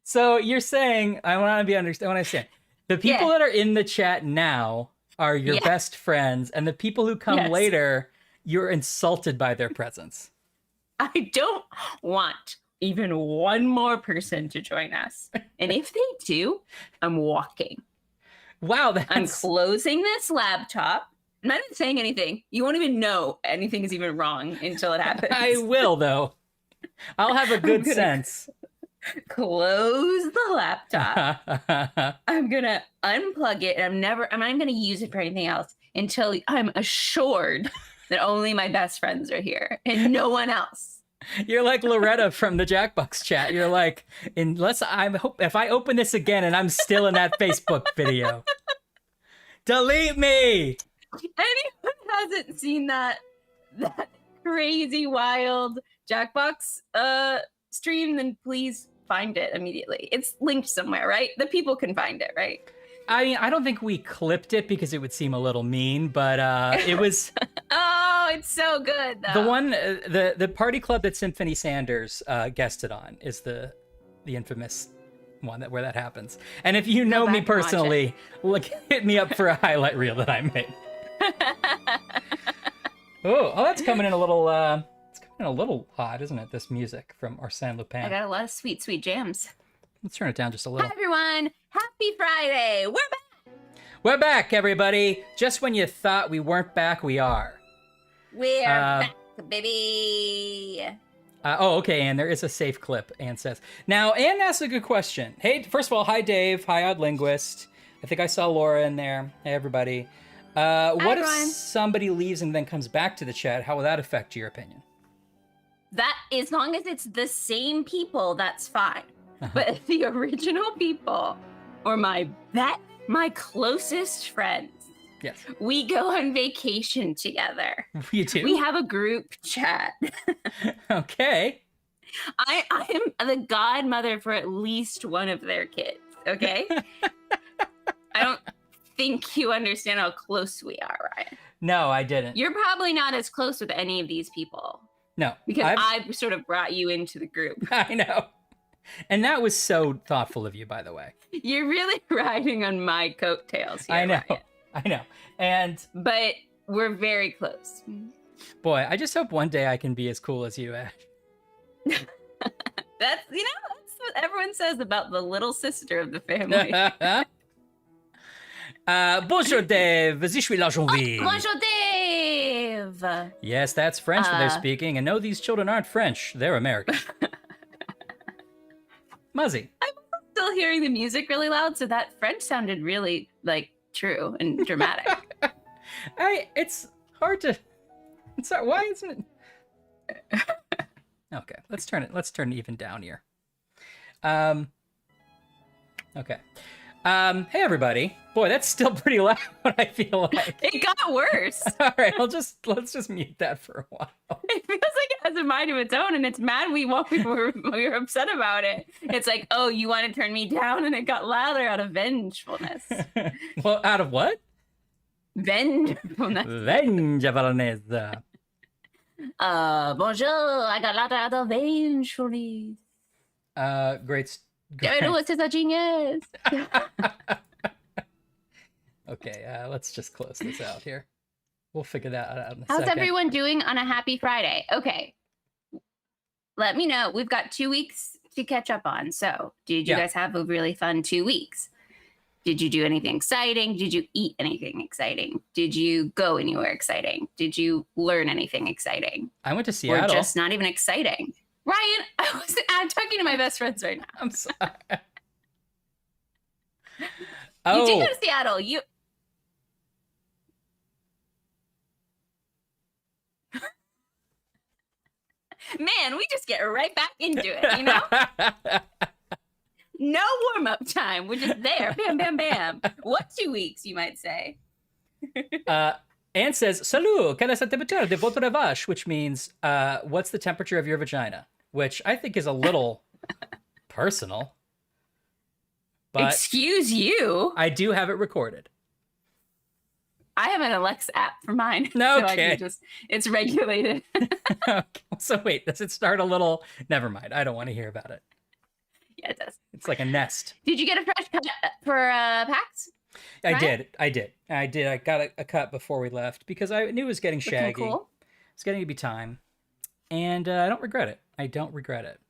So you're saying I want to be understand what I say. The people Yeah. that are in the chat now are your Yeah. best friends, and the people who come Yes. later, you're insulted by their presence. I don't want even one more person to join us. And if they do, I'm walking. Wow, I'm that's closing this laptop. I'm not even saying anything. You won't even know anything is even wrong until it I happens. will though. I'll have a I'm good gonna sense. close the laptop. I I'm gonna unplug it, and I'm not even gonna use it for anything else until I'm assured that only my best friends are here and no one else. You're like Loretta from the Jackbox chat. You're like, unless I hope if I open this again and I'm still in that Facebook video, delete me. Anyone hasn't seen that crazy wild Jackbox stream, then please find it immediately. It's linked somewhere, right? The people can find it, right? I mean, I don't think we clipped it because it would seem a little mean, but it was Oh, it's so good though. the one, the party club that Symphony Sanders guested on is the infamous one where that happens. And if you know me personally, look, hit me up for a highlight reel that I made. Oh, that's coming in a little. It's coming in a little hot, isn't it? This music from Arsène Lupin. I got a lot of sweet, sweet jams. Let's turn it down just a Hi little. everyone, happy Friday. We're back. We're back, everybody. Just when you thought we weren't back, we are. We're back, baby. Oh, okay, Anne, there is a safe clip, Anne says. Now, Anne asks a good question. Hey, first of all, hi, Dave. Hi, Odd Linguist. I think I saw Laura in there. Hey, everybody. What if somebody leaves and then comes back to the chat? How will that affect your opinion? That, as long as it's the same people, that's fine. But if the original people or my closest friends, yes, we go on vacation together. You do? We have a group chat. Okay. I am the godmother for at least one of their kids, okay? I don't think you understand how close we are, Ryan. No, I didn't. You're probably not as close with any of these people. No. Because I've sort of brought you into the group. I know. And that was so thoughtful of you, by the way. You're really riding on my coattails here, I know. Ryan. I know. But we're very close. Boy, I just hope one day I can be as cool as you, Ash. That's what everyone says about the little sister of the family. Bonjour, Dave. Je suis la janvier. Bonjour, Dave. Yes, that's French that they're speaking. And no, these children aren't French. They're American. Muzzy. I'm still hearing the music really loud, so that French sounded really, true and dramatic. It's hard to... Why isn't it... Okay, let's turn it even down here. Okay. Hey everybody. Boy, that's still pretty loud, I feel like. It got worse. All right, let's just mute that for a while. It feels like it has a mind of its own, and it's mad we were upset about it. It's like, oh, you want to turn me down, and it got louder out of vengefulness. Well, out of what? Vengefulness. Vengefulness. Bonjour, I got louder out of vengefulness. Great. Lewis is a genius. Okay, let's just close this out here. We'll figure that out in a How's second. everyone doing on a happy Friday? Okay. Let me know. We've got 2 weeks to catch up on. So, did you guys have a really fun 2 weeks? Did you do anything exciting? Did you eat anything exciting? Did you go anywhere exciting? Did you learn anything exciting? I went to Seattle. Or just not even exciting? Ryan, I'm talking to my best friends right now. I'm sorry. You did go to Seattle. Man, we just get right back into it, you know? No warm-up time. We're just there. Bam, bam, bam. What 2 weeks, you might say? Anne says, Salut, quelle est la température de votre vache? Which means, what's the temperature of your vagina? Which I think is a little personal. But excuse you. I do have it recorded. I have an Alexa app for mine. No, so okay. It's regulated. Okay. So wait, does it start a little? Never mind. I don't want to hear about it. Yeah, it does. It's like a nest. Did you get a fresh cut for PAX? I Right? did. I got a cut before we left because I knew it was getting Looking shaggy. cool. It's getting to be time. And I don't regret it. I don't regret it.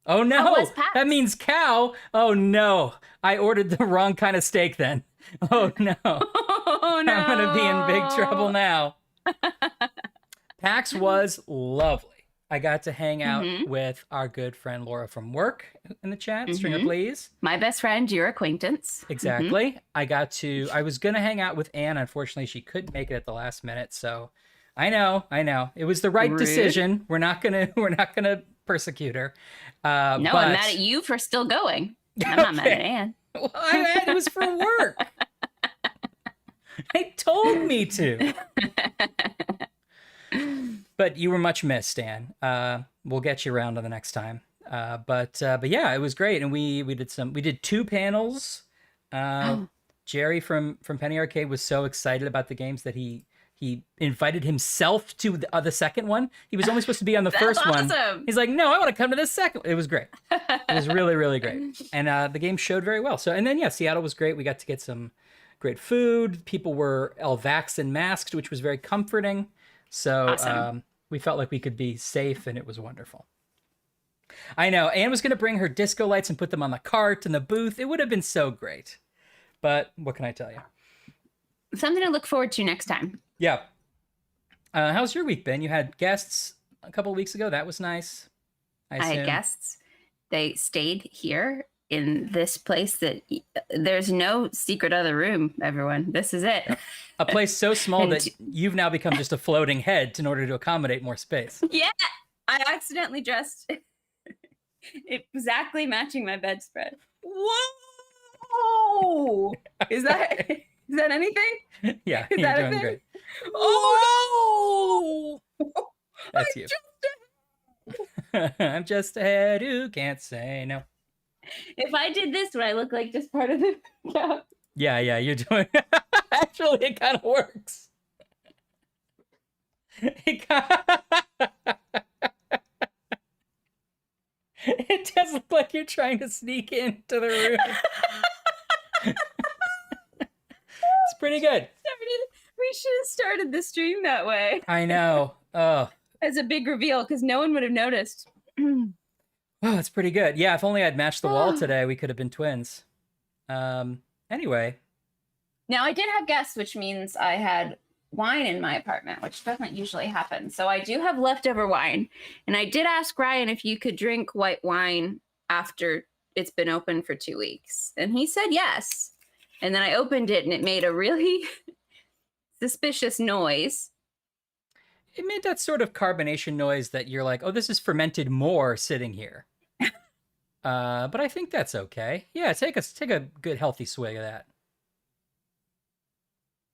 Oh no, How was PAX? that means cow. Oh no, I ordered the wrong kind of steak then. Oh no, Oh no, I'm gonna be in big trouble now. PAX was lovely. I got to hang out with our good friend Laura from work in the chat. Stringer, please. My best friend, your acquaintance. Exactly. I was gonna hang out with Anne. Unfortunately, she couldn't make it at the last minute. So I know. It was the right decision. We're not gonna persecute her. No, I'm mad at you for still going. I'm not mad at Anne. Well, it was for work. They told me to. But you were much missed, Anne. We'll get you around on the next time. But yeah, it was great, and we did 2 panels. Jerry from Penny Arcade was so excited about the games that he invited himself to the second one. He was only supposed to be on the first one. He's like, no, I want to come to this second. It was great. It was really, really great. And the game showed very well. So, and then, yeah, Seattle was great. We got to get some great food. People were all vaxxed and masked, which was very comforting. So Awesome. We felt like we could be safe, and it was wonderful. I know. Anne was going to bring her disco lights and put them on the cart in the booth. It would have been so great. But what can I tell you? Something to look forward to next time. Yeah. How's your week been? You had guests a couple of weeks ago. That was nice. I had guests. They stayed here in this place that there's no secret other room, everyone. This is it. A place so small that you've now become just a floating head in order to accommodate more space. Yeah. I accidentally dressed exactly matching my bedspread. Whoa! Is that anything? Yeah, Is you're that a doing thing? great. Oh no! That's you. I'm just a head who can't say no. If I did this, would I look like just part of the couch? Yeah, you're doing. Actually, it kind of works. It does look like you're trying to sneak into the room. It's pretty good. We should have started the stream that way. I know. Oh. As a big reveal, because no one would have noticed. Oh, it's pretty good. Yeah, if only I'd matched the wall today, we could have been twins. Anyway. Now, I did have guests, which means I had wine in my apartment, which doesn't usually happen. So I do have leftover wine. And I did ask Ryan if you could drink white wine after it's been open for 2 weeks. And he said yes. And then I opened it and it made a really suspicious noise. It made that sort of carbonation noise that you're like, oh, this is fermented more sitting here. But I think that's okay. Yeah, take a good healthy swig of that.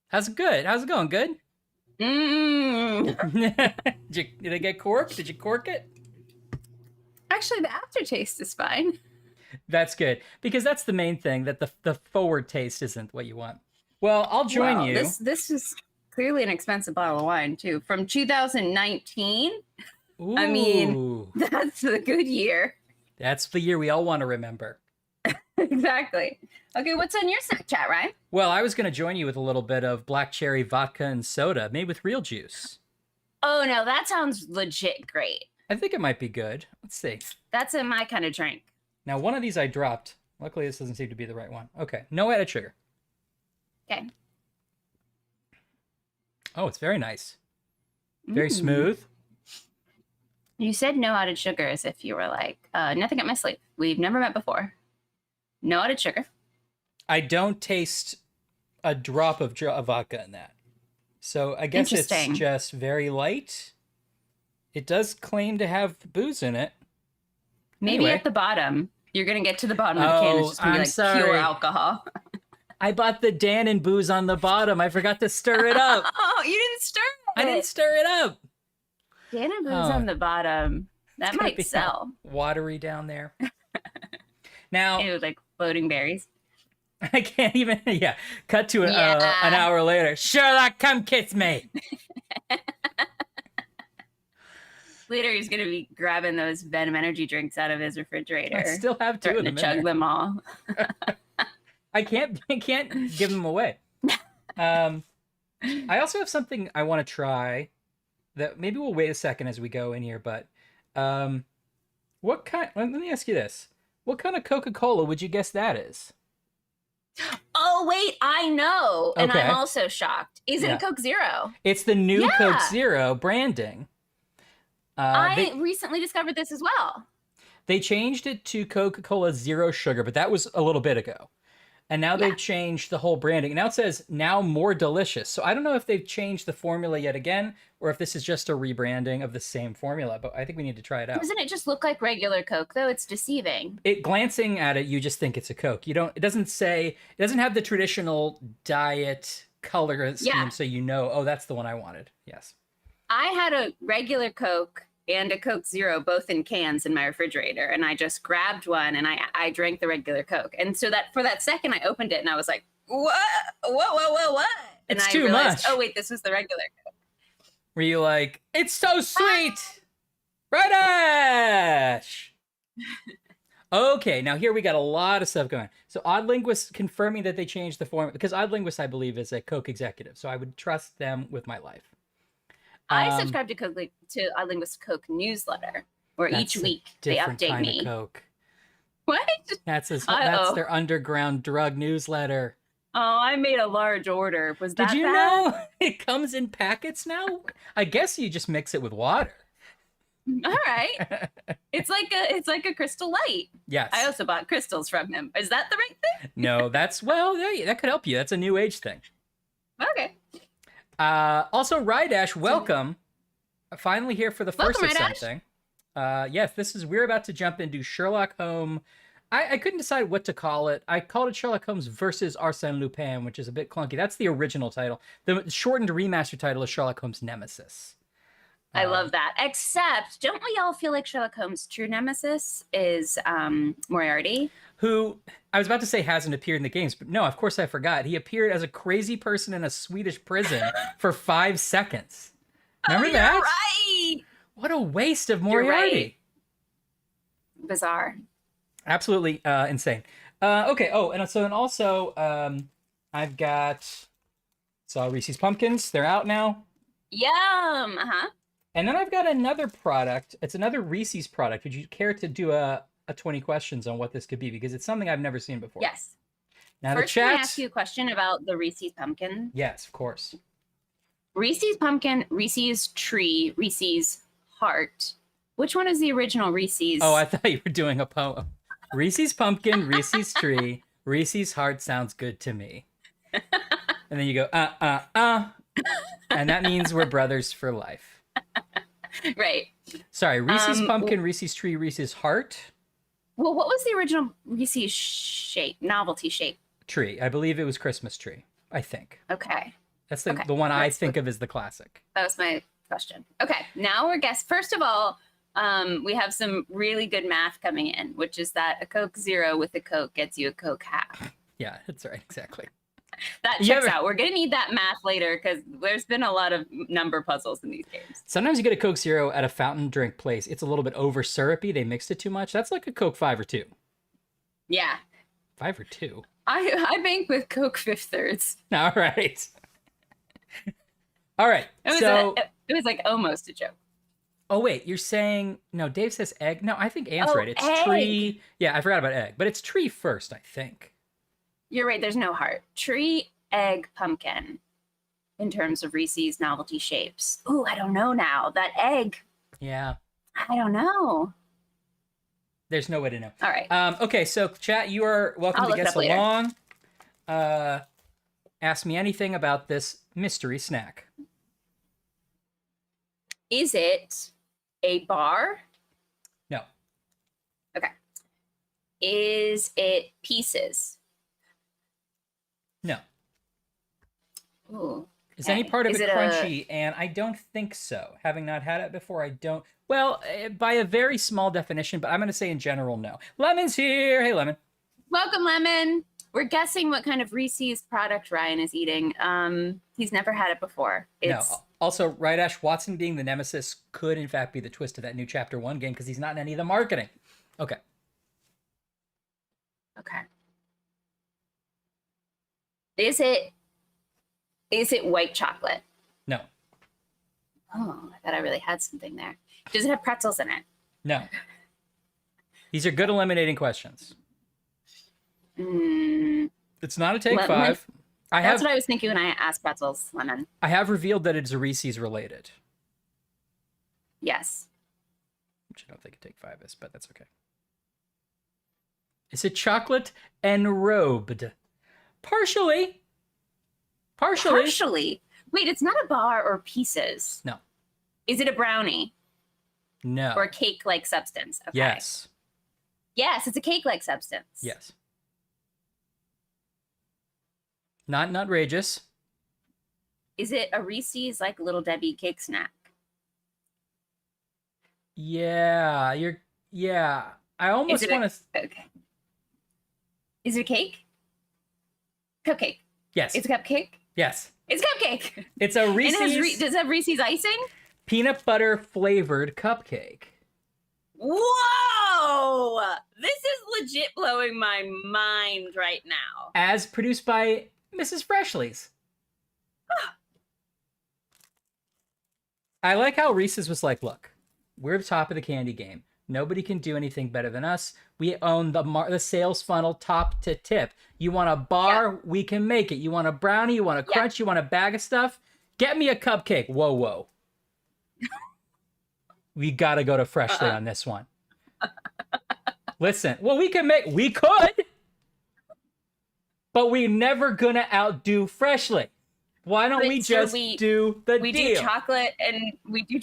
How's it going? Good? Did it get corked? Did you cork it? Actually, the aftertaste is fine. That's good. Because that's the main thing, that the forward taste isn't what you want. Well, I'll join you. This is clearly an expensive bottle of wine, too. From 2019. Ooh. I mean, that's a good year. That's the year we all want to remember. Exactly. Okay, what's on your snack chat, Ryan? Well, I was going to join you with a little bit of black cherry vodka and soda made with real juice. Oh, no, that sounds legit great. I think it might be good. Let's see. That's in my kind of drink. Now, one of these I dropped. Luckily, this doesn't seem to be the right one. Okay, no added sugar. Okay. Oh, it's very nice. Very smooth. You said no added sugar as if you were like, nothing up my sleeve. We've never met before. No added sugar. I don't taste a drop of vodka in that. So I guess it's just very light. It does claim to have booze in it. Maybe anyway. at the bottom. You're going to get to the bottom of the can. It's just going to be like pure alcohol. I bought the Dannon booze on the bottom. I forgot to stir it up. Oh, you didn't stir it. I didn't stir it up. Dannon booze on the bottom. That might sell. Watery down there. Now, it was like floating berries. I can't even. Yeah. Cut to an hour later. Sherlock, come kiss me. Later, he's gonna be grabbing those Venom energy drinks out of his refrigerator. I still have two of them to chug them all. I can't give them away. I also have something I want to try that maybe we'll wait a second as we go in here, but let me ask you this. What kind of Coca-Cola would you guess that is? Oh, wait, I know. And Okay. I'm also shocked. Is it a Coke Zero? It's the new Coke Zero branding. I recently discovered this as well. They changed it to Coca-Cola Zero Sugar, but that was a little bit ago. And now they've changed the whole branding. Now it says, now more delicious. So I don't know if they've changed the formula yet again, or if this is just a rebranding of the same formula, but I think we need to try it out. Doesn't it just look like regular Coke, though? It's deceiving. Glancing at it, you just think it's a Coke. It doesn't have the traditional diet color scheme, so you know, oh, that's the one I wanted. Yes. I had a regular Coke and a Coke Zero, both in cans in my refrigerator. And I just grabbed one and I drank the regular Coke. And so that for that second, I opened it and I was like, what? And it's I too realized, much. oh, wait, this was the regular Coke. Were you like, it's so sweet? Right, Ash? Okay, now here we got a lot of stuff going. So Odd Linguist confirming that they changed the form, because Odd Linguist, I believe, is a Coke executive. So I would trust them with my life. I subscribe to Odd Linguist Coke newsletter, where each week they update kind me. Of Coke. What? That's their underground drug newsletter. Oh, I made a large order. Was that Did you bad? know it comes in packets now? I guess you just mix it with water. All right. It's like a Crystal Light. Yes. I also bought crystals from him. Is that the right thing? No, that could help you. That's a new age thing. Okay. Also, Rydash, welcome. Finally here for the first welcome, of something. Yes, we're about to jump into Sherlock Holmes. I couldn't decide what to call it. I called it Sherlock Holmes versus Arsène Lupin, which is a bit clunky. That's the original title. The shortened remaster title is Sherlock Holmes Nemesis. I love that. Except, don't we all feel like Sherlock Holmes' true nemesis is Moriarty? Who, I was about to say hasn't appeared in the games, but no, of course I forgot. He appeared as a crazy person in a Swedish prison for 5 seconds. Remember that? You're right! What a waste of Moriarty. Right. Bizarre. Absolutely insane. Okay, and also I've got Reese's Pumpkins. They're out now. Yum! Uh-huh. And then I've got another product. It's another Reese's product. Would you care to do a 20 questions on what this could be? Because it's something I've never seen before. Yes. Now first, the chat. Can I ask you a question about the Reese's Pumpkin? Yes, of course. Reese's Pumpkin, Reese's Tree, Reese's Heart. Which one is the original Reese's? Oh, I thought you were doing a poem. Reese's Pumpkin, Reese's Tree, Reese's Heart sounds good to me. And then you go, and that means we're brothers for life. Right. Sorry, Reese's Pumpkin, Reese's Tree, Reese's Heart. Well, what was the original Reese's shape, novelty shape? Tree. I believe it was Christmas tree, I think. Okay. That's the one I think of as the classic. That was my question. Okay, now we're guessing. First of all, we have some really good math coming in, which is that a Coke Zero with a Coke gets you a Coke half. Yeah, that's right. Exactly. That checks out. We're going to need that math later because there's been a lot of number puzzles in these games. Sometimes you get a Coke Zero at a fountain drink place. It's a little bit over syrupy. They mixed it too much. That's like a Coke 5 or 2. Yeah. 5 or 2? I bank with Coke 5/3. All right. All right. It was like almost a joke. Oh, wait. You're saying... No, Dave says egg. No, I think Ant's right. It's egg. tree. Yeah, I forgot about egg. But it's tree first, I think. You're right. There's no heart. Tree, egg, pumpkin in terms of Reese's novelty shapes. Ooh, I don't know now. That egg. Yeah. I don't know. There's no way to know. All right. Okay, so chat, you are welcome to guess along. Ask me anything about this mystery snack. Is it a bar? No. Okay. Is it pieces? No. Ooh. Is any part of it crunchy? And I don't think so. Having not had it before, I don't. Well, by a very small definition, but I'm going to say in general, no. Lemon's here. Hey, Lemon. Welcome, Lemon. We're guessing what kind of Reese's product Ryan is eating. He's never had it before. No. Also, Right Ash Watson being the nemesis could, in fact, be the twist of that new Chapter 1 game because he's not in any of the marketing. Okay. Okay. Is it white chocolate? No. Oh, I thought I really had something there. Does it have pretzels in it? No. These are good eliminating questions. It's not a take 5. That's what I was thinking when I asked pretzels. Lemon. I have revealed that it's a Reese's related. Yes. Which I don't think a take 5 is, but that's okay. Is it chocolate enrobed? Partially. Wait, it's not a bar or pieces. No. Is it a brownie? No. Or cake-like substance? Okay. Yes. Yes, it's a cake-like substance. Yes. Not outrageous. Is it a Reese's like Little Debbie cake snack? Yeah, I almost want to. Okay. Is it a cake? Cupcake. Yes. It's a cupcake. Yes. It's a cupcake. It's a Reese's. And does it have Reese's icing? Peanut butter flavored cupcake. Whoa! This is legit blowing my mind right now. As produced by Mrs. Freshley's. I like how Reese's was like, look, we're the top of the candy game. Nobody can do anything better than us. We own the sales funnel top to tip. You want a bar? Yeah. We can make it. You want a brownie? You want a crunch? You want a bag of stuff? Get me a cupcake. Whoa. We got to go to Freshly on this one. Listen, well, we could, but we're never going to outdo Freshly. Why don't we just do the deal? We do chocolate and we do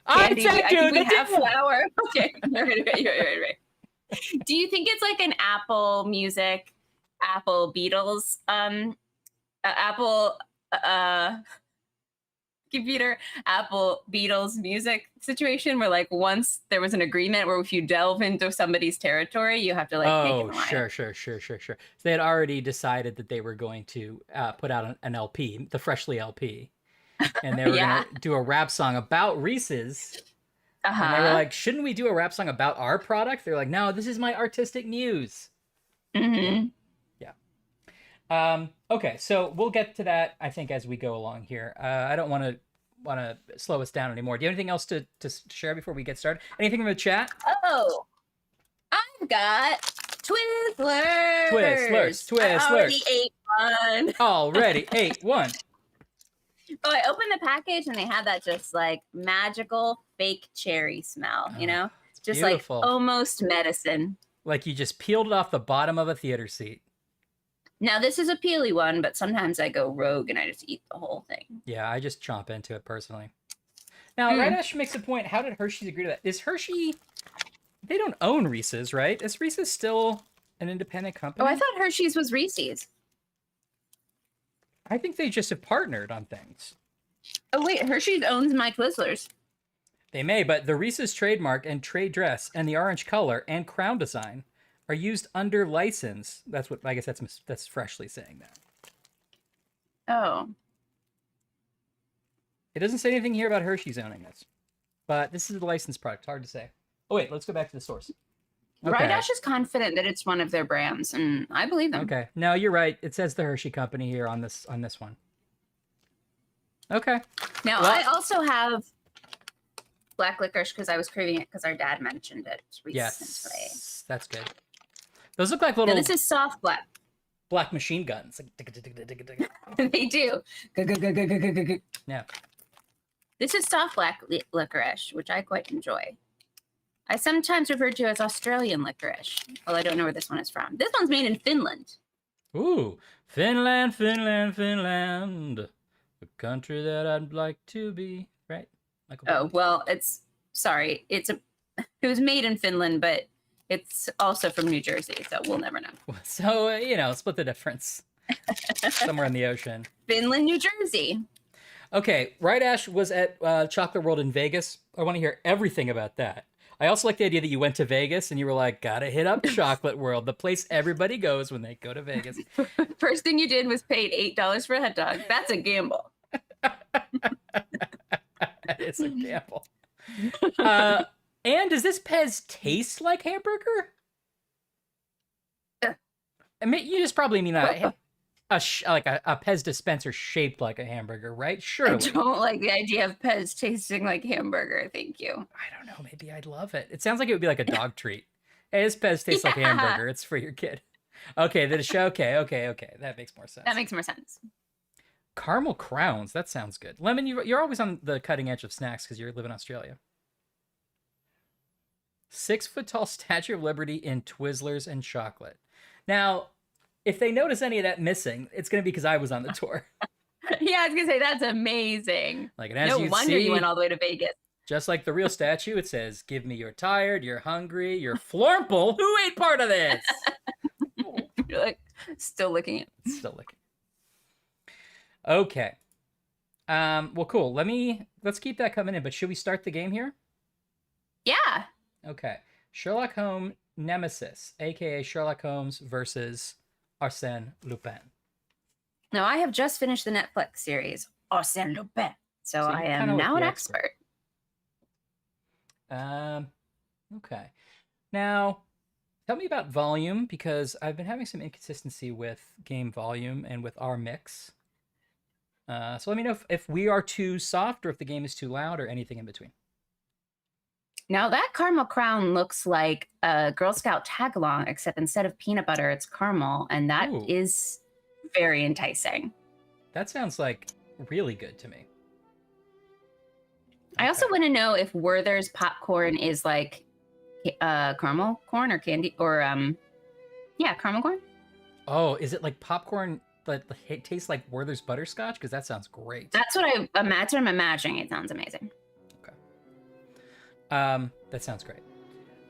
candy. I think we have flour. Okay, right. Do you think it's like an Apple Music, Apple Beatles, Apple computer, Apple Beatles music situation where like once there was an agreement where if you delve into somebody's territory, you have to like make it live? Sure. So they had already decided that they were going to put out an LP, the Freshly LP, and they were going to do a rap song about Reese's. And they were like, shouldn't we do a rap song about our product? They're like, no, this is my artistic muse. Mm-hmm. Okay, so we'll get to that, I think, as we go along here. I don't want to slow us down anymore. Do you have anything else to share before we get started? Anything from the chat? Oh, I've got Twizzlers. Twizzlers. I already ate one. Already ate one. Oh, I opened the package and they had that just like magical fake cherry smell, you know? Just beautiful. Like almost medicine. Like you just peeled it off the bottom of a theater seat. Now, this is a peely one, but sometimes I go rogue and I just eat the whole thing. Yeah, I just chomp into it personally. Now, Right Ash makes a point. How did Hershey's agree to that? Is Hershey... They don't own Reese's, right? Is Reese's still an independent company? Oh, I thought Hershey's was Reese's. I think they just have partnered on things. Oh, wait. Hershey's owns my Twizzlers. They may, but the Reese's trademark and trade dress and the orange color and crown design are used under license. That's what I guess that's Freshly saying that. Oh. It doesn't say anything here about Hershey's owning this, but this is the licensed product. Hard to say. Oh wait, let's go back to the source. Okay. Right Ash is confident that it's one of their brands, and I believe them. Okay, no, you're right. It says the Hershey Company here on this one. Okay. Now I also have black licorice because I was craving it because our dad mentioned it recently. Yes, that's good. Those look like little... Now, this is soft black. Black machine guns. They do. Yeah. This is soft black licorice, which I quite enjoy. I sometimes refer to as Australian licorice, although I don't know where this one is from. This one's made in Finland. Ooh, Finland. The country that I'd like to be, right? Well, it was made in Finland, but it's also from New Jersey, so we'll never know. So, split the difference. Somewhere in the ocean. Finland, New Jersey. Okay, Right Ash was at Chocolate World in Vegas. I want to hear everything about that. I also like the idea that you went to Vegas and you were like, gotta hit up Chocolate World, the place everybody goes when they go to Vegas. First thing you did was paid $8 for a hot dog. That's a gamble. It's a gamble. And does this Pez taste like hamburger? I mean, you just probably mean like a Pez dispenser shaped like a hamburger, right? Surely. I don't like the idea of Pez tasting like hamburger. Thank you. I don't know. Maybe I'd love it. It sounds like it would be like a dog treat. Hey, this Pez tastes like hamburger. It's for your kid. Okay, the show. Okay. That makes more sense. That makes more sense. Caramel crowns. That sounds good. Lemon, you're always on the cutting edge of snacks because you live in Australia. 6-foot-tall Statue of Liberty in Twizzlers and chocolate. Now, if they notice any of that missing, it's going to be because I was on the tour. Yeah, I was going to say, that's amazing. Like, and as no you wonder see, you went all the way to Vegas. Just like the real statue, it says, give me you're tired, you're hungry, you're flormple. Who ate part of this? You're like, still licking it. Still licking. Okay. Well, cool. Let's keep that coming in, but should we start the game here? Yeah. Okay. Sherlock Holmes Nemesis, aka Sherlock Holmes versus Arsène Lupin. Now, I have just finished the Netflix series, Arsène Lupin. So I am now an expert. Okay. Now, tell me about volume, because I've been having some inconsistency with game volume and with our mix. So let me know if we are too soft or if the game is too loud or anything in between. Now that caramel crown looks like a Girl Scout tag-along, except instead of peanut butter, it's caramel. And that is very enticing. That sounds like really good to me. I also want to know if Werther's popcorn is like caramel corn or candy or caramel corn. Oh, is it like popcorn but it tastes like Werther's butterscotch? Because that sounds great. That's what I'm imagining. It sounds amazing. That sounds great.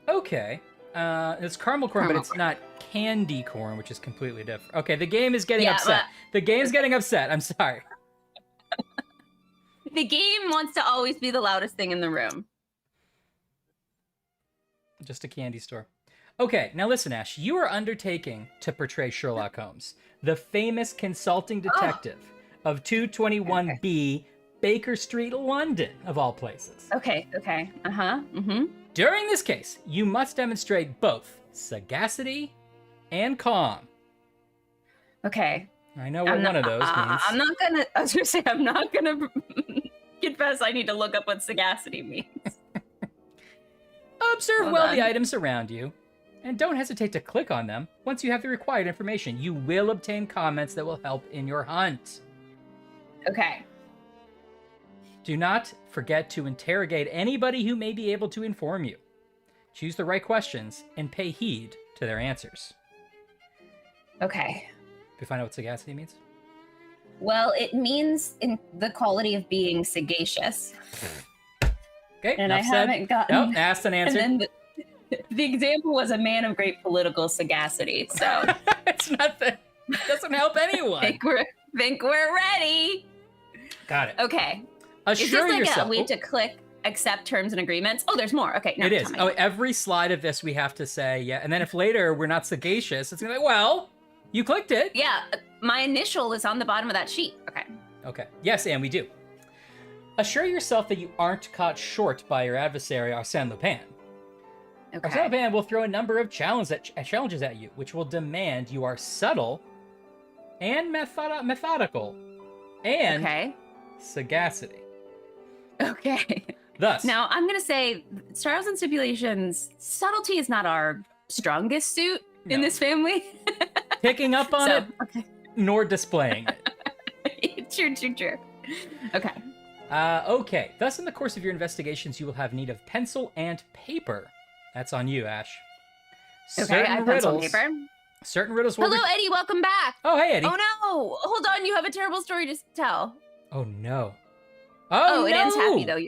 Okay. It's caramel corn, but it's not candy corn, which is completely different. Okay, the game is getting upset. The game's getting upset. I'm sorry. The game wants to always be the loudest thing in the room. Just a candy store. Okay, now listen, Ash. You are undertaking to portray Sherlock Holmes, the famous consulting detective of 221B Baker Street, London, of all places. Okay. During this case, you must demonstrate both sagacity and calm. Okay. I know what one of those means. I'm not gonna confess I need to look up what sagacity means. Observe the items around you, and don't hesitate to click on them. Once you have the required information, you will obtain comments that will help in your hunt. Okay. Do not forget to interrogate anybody who may be able to inform you. Choose the right questions and pay heed to their answers. Okay. Do you find out what sagacity means? Well, it means in the quality of being sagacious. Okay, and I haven't gotten... Nope, asked and answered. And then the example was a man of great political sagacity, so... It's nothing. It doesn't help anyone. think we're ready. Got it. Okay. Assure yourself. We have to click accept terms and agreements. Oh, there's more. Okay. It is. Every slide of this we have to say, yeah. And then if later we're not sagacious, it's going to be like, well, you clicked it. Yeah. My initial is on the bottom of that sheet. Okay. Okay. Yes, and we do. Assure yourself that you aren't caught short by your adversary, Arsène Lupin. Okay. Arsène Lupin will throw a number of challenges at you, which will demand you are subtle and methodical and sagacity. Okay. Thus. Now, I'm going to say, trials and stipulations, subtlety is not our strongest suit in this family. Picking up on it, nor displaying it. True. Okay. Okay. Thus, in the course of your investigations, you will have need of pencil and paper. That's on you, Ash. Okay, I have pencil and paper. Certain riddles will... Hello, Eddie. Welcome back. Oh, hey, Eddie. Oh, no. Hold on. You have a terrible story to tell. Oh, no. Oh, it ends happy, though.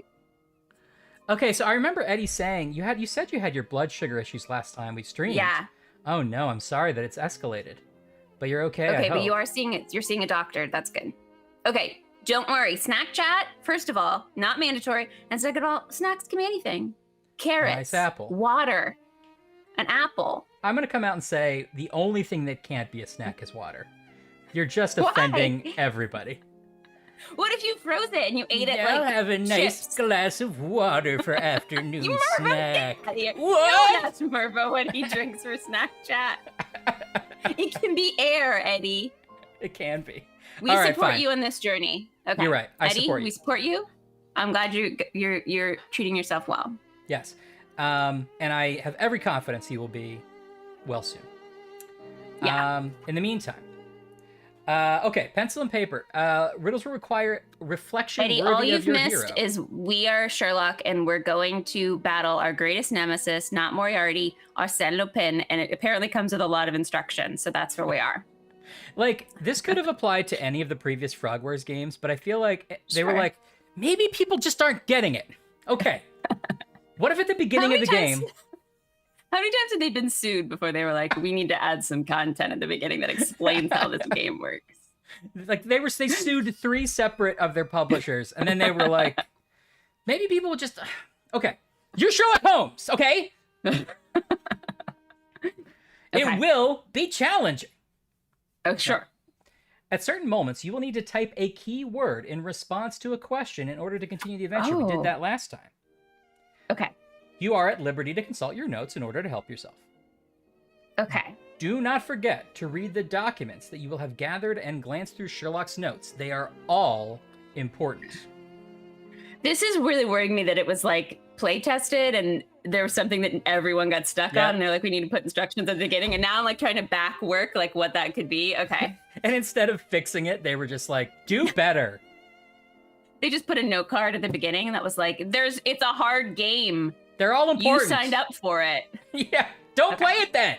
Okay, so I remember Eddie saying, you said you had your blood sugar issues last time we streamed. Yeah. Oh, no. I'm sorry that it's escalated. But you're okay, Okay, I hope. But you are seeing it. You're seeing a doctor. That's good. Okay, don't worry. Snack chat, first of all, not mandatory. And second of all, snacks can be anything. carrots, nice apple, water, an apple. I'm going to come out and say the only thing that can't be a snack is water. You're just offending everybody. What if you froze it and you ate it I'll like have a nice chips? glass of water for afternoon snack. What? No What? one asks Murphy what he drinks for snack chat. It can be air, Eddie. It can be. We All right, support fine. you in this journey. Okay. You're right. Eddie, support you. we support you. I'm glad you're treating yourself well. Yes. And I have every confidence he will be well soon. Yeah. In the meantime, okay, pencil and paper. Riddles will require reflection Eddie, worthy all you've of your missed hero. is we are Sherlock, and we're going to battle our greatest nemesis, not Moriarty, Arsène Lupin, and it apparently comes with a lot of instructions, so that's where we are. Like, this could have applied to any of the previous Frog Wars games, but I feel like they were like, maybe people just aren't getting it. Okay. What if at the beginning of the game... How many times have they been sued before they were like, we need to add some content at the beginning that explains how this game works? Like, they sued 3 separate of their publishers, and then they were like, maybe people will just... Okay. You're Sherlock Holmes, okay? It will be challenging. Oh, sure. At certain moments, you will need to type a key word in response to a question in order to continue the adventure. We did that last time. Okay. You are at liberty to consult your notes in order to help yourself. Okay. Do not forget to read the documents that you will have gathered and glance through Sherlock's notes. They are all important. This is really worrying me that it was like play tested and there was something that everyone got stuck on. And they're like, we need to put instructions at the beginning. And now I'm like trying to back work like what that could be. Okay. And instead of fixing it, they were just like, do better. They just put a note card at the beginning and that was like, it's a hard game. They're all important. You signed up for it. Yeah. Don't play it then.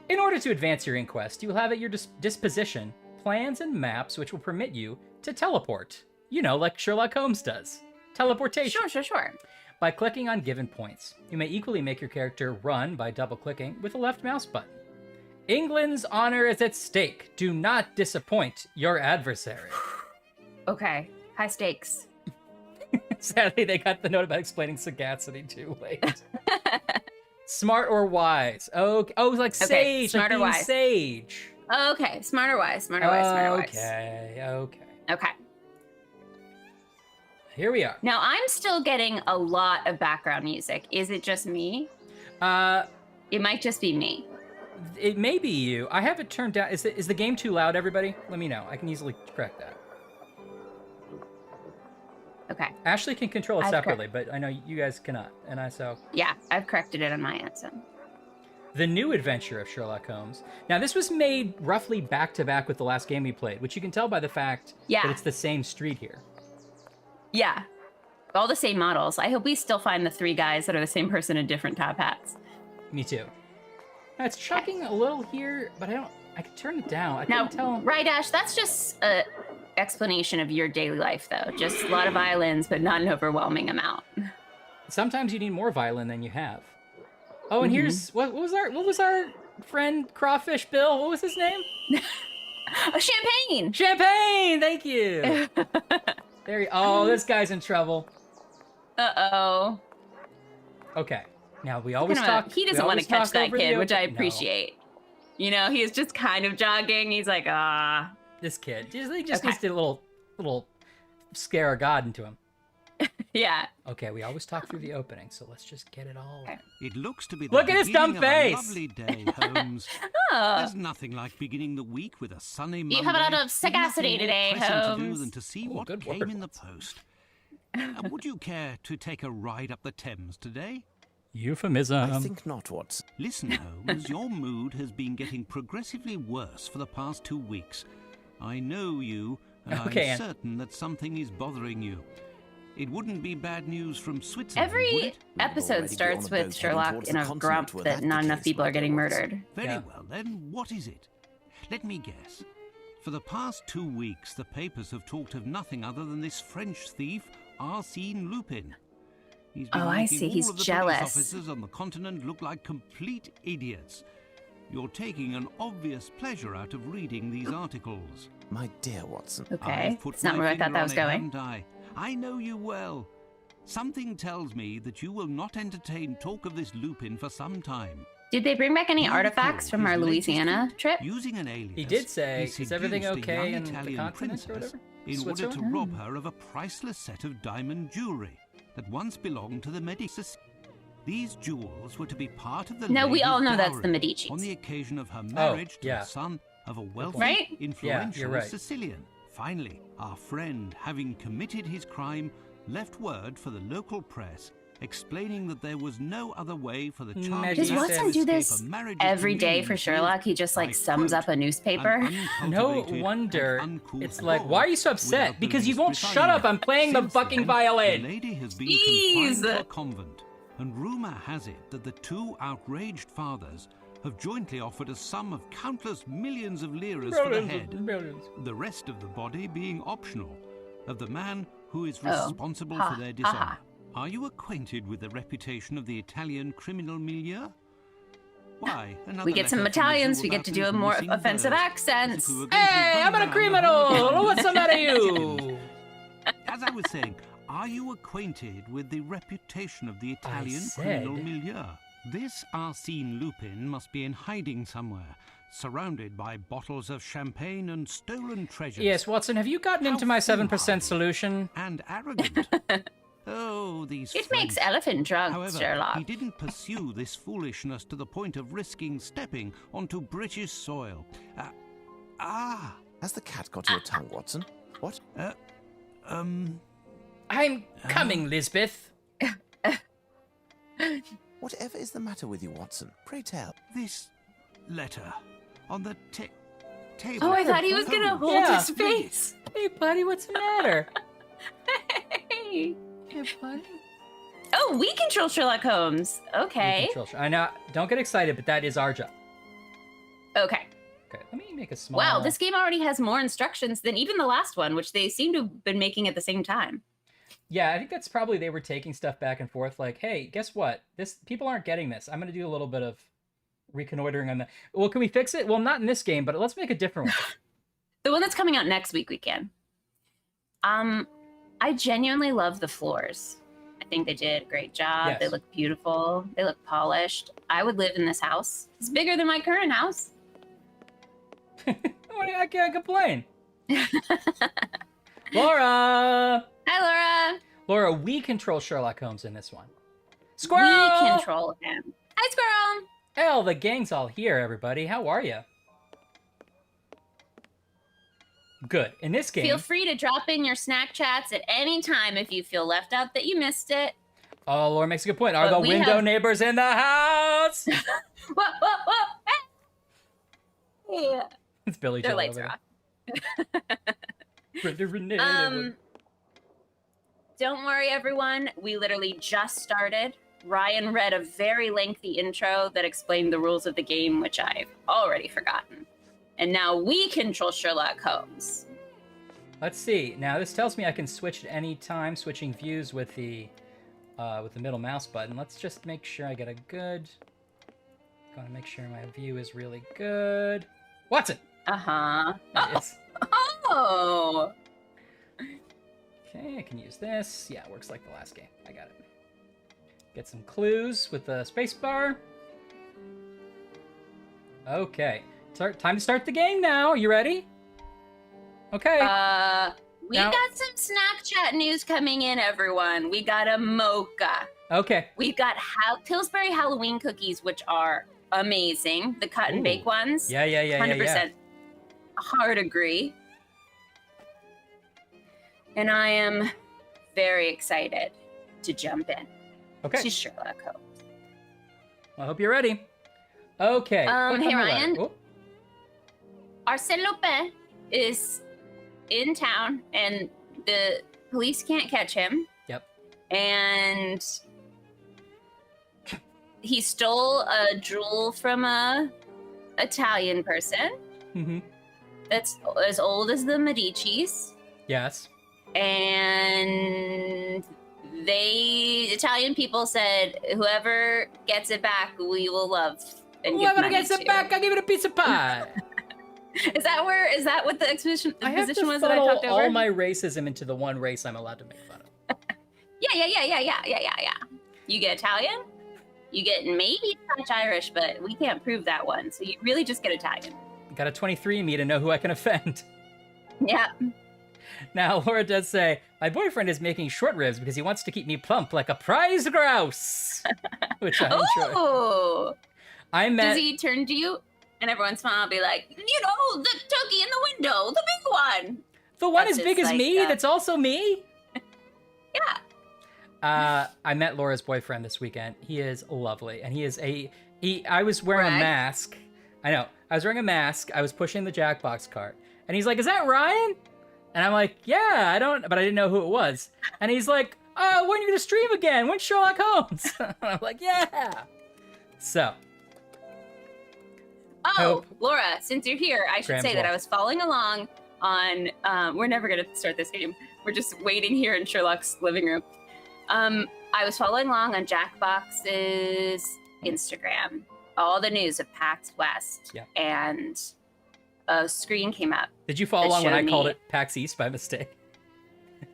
In order to advance your inquest, you will have at your disposition plans and maps which will permit you to teleport. You know, like Sherlock Holmes does. Teleportation. Sure. By clicking on given points. You may equally make your character run by double-clicking with the left mouse button. England's honor is at stake. Do not disappoint your adversary. Okay. High stakes. Sadly, they got the note about explaining sagacity too late. Smart or wise? Oh, like sage. Smart like or wise. Sage. Okay. Smart or wise. Okay. Here we are. Now, I'm still getting a lot of background music. Is it just me? It might just be me. It may be you. I have it turned down. Is the game too loud, everybody? Let me know. I can easily correct that. Okay. Ashley can control it separately, but I know you guys cannot. Yeah, I've corrected it on my end, so. The new adventure of Sherlock Holmes. Now, this was made roughly back-to-back with the last game we played, which you can tell by the fact that it's the same street here. Yeah. All the same models. I hope we still find the 3 guys that are the same person in different top hats. Me too. Now, it's chugging a little here, but I can turn it down. I can't tell. Right, Ash, that's just an explanation of your daily life, though. Just a lot of violins, but not an overwhelming amount. Sometimes you need more violin than you have. Oh, and here's what was our friend Crawfish Bill? What was his name? Champagne. Champagne. Thank you. This guy's in trouble. Uh-oh. Okay. Now we always talk. He doesn't want to catch that kid, which I appreciate. No. You know, he's just kind of jogging. He's like, This kid. He just needs to little scare a god into him. Yeah. Okay, we always talk through the opening, so let's just get it all. Okay. It looks to be the Look at his dumb face. A lovely day, Holmes. There's nothing like beginning the week with a sunny Monday. You have a lot of sagacity today, Holmes. To do than to see what came in the post. Would you care to take a ride up the Thames today? Euphemism. I think not, Watson. Listen, Holmes, your mood has been getting progressively worse for the past 2 weeks. I know you, and I'm certain that something is bothering you. It wouldn't be bad news from Switzerland, would Every it? episode starts with Sherlock in a grump that not enough people are getting murdered. Very well, then what is it? Let me guess. For the past 2 weeks, the papers have talked of nothing other than this French thief, Arsène Lupin. He's been I see. He's jealous. Police officers on the continent look like complete idiots. You're taking an obvious pleasure out of reading these articles. My dear Watson. Okay. It's not where I thought that was going. I know you well. Something tells me that you will not entertain talk of this Lupin for some time. Did they bring back any artifacts from our Louisiana trip? Using an alias, he did say, is everything okay in the continent or whatever? In order to rob her of a priceless set of diamond jewelry that once belonged to the Medici. These jewels were to be part of the we all know dowry that's the Medicis. on the occasion of her marriage to the son of a wealthy, influential Sicilian. Finally, our friend, having committed his crime, left word for the local press explaining that there was no other way for the child. Does Watson do this every day for Sherlock? He just like sums up a newspaper? No wonder. It's like, why are you so upset? Because you won't shut up. I'm playing the fucking violin. The lady has been confined to a convent, and rumor has it that the two outraged fathers have jointly offered a sum of countless millions of liras for the head, the rest of the body being optional, of the man who is responsible for their dishonor. Are you acquainted with the reputation of the Italian criminal milieu? Why? We get some Italians, we get to do a more offensive accents. Hey, I'm a criminal! What's the matter you? As I was saying, are you acquainted with the reputation of the Italian criminal milieu? This Arsène Lupin must be in hiding somewhere, surrounded by bottles of champagne and stolen treasures. Yes, Watson, have you gotten into my 7% solution? And arrogant. Oh, these It makes elephant drunk, However, Sherlock. he didn't pursue this foolishness to the point of risking stepping onto British soil. Has the cat got your tongue, Watson? What? I'm coming, Lisbeth. Whatever is the matter with you, Watson? Pray tell. This letter on the table. Oh, I thought he was going to hold his face. Hey, buddy, what's the matter? Hey. Hey, buddy. Oh, we control Sherlock Holmes. Okay. I know. Don't get excited, but that is our job. Okay. Okay, let me make a small... Wow, this game already has more instructions than even the last one, which they seem to have been making at the same time. Yeah, I think that's probably they were taking stuff back and forth. Like, hey, guess what? People aren't getting this. I'm going to do a little bit of reconnoitering on that. Well, can we fix it? Well, not in this game, but let's make a different one. The one that's coming out next week we can. I genuinely love the floors. I think they did a great job. Yes. They look beautiful. They look polished. I would live in this house. It's bigger than my current house. I can't complain. Laura! Hi, Laura. Laura, we control Sherlock Holmes in this one. Squirrel! We control him. Hi, Squirrel. Hell, the gang's all here, everybody. How are you? Good. In this game... Feel free to drop in your snack chats at any time if you feel left out that you missed it. Oh, Laura makes a good point. Are the window neighbors in the house? Whoa, whoa, whoa. Hey. Yeah. It's Billy Their Joel lights over are there. off. Don't worry, everyone. We literally just started. Ryan read a very lengthy intro that explained the rules of the game, which I've already forgotten. And now we control Sherlock Holmes. Let's see. Now this tells me I can switch at any time, switching views with the middle mouse button. Let's just make sure I get a good. Gotta make sure my view is really good. Watson. Oh. Okay, I can use this. Yeah, it works like the last game. I got it. Get some clues with the spacebar. Okay. Time to start the game now. You ready? Okay. We got some snack chat news coming in, everyone. We got a mocha. Okay. We've got Pillsbury Halloween cookies, which are amazing. The cut and bake ones. Yeah. 100% hard agree. And I am very excited to jump in. Okay. To Sherlock Holmes. I hope you're ready. Okay. Hey, Ryan. Arsène Lupin is in town, and the police can't catch him. Yep. And he stole a jewel from a Italian person. Mm-hmm. That's as old as the Medicis. Yes. And Italian people said, whoever gets it back, we will love. And whoever gets it back, I'll give it a piece of pie. Is that what the exposition was that I funnel talked over? all my racism into the one race I'm allowed to make fun of. Yeah. You get Italian, you get maybe Scotch Irish, but we can't prove that one. So you really just get Italian. Got a 23andMe to know who I can offend. Yeah. Now, Laura does say, my boyfriend is making short ribs because he wants to keep me plump like a prize grouse. Which I enjoy. Oh! Does he turn to you? And every once in a while I'll be like, the turkey in the window, the big one. The one as big as me? That's also me? Yeah. I met Laura's boyfriend this weekend. He is lovely. And I was wearing a mask. I know. I was wearing a mask. I was pushing the Jackbox cart. And he's like, is that Ryan? And I'm like, yeah, but I didn't know who it was. And he's like, when are you going to stream again? When's Sherlock Holmes? And I'm like, yeah. So. Laura, since you're here, I should say that I was following along on, we're never going to start this game. We're just waiting here in Sherlock's living room. I was following along on Jackbox's Instagram, all the news of PAX West, and a screen came up. Did you follow along when I called it PAX East by mistake?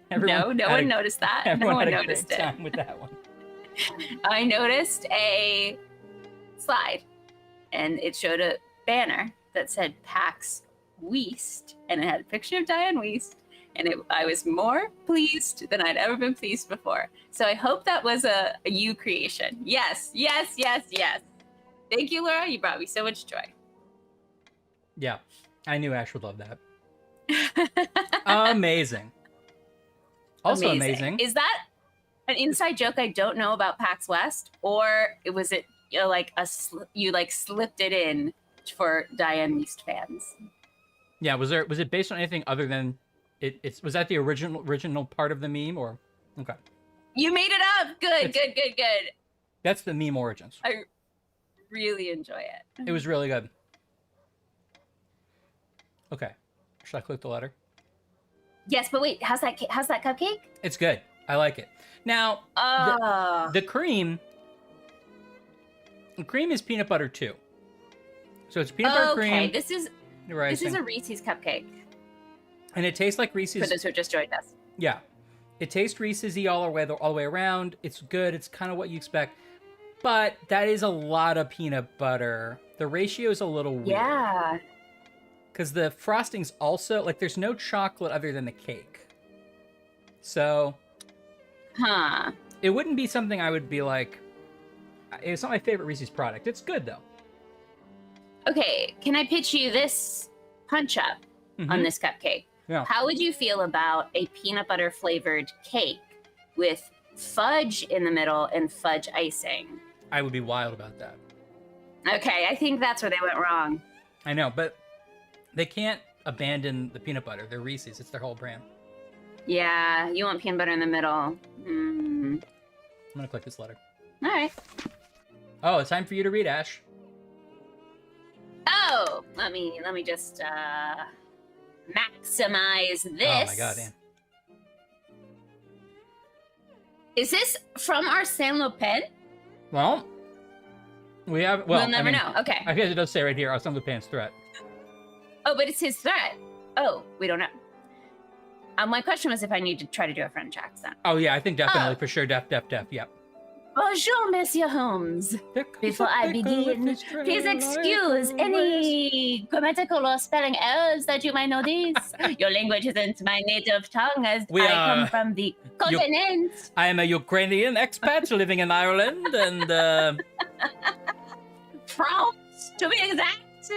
No one noticed that. Everyone no one had a noticed great time with that one. I noticed a slide, and it showed a banner that said PAX West, and it had a picture of Diane West, and I was more pleased than I'd ever been pleased before. So I hope that was a you creation. Yes. Thank you, Laura. You brought me so much joy. Yeah, I knew Ash would love that. Amazing. Also amazing. Is that an inside joke I don't know about PAX West, or was it you slipped it in for Diane West fans? Yeah, was it based on anything other than was that the original part of the meme, or okay? You made it up. Good. That's the meme origins. I really enjoy it. It was really good. Okay, should I click the letter? Yes, but wait, how's that cupcake? It's good. I like it. Now, the cream. The cream is peanut butter too. So it's peanut butter cream. Okay, this is a Reese's cupcake. And it tastes like Reese's. For those who just joined us. Yeah, it tastes Reese's-y all the way around. It's good. It's kind of what you expect, but that is a lot of peanut butter. The ratio is a little weird. Yeah. Because the frosting's also there's no chocolate other than the cake. So. It wouldn't be something I would be like. It's not my favorite Reese's product. It's good though. Okay, can I pitch you this punch up on this cupcake? Yeah. How would you feel about a peanut butter flavored cake with fudge in the middle and fudge icing? I would be wild about that. Okay, I think that's where they went wrong. I know, but they can't abandon the peanut butter. They're Reese's. It's their whole brand. Yeah, you want peanut butter in the middle. I'm going to click this letter. All right. Oh, it's time for you to read, Ash. Oh, let me just maximize this. Oh my god, Anne. Is this from Arsène Lupin? Well, we'll never know. Okay. I guess it does say right here, Arsène Lupin's threat. Oh, but it's his threat. Oh, we don't know. My question was if I need to try to do a French accent. Oh yeah, I think definitely for sure. Yep. Bonjour, Monsieur Holmes. Before I begin, please excuse any grammatical or spelling errors that you might notice. Your language isn't my native tongue, as I come from the continent. I am a Ukrainian expat living in Ireland, and France, to be exact.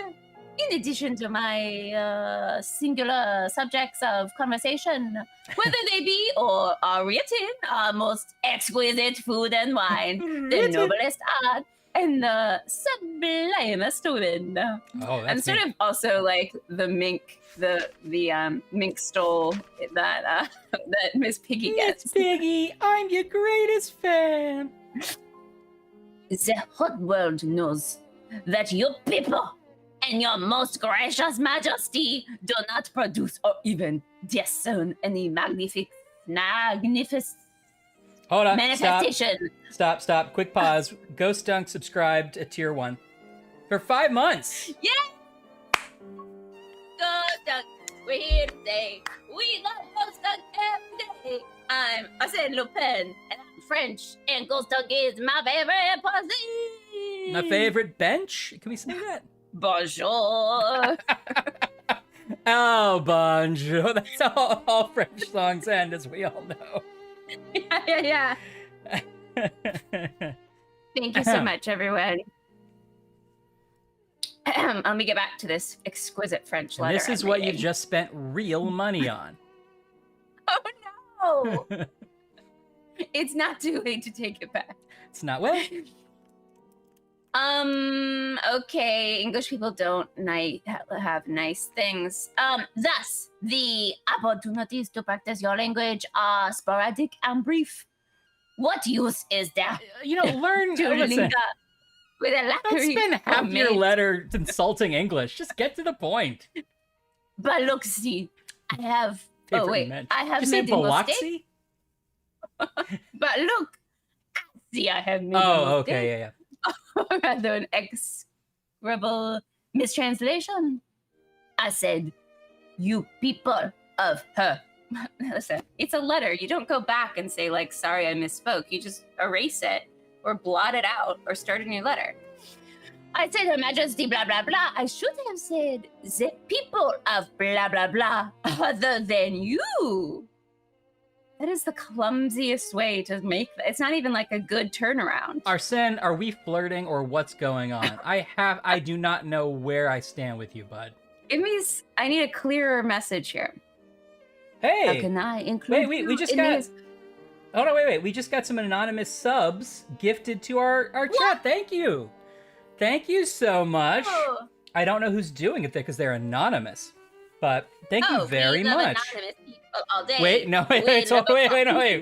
In addition to my singular subjects of conversation, whether they be or are written, are most exquisite food and wine, the noblest art, and the sublimest women. Oh, that's I'm sort of also like the mink, the mink stole that Miss Piggy gets. Miss Piggy, I'm your greatest fan. The whole world knows that your people and your most gracious majesty do not produce or even discern any magnificent Hold on, manifestation. Stop. Quick pause. Ghost Dunk subscribed at tier 1 for 5 months. Yeah. Ghost Dunk, we're here today. We love Ghost Dunk every day. I'm Arsène Lupin, and I'm French, and ghost talking is my favorite pussy. My favorite bench? Can we say that? Bonjour. Oh, bonjour. That's how all French songs end, as we all know. Yeah. Thank you so much, everyone. Let me get back to this exquisite French letter. This is what you've just spent real money on. Oh, no. It's not too late to take it back. It's not well. Okay, English people don't have nice things. Thus, the opportunities to practice your language are sporadic and brief. What use is there? Learn to link up with a Don't spend half your letter insulting English. Just get to the point. But look, see, I have... Oh, wait, I have made a mistake. But look, see, I have made a mistake. Oh, okay, yeah. Rather an execrable mistranslation. I said, you people of her. Listen, it's a letter. You don't go back and say, like, sorry, I misspoke. You just erase it or blot it out or start a new letter. I said, Her Majesty, blah, blah, blah. I should have said, the people of blah, blah, blah, other than you. That is the clumsiest way to make that. It's not even like a good turnaround. Arsène, are we flirting or what's going on? I do not know where I stand with you, bud. I need a clearer message here. Hey! How can I include we just got... Oh, no, wait. We just got some anonymous subs gifted to our chat. Thank you. Thank you so much. Oh. I don't know who's doing it there because they're anonymous. But thank you very much. Anonymous people all day. Wait.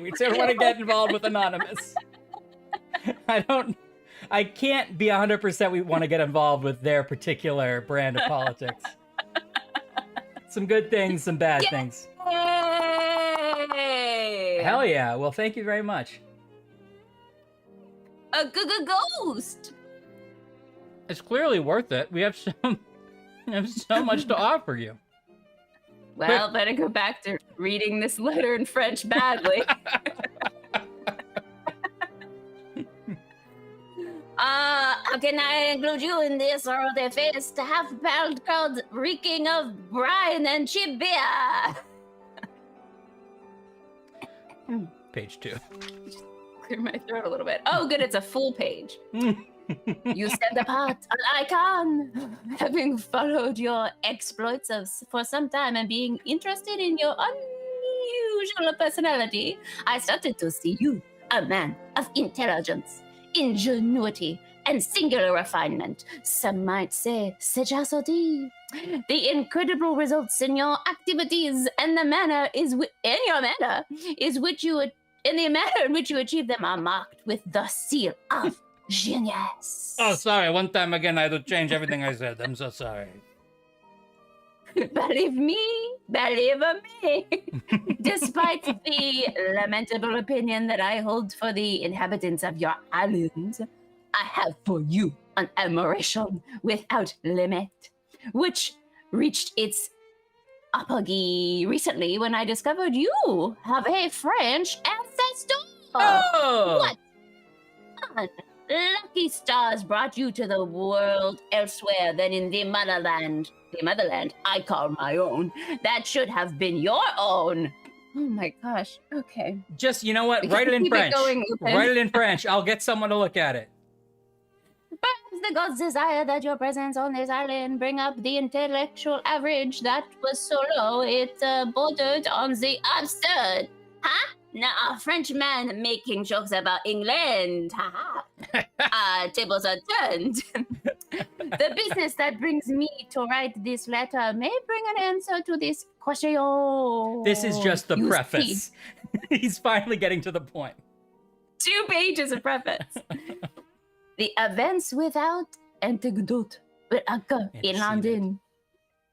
We still want to get involved with anonymous. I can't be 100% we want to get involved with their particular brand of politics. Some good things, some bad things. Hell yeah. Well, thank you very much. A ghost. It's clearly worth it. We have so much to offer you. Well, better go back to reading this letter in French badly. How can I include you in this or the feast? Half-pound called reeking of brine and cheap beer. Page 2. Just clear my throat a little bit. Oh, good, it's a full page. You stand apart, an icon, having followed your exploits for some time and being interested in your unusual personality. I started to see you, a man of intelligence, ingenuity, and singular refinement. Some might say sagacity. The incredible results in your activities and the manner in which you achieve them are marked with the seal of genius. Oh, sorry. One time again, I had to change everything I said. I'm so sorry. Believe me. Despite the lamentable opinion that I hold for the inhabitants of your island, I have for you an admiration without limit, which reached its apogee recently when I discovered you have a French ancestor. Oh! What? Lucky stars brought you to the world elsewhere than in the motherland. The motherland I call my own. That should have been your own. Oh my gosh. Okay. Just, you know what? Write it in French. Write it in French. I'll get someone to look at it. Perhaps the gods desire that your presence on this island bring up the intellectual average that was so low it bordered on the absurd. Huh? Now, a Frenchman making jokes about England. Tables are turned. The business that brings me to write this letter may bring an answer to this question. This is just the preface. He's finally getting to the point. 2 pages of preface. The events without anecdote will occur in London.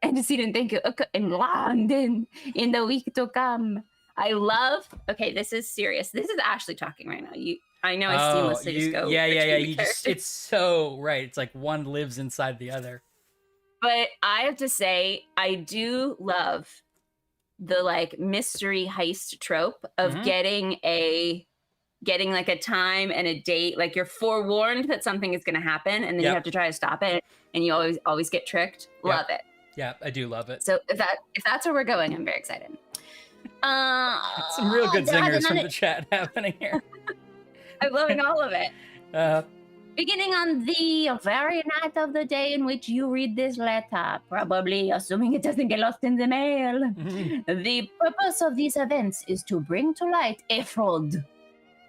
Antecedent, thank you. Occur in London in the week to come. I love. Okay, this is serious. This is Ashley talking right now. I know I seamlessly just go. Yeah. It's so right. It's like one lives inside the other. But I have to say, I do love the like mystery heist trope of getting like a time and a date, like you're forewarned that something is going to happen and then you have to try to stop it and you always get tricked. Love it. Yeah, I do love it. So if that's where we're going, I'm very excited. Some real good zingers from the chat happening here. I'm loving all of it. Beginning on the very night of the day in which you read this letter, probably assuming it doesn't get lost in the mail. The purpose of these events is to bring to light a fraud,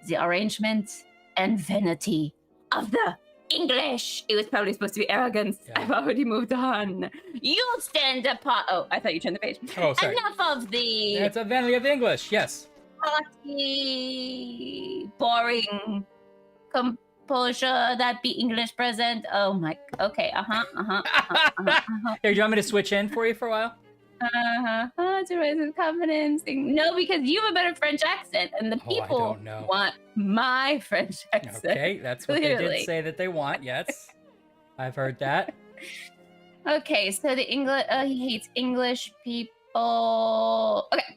the arrangement and vanity of the English. It was probably supposed to be arrogance. Yeah. I've already moved on. You stand apart. Oh, I thought you turned the page. Oh, sorry. Enough of the... It's a vanity of the English, yes. Party, boring composure that be English present. Oh my... Okay, Here, do you want me to switch in for you for a while? To raise his confidence. No, because you have a better French accent, and the people want my French accent. Okay, that's what they did say that they want. Yes, I've heard that. Okay, so the English. He hates English people. Okay,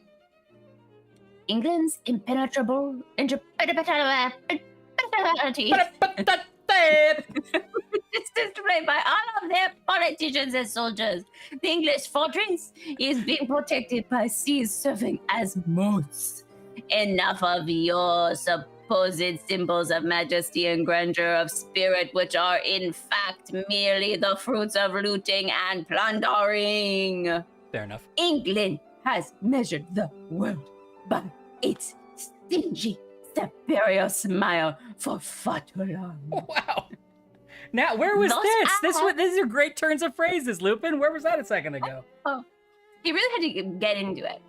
England's impenetrable It's displayed by all of their politicians and soldiers. The English fortress is being protected by seas serving as moats. Enough of your supposed symbols of majesty and grandeur of spirit, which are in fact merely the fruits of looting and plundering. Fair enough. England has measured the world by its stingy, superior smile for far too long. Wow. Now, where was this? These are great turns of phrases, Lupin. Where was that a second ago? Oh, he really had to get into it.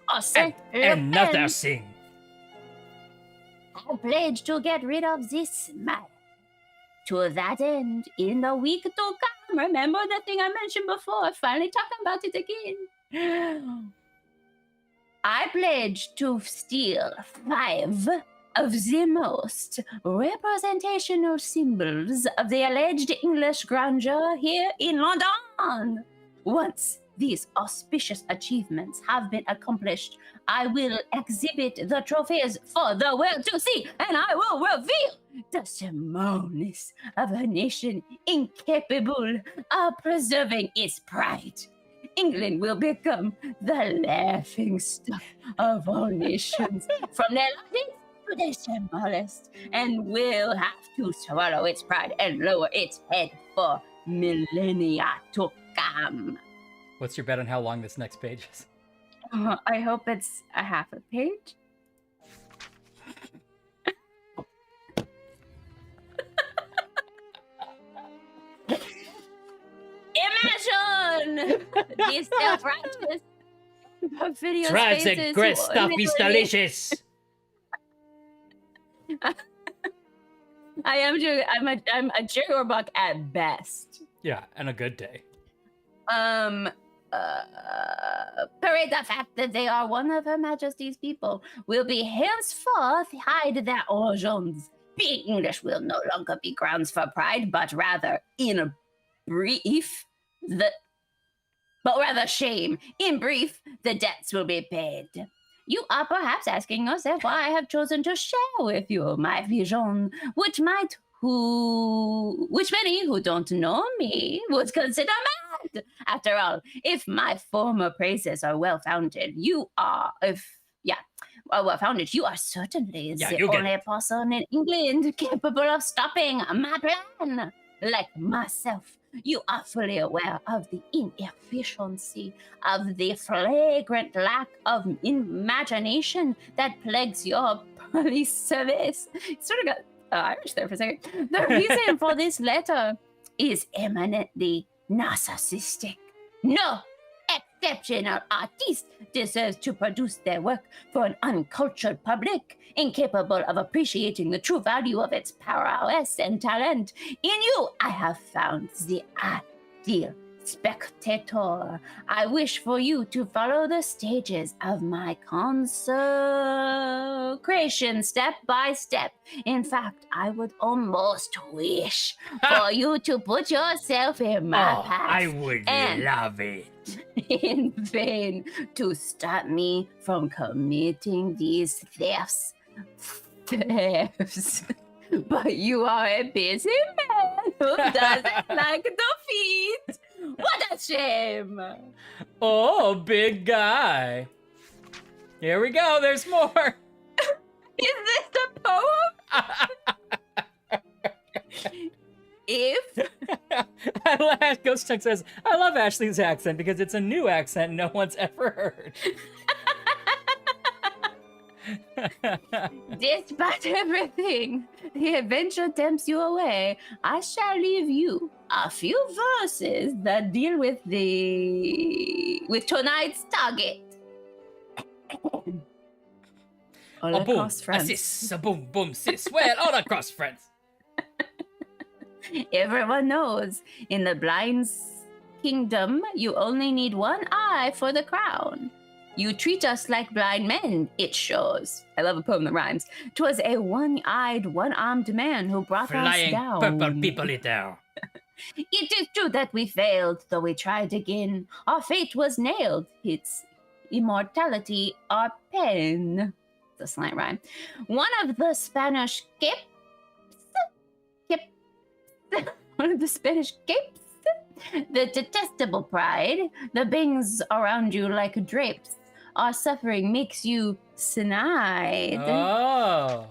Arsène, another thing. I pledge to get rid of this smile. To that end, in the week to come, remember the thing I mentioned before, finally talking about it again. I pledge to steal 5 of the most representational symbols of the alleged English grandeur here in London. Once these auspicious achievements have been accomplished, I will exhibit the trophies for the world to see, and I will reveal the smallness of a nation incapable of preserving its pride. England will become the laughing stock of all nations, from their largest to their smallest, and will have to swallow its pride and lower its head for millennia to come. What's your bet on how long this next page is? I hope it's a half a page. Imagine these self-righteous video spaces. Great stuff is delicious. I'm a jiggerbuck at best. Yeah, and a good day. Parade the fact that they are one of Her Majesty's people will be henceforth hide their origins. Being English will no longer be grounds for pride, but rather shame. In brief, the debts will be paid. You are perhaps asking yourself why I have chosen to share with you my vision, which many who don't know me would consider mad. After all, if my former praises are well-founded, you are certainly the only person in England capable of stopping my plan. Like myself, you are fully aware of the inefficiency, of the flagrant lack of imagination that plagues your police service. Sort of got Irish there for a second. The reason for this letter is eminently narcissistic. No exceptional artist deserves to produce their work for an uncultured public, incapable of appreciating the true value of its prowess and talent. In you, I have found the ideal spectator. I wish for you to follow the stages of my concert creation step by step. In fact, I would almost wish for you to put yourself in my path. I would love it. In vain to stop me from committing these thefts. But you are a busy man who doesn't like defeat. What a shame. Oh, big guy. Here we go. There's more. Is this the poem? If Ghost Chunk says, I love Ashley's accent because it's a new accent no one's ever heard. Despite everything, the adventure tempts you away. I shall leave you a few verses that deal with tonight's target. All a boom, across France. a sis, a boom, boom, sis. Well, all across France. Everyone knows, in the blind's kingdom, you only need one eye for the crown. You treat us like blind men, it shows. I love a poem that rhymes. 'Twas a one-eyed, one-armed man who brought us down. Flying purple people eater. It is true that we failed, though we tried again. Our fate was nailed. It's immortality, our pen. It's a slant rhyme. One of the Spanish capes, the detestable pride, the bangs around you like drapes. Our suffering makes you snide. Oh.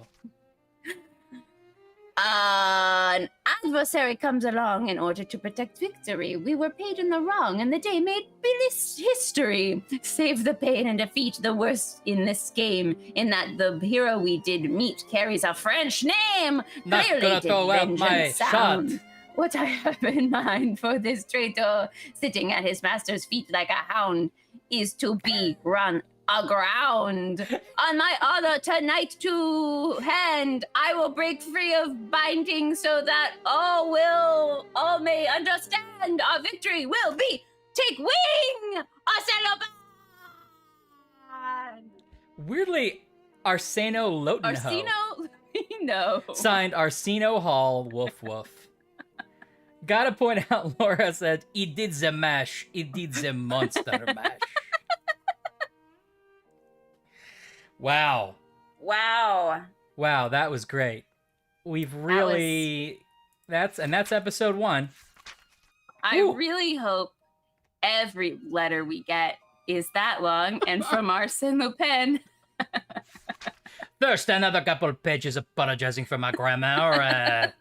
An adversary comes along in order to protect victory. We were paid in the wrong, and the day made history. Save the pain and defeat the worst in this game, in that the hero we did meet carries a French name. Not Clearly gonna throw out my sound. shot. What I have in mind for this traitor, sitting at his master's feet like a hound, is to be run aground. On my honor tonight to hand, I will break free of binding so that all may understand our victory will be take wing, Arsène Lupin. Weirdly, Arseno Lotenho. No. Signed Arseno Hall, woof woof. Gotta point out, Laura said, he did the mash. He did the monster mash. Wow. Wow, that was great. We've really... That's episode 1. I Ooh. really hope every letter we get is that long and from Arsène Lupin. First, another couple pages apologizing for my grammar.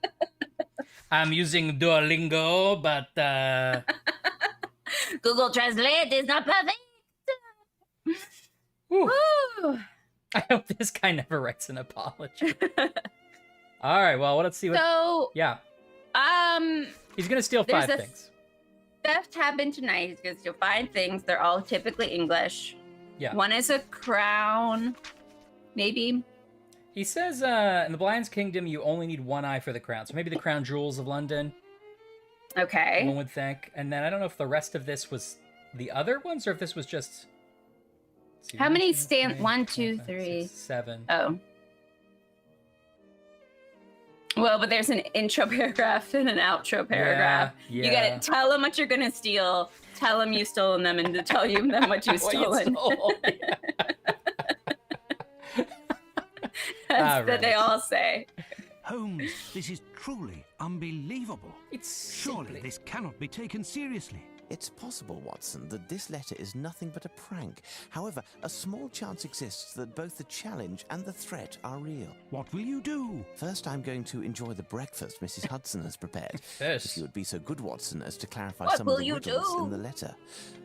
I'm using Duolingo, but Google Translate is not perfect. Woo. Woo. I hope this guy never writes an apology. All right, well, let's see what... So, yeah. He's gonna steal 5 things. Theft happened tonight. He's gonna steal 5 things. They're all typically English. Yeah. One is a crown, maybe. He says, in the Blind's Kingdom, you only need one eye for the crown. So maybe the crown jewels of London. Okay. One would think. And then I don't know if the rest of this was the other ones or if this was just... See, how many stand? 3, 1, 2, 4, 5, 3. 6, 7. Oh. Well, but there's an intro paragraph and an outro paragraph. Yeah. You gotta tell them what you're gonna steal, tell them you've stolen them, and to tell them what you've stolen. That's what they all say. Holmes, this is truly unbelievable. It's Surely simply... this cannot be taken seriously. It's possible, Watson, that this letter is nothing but a prank. However, a small chance exists that both the challenge and the threat are real. What will you do? First, I'm going to enjoy the breakfast Mrs. Hudson has prepared. Yes. If you would be so good, Watson, as to clarify What some will of the you riddles do? in the letter.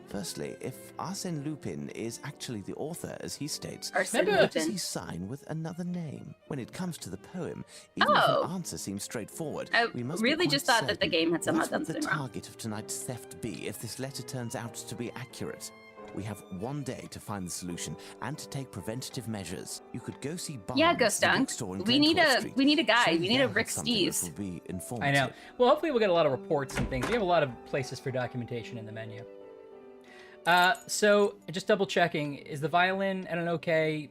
Firstly, if Arsène Lupin is actually the author, as he states, Arsène why does Lupin. he sign with another name? When it comes to the poem, even if an answer seems straightforward, I we must be really quite just thought that the certain. game had somehow What done would the something wrong. target of tonight's theft be if this letter turns out to be accurate? We have one day to find the solution and to take preventative measures. You could go see Barnes, Yeah, Ghost the Dunk. bookstore in We need Glencoe a Street. we need a guy. Surely We need a they'll have Rick something that Steves. will be I informative. know. Well, hopefully we'll get a lot of reports and things. We have a lot of places for documentation in the menu. So, just double checking, is the violin at an okay...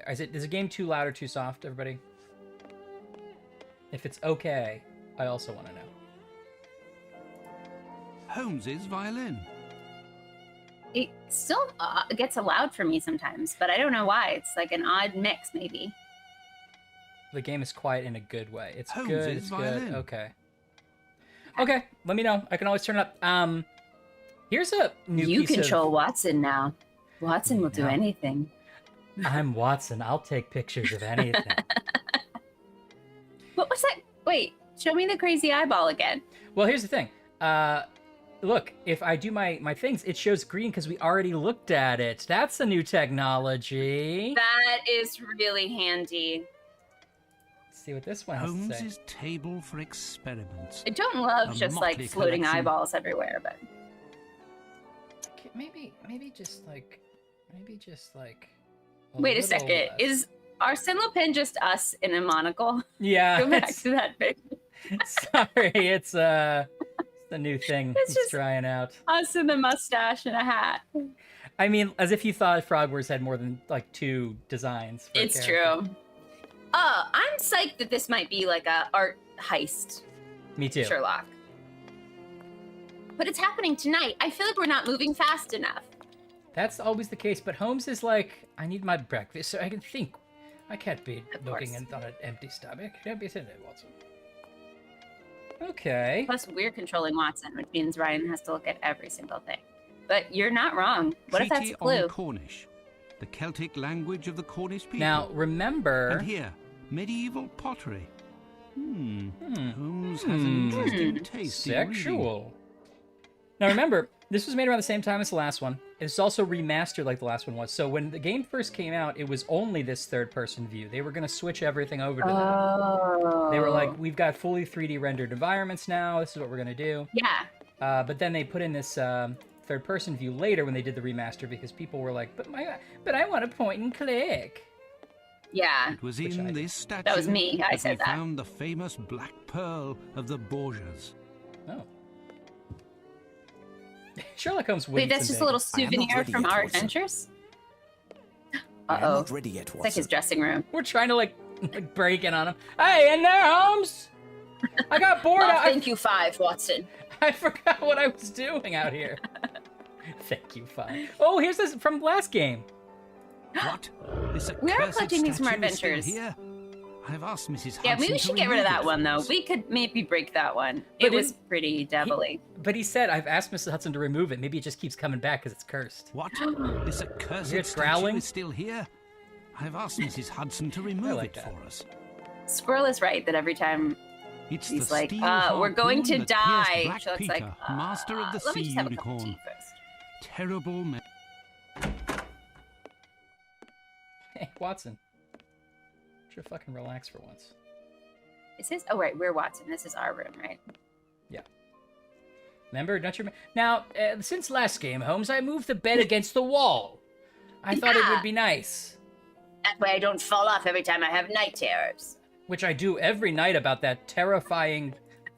Is the game too loud or too soft, everybody? If it's okay, I also want to know. Holmes's violin. It still gets loud for me sometimes, but I don't know why. It's like an odd mix, maybe. The game is quiet in a good way. It's Holmes good. is It's violin. good. Okay. Okay. Let me know. I can always turn it up. Here's a new You piece control Watson now. Watson will do No. anything. I'm Watson. I'll take pictures of anything. What was that? Wait, show me the crazy eyeball again. Well, here's the thing. Look, if I do my things, it shows green because we already looked at it. That's a new technology. That is really handy. Let's see what this one has to say. Holmes's table for experiments. I don't love A just motley like floating collection. eyeballs everywhere, but Okay, maybe just like wait a little second. less. Is Arsène Lupin just us in a monocle? Yeah, Go back it's, to that pic. sorry, it's the new thing. It's It's just- trying out. Us in the mustache and a hat. I mean, as if you thought Frogwares had more than like 2 designs. For a It's character. true. I'm psyched that this might be like a art heist, Me too. Sherlock. But it's happening tonight. I feel like we're not moving fast enough. That's always the case, but Holmes is like, I need my breakfast so I can think. I can't be Of looking course. on an empty stomach. Can't be sitting there, Watson. Okay. Plus, we're controlling Watson, which means Ryan has to look at every single thing. But you're not wrong. What if that's Treaty a clue? on Cornish, the Celtic language of the Cornish people. Now, remember... And here, medieval pottery. Holmes has Hmm. an interesting taste in reading. Sexual. Now remember, this was made around the same time as the last one. It's also remastered like the last one was. So when the game first came out, it was only this third-person view. They were going to switch everything over to that. Oh. They were like, we've got fully 3D rendered environments now. This is what we're going to do. Yeah. But then they put in this third-person view later when they did the remaster because people were like, but I want to point and click. Yeah. It was Which I in did. this statue That was me. I said we that. found the famous black pearl of the Borgias. Oh. Sherlock Holmes Wait, wins that's in just a little Vegas. I am not souvenir ready from yet, our Watson. adventures? I am Uh-oh. not ready yet, It's like Watson. his dressing room. We're trying to like break in on him. Hey, in there, Holmes! I got bored. Oh, thank you, 5, Watson. I forgot what I was doing out here. Thank you, fine. Oh, here's this from last game. What? This We are accursed collecting these from our statue is still adventures. Here? I've asked Mrs. Yeah, maybe we Hudson should to get rid of remove that it one, for though. us. We could maybe break that one. But It was pretty devilly. But he said, I've asked Mrs. Hudson to remove it. Maybe it just keeps coming back because it's cursed. What? This accursed hear it statue growling? is still here? I've asked Mrs. Hudson to remove like it that. for us. Squirrel is right that every time It's he's the like, steel we're going to harpoon that pierced die. Black Sherlock's like, Peter, master of the let me sea just have a cup of unicorn. tea first. Terrible man. Hey, Watson. Should fucking relax for once. Is this? Oh, right, we're Watson. This is our room, right? Yeah. Remember? Don't you remember? Now, since last game, Holmes, I moved the bed against the wall. I thought it Yeah. would be nice. That way I don't fall off every time I have night terrors. Which I do every night about that terrifying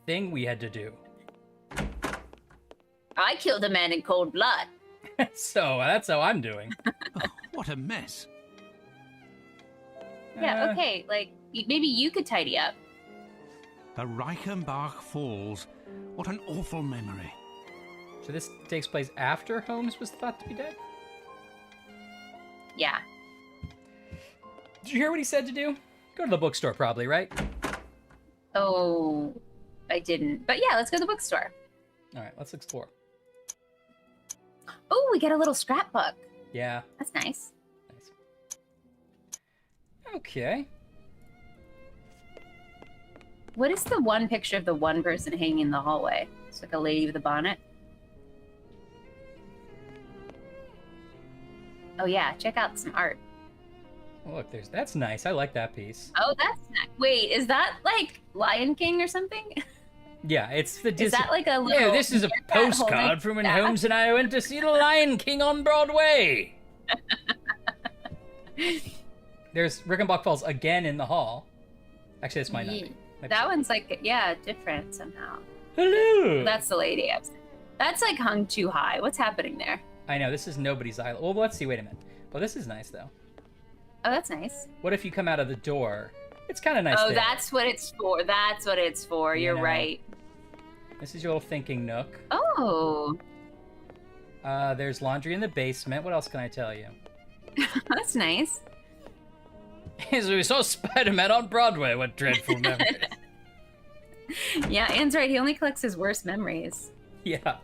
thing we had to do. I killed a man in cold blood. So, that's how I'm doing. Oh, what a mess. Yeah, okay, like, maybe you could tidy up. The Reichenbach Falls. What an awful memory. So this takes place after Holmes was thought to be dead? Yeah. Did you hear what he said to do? Go to the bookstore, probably, right? Oh, I didn't. But yeah, let's go to the bookstore. All right, let's explore. Oh, we get a little scrapbook. Yeah. That's nice. Nice. Okay. What is the one picture of the one person hanging in the hallway? It's like a lady with a bonnet. Oh yeah, check out some art. Oh, look, that's nice. I like that piece. Oh, that's nice. Wait, is that like Lion King or something? Yeah, it's the Disney. Is that like a little... Yeah, this is a meerkat holding postcard from when staff? Holmes and I went to see The Lion King on Broadway. There's Rickenbach Falls again in the hall. Actually, this might not be. Might be That one's like, yeah, different somehow. Hello. That's the lady. That's like hung too high. What's happening there? I know, this is nobody's island. Well, let's see. Wait a minute. Well, this is nice, though. Oh, that's nice. What if you come out of the door? It's kind of nice. Oh, there. that's what it's for. That's what it's for. You're right. This is your little thinking nook. Oh. There's laundry in the basement. What else can I tell you? That's nice. As we saw Spider-Man on Broadway. What dreadful memories. Yeah, Anne's right. He only collects his worst memories. Yeah.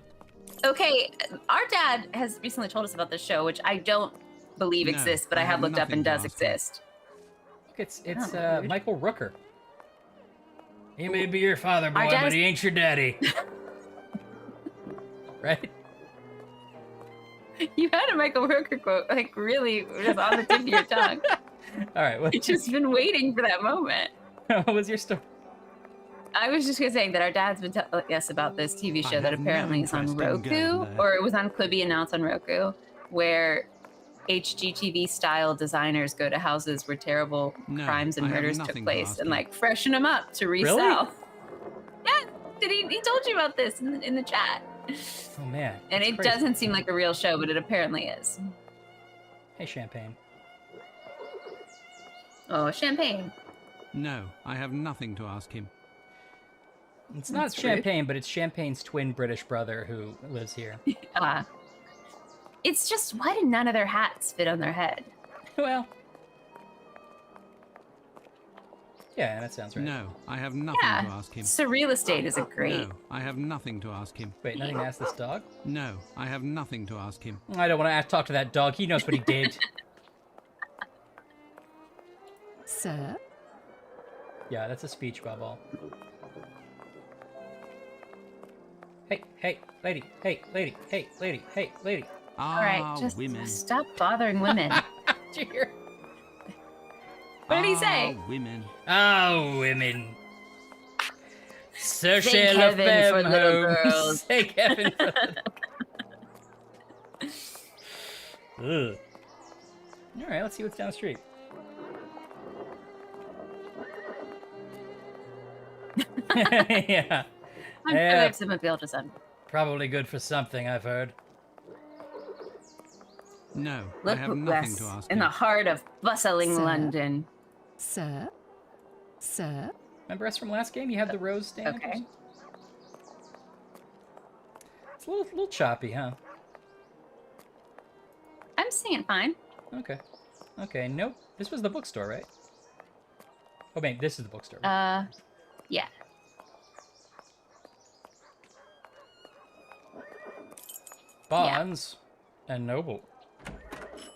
Okay, our dad has recently told us about this show, which I don't believe exists, but I have looked up and does exist. Look, it's Michael Rooker. He may be your father, boy, but he ain't your daddy. Right? You had a Michael Rooker quote, like, really just on the tip of your tongue. All right. I've just been waiting for that moment. What was your story? I was just saying that our dad's been telling us about this TV show that apparently is on Roku, or it was on Quibi and now it's on Roku, where HGTV-style designers go to houses where terrible crimes and murders took place and, like, freshen them up to resell. Really? Yeah, he told you about this in the chat. Oh, man. And it doesn't seem like a real show, but it apparently is. Hey, Champagne. Oh, Champagne. No, I have nothing to ask him. It's not Champagne, but it's Champagne's twin British brother who lives here. It's just, why did none of their hats fit on their head? Well. Yeah, that sounds right. No, I have nothing to ask him. Surreal Estate is a great. No, I have nothing to ask him. Wait, nothing to ask this dog? No, I have nothing to ask him. I don't want to talk to that dog. He knows what he did. Sir? Yeah, that's a speech bubble. Hey, lady. Hey, lady. Hey, lady. Hey, lady. All right, just stop bothering women. Did you hear? What did he say? Women. Oh, women. So Thank heaven for little girls. Thank heaven for Ugh. All right, let's see what's down the street. Yeah. I'm sure there's some appeal to some. Probably good for something, I've heard. No, Look I have nothing to ask in him. the heart of bustling Sir? London. Sir? Sir? Remember us from last game? You had the rose stand? Okay. It's a little choppy, huh? I'm seeing it fine. Okay. Okay, nope. This was the bookstore, right? Oh, wait, this is the bookstore. Right? Yeah. Barnes and Noble.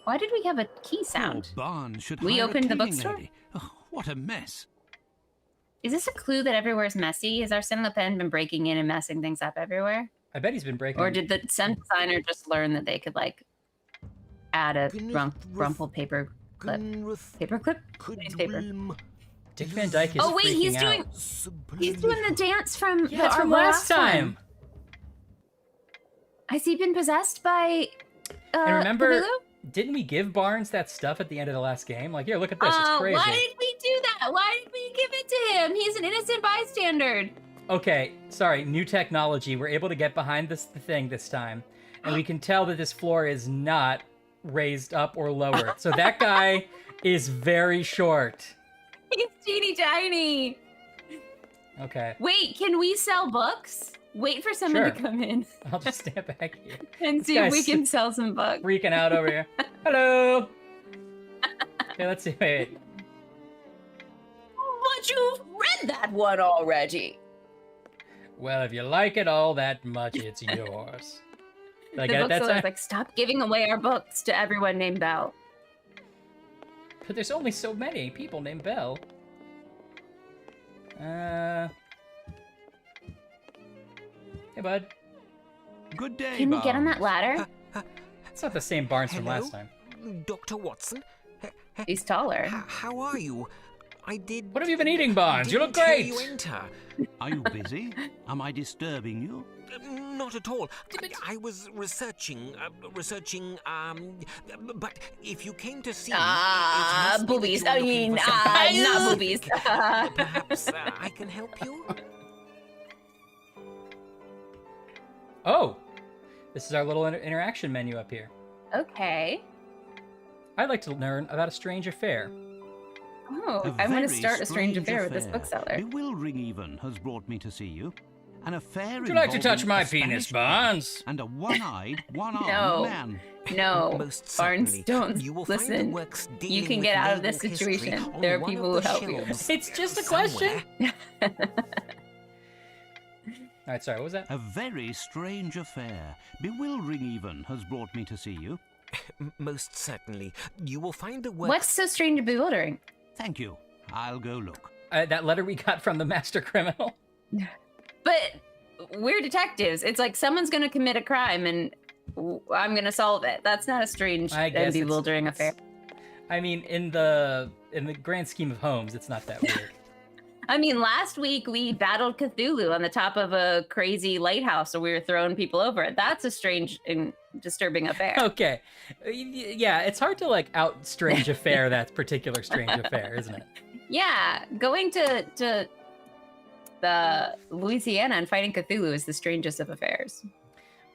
Why did we have a key sound? Barnes should We hire opened a the cleaning bookstore? lady. Oh, what a mess. Is this a clue that everywhere's messy? Has Arsène Lupin been breaking in and messing things up everywhere? I bet he's been breaking. Or did some designer just learn that they could, like, add a rumple paper clip? Paper clip? Newspaper. Dick Van Dyke is Oh wait, he's freaking doing the dance from that's from last time. Has he been possessed by And remember, Cthulhu? didn't we give Barnes that stuff at the end of the last game? Like, here, look at this. It's crazy. Why did we do that? Why did we give it to him? He's an innocent bystander. Okay, sorry, new technology. We're able to get behind the thing this time, and we can tell that this floor is not raised up or lowered. So that guy is very short. He's teeny tiny. Okay. Wait, can we sell books? Wait for someone to come in. I'll just stand back here. And see if we can sell some books. Freaking out over here. Hello. Okay, let's see. Wait. But you've read that one already. Well, if you like it all that much, it's yours. The bookseller's like, stop giving away our books to everyone named Belle. But there's only so many people named Belle. Hey, bud. Good day, Can we get on that ladder? It's not the same Barnes from last time. Dr. Watson? He's taller. How are you? What have you been eating, Barnes? You look great! You enter. Are you busy? Am I disturbing you? Not at all. I was researching, but if you came to see me, boobies. I mean, not boobies. Perhaps I can help you? Oh! This is our little interaction menu up here. Okay. I'd like to learn about a strange affair. Oh, I'm going to start a strange affair with this bookseller. Bewildering even has brought me to see you. An affair. Would you like to touch my penis, Barnes? And a one-eyed, one-armed No. man. No, Most Barnes, certainly. don't You will find the listen. works You dealing can with get out of this naval history situation. on There are one people of who the help you. shelves It's just a question. somewhere. All right, sorry, what was that? A very strange affair. Bewildering even has brought me to see you. Most certainly. You will find the works... What's so strange and bewildering? Thank you. I'll go look. That letter we got from the master criminal. But we're detectives. It's like someone's going to commit a crime and I'm going to solve it. That's not a strange I guess and bewildering affair. I mean, in the grand scheme of Holmes, it's not that weird. I mean, last week we battled Cthulhu on the top of a crazy lighthouse, so we were throwing people over. That's a strange and disturbing affair. Okay. Yeah, it's hard to, like, out strange affair that particular strange affair, isn't it? Yeah, going to the Louisiana and fighting Cthulhu is the strangest of affairs.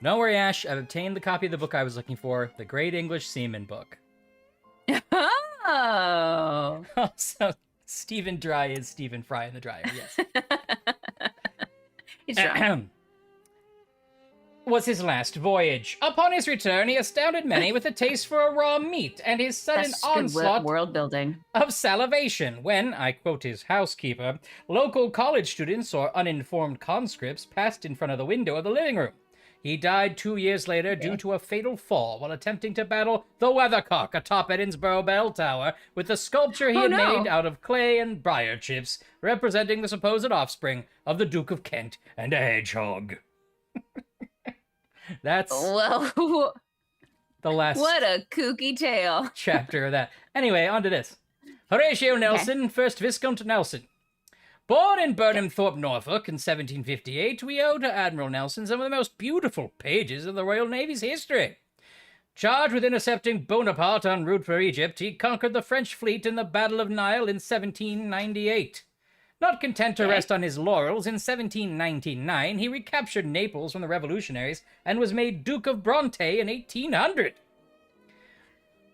Don't worry, Ash. I've obtained the copy of the book I was looking for, the Great English Seaman book. Oh. Also, Stephen Dry is Stephen Fry in the dryer, yes. He's drunk. Was his last voyage. Upon his return, he astounded many with a taste for a raw meat and his sudden That's good onslaught world building. of salivation when, I quote his housekeeper, local college students or uninformed conscripts passed in front of the window of the living room. He died 2 years later due to a fatal fall while attempting to battle the weathercock atop Edinburgh Bell Tower with the sculpture he had made out of clay and briar chips, representing the supposed offspring of the Duke of Kent and a hedgehog. That's Well, the last what a kooky tale. chapter of that. Anyway, on to this. Horatio Nelson, 1st Viscount Nelson. Born in Burnham Thorpe, Norfolk in 1758, we owe to Admiral Nelson some of the most beautiful pages of the Royal Navy's history. Charged with intercepting Bonaparte en route for Egypt, he conquered the French fleet in the Battle of Nile in 1798. Not content to rest on his laurels, in 1799 he recaptured Naples from the revolutionaries and was made Duke of Bronte in 1800.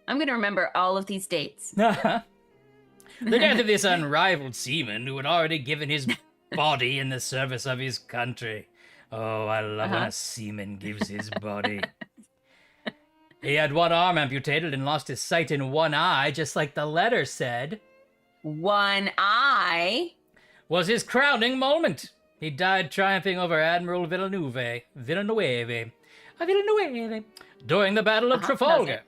I'm going to remember all of these dates. The death of this unrivaled seaman who had already given his body in the service of his country. Oh, I love when a seaman gives his body. He had one arm amputated and lost his sight in one eye, just like the letter said. One eye? Was his crowning moment. He died triumphing over Admiral Villeneuve, during the Battle of Trafalgar.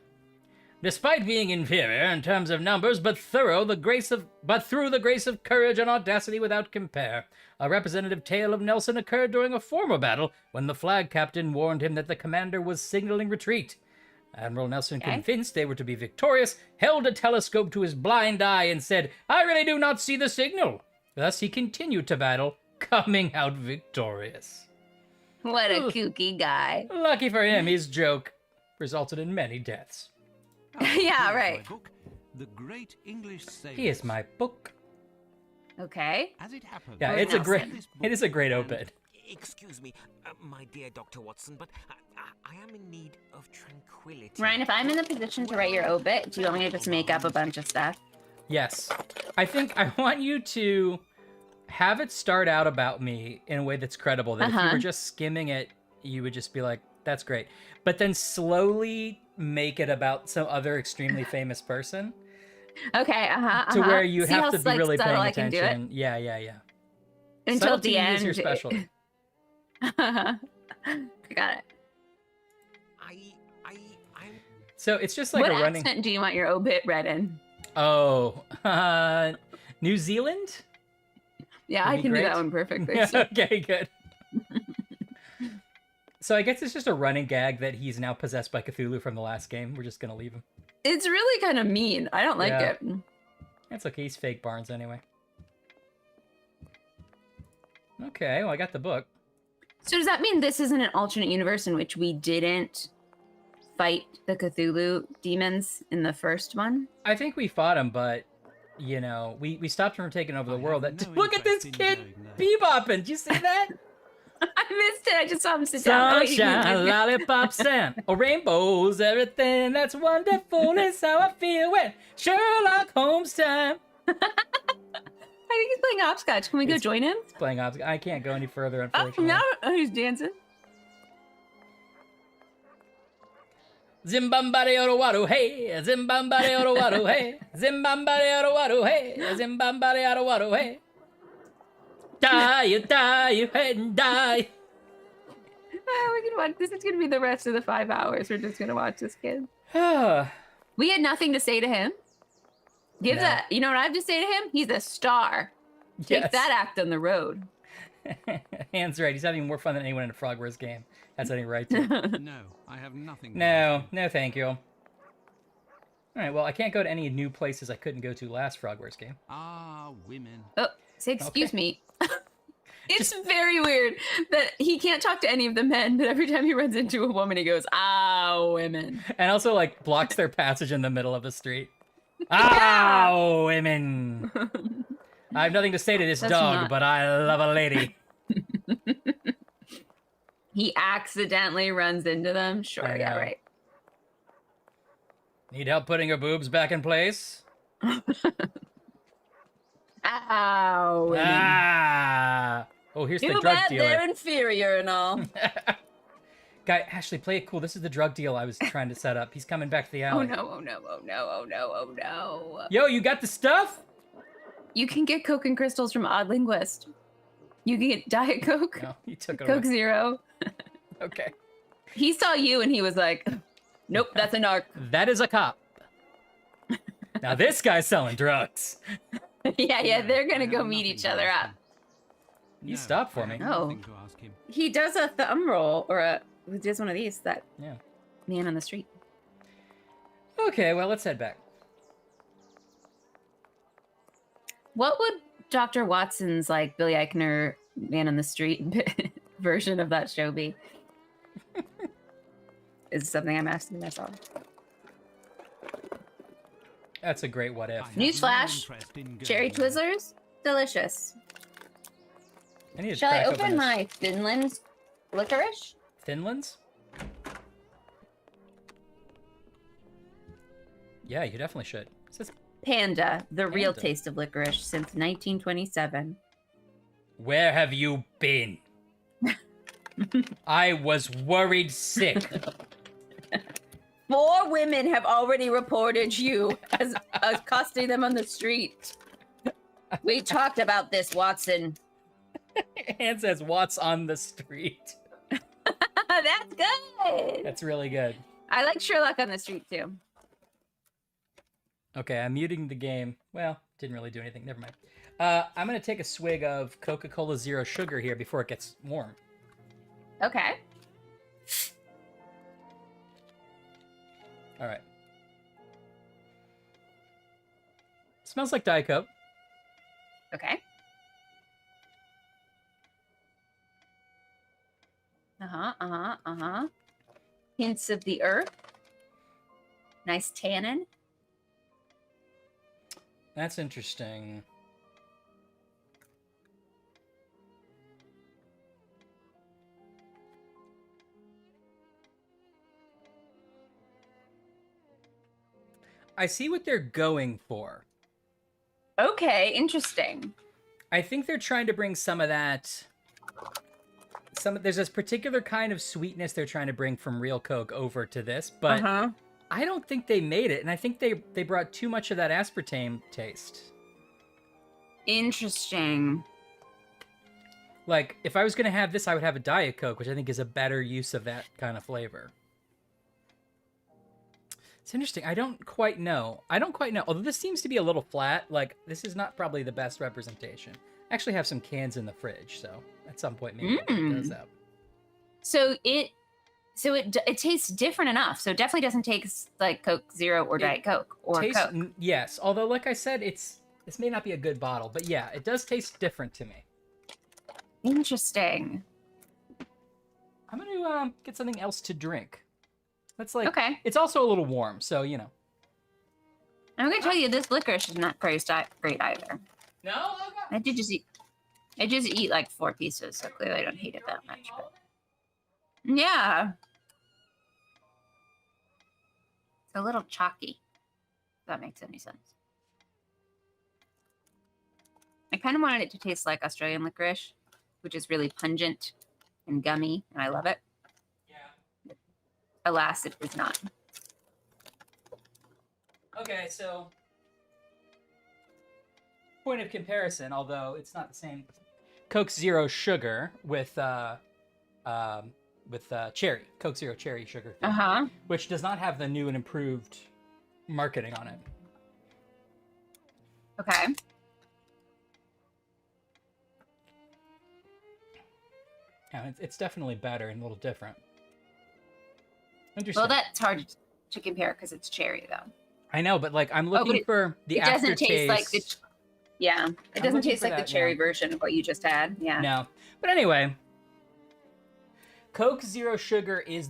Despite being inferior in terms of numbers, but through the grace of courage and audacity without compare, a representative tale of Nelson occurred during a former battle when the flag captain warned him that the commander was signaling retreat. Admiral Nelson, convinced they were to be victorious, held a telescope to his blind eye and said, "I really do not see the signal." Thus he continued to battle, coming out victorious. What a kooky guy. Lucky for him, his joke resulted in many deaths. Yeah, right. My book, The Great English Sailors. Here's my book. Okay. As it happens, Yeah, it is a great obit. Excuse me, my dear Dr. Watson, but I am in need of tranquility. Ryan, if I'm in the position to write your obit, do you want me to just make up a bunch of stuff? Yes. I think I want you to have it start out about me in a way that's credible, that if you were just skimming it, you would just be like, that's great. But then slowly make it about some other extremely famous person. Okay, To where you have to be really paying I can attention. do it? Yeah. Until Subtlety the end. is your specialty. I got it. I'm... So it's just like What a running... accent do you want your obit read in? Oh, New Zealand? Yeah, Would I be can great. do that one perfectly. So. Okay, good. So I guess it's just a running gag that he's now possessed by Cthulhu from the last game. We're just going to leave him. It's really kind of mean. I don't like it. That's okay. He's fake Barnes anyway. Okay, well, I got the book. So does that mean this isn't an alternate universe in which we didn't fight the Cthulhu demons in the first one? I think we fought him, but, you know, we stopped him from taking over the world. have no Look at this interest in kid doing that. bebopping. Did you see that? I missed it. I just saw him sit down. Sunshine, lollipops, and rainbows, everything that's wonderful is how I feel when Sherlock Holmes time. I think he's playing hopscotch. Can we go join him? He's playing hopscotch. I can't go any further, Oh, unfortunately. now he's dancing. Zimbambari Oruwaru, hey, Zimbambari Oruwaru, hey, Zimbambari Oruwaru, hey, Zimbambari Oruwaru, hey. Die, hey, and die. We can watch. This is gonna be the rest of the 5 hours. We're just gonna watch this kid. We had nothing to say to him. Give that. You know what I have to say to him? He's a star. Take that act on the road. Anne's right. He's having more fun than anyone in a Frog Wars game. That's any right to. No, I have nothing. No, thank you. All right, well, I can't go to any new places I couldn't go to last Frog Wars game. Ah, women. Oh, say excuse me. It's very weird that he can't talk to any of the men, but every time he runs into a woman, he goes, "Ah, women." And also, like, blocks their passage in the middle of the street. Ah, women. I have nothing to say to this dog, but I love a lady. He accidentally runs into them. Sure, yeah, right. Need help putting her boobs back in place? Ow. Women. Ah. Oh, here's the drug dealer. They're inferior and all. Guy, Ashley, play it cool. This is the drug deal I was trying to set up. He's coming back to the alley. Oh no, oh no, oh no, oh no, oh no. Yo, you got the stuff? You can get Coke and crystals from Odd Linguist. You can get Diet Coke. No, he took it Coke away. Zero. Okay. He saw you and he was like, nope, that's a narc. That is a cop. Now this guy's selling drugs. yeah, they're gonna go meet each other up. You stopped for me. Oh. He does a thumb roll, or he does one of these, that man on the street. Okay, well, let's head back. What would Dr. Watson's, like, Billy Eichner man on the street version of that show be? Is something I'm asking myself. That's a great what if. Newsflash, cherry Twizzlers, delicious. Shall I open my Finland's licorice? Finland's? Yeah, you definitely should. It says Panda, the real taste of licorice since 1927. Where have you been? I was worried sick. 4 women have already reported you as accosting them on the street. We talked about this, Watson. Anne says, "What's on the street?" That's good. That's really good. I like Sherlock on the street too. Okay, I'm muting the game. Well, didn't really do anything. Never mind. I'm gonna take a swig of Coca-Cola Zero Sugar here before it gets warm. Okay. All right. Smells like Diet Coke. Okay. Hints of the earth. Nice tannin. That's interesting. I see what they're going for. Okay, interesting. I think they're trying to bring some of that... There's this particular kind of sweetness they're trying to bring from real Coke over to this, but I don't think they made it, and I think they brought too much of that aspartame taste. Interesting. Like, if I was going to have this, I would have a Diet Coke, which I think is a better use of that kind of flavor. It's interesting. I don't quite know. Although this seems to be a little flat. Like, this is not probably the best representation. I actually have some cans in the fridge, so at some point maybe I'll pick those up. So it tastes different enough. So it definitely doesn't taste like Coke Zero or Diet Coke or Coke. Yes, although like I said, this may not be a good bottle, but yeah, it does taste different to me. Interesting. I'm gonna get something else to drink. That's like It's also a little warm, so you know. I'm gonna tell you, this licorice is not great either. No, I did just eat. I just eat like 4 pieces, so clearly I don't hate it that much. But... yeah. It's a little chalky, if that makes any sense. I kind of wanted it to taste like Australian licorice, which is really pungent and gummy, and I love it. Yeah. Alas, it is not. Okay, so point of comparison, although it's not the same. Coke Zero sugar with cherry, Coke Zero cherry sugar, which does not have the new and improved marketing on it. Okay. Yeah, it's definitely better and a little different. Interesting. Well, that's hard to compare because it's cherry, though. I know, but like I'm looking for the aftertaste. It doesn't taste like the. Yeah, it doesn't taste like the cherry version of what you just had. Yeah. No, but anyway, Coke Zero Sugar is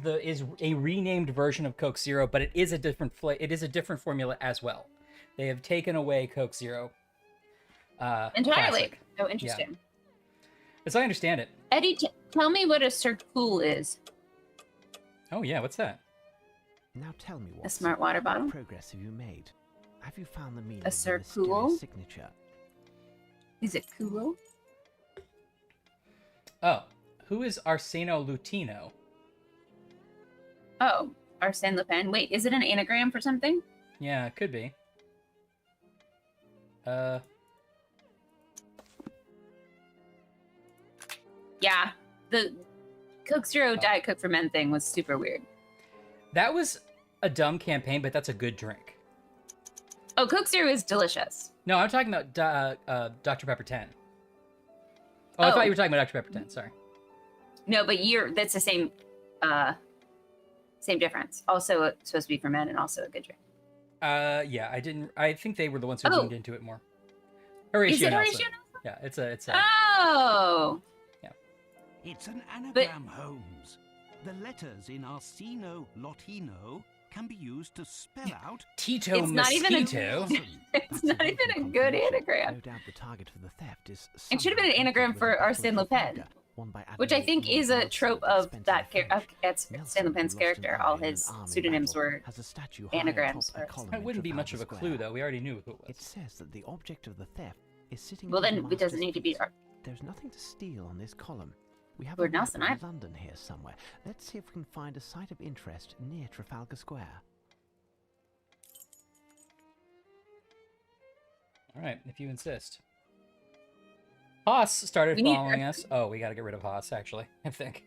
a renamed version of Coke Zero, but it is a different it is a different formula as well. They have taken away Coke Zero. Entirely. Classic. Oh, interesting. Yeah. As I understand it. Eddie, tell me what a Circool is. Oh yeah, what's that? Now tell me what a smart water bottle. What progress have you made? Have you found the meaning a of the mysterious signature? Is it cool? Oh, who is Arsène Lupin? Oh, Arsène Lupin. Wait, is it an anagram for something? Yeah, it could be. Yeah, the Coke Zero Diet Coke for Men thing was super weird. That was a dumb campaign, but that's a good drink. Oh, Coke Zero is delicious. No, I'm talking about Dr. Pepper 10. Oh, I thought you were talking about Dr. Pepper 10. Sorry. No, but that's the same difference. Also supposed to be for men and also a good drink. Yeah, I think they were the ones who leaned into it more. Horatio Nelson. Yeah, it's a. Oh. Yeah. It's an anagram, Holmes. The letters in Arsino Lotino can be used to spell out Tito it's Mosquito. It's not even a good anagram. No doubt the target for the theft is it should have been an anagram for Arsène Lupin, which I think is a trope of that Arsène Lupin's character. All his pseudonyms were anagrams. That wouldn't be much of a clue, though. We already knew who it was. It says that the object of the theft is sitting. Well, then it doesn't need to be. There's nothing to steal on this column. We have Lord a map Nelson, of London here somewhere. Let's see if we can find a site of interest near Trafalgar Square. All right, if you insist. Haas started following us. Oh, we got to get rid of Haas, actually, I think.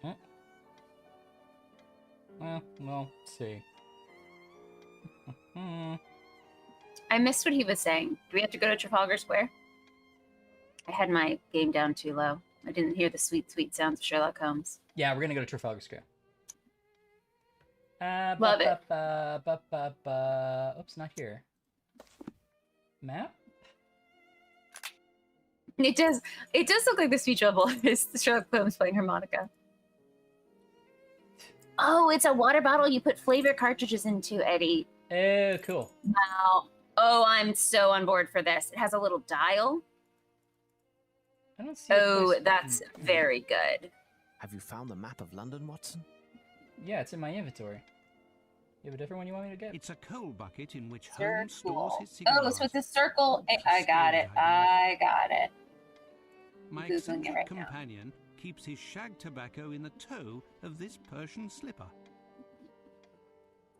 Huh? Well, let's see. I missed what he was saying. Do we have to go to Trafalgar Square? I had my game down too low. I didn't hear the sweet, sweet sounds of Sherlock Holmes. Yeah, we're going to go to Trafalgar Square. Love it. Oops, not here. Map? It does look like the speech bubble is Sherlock Holmes playing harmonica. Oh, it's a water bottle you put flavor cartridges into, Eddie. Oh, cool. Wow. Oh, I'm so on board for this. It has a little dial. I don't see that's very good. Have you found the map of London, Watson? Yeah, it's in my inventory. You have a different one you want me to get? It's a coal bucket in which Holmes stores his cigars. Oh, so it's a circle. I got it. I got it. My eccentric companion keeps his shag tobacco in the toe of this Persian slipper.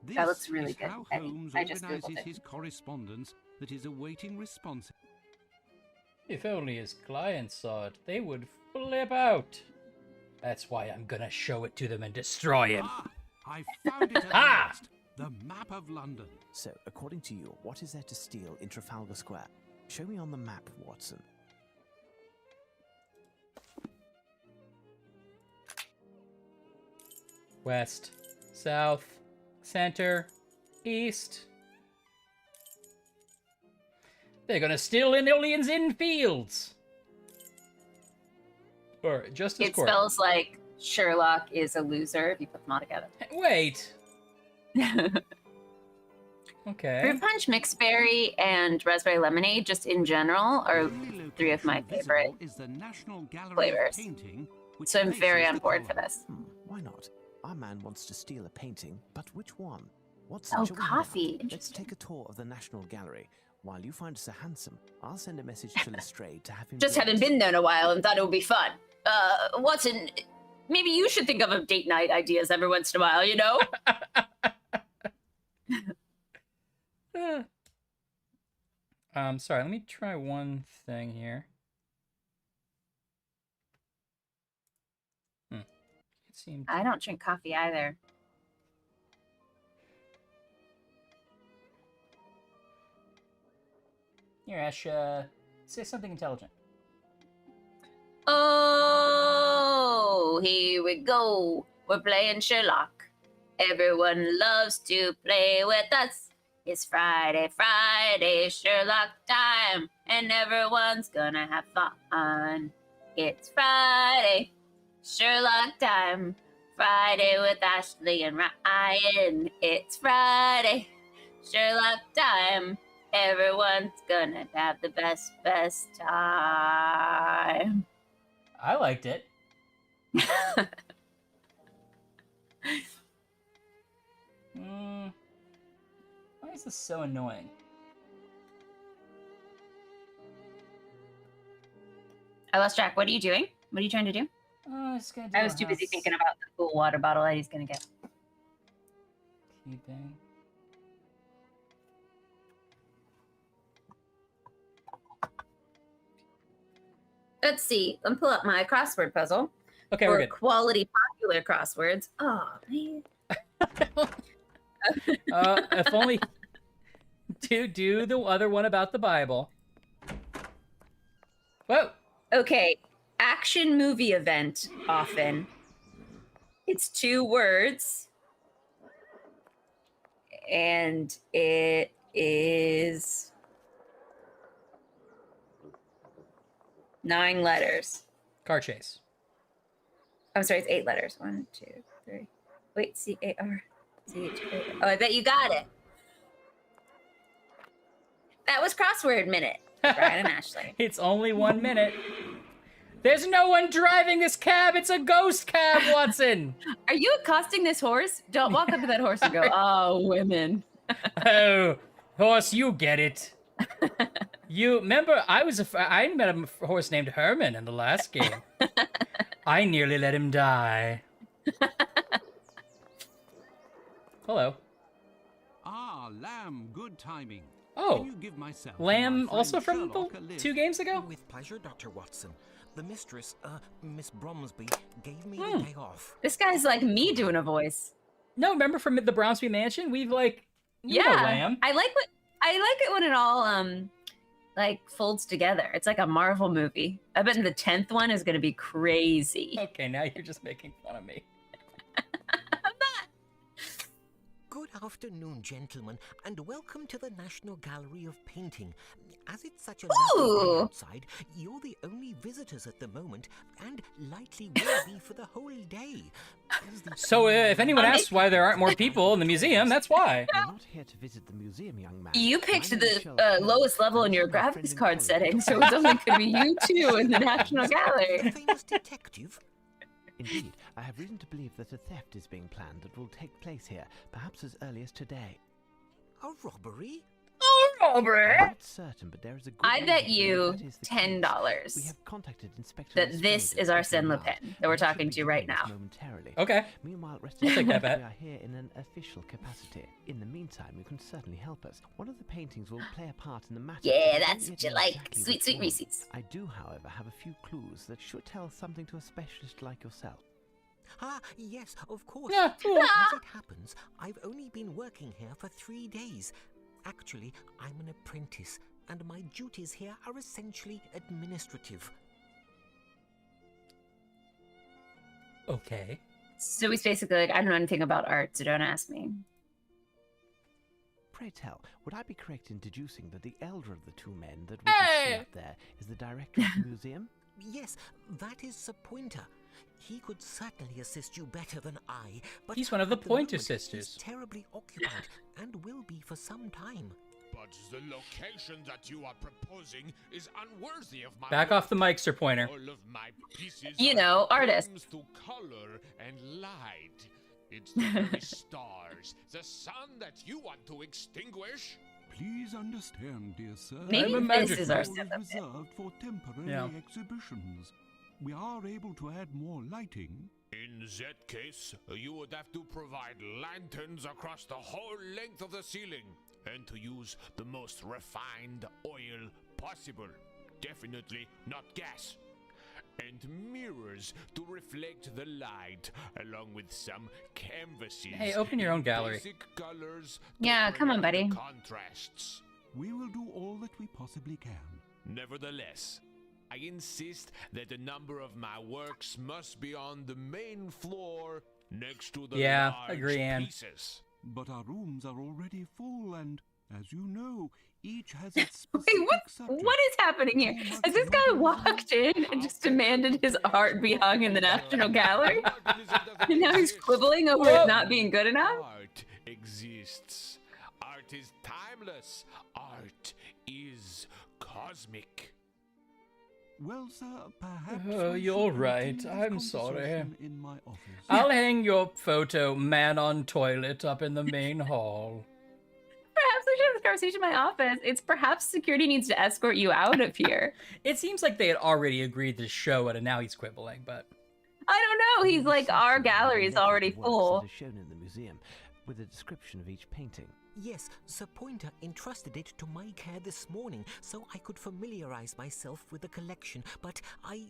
This that looks really is good. how Holmes organizes his correspondence that is awaiting response. If only his clients saw it, they would flip out. That's why I'm gonna show it to them and destroy him. I found it at last. The map of London. So, according to you, what is there to steal in Trafalgar Square? Show me on the map, Watson. West, south, center, east. They're gonna steal linoleums in fields. Or Justice Court. It spells like Sherlock is a loser if you put them all together. Wait. Okay. Fruit punch, mixed berry, and raspberry lemonade, just in general, are three of my favorite flavors. So I'm very on board for this. Why not? Our man wants to steal a painting, but which one? What's Oh, such a way coffee. about? Let's take a tour of the National Gallery. While you find Sir Handsome, I'll send a message to Lestrade to have him. Just haven't been there in a while and thought it would be fun. Watson, maybe you should think of a date night ideas every once in a while, you know? Sorry, let me try one thing here. It seemed... I don't drink coffee either. Here, Ash, say something intelligent. Oh, here we go. We're playing Sherlock. Everyone loves to play with us. It's Friday, Sherlock time, and everyone's gonna have fun. It's Friday, Sherlock time. Friday with Ashley and Ryan. It's Friday, Sherlock time. Everyone's gonna have the best time. I liked it. Why is this so annoying? I lost track. What are you doing? What are you trying to do? I was too busy thinking about the cool water bottle that he's gonna get. Keeping. Let's see. Let me pull up my crossword puzzle. Okay, for we're good. Quality popular crosswords. Oh man. If only to do the other one about the Bible. Whoa. Okay. Action movie event often. It's 2 words. And it is 9 letters. Car chase. I'm sorry, it's 8 letters. 1, 2, 3. Wait, C-A-R-C-H-A. Oh, I bet you got it. That was crossword minute. Brian and Ashley. It's only 1 minute. There's no one driving this cab. It's a ghost cab, Watson. Are you accosting this horse? Don't walk up to that horse and go, oh, women. Oh, horse, you get it. You remember I met a horse named Herman in the last game. I nearly let him die. Hello. Ah, Lamb, good timing. Oh, Can you give myself Lamb and my also friend from Sherlock the a lift? 2 games ago? With pleasure, Dr. Watson. The mistress, Miss Bromsby, gave me the day off. This guy's like me doing a voice. No, remember from the Brownsby Mansion? We've like, you know Lamb. I like it when it all like folds together. It's like a Marvel movie. I bet the 10th one is gonna be crazy. Okay, now you're just making fun of me. Good afternoon, gentlemen, and welcome to the National Gallery of Painting. As it's such a lovely day outside, you're the only visitors at the moment, and likely will be for the whole day. So if anyone asks why there aren't more people in the museum, that's why. We're not here to visit the museum, young man. You picked My name is the Sherlock Holmes, lowest level in and your this is my friend graphics in card college. setting, so it's only could be you two in the National Gallery. Famous detective? Indeed, I have reason to believe that a theft is being planned that will take place here, perhaps as early as today. A robbery? I'm not certain, but there is a good I bet reason you that is the case. $10 We have contacted Inspector that Lestrade this at is Scotland Arsène Yard, Lupin that we're and he should talking be to right joining us now. momentarily. Okay. Meanwhile, rest I'll take assured that that bet. we are here in an official capacity. In the meantime, you can certainly help us. One of the paintings will play a part in the matter. Yeah, but I that's don't what yet you know like. exactly Sweet, which sweet one. Reese's. I do, however, have a few clues that should tell something to a specialist like yourself. Ah, yes, of course. Yeah, cool. As it happens, I've only been working here for 3 days. Actually, I'm an apprentice, and my duties here are essentially administrative. Okay. So he's basically like, I don't know anything about art, so don't ask me. Pray tell, would I be correct in deducing that the elder of the 2 men that we can see up there is the director of the museum? Yes, that is Sir Pointer. He could certainly assist you better than I, but he's one of the at Pointer moment, sisters. He's terribly occupied and will be for some time. But the location that you are proposing is unworthy of my... Back off the mic, Sir Pointer. All of my pieces You know, are artist. claims to color and light. It's the very stars, the sun that you want to extinguish. Please understand, dear sir. Maybe I'm a this magic is our all setup. reserved for temporary exhibitions. We are able to add more lighting. In that case, you would have to provide lanterns across the whole length of the ceiling, and to use the most refined oil possible. Definitely not gas. And mirrors to reflect the light, along with some canvases. Hey, open your own gallery. Basic colors Yeah, to come on, bring out buddy. the contrasts. We will do all that we possibly can. Nevertheless, I insist that a number of my works must be on the main floor next to the Yeah, large agree, Anne. pieces. But our rooms are already full, and as you know, each has its Wait, specific subject. what is happening here? Has this guy walked in and just demanded his art be hung in the National Gallery? And now he's quibbling over it not being good enough? Art exists. Art is timeless. Art is cosmic. Well, sir, perhaps Oh, we you're should right. continue this I'm sorry. conversation in my office. I'll hang your photo, man on toilet, up in the main hall. Perhaps we should have this conversation in my office. It's perhaps security needs to escort you out of here. It seems like they had already agreed to show it, and now he's quibbling, but... I don't know. He's like, our gallery is already full. Shown in the museum, with a description of each painting. Yes, Sir Pointer entrusted it to my care this morning so I could familiarize myself with the collection, but I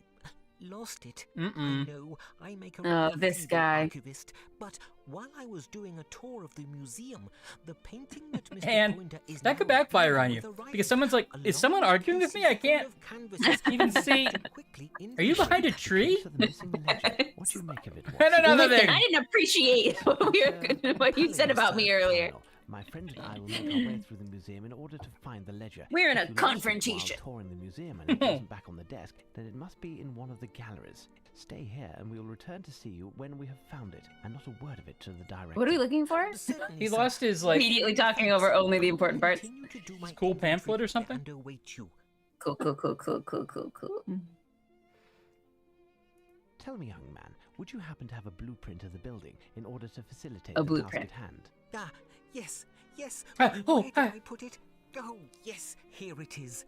lost it. I know I make a rather this feeble guy. archivist, but while I was doing a tour of the museum, the painting that Mr. And Pointer is that could now backfire dealing on you, with arrived. because someone's like, A is someone large arguing with piece me? I full can't of canvases even see... quickly Are you behind a envisioned. tree? So the missing ledger. What do you make of it? And Watson? another Listen, thing. I didn't appreciate what you said about me earlier. My friend and I will make our way through the museum in order to find the ledger. We're in If a you lost it while confrontation. touring the museum and it wasn't back on the desk, then it must be in one of the galleries. Stay here and we will return to see you when we have found it, and not a word of it to the director. What are we looking for? Certainly, He sir. lost his, like, Immediately talking over only the important parts. Continue to do my cool pamphlet or inventory something? and await you. Cool, cool, cool, cool, cool, cool, cool. Tell me, young man, would you happen to have a blueprint of the building in order to facilitate A the blueprint. task at hand? Ah, yes, yes. Ah, oh, Where did ah. I put it? Oh, yes, here it is.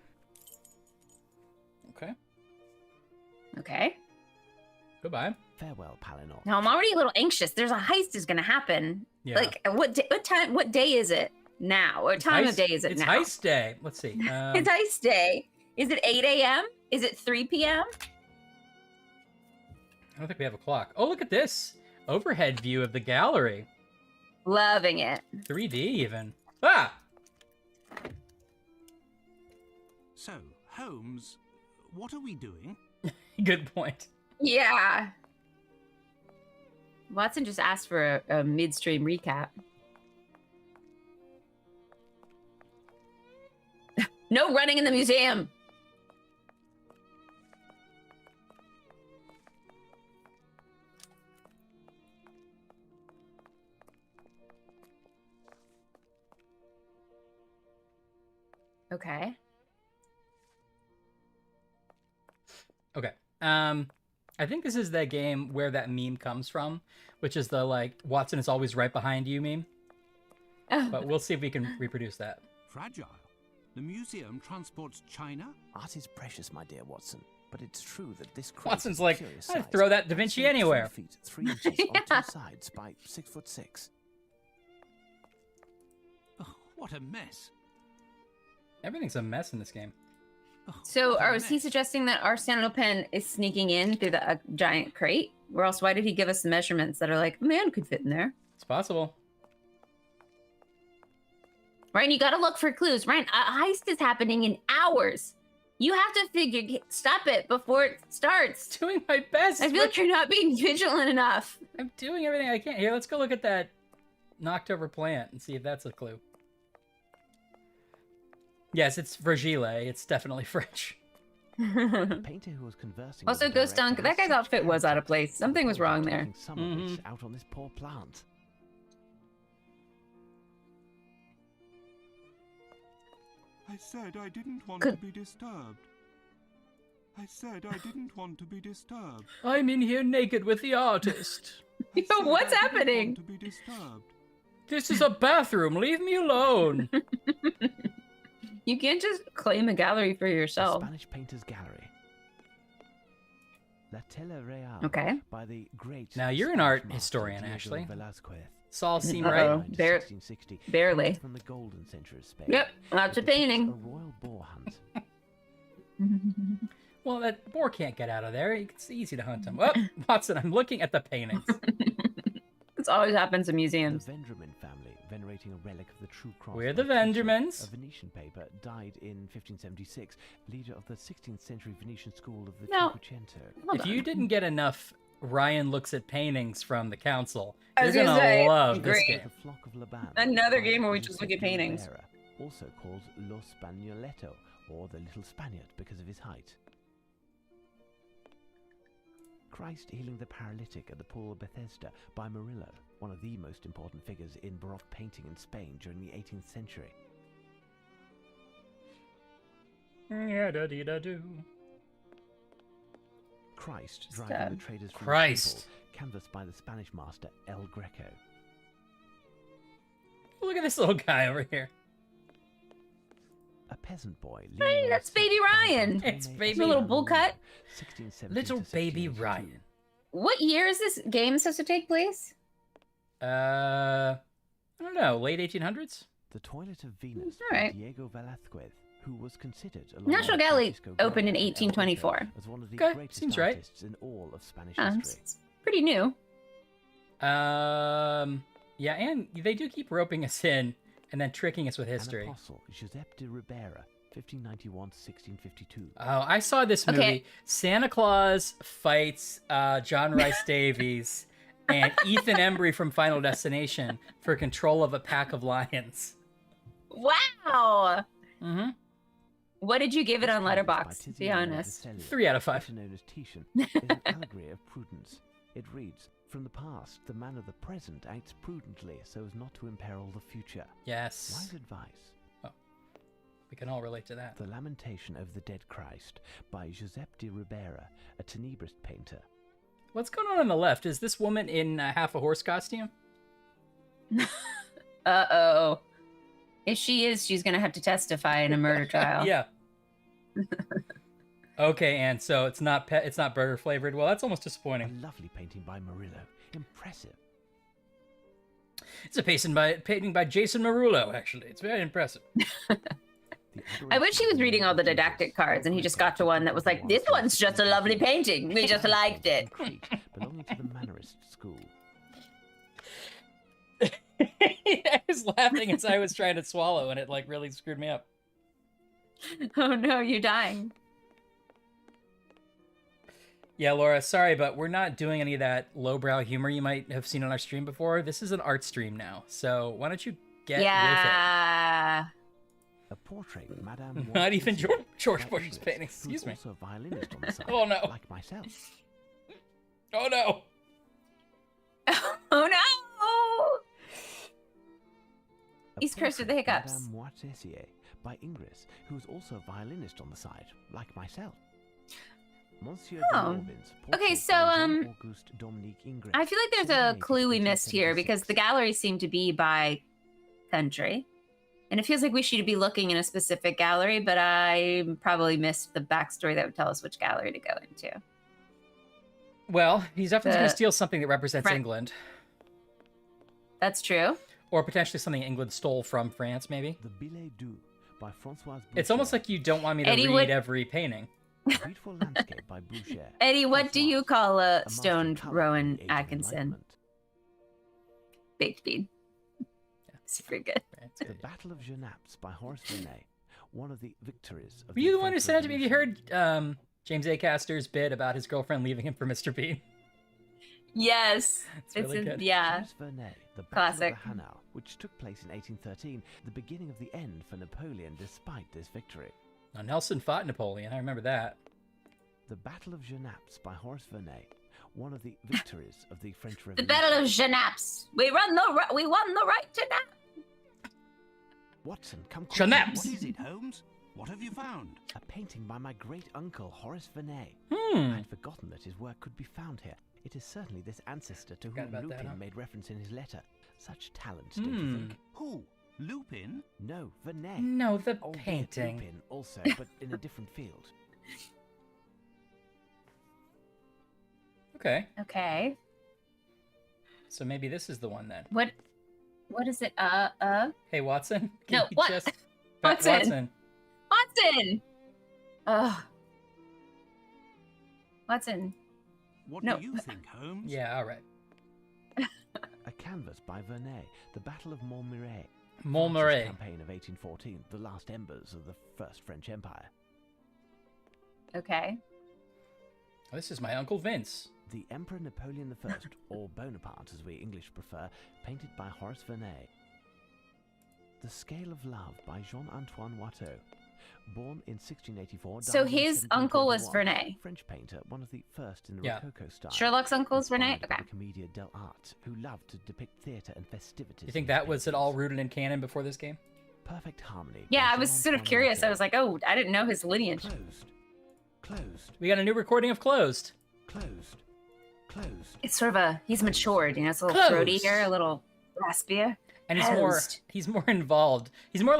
Okay, Okay. goodbye. Farewell, Palinor. Now I'm already a little anxious. There's a heist is gonna happen. Yeah. Like what day is it now? What time of day is it it's now? heist day. Let's see. It's heist day. Is it 8 a.m.? Is it 3 p.m.? I don't think we have a clock. Oh, look at this. Overhead view of the gallery. Loving it. 3D even. Ah! So, Holmes, what are we doing? Good point. Yeah. Watson just asked for a midstream recap. No running in the museum. Okay. Okay. I think this is that game where that meme comes from, which is the, like, Watson is always right behind you meme. But we'll see if we can reproduce that. Fragile. The museum transports china? Art is precious, my dear Watson, but it's true that this crate Watson's is a like, curious I'd size. throw that Da Vinci It's anywhere. 3 feet 3 inches on Yeah. 2 sides by 6'6". Oh, what a mess. Everything's a mess in this game. Oh, So, what a is he mess. suggesting that Arsène Lupin is sneaking in through the giant crate? Or else, why did he give us measurements that are like, a man could fit in there? It's possible. Ryan, you gotta look for clues. Ryan, a heist is happening in hours. You have to stop it before it starts. Doing my best. I feel like you're not being vigilant enough. I'm doing everything I can. Here, let's go look at that knocked over plant and see if that's a clue. Yes, it's fragile. It's definitely French. The painter who was conversing Also, with the Ghost Dunk, director that has guy's such outfit was out of character place. Something was wrong there. taking some of this out on this poor plant. I said I didn't want to be disturbed. I said I didn't want to be disturbed. I'm in here naked with the artist. I said What's I didn't happening? want to be disturbed. This is a bathroom. Leave me alone. You can't just claim a gallery for The yourself. Spanish Painters Gallery. La Tela Real. Okay. By the great Now, you're an Spanish art master historian, Diego Ashley. Velázquez. It's all seem Uh-oh. right. Bare- 1660, barely. From the golden century of Spain. Yep, lots It of depicts painting. A royal boar hunt. Well, that boar can't get out of there. It's easy to hunt him. Oh, Watson, I'm looking at the paintings. This always happens in The museums. Vendramin family, venerating a relic of the True Cross. We're by the Tito, Vendramins. A Venetian paper, died in 1576, leader of the 16th century Venetian school of the No. Cinquecento. Hold If on. you didn't get enough Ryan looks at paintings from the council, I you're was gonna gonna say, love this great. game. The Flock of Laban. Another by game where we just Giuseppe look at paintings. Rivera, also called Lo Spagnoletto, or the Little Spaniard, because of his height. Christ healing the paralytic at the pool of Bethesda by Murillo, one of the most important figures in Baroque painting in Spain during the 18th century. Yeah-da-dee-da-doo. Christ Just, driving the traders from Christ. the temple, canvassed by the Spanish master El Greco. Look at this little guy over here. A peasant boy. Hey, that's baby Ryan. It's baby- It's a little bowl cut. Little baby Ryan. What year is this game supposed to take place? I don't know, late 1800s? The Toilet of Venus All by right. Diego Velázquez, who was considered along National with Gallery Francisco opened in Goya and El 1824. Greco as one of the Okay, greatest seems right. artists in all of Spanish It's history. pretty new. Yeah, and they do keep roping us in and then tricking us with history. An apostle, Giuseppe de Ribera, 1591 to 1652. Oh, I saw this movie. Okay. Santa Claus fights John Rice Davies and Ethan Embry from Final Destination for control of a pack of lions. Wow. Mm-hmm. What did you give it on By Letterboxd? Be Tiziano honest. Veselli, 3 out of 5. better known as Titian, is an allegory of prudence. It reads, "From the past, the man of the present acts prudently so as not to imperil the future." Yes. Wise advice. We can all relate to that. The Lamentation of the Dead Christ by Giuseppe de Ribera, a tenebrist painter. What's going on the left? Is this woman in half a horse costume? Uh-oh. If she is, she's going to have to testify in a murder trial. Yeah. Okay, and so it's not burger flavored. Well, that's almost A disappointing. lovely painting by Murillo. Impressive. It's a painting by Jason Marullo, actually. It's very impressive. I wish he was reading all the didactic cards and he just got to one that was like, this one's just a lovely painting. We just liked it. Belonging to the Mannerist school. I was laughing as I was trying to swallow, and it like really screwed me up. Oh no, you're dying. Yeah, Laura, sorry, but we're not doing any of that lowbrow humor you might have seen on our stream before. This is an art stream now, so why don't you get Yeah. A portrait of Madame with it? Not even Montpensier George by Bush's Ingres, painting. who's Excuse me. also a violinist on the side, Oh, no. like myself. Oh no! Oh no! A He's cursed with the portrait of hiccups. Madame Moitessier by Ingres, who is also a violinist on the side, like myself. Monsieur de Oh. Morvin's Okay, portrait so, by Jean-Auguste Dominique Ingres, I feel like there's a 1780 clue we missed here because the 1876. galleries seem to be by country. And it feels like we should be looking in a specific gallery, but I probably missed the backstory that would tell us which gallery to go into. Well, he's definitely going The to steal something that represents Fran- England, That's true. or potentially something England stole from France, maybe. The Billet Doux by Françoise It's almost Boucher. like you don't want me to Eddie, read what- every painting. A beautiful landscape by Boucher. Eddie, what do you call a master stoned colour in Rowan the Age of Atkinson? Enlightenment. Baked bean. Super good. Right, it's The good. Battle of Genappe by Horace Vernet, one of the victories of Were you the one who French sent it to me? Have you Revolution. heard James Acaster's bit about his girlfriend leaving him for Mr. Bean? Yes. It's really good. Yeah. Horace Vernet, the Battle Classic. of the Hanau, which took place in 1813, the beginning of the end for Napoleon despite this victory. Now, Nelson fought Napoleon. I remember that. The Battle of Genappe by Horace Vernet, one of the victories of the French Revolution. The Battle of Genappe. We won the right to nap. Watson, come quick. Genappe. What is it, Holmes? What have you found? A painting by my great uncle Horace Vernet. Hmm. I'd forgotten that his work could be found here. It is certainly this ancestor to whom Lupin made reference in his letter. Such talent, don't you think? Who? Lupin? No, Vernet. No, the Albeit painting. Lupin also, but in a different field. Okay. Okay. So maybe this is the one then. What is it? Hey, Watson. No, what? Watson. Watson! Ugh. Watson. What No. do you think, Holmes? Yeah, all right. A canvas by Vernet, the Battle of Montmirail. Montmirail. Campaign of 1814, the last embers of the First French Empire. Okay. Oh, this is my Uncle Vince. The Emperor Napoleon I, or Bonaparte as we English prefer, painted by Horace Vernet. The Scale of Love by Jean-Antoine Watteau. Born in 1684. So his uncle was Vernet. French painter, one of the first in the Yeah. Rococo style. Sherlock's uncle is Vernet? Inspired by Okay. the Commedia dell'arte, who loved to depict theatre and festivities. You think in his that was at all paintings. rooted in canon before this game? Perfect harmony. Yeah, by I was sort of Jean-Antoine curious. I Watteau. was like, oh, I didn't know his lineage. Closed. Closed. We got a new recording of Closed. Closed. Closed. It's sort of he's matured, you know, it's a little Closed. throaty here, a little raspier. And he's more involved. He's more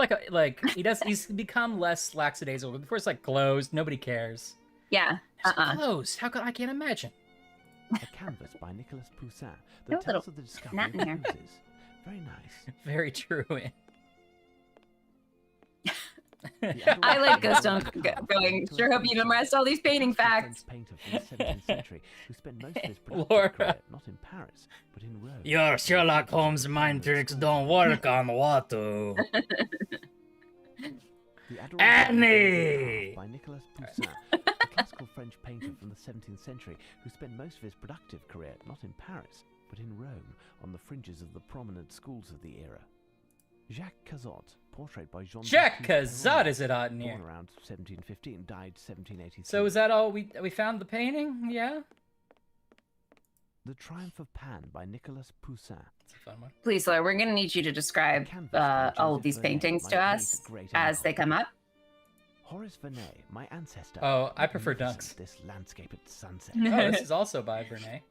he's become less lackadaisical. Before it's like closed, nobody cares. Yeah. It's closed. How could I can't imagine. A canvas by Nicolas Poussin that No little tells of the discovery gnat of in here. roses. Very nice. Very true. I like Ghost going. Sure hope you memorized all these painting facts. Painter from the 17th century who spent most of his productive Laura. career not in Paris but in Rome. Your Sherlock Holmes mind tricks don't work on Watto. The Adoration Annie! by Nicolas Poussin, a classical French painter from the 17th century who spent most of his productive career not in Paris but in Rome on the fringes of the prominent schools of the era. Jacques Cazot, portrait by Jean. Jacques Cazot is it out in here? Born around 1715, died 1783. So is that all we found the painting? Yeah. The Triumph of Pan by Nicolas Poussin. It's a fun one. Please, Laura, we're going to need you to describe all of these paintings to us as they come up. Horace Vernet, my ancestor. Oh, I prefer Magnificent, dunks. This landscape at sunset. Oh, this is also by Vernet.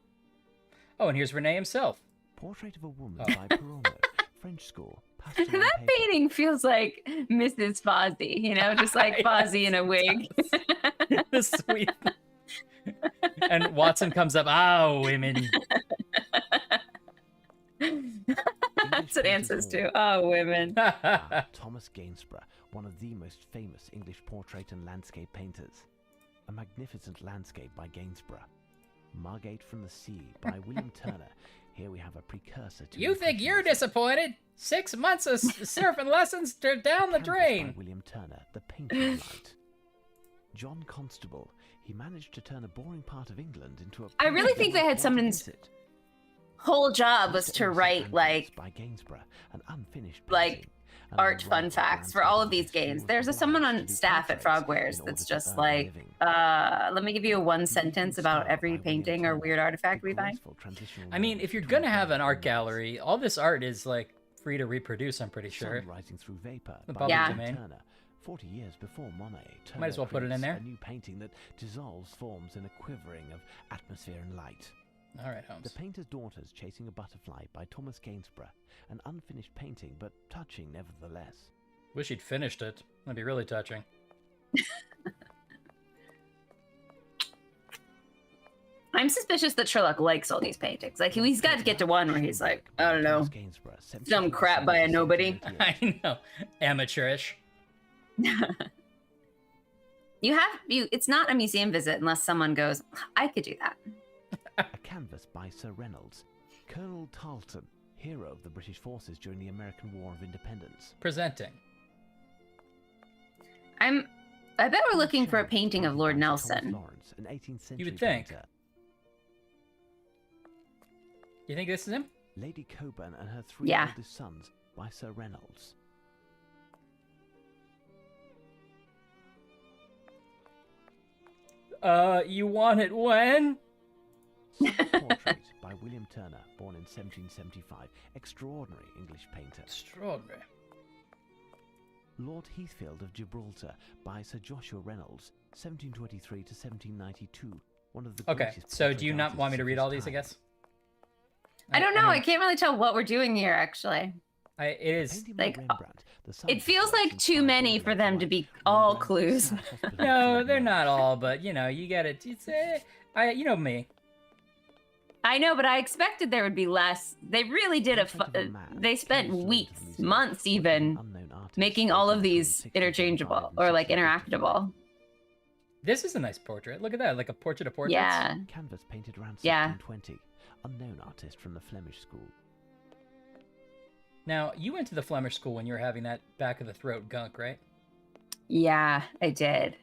Oh, and here's Vernet himself. Portrait of a woman Oh. by Perrono. French school. pastel on That paper. painting feels like Mrs. Fozzie, you know, just like Fozzie in a wig. The sweet. And Watson comes up. Oh, women. That's what answers to. Oh, women. Thomas Gainsborough, one of the most famous English portrait and landscape painters. A magnificent landscape by Gainsborough. Margate from the Sea by William Turner. Here we have a precursor to... You think you're disappointed? 6 months of surfing lessons to down the Canvas drain. by William Turner, The Painting Light. John Constable. He managed to turn a boring part of England into a... I really think they had someone's whole job was to write like by Gainsborough, an unfinished like painting, an art fun unrivaled facts for all of these landscape games. who There's was someone obliged on to do staff at portraits Frogwares in order that's to just earn a like, living. let me give you a one sentence about every painting or weird artifact we find. I mean, if you're gonna have an art gallery, all this art is like free to reproduce. I'm pretty sure. Sun Rising Through Vapor The by public Yeah. William domain. Turner. 40 years before Monet, Turner Might as well put it in creates there. A new painting that dissolves forms in a quivering of atmosphere and light. All right, The Holmes. Painter's Daughters Chasing a Butterfly by Thomas Gainsborough. An unfinished painting, but touching nevertheless. Wish he'd finished it. That'd be really touching. I'm suspicious that Sherlock likes all these paintings. Like he's got to get to one where he's like, I don't know, Thomas Gainsborough, some crap by a nobody. I know, amateurish. It's not a museum visit unless someone goes, I could do that. A canvas by Sir Reynolds. Colonel Tarleton, hero of the British forces during the American War of Independence. Presenting. I bet we're looking for a painting of Lord By Thomas Nelson. Lawrence, an 18th century You would think. painter. You think this is him? Lady Coburn and her three Yeah. oldest sons by Sir Reynolds. You want it when? Portrait by William Turner, born in 1775. Extraordinary English painter. Extraordinary. Lord Heathfield of Gibraltar by Sir Joshua Reynolds, 1723 to 1792. One of the Okay, greatest so do you not portrait want me to artists read of all his these, I time. guess? I don't know. I mean, can't really tell what we're doing here, actually. it is. Painting by Like, Rembrandt, the sun It feels supports like too inspired many all for of them to life. be all Rembrandt, clues. Sad Hospital No, Full they're of not Life. all, but you get it. You know me. I know, but I expected there would be less. They really did Portrait of a man they spent closely linked to the weeks, museum, months work of an even, unknown artist, making all of dating between these 1645 interchangeable and or like 1655. interactable. This is a nice portrait. Look at that, like a portrait of portraits. Yeah. Canvas painted around Yeah. 1620. Unknown artist from the Flemish school. Now, you went to the Flemish school when you were having that back of the throat gunk, right? Yeah, I did.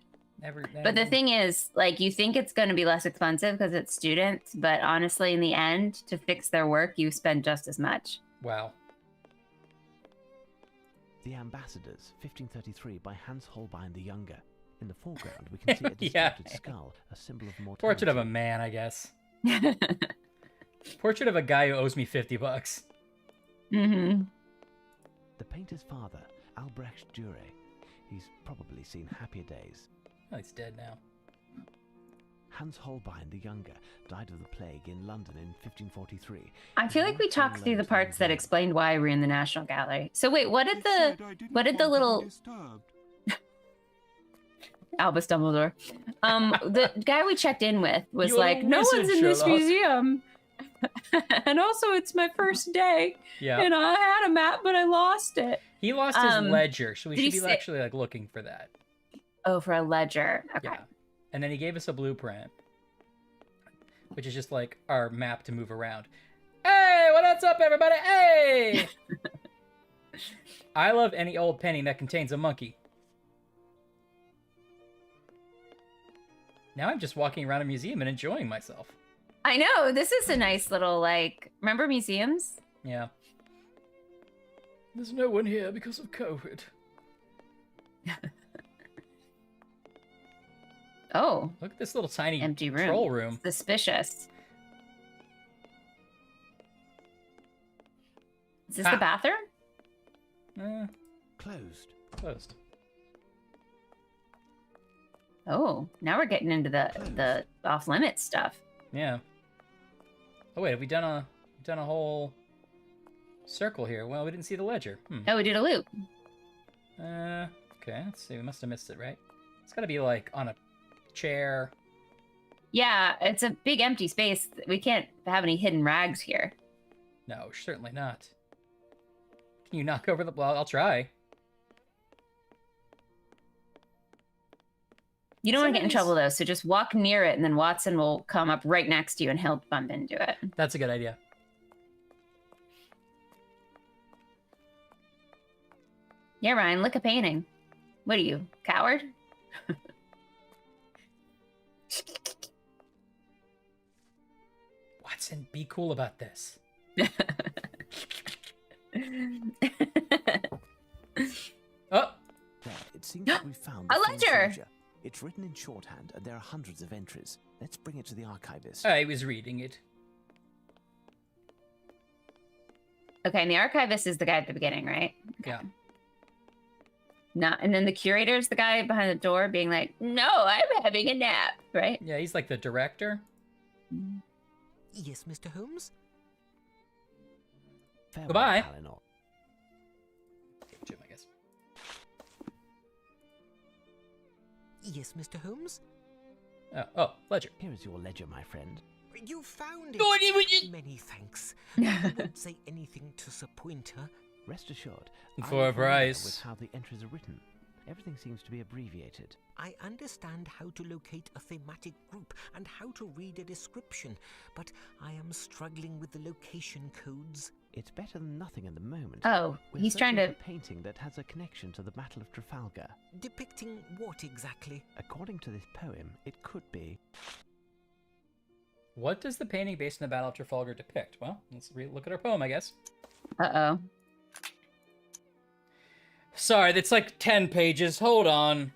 But the thing is, like, you think it's going to be less expensive because it's students, but honestly, in the end, to fix their work, you spend just as much. Wow. The Ambassadors, 1533, by Hans Holbein the Younger. In the foreground, we can see a Yeah. distorted skull, a symbol of mortality. Portrait of a man, I guess. Portrait of a guy who owes me $50. Mm-hmm. The painter's father, Albrecht Dürer. He's probably seen happier days. Oh, he's dead now. Hans Holbein the Younger died of the plague in London in 1543. I feel like we talked through the parts that explained why we're in the National Gallery. So wait, what did the little Albus Dumbledore, the guy we checked in with was You're a like, no wizard, one's in this Sherlock." museum. And also, it's my first day, Yeah. and I had a map, but I lost it. He lost his ledger, so we did should he be say- actually like looking for that. Oh, for a ledger. Okay. Yeah. And then he gave us a blueprint, which is just like our map to move around. Hey, what's up, everybody? Hey! I love any old painting that contains a monkey. Now I'm just walking around a museum and enjoying myself. I know, this is a nice little, like, remember museums? Yeah. There's no one here because of COVID. Oh, Look at this little tiny empty room. troll room. Suspicious. Is this Ah. the bathroom? Closed. Closed. Oh, now we're getting into the off-limits stuff. Yeah. Oh wait, have we done a whole circle here? Well, we didn't see the ledger. Oh, we did a loop. Okay, let's see. We must have missed it, right? It's got to be like on a chair. Yeah, it's a big empty space. We can't have any hidden rags here. No, certainly not. Can you knock over the... Well, I'll try. You don't want to get in Somebody's- trouble, though, so just walk near it, and then Watson will come up right next to you, and he'll bump into it. That's a good idea. Yeah, Ryan, look a painting. What are you, coward? Watson, be cool about this. Oh, There, it seems that we found A the famous ledger! It's written in shorthand, and there are hundreds of entries. Let's bring it to the archivist. I was reading it. Okay, and the archivist is the guy at the beginning, right? Yeah. No, and then the curator's the guy behind the door being like, no, I'm having a nap, right? Yeah, he's like the director. Yes, Mr. Holmes? Farewell, Goodbye. Eleanor. Jim, I guess. Yes, Mr. Holmes? Oh, ledger. Here is your ledger, my friend. You found it! Oh, it- Many thanks. I won't say anything to Sir Pointer. Rest assured, For a I'm familiar price. with how the entries are written. Everything seems to be abbreviated. I understand how to locate a thematic group and how to read a description, but I am struggling with the location codes. It's better than nothing at the moment. Oh, We're he's trying searching to... for a painting that has a connection to the Battle of Trafalgar. Depicting what exactly? According to this poem, it could be. What does the painting based on the Battle of Trafalgar depict? Well, let's look at our poem, I guess. Uh-oh. Sorry, that's like 10 pages. Hold on.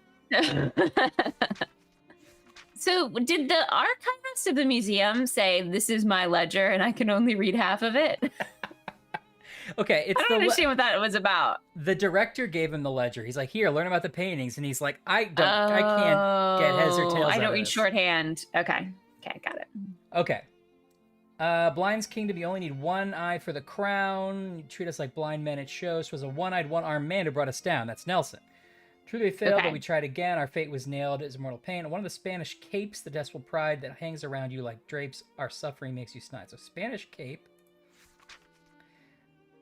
So did the archivist of the museum say, this is my ledger and I can only read half of it? Okay, it's I don't understand what that was about. The director gave him the ledger. He's like, here, learn about the paintings. And he's like, I can't get heads or tails I don't out of read this. shorthand. Okay, got it. Okay. Blind's kingdom, you only need one eye for the crown. You treat us like blind men at shows. Was a one-eyed, one-armed man who brought us down. That's Nelson. Truly failed, but we tried again. Our fate was nailed as mortal pain. One of the Spanish capes, the desperate pride that hangs around you like drapes. Our suffering makes you snide. So Spanish cape.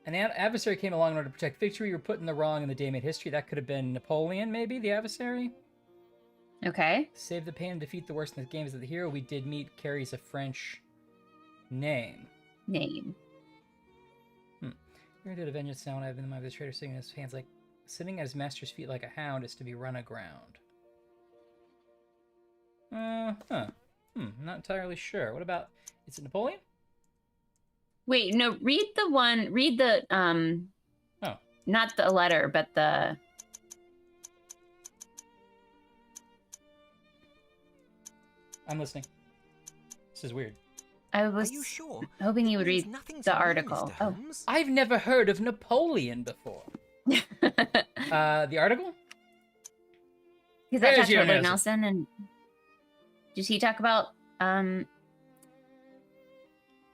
An adversary came along in order to protect victory. You were put in the wrong in the day made history. That could have been Napoleon, maybe, the adversary. Okay. Save the pain and defeat the worst in the game is the hero. We did meet carries a French name. You're to avenge its sound. I've been the mind of the traitor sitting in his hands like sitting at his master's feet like a hound is to be run aground. Not entirely sure. What about, is it Napoleon? Wait, no, read the not the letter, but the... I'm listening. This is weird. I was hoping you would read the article. Oh. I've never heard of Napoleon before. The article? Because I talked about Lord Nelson, and did he talk about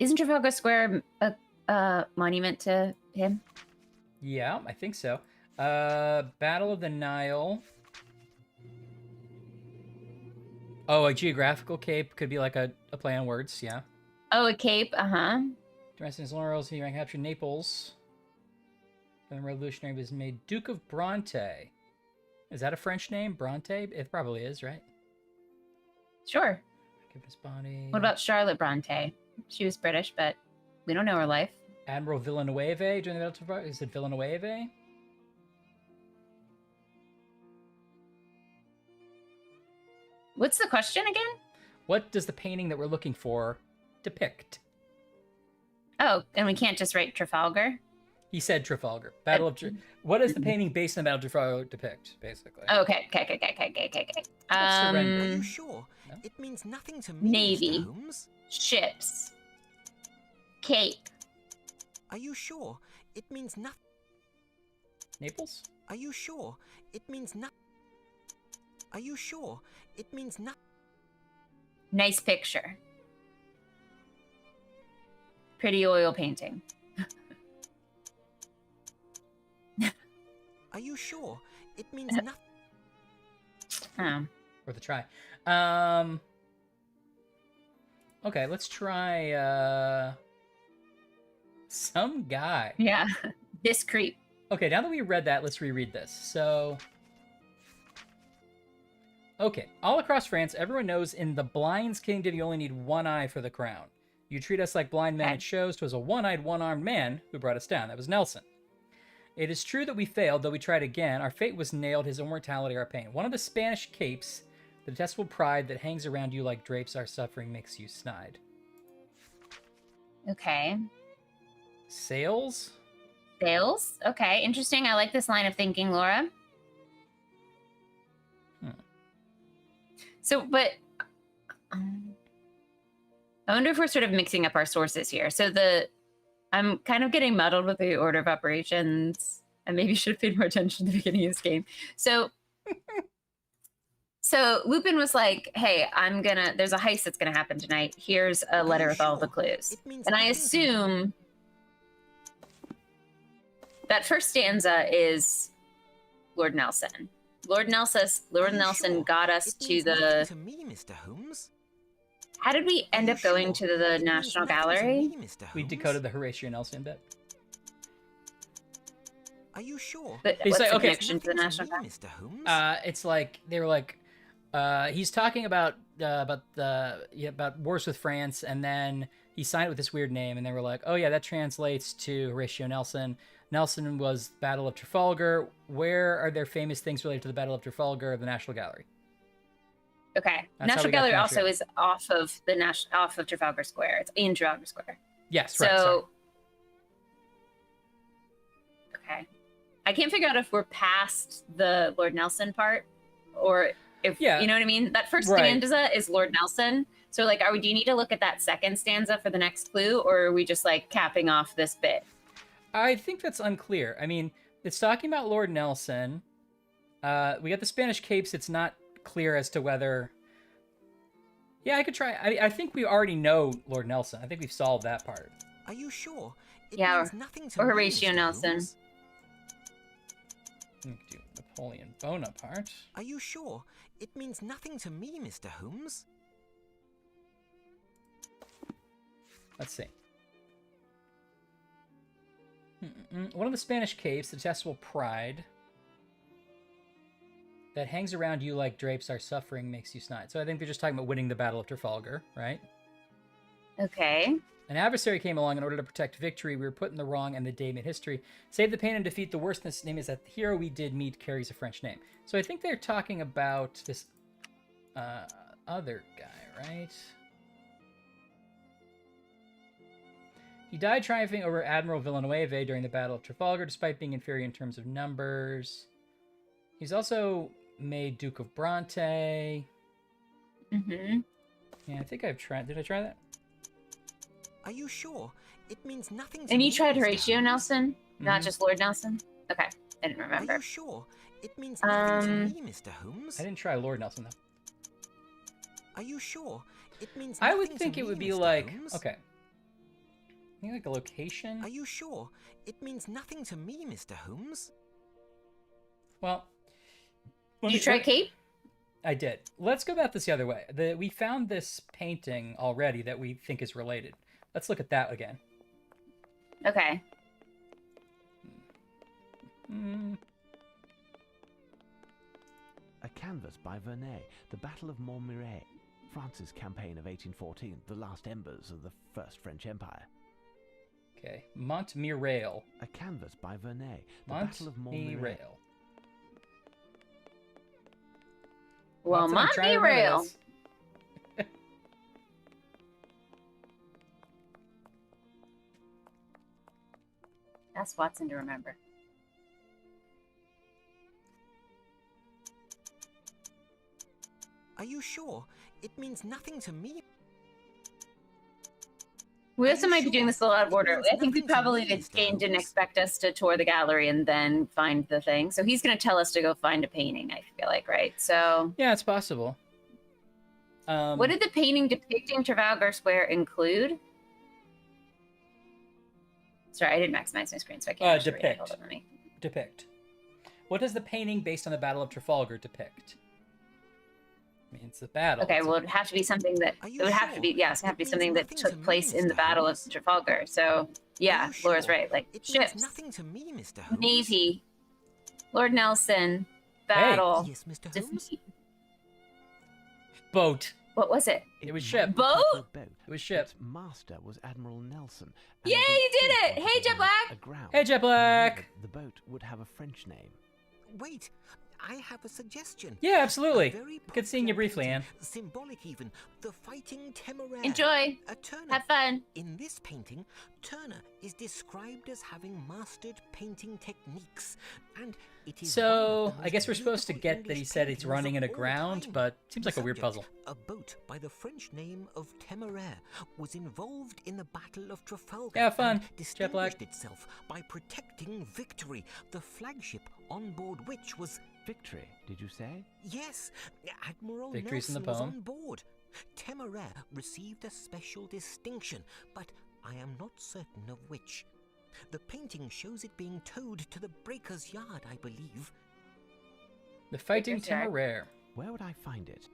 isn't Trafalgar Square a monument to him? Yeah, I think so. Battle of the Nile. Oh, a geographical cape could be like a play on words, yeah. Oh, a cape, Domestic laurels, he captured Naples. Then the revolutionary was made Duke of Bronte. Is that a French name? Bronte? It probably is, right? Sure. Give his body. What about Charlotte Bronte? She was British, but we don't know her life. Admiral Villeneuve during the Battle of Trafalgar? Is it Villeneuve? What's the question again? What does the painting that we're looking for depict? Oh, and we can't just write Trafalgar? He said Trafalgar. What does the painting based on the Battle of Trafalgar depict, basically? Okay. Are you sure? No? It means nothing to me, Navy. Mr. Holmes. Ships. Cape. Are you sure? It means nothing. Naples? Are you sure? It means nothing. Are you sure? It means nothing. Nice picture. Pretty oil painting. Are you sure? It means nothing. Worth a try. Okay, let's try some guy. Yeah. This creep. Okay, now that we read that, let's reread this. So, okay, all across France, everyone knows in the Blind's Kingdom you only need one eye for the crown. You treat us like blind men at shows. 'Twas a one-eyed, one-armed man who brought us down. That was Nelson. It is true that we failed, though we tried again. Our fate was nailed, his immortality our pain. One of the Spanish capes, the detestable pride that hangs around you like drapes, our suffering makes you snide. Okay. Sails? Sails? Okay, interesting. I like this line of thinking, Laura. So, but I wonder if we're sort of mixing up our sources here. So I'm kind of getting muddled with the order of operations. I maybe should have paid more attention at the beginning of this game. So Lupin was like, hey, there's a heist that's gonna happen tonight. Here's a letter with all the clues. And I assume that first stanza is Lord Nelson. Lord Nelson got us to the... To me, Mr. Holmes. How did we end up going to the National Gallery? We decoded the Horatio Nelson bit. Are you sure? But what's the connection to the National Gallery? Mr. Holmes? It's like they were like, he's talking about wars with France, and then he signed it with this weird name, and they were like, oh yeah, that translates to Horatio Nelson. Nelson was Battle of Trafalgar. Where are there famous things related to the Battle of Trafalgar of the National Gallery? Okay. National Gallery also is off of Trafalgar Square. It's in Trafalgar Square. Yes, right. So, okay. I can't figure out if we're past the Lord Nelson part or If you know what I mean? That first stanza is Lord Nelson. So like, do you need to look at that second stanza for the next clue, or are we just like capping off this bit? I think that's unclear. I mean, it's talking about Lord Nelson. We got the Spanish capes. It's not clear as to whether... Yeah, I could try. I think we already know Lord Nelson. I think we've solved that part. Are you sure? Or Horatio Nelson. We could do Napoleon Bonaparte. Are you sure? It means nothing to me, Mr. Holmes. Let's see. One of the Spanish capes, the detestable pride, that hangs around you like drapes, our suffering makes you snide. So I think they're just talking about winning the Battle of Trafalgar, right? Okay. An adversary came along in order to protect victory. We were put in the wrong, and the day made history. Save the pain and defeat the worstness. Name is that the hero we did meet carries a French name. So I think they're talking about this other guy, right? He died triumphing over Admiral Villanueva during the Battle of Trafalgar, despite being inferior in terms of numbers. He's also made Duke of Bronte. Mm-hmm. Yeah, I think I've tried. Did I try that? Are you sure? It means nothing to And me. you tried Horatio Nelson, not just Lord Nelson? Okay, I didn't remember. Are you sure? It means nothing to me, Mr. Holmes. I didn't try Lord Nelson, though. Are you sure? It means I nothing would think to it me, would be Mr. like... Holmes. Okay. I think like a location. Are you sure? It means nothing to me, Mr. Holmes. Well... Did you try Cape? I did. Let's go about this the other way. We found this painting already that we think is related. Let's look at that again. Okay. A canvas by Vernet, The Battle of Montmirail, France's campaign of 1814, the last embers of the First French Empire. Okay, Montmirail. A canvas by Vernet, The Battle of Montmirail. Well, Montmirail. Ask Watson to remember. Are you sure? It means nothing to me. We also might be doing this a lot of order. I think we probably didn't expect us to tour the gallery and then find the thing. So he's going to tell us to go find a painting, I feel like, right? So yeah, it's possible. What did the painting depicting Trafalgar Square include? Sorry, I didn't maximize my screen, so I can't depict. read it. Hold on, let me... Depict. What does the painting based on the Battle of Trafalgar depict? I mean, it's a battle. Okay, well, it would have to be something that it would have to be. Yes, it would have to be something that took place in the Battle of Trafalgar. So, yeah, Laura's right. Like ships, nothing to me, Mr. Holmes. Navy, Lord Nelson, battle, yes, Mr. Holmes. Boat. What was it? It was ship. Boat? It was ship. Its master was Admiral Nelson. Yay, you did it! Hey, Jet Black! Hey, Jet Black! The boat would have a French name. Wait, I have a suggestion. Yeah, absolutely. Good seeing you briefly, Anne. Symbolic even. The Fighting Temeraire. Enjoy. Have fun. In this painting, Turner is described as having mastered painting techniques, and it is. So I guess we're supposed to get that he said it's running in aground, but seems like a weird puzzle. A boat by the French name of Temeraire was involved in the Battle of Trafalgar. Yeah, fun. And distinguished itself by protecting Victory, the flagship on board which was. Victory, did you say? Yes, Admiral Victory's Nelson in the was poem. on board. Temeraire received a special distinction, but I am not certain of which. The painting shows it being towed to the breaker's yard, I believe. The Fighting Temeraire. Where would I find it?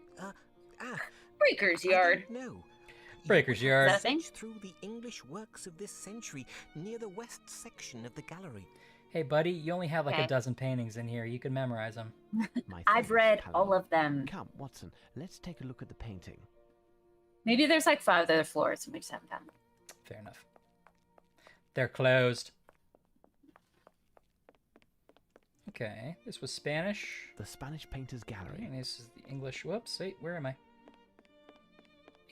Breaker's yard. No. Breaker's yard. Search through the English works of this century near the west section of the gallery. Hey, buddy, you only have like a dozen paintings in here. You can memorize them. I've read all of them. Come, Watson, let's take a look at the painting. Maybe there's like 5 other floors and we just haven't found them. Fair enough. They're closed. Okay, this was Spanish. The Spanish Painters Gallery. Okay, and this is the English. Whoops, wait, where am I?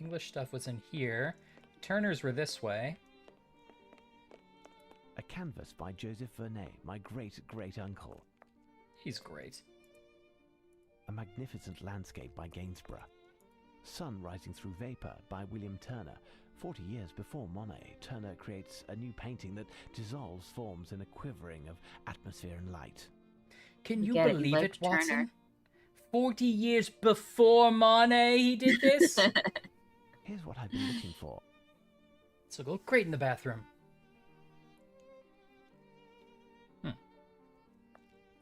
English stuff was in here. Turners were this way. A canvas by Joseph Vernet, my great-great-uncle. He's great. A magnificent landscape by Gainsborough. Sun rising through vapor by William Turner. 40 years before Monet, Turner creates a new painting that dissolves forms in a quivering of atmosphere and light. Can you believe it, Watson? Turner. 40 years before Monet he did this? Here's what I've been looking for. So go great in the bathroom.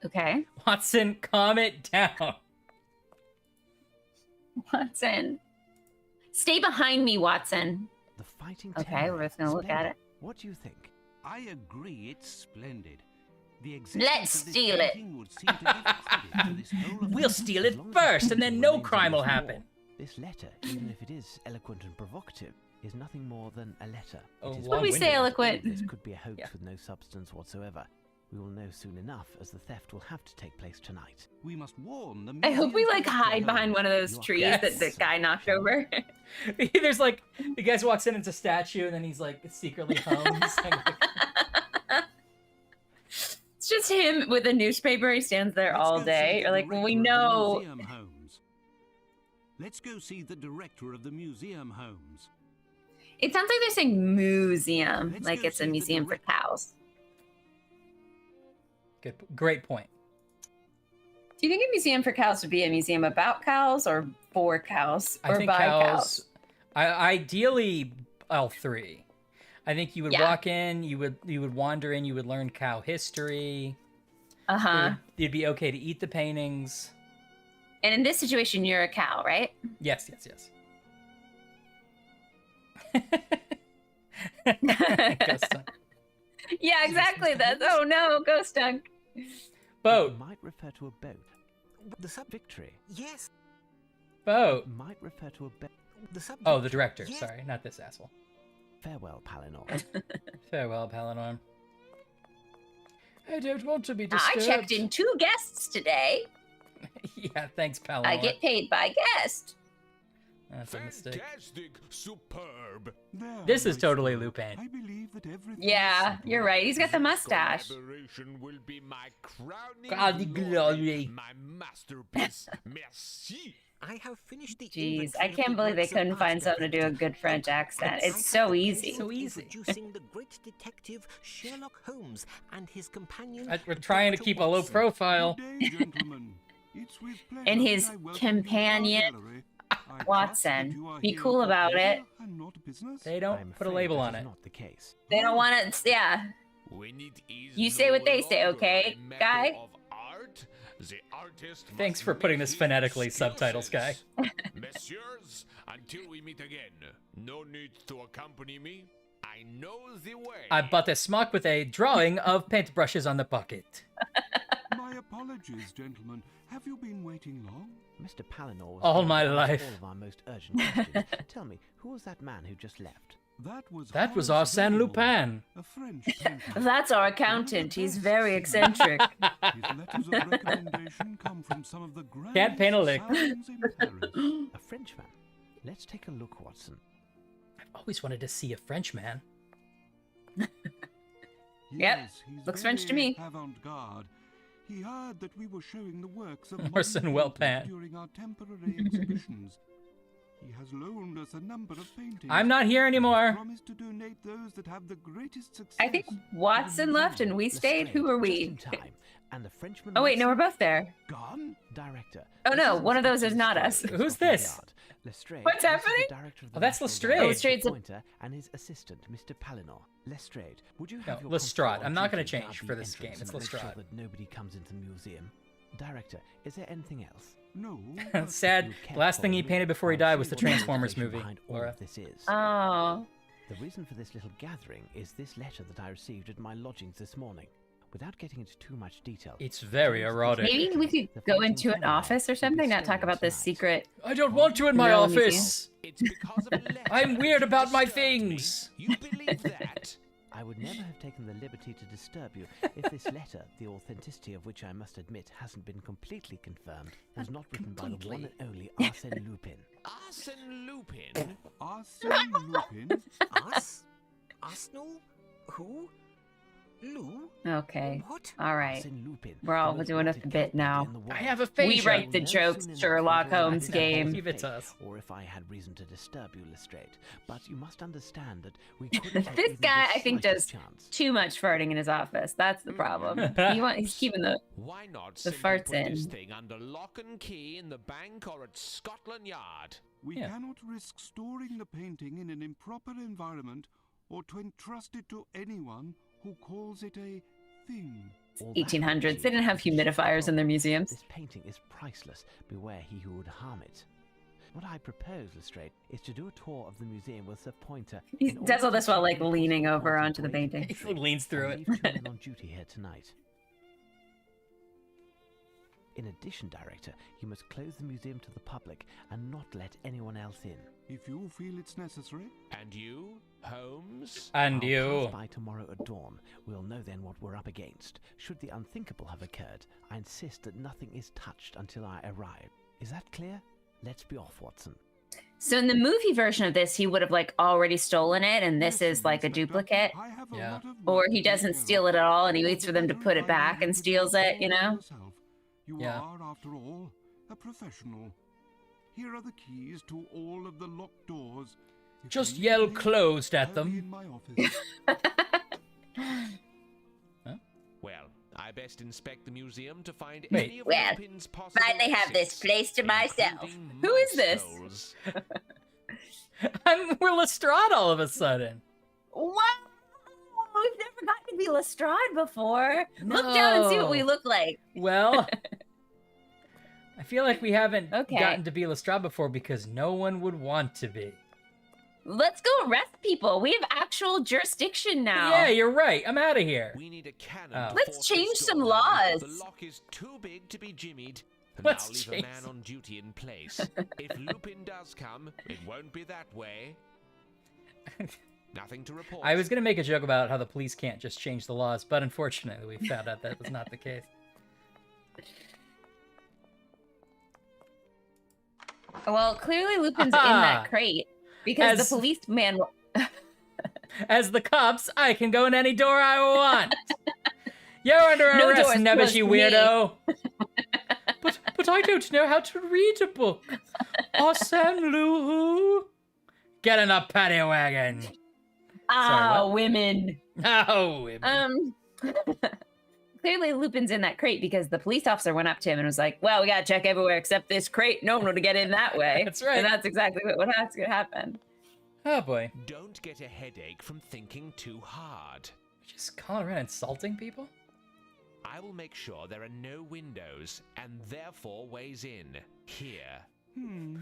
Okay. Watson, calm it down. Watson. Stay behind me, Watson. The fighting. Okay, we're just going to look at it. What do you think? I agree, it's splendid. Let's steal it. We'll steal it first, and then no crime will happen. This letter, even if it is eloquent and provocative, is nothing more than a letter. When we say eloquent, this could be a hoax with no substance whatsoever. We will know soon enough, as the theft will have to take place tonight. We must warn them. I hope we hide behind one of those trees that the guy knocked over. There's like, the guy walks in, it's a statue, and then he's like secretly Holmes. It's just him with a newspaper. He stands there all day. You're like, well, we know. Let's go see the director of the museum, Holmes. It sounds like they're saying museum, like it's a museum for cows. Good, great point. Do you think a museum for cows would be a museum about cows or for cows or I think by cows? Ideally, all three. I think you would walk in, you would wander in, you would learn cow history. It'd be okay to eat the paintings. And in this situation, you're a cow, right? Yes. Yeah, exactly. That's oh no, ghost dunk. Boat. Might refer to a boat. The sub-victory. Yes. Boat. Might refer to a boat. The director. Yes. Sorry, not this asshole. Farewell, Palinor. Farewell, Palinor. I don't want to be disturbed. I checked in 2 guests today. Yeah, thanks, Palinor. I get paid by guest. That's a mistake. Fantastic, superb. This is totally Lupin. I believe that yeah, you're right. He's got the mustache. Collaboration will be my crowning glory. My masterpiece. Merci. I have finished the Jeez, I can't believe they couldn't find someone to do a good French accent. It's so easy. So easy. Introducing the great detective Sherlock Holmes and his companion. We're trying to keep a low profile. And his companion. Watson, be cool about it. They don't put a label on it. Not the case. They don't want it. Yeah. You say what they say, okay, guy? Thanks for putting this phonetically, subtitles guy. Messieurs, until we meet again, no need to accompany me. I know the way. I bought a smock with a drawing of paintbrushes on the pocket. My apologies, gentlemen. Have you been waiting long? Mr. Palinor was all my life. All of our most urgent questions. Tell me, who was that man who just left? That was Arsène Lupin. A French painter. That's our accountant. He's very eccentric. His letters of recommendation come from some of the Can't paint a lick. in Paris. A Frenchman. Let's take a look, Watson. I've always wanted to see a Frenchman. Yes, looks French to me. Avant-garde. He heard that we were showing the works of Arsène Lupin during our temporary exhibitions. He has loaned us a number of paintings. I'm not here anymore. Promised to donate those that have the greatest success. I think Watson left and we stayed. Who are we? And the Frenchman. Oh wait, no, we're both there. Gone? Director. Oh no, one of those is not us. Who's this? Lestrade. What's happening? Oh, that's Lestrade. Oh, Lestrade's a pointer and his assistant, Mr. Palinor. Lestrade, would you have your Lestrade. I'm not going to duty change guard for the this game. entrance It's and make Lestrade. sure that nobody comes into the museum. Director, is there anything else? No. Sad. Last thing he painted before he died was the Transformers movie. Laura. This is. Oh. The reason for this little gathering is this letter that I received at my lodgings this morning. Without getting into too much detail. It's very erotic. Maybe we could go into an office or something, not talk about this secret. I don't want you in my office. It's because of a letter. I'm weird about my things. You believe that? I would never have taken the liberty to disturb you if this letter, the authenticity of which I must admit hasn't been completely confirmed, was not written by the one and only Arsène Lupin. Arsène Lupin? Arsène Lupin? Arsenal? Who? Lou? Okay. What? All right. Arsène Lupin, We're all the most doing it a wanted bit culprit now. in the world. I have a We phasia. write the jokes, Sherlock Holmes game. Leave it to us. Or if I had reason to disturb you, Lestrade. But you must understand that we couldn't take This even guy, the I think, slightest does chance. too much farting in his office. That's the problem. He's keeping the Why not the simply farts put this in. thing under lock and key in the bank or at Scotland Yard? We cannot risk storing the painting in an improper environment or to entrust it to anyone who calls it a thing. All that 1800s. achieved, They didn't have we should humidifiers in their stop. museums. This painting is priceless. Beware he who would harm it. What I propose, Lestrade, is to do a tour of the museum with Sir Pointer. He in order does all to this while, see like, the leaning possible over quality onto the great painting. history. He leans through I it. leave two men on duty here tonight. In addition, Director, you must close the museum to the public and not let anyone else in. If you feel it's necessary. And you, Holmes? And I'll you. pass by tomorrow at dawn. We'll know then what we're up against. Should the unthinkable have occurred, I insist that nothing is touched until I arrive. Is that clear? Let's be off, Watson. So in the movie version of this, he would have like already stolen it, and this is Listen, like a Inspector, duplicate. I have a Yeah. lot of Or work he to take doesn't care steal of. it at all, and he All waits the for them to better put if it I back leave and you to steals do it, you all know? yourself. You Yeah. are, after all, a professional. Here are the keys to all of the locked doors. If Just you yell need me, closed at I'll them. be in my office. Well, I best inspect the museum to find Wait. any of Well, Lupin's possible finally have this exits, place to myself. including Who is mouse this? holes. We're Lestrade all of a sudden. Wow! We've never gotten to be Lestrade before. Look down and see what we No. look like. Well, I feel like we haven't Okay. gotten to be Lestrade before because no one would want to be. Let's go arrest people. We have actual jurisdiction now. Yeah, you're right. I'm out of here. We need a cannon. Oh. to Let's force change this some door down. laws. The lock is too big to be jimmied. And Let's I'll leave change a man on duty in place. If Lupin does come, it won't be that way. Nothing to report. I was going to make a joke about how the police can't just change the laws, but unfortunately we found out that was not the case. Well, clearly Lupin's in Aha! that crate because As- the policeman. As the cops, I can go in any door I want. You're under No arrest, doors Nebbish, closed you for me. weirdo. But I don't know how to read a book. Arsène Lou. Get in the paddy wagon. Ah, what? women. Oh, women. Clearly Lupin's in that crate because the police officer went up to him and was like, "Well, we gotta check everywhere except this crate. No one to get in that way." That's right. And that's exactly what has to happen. Oh boy. Don't get a headache from thinking too hard. Just calling around insulting people? I will make sure there are no windows and therefore ways in. Here. Do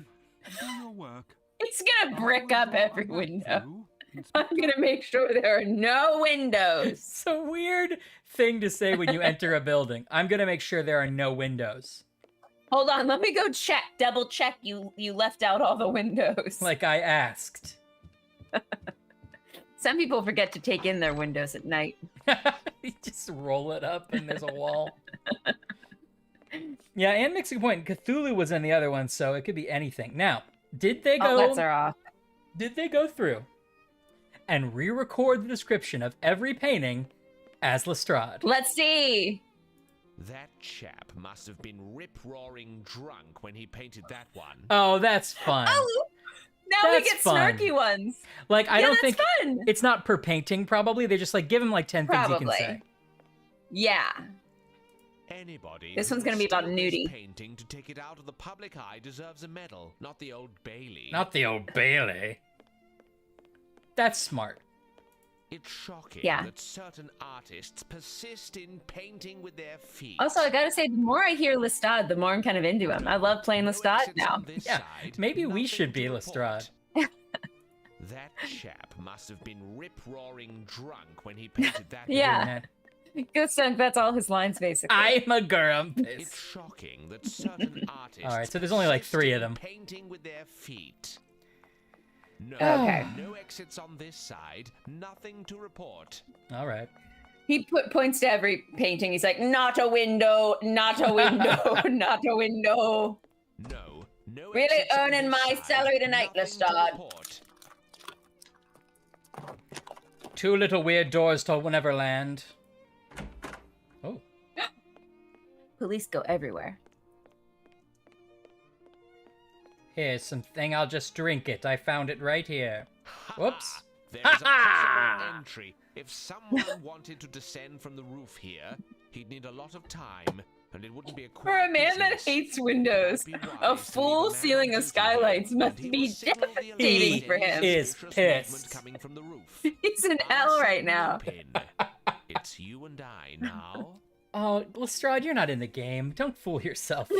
your work. It's gonna brick up every I'd like window. to, I'm Inspector. gonna make sure there are no windows. It's a weird thing to say when you enter a building. I'm gonna make sure there are no windows. Hold on, let me go check. Double check. You left out all the windows. Like I asked. Some people forget to take in their windows at night. You just roll it up and there's a wall. Yeah, and mixing point, Cthulhu was in the other one, so it could be anything. Now, did they Oh, go bets are off. did they go through and re-record the description of every painting as Lestrade? Let's see. That chap must have been rip-roaring drunk when he painted that one. Oh, that's fun. Oh, now we That's get fun. snarky ones. Like I Yeah, don't that's think fun. it's not per painting probably. They just like give him like 10 things he Probably. can say. Yeah. Anybody This who one's gonna be about stole this nudie. painting to take it out of the public eye deserves a medal, not the Old Bailey. Not the Old Bailey. That's smart. It's shocking Yeah. that certain artists persist in painting with their feet. Also, I gotta say, the more I hear Lestrade, the more I'm kind of into him. I love playing No Lestrade exits now. on this Yeah, side, maybe we nothing should be to Lestrade. report. That chap must have been rip-roaring drunk when he painted that. Yeah. Man, Good stuff. That's all his lines, basically. I'm a It's grumpus. shocking that certain artists. All right, so there's only like persist 3 in of them. Painting with their feet. No, Okay. no exits on this side. Nothing to report. All right. He points to every painting. He's like, "Not a window, not a window, not a window." No, no. Really exits on earning this my side, salary tonight, nothing to Lestrade. report. 2 little weird doors to Neverland. Police go everywhere. Here's something. I'll just drink it. I found it right here. Whoops. There's a possible entry. If someone wanted to descend from the roof here, he'd need a lot of time, and it wouldn't be a For a man that hates windows, a full ceiling of skylights must be devastating for him. He is pissed. Coming from the roof. He's in hell right now. It's you and I now. Oh, Lestrade, you're not in the game. Don't fool yourself.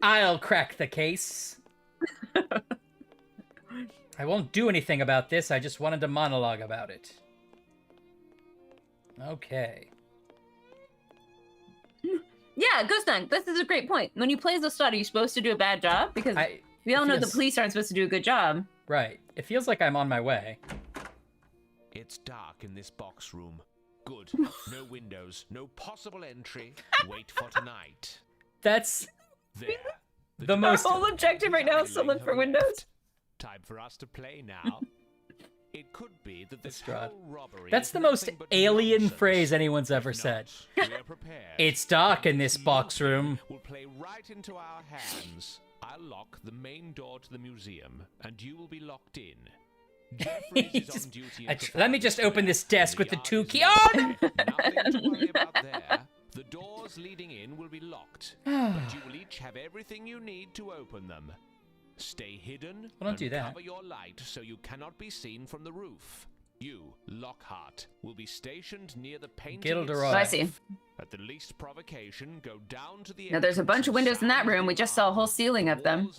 I'll crack the case. I won't do anything about this. I just wanted to monologue about it. Okay. Yeah, Ghost Dunk, this is a great point. When you play as Lestrade, are you supposed to do a bad job? Because we all know the police aren't supposed to do a good job. Right. It feels like I'm on my way. It's dark in this box room. Good. No windows, no possible entry. Wait for tonight. That's there. The most... Our whole objective right now is to look for windows. Time for us to play now. It could be that this whole robbery. That's the most alien phrase anyone's ever said. It's dark in this box room. We'll play right into our hands. I'll lock the main door to the museum, and you will be locked in. Let me just open this desk with the 2 keys. Oh! Nothing to worry about there. The doors leading in will be locked, but you will each have everything you need to open them. Stay hidden and cover your light so you cannot be seen from the roof. You, Lockhart, will be stationed near the painting itself. I see. At the least provocation, go down to the Now there's a bunch of windows in that room. We just saw a whole ceiling of them.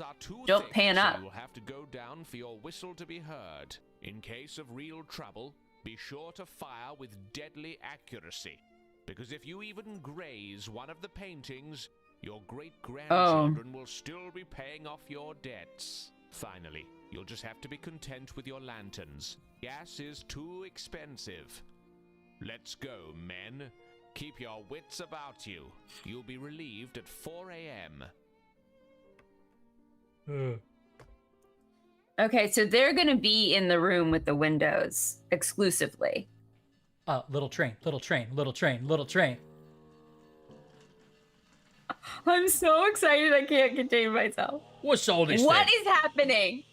Don't pan up. So you'll have to go down for your whistle to be heard. In case of real trouble, be sure to fire with deadly accuracy. Because if you even graze one of the paintings, your great-grandchildren will still be paying off your debts. Finally, you'll just have to be content with your lanterns. Gas is too expensive. Let's go, men. Keep your wits about you. You'll be relieved at 4 a.m. Okay, so they're going to be in the room with the windows exclusively. Little train, little train, little train, little train. I'm so excited I can't contain myself. What's all this What thing? is happening?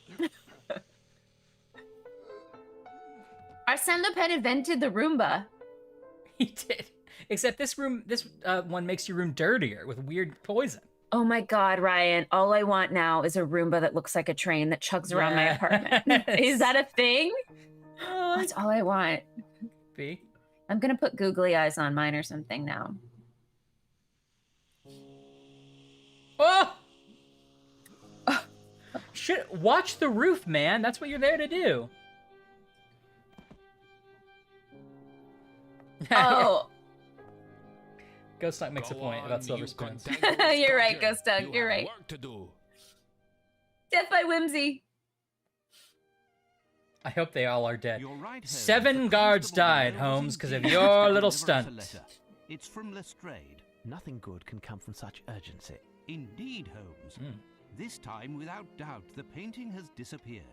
Arsène Lupin invented the Roomba. He did. Except this one makes your room dirtier with weird poison. Oh my God, Ryan. All I want now is a Roomba that looks like a train that chugs around my apartment. Is that a thing? That's all I want. B. I'm going to put googly eyes on mine or something now. Oh! Shit, watch the roof, man. That's what you're there to do. Oh. Ghost Dunk makes a point about silver spoons. You're right, Ghost Dunk. You're right. Death by whimsy. I hope they all are dead. Right, 7 guards died, Holmes, because of your little stunt. It's from Lestrade. Nothing good can come from such urgency. Indeed, Holmes. This time, without doubt, the painting has disappeared.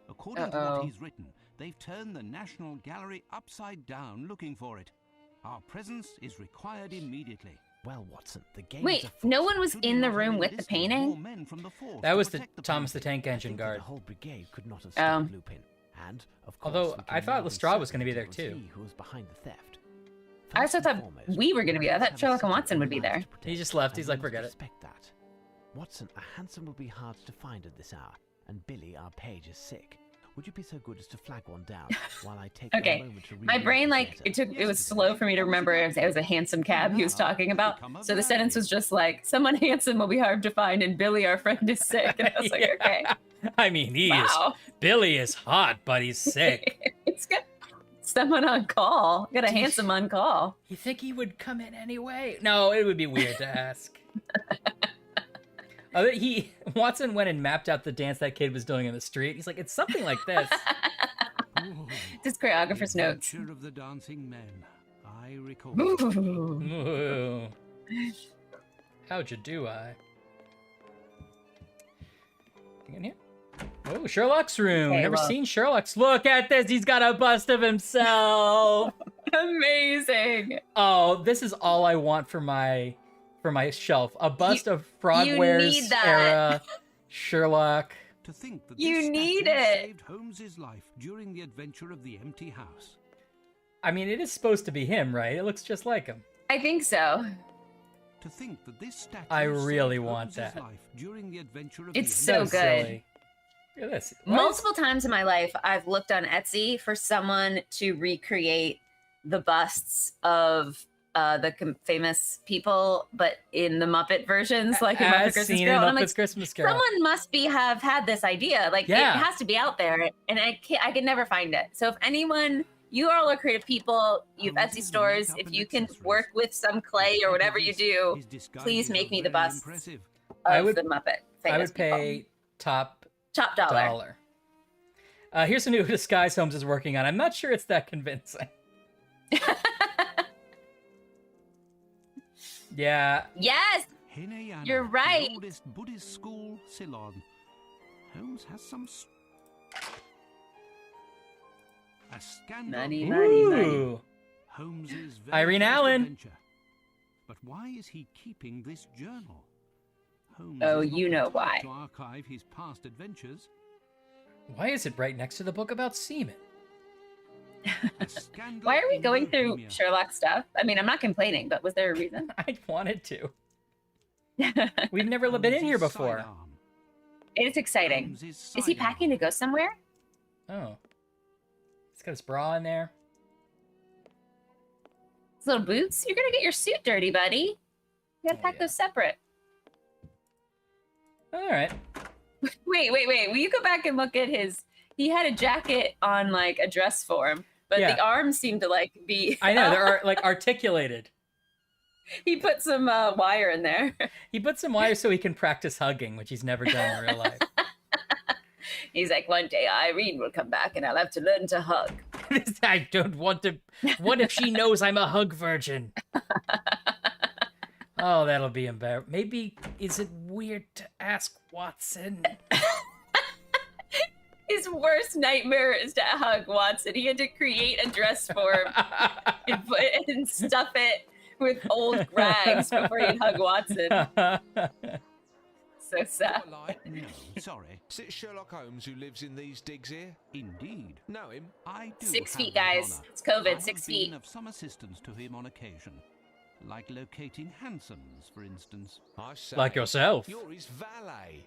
According to what he's written, they've turned the National Gallery upside down looking for it. Our presence is required immediately. Well, Watson, the game. Wait, no one was in the room with the painting? That was the Thomas the Tank Engine guard. The whole brigade could not have stopped Lupin. And, of course, although I thought Lestrade was going to be there too. Who was behind the theft. I also thought we were going to be there. I thought Sherlock and Watson would be there. He just left. He's like, forget it. That. Watson, a hansom will be hard to find at this hour, and Billy, our page, is sick. Would you be so good as to flag one down while I take a moment to read my brain, like, it was slow for me to remember it was a handsome cab he was talking about. So the sentence was just like, someone handsome will be hard to find, and Billy, our friend, is sick. And I was like, okay. I mean, Billy is hot, but he's sick. It's got someone on call. Got a handsome on call. You think he would come in anyway? No, it would be weird to ask. Watson went and mapped out the dance that kid was doing in the street. He's like, it's something like this. This choreographer's notes. Of the dancing men, I recall. Ooh. How'd you do, in here? Oh, Sherlock's room. Okay, Never seen Sherlock's. Look at this. He's got a bust of himself. Amazing. Oh, this is all I want for my for my shelf. A bust of Frogwares era Sherlock. To think that you this need statue it. saved Holmes's life during the adventure of the empty house. I mean, it is supposed to be him, right? It looks just like him. I think so. To think that this statue I really saved want Holmes's that. life during the adventure of It's the so empty good. Silly. Look at this. Why Multiple times in my life, I've looked on Etsy for someone to recreate the busts of famous people, but in the Muppet versions, like in Muppet as Christmas seen Carol. in And I'm Muppet's like, Christmas Carol. someone must have had this idea. Like, Yeah. it has to be out there, and I can never find it. So if anyone, you all are creative people, you have Etsy stores, if you can work with some clay or whatever you do, please make me the busts of the Muppet famous I would pay people. top $dollar. Here's a new disguise Holmes is working on. I'm not sure it's that convincing. Yeah. Yes, Hinayana, you're right. The oldest Buddhist school, Ceylon. Holmes has some... A scandal. Money. Ooh. Holmes's very Irene first Allen. adventure. But why is he keeping this journal? Holmes Oh, is not you know the type why. to archive his past adventures. Why is it right next to the book about semen? A scandal Why are we in going through Bohemia. Sherlock stuff? I mean, I'm not complaining, but was there a reason? I wanted to. We've never been in here Holmes's before. sidearm. It's exciting. Holmes's Is he sidearm. packing to go somewhere? Oh. He's got his bra in there. His little boots? You're gonna get your suit dirty, buddy. You gotta Oh, pack yeah. those separate. All right. Wait. Will you go back and look at his? He had a jacket on like a dress form, but Yeah. the arms seem to like be. I know, they're like articulated. He put some wire in there. He put some wire so he can practice hugging, which he's never done in real life. He's like, one day Irene will come back and I'll have to learn to hug. I don't want to. What if she knows I'm a hug virgin? Oh, that'll be embarrassing. Maybe, is it weird to ask Watson? His worst nightmare is to hug Watson. He had to create a dress form and stuff it with old rags before he'd hug Watson. So sad. No, sorry. Is it Sherlock Holmes who lives in these digs here? Indeed. Know him? I do 6 have feet, that guys. honor. It's COVID, I have 6 been feet. of some assistance to him on occasion. Like locating Hansons, for instance. I say, Like yourself. You're his valet.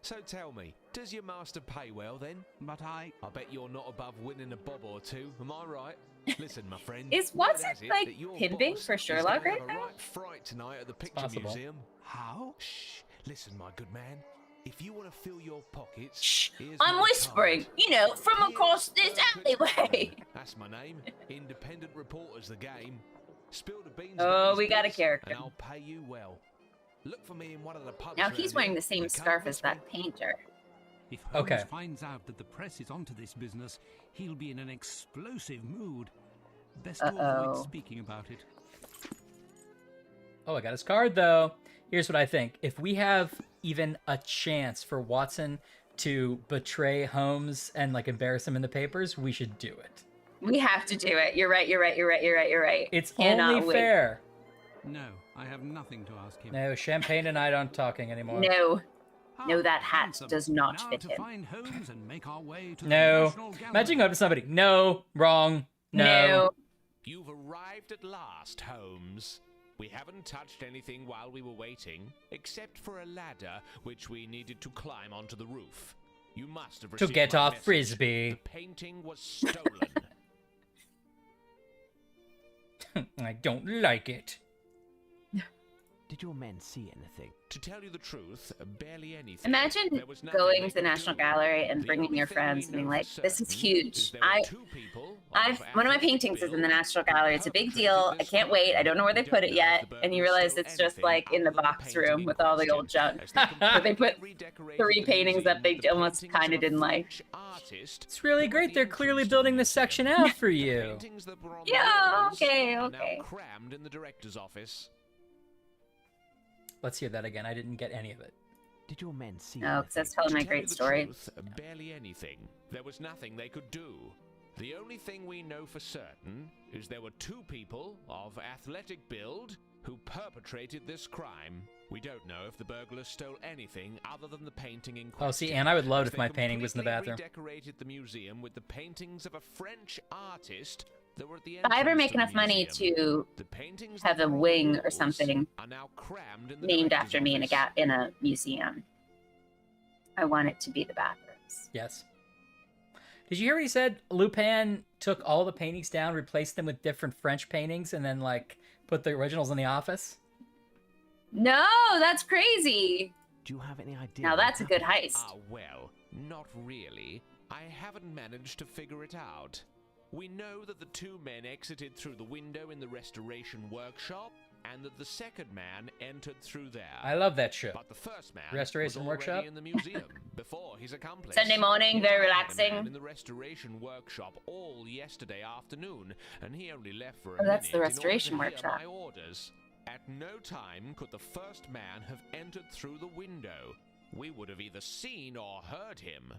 So tell me, does your master pay well then? But I bet you're not above winning a bob or two, am I right? Listen, my friend. Is word Watson, has it like, that your pimping boss for is Sherlock gonna right have a now? right fright tonight at the picture possible. museum. How? Shh. Listen, my good man. If you want to fill your pockets, Shh. here's I'm my whispering, card. you know, from Here's across this Circuit alleyway. Brown. That's my name. Independent reporter's the game. Spill the beans. Oh, about we this got a place, character. And I'll pay you well. Look for me in one of the pubs. Now round he's here. wearing the same You can't scarf as miss me. that painter. If Holmes Okay. finds out that the press is onto this business, he'll be in an explosive mood. Best Uh-oh. to avoid speaking about it. Oh, I got his card, though. Here's what I think. If we have even a chance for Watson to betray Holmes and, like, embarrass him in the papers, we should do it. We have to do it. You're right. It's Cannot only wait. fair. No, I have nothing to ask him. No, Champagne and I aren't talking anymore. No. Ah, No, that hat handsome. does not Now fit to him. find Holmes and make our way to the No. National Gallery. Imagine going up to somebody. No, wrong. No. You've arrived at last, Holmes. We haven't touched anything while we were waiting, except for a ladder which we needed to climb onto the roof. You must have To received get my off message. Frisbee. The painting was stolen. I don't like it. Did your men see anything? To tell you the truth, barely anything. Imagine There was nothing going they to the could National do. Gallery and The bringing only your thing friends we and being know like, for this is certain huge. is there were two people of One of my athletic paintings is in the build National Gallery. It's a big perpetrated deal. I this can't crime. wait. I don't know where they We put don't it know if yet. the And you burglars realize stole it's just anything like in the other than box painting room in with all the old question, junk. as they But they put completely redecorated three the paintings that museum they with the almost paintings kinda of a didn't like. French artist It's really who great. had They're the clearly entrance to building the this section museum. out for The you. paintings that were on the Yeah, walls okay, are okay. now crammed in the director's office. Let's hear that again. I didn't get any of it. Did your men see No, anything? because that's telling my To tell you great the story. truth, barely anything. There was nothing they could do. The only thing we know for certain is there were two people of athletic build who perpetrated this crime. We don't know if the burglars stole anything other than the painting in question. Oh, see, Anne, I would love it if my painting was in the bathroom. They redecorated the museum with the paintings of a French artist that were at the If I ever entrance make to the enough money museum. to The paintings have that a were on wing the or walls something are now crammed in the named director's after me office. in a museum, I want it to be the bathrooms. Yes. Did you hear what he said? Lupin took all the paintings down, replaced them with different French paintings, and then, like, put the originals in the office? No, that's crazy. Do you have any idea? Now that's a good heist. Ah, well, not really. I haven't managed to figure it out. We know that the two men exited through the window in the restoration workshop, and that the second man entered through there. I love that show. But the first man Restoration was already Workshop? in the museum before his accomplice. Sunday morning, We very found the relaxing. man in the restoration workshop all yesterday afternoon, and he only left for a Oh, that's the minute in order restoration to hear workshop. my orders. At no time could the first man have entered through the window. We would have either seen or heard him.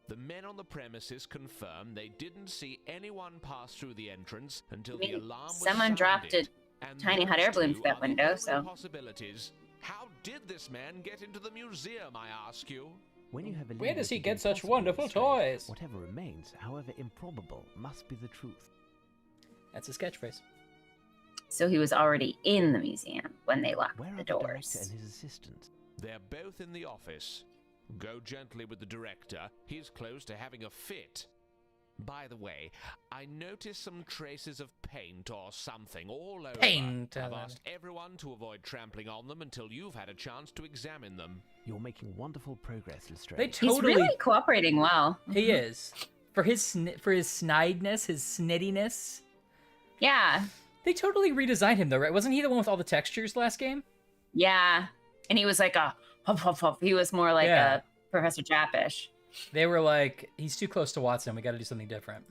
The men on the premises confirm they didn't see anyone pass through the entrance until the alarm was Someone dropped sounded. a And tiny hot those air balloon two through that are the window, only so... possibilities. How did this man get into the museum, I ask you? When you have Where does he eliminated get such impossible wonderful mysteries, toys? Whatever remains, however improbable, must be the truth. That's his catchphrase. So he was already in the museum when they locked Where are the the director doors. and his assistant? They're both in the office. Go gently with the director. He's close to having a fit. By the way, I noticed some traces of paint or something all over. Paint. I've asked everyone to avoid trampling on them until you've had a chance to examine them. You're making wonderful progress, Lestrade. They He's totally... really cooperating well. He is. For his snideness, his snittiness. Yeah. They totally redesigned him, though, right? Wasn't he the one with all the textures last game? Yeah. And he was like a huff, huff, huff. He was more like Yeah. a Professor Jappish. They were like, he's too close to Watson. We got to do something different.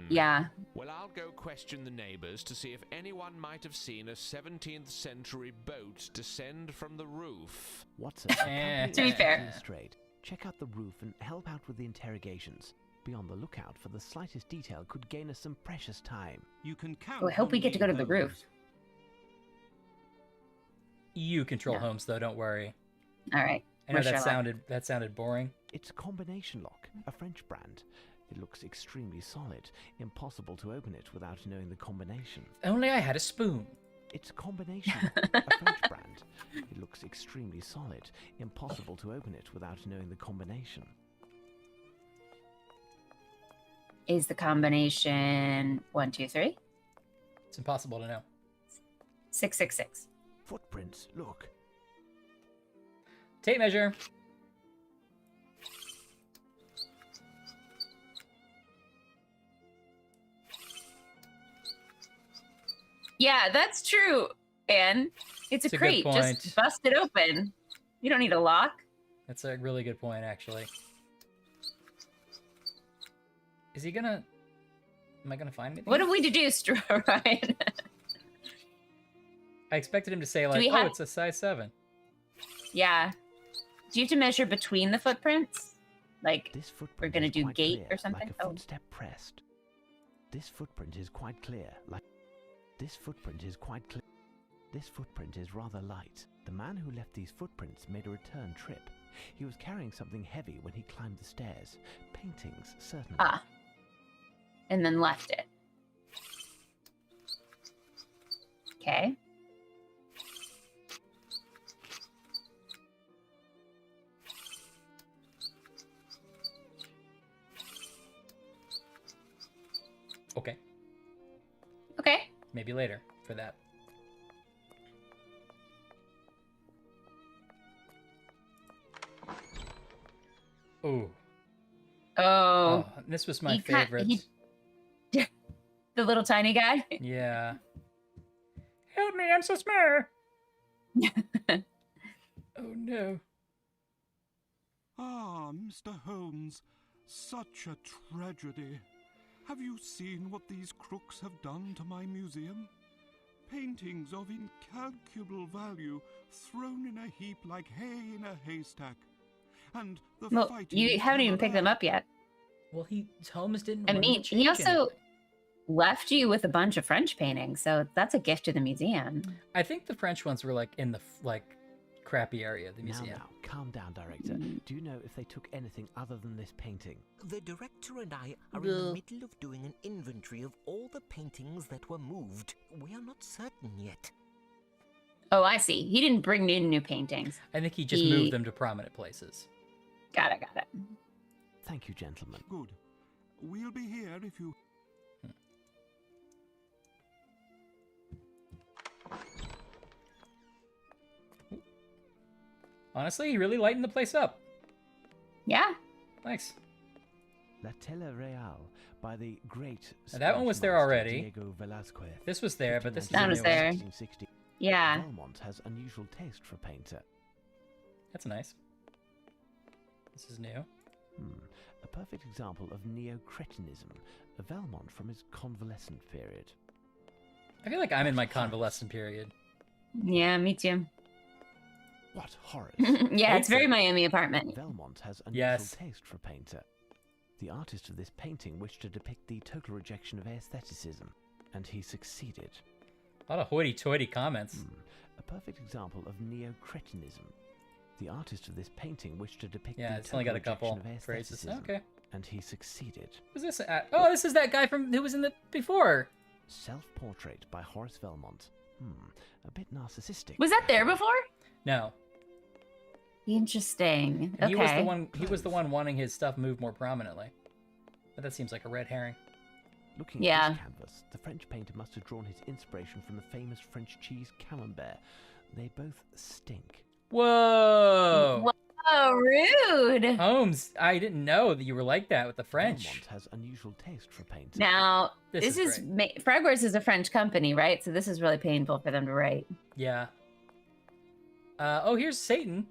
Yeah. Well, I'll go question the neighbors to see if anyone might have seen a 17th century boat descend from the roof. Watson, accompany To be us fair. Lestrade. Check out the roof and help out with the interrogations. Be on the lookout for the slightest detail could gain us some precious time. You can count Oh, I hope we on get to me, go to the roof. Holmes. You control Yeah. Holmes, though. Don't worry. All right. I know We're that Sherlock. sounded boring. It's a combination lock, a French brand. It looks extremely solid. Impossible to open it without knowing the combination. Only I had a spoon. It's a combination lock, a French brand. It looks extremely solid. Impossible to open it without knowing the combination. Is the combination 1, 2, 3? It's impossible to know. 666. Footprints, look. Tape measure. Yeah, that's true, Anne. It's It's a a good crate. point. Just bust it open. You don't need a lock. That's a really good point, actually. Is he gonna... Am I gonna find anything? What do we do, Ryan? I expected him to say, we like, have- oh, it's a size 7. Yeah. Do you have to measure between the footprints? Like, This footprint we're gonna is do quite gate clear, or something? Like a Oh. footstep pressed. This footprint is quite clear, like... This footprint is quite clear. This footprint is rather light. The man who left these footprints made a return trip. He was carrying something heavy when he climbed the stairs. Paintings, certainly. ah. And then left it. Okay. Okay. Okay. Maybe later for that. Ooh. Oh. Oh, this was my he ca- favorite. The little tiny guy? Yeah. Help me, I'm so small. Oh no. Ah, Mr. Holmes, such a tragedy. Have you seen what these crooks have done to my museum? Paintings of incalculable value thrown in a heap like hay in a haystack. And the Well, fighting you is haven't still even picked them alive. up yet. Well, Holmes didn't. I want mean, to he change also... anything. left you with a bunch of French paintings, so that's a gift to the museum. I think the French ones were like in the crappy area of the museum. Now, calm down, director. Do you know if they took anything other than this painting? The director and I are in the middle of doing an inventory of all the paintings that were moved. We are not certain yet. Oh, I see. He didn't bring in new paintings. I think he just moved them to prominent places. Got it. Thank you, gentlemen. Good. We'll be here if you... Honestly, he really lightened the place up. Yeah. Nice. La Tela Real by the great... Now, that one was there already. Diego Velázquez. This was there, but this is That was there. 1660. Yeah. Belmont has unusual taste for a painter. That's nice. This is new. A perfect example of neo-cretinism, a Valmont from his convalescent period. I feel like I'm in my convalescent period. Yeah, me too. What horrors! Yeah, it's very Miami apartment. Belmont has unusual taste for a painter. The artist of this painting wished to depict the total rejection of aestheticism, and he succeeded. A lot of hoity-toity comments. A perfect example of neo-cretinism. The artist of this painting wished to depict the it's only got a couple of phrases. aestheticism, Okay. and he succeeded. Who's this at? Oh, this is that guy from who was in the before. Self-portrait by Horace Valmont. A bit narcissistic. Was that there before? No. Interesting. And Okay. He was the one wanting his stuff moved more prominently. But that seems like a red herring. Looking at this canvas, the French painter must have drawn his inspiration from the famous French cheese camembert. They both stink. Whoa! Whoa, rude! Holmes, I didn't know that you were like that with the French. Valmont has unusual taste for painting. Now, This is Fragworks is a French company, right? So this is really painful for them to write. Yeah. Oh, here's Satan.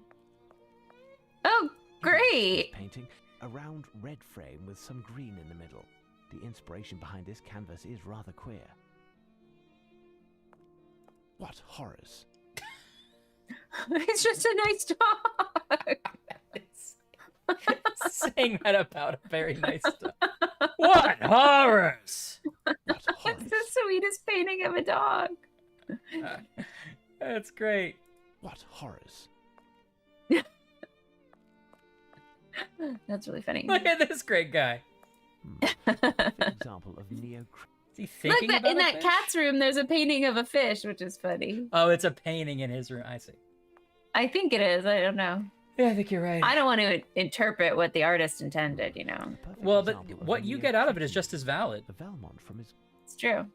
Oh, great! Painting a round red frame with some green in the middle. The inspiration behind this canvas is rather queer. What horrors! It's just a nice dog. Saying that about a very nice dog. What horrors! What horrors! It's the sweetest painting of a dog. That's great. What horrors! That's really funny. Look at this great guy. Example of neo. Is he thinking Look, about in a that fish? cat's room, there's a painting of a fish, which is funny. Oh, it's a painting in his room. I see. I think it is. I don't know. Yeah, I think you're right. I don't want to interpret what the artist intended, you know. Well, but what you get out of it is just as valid. The Valmont from his. It's true.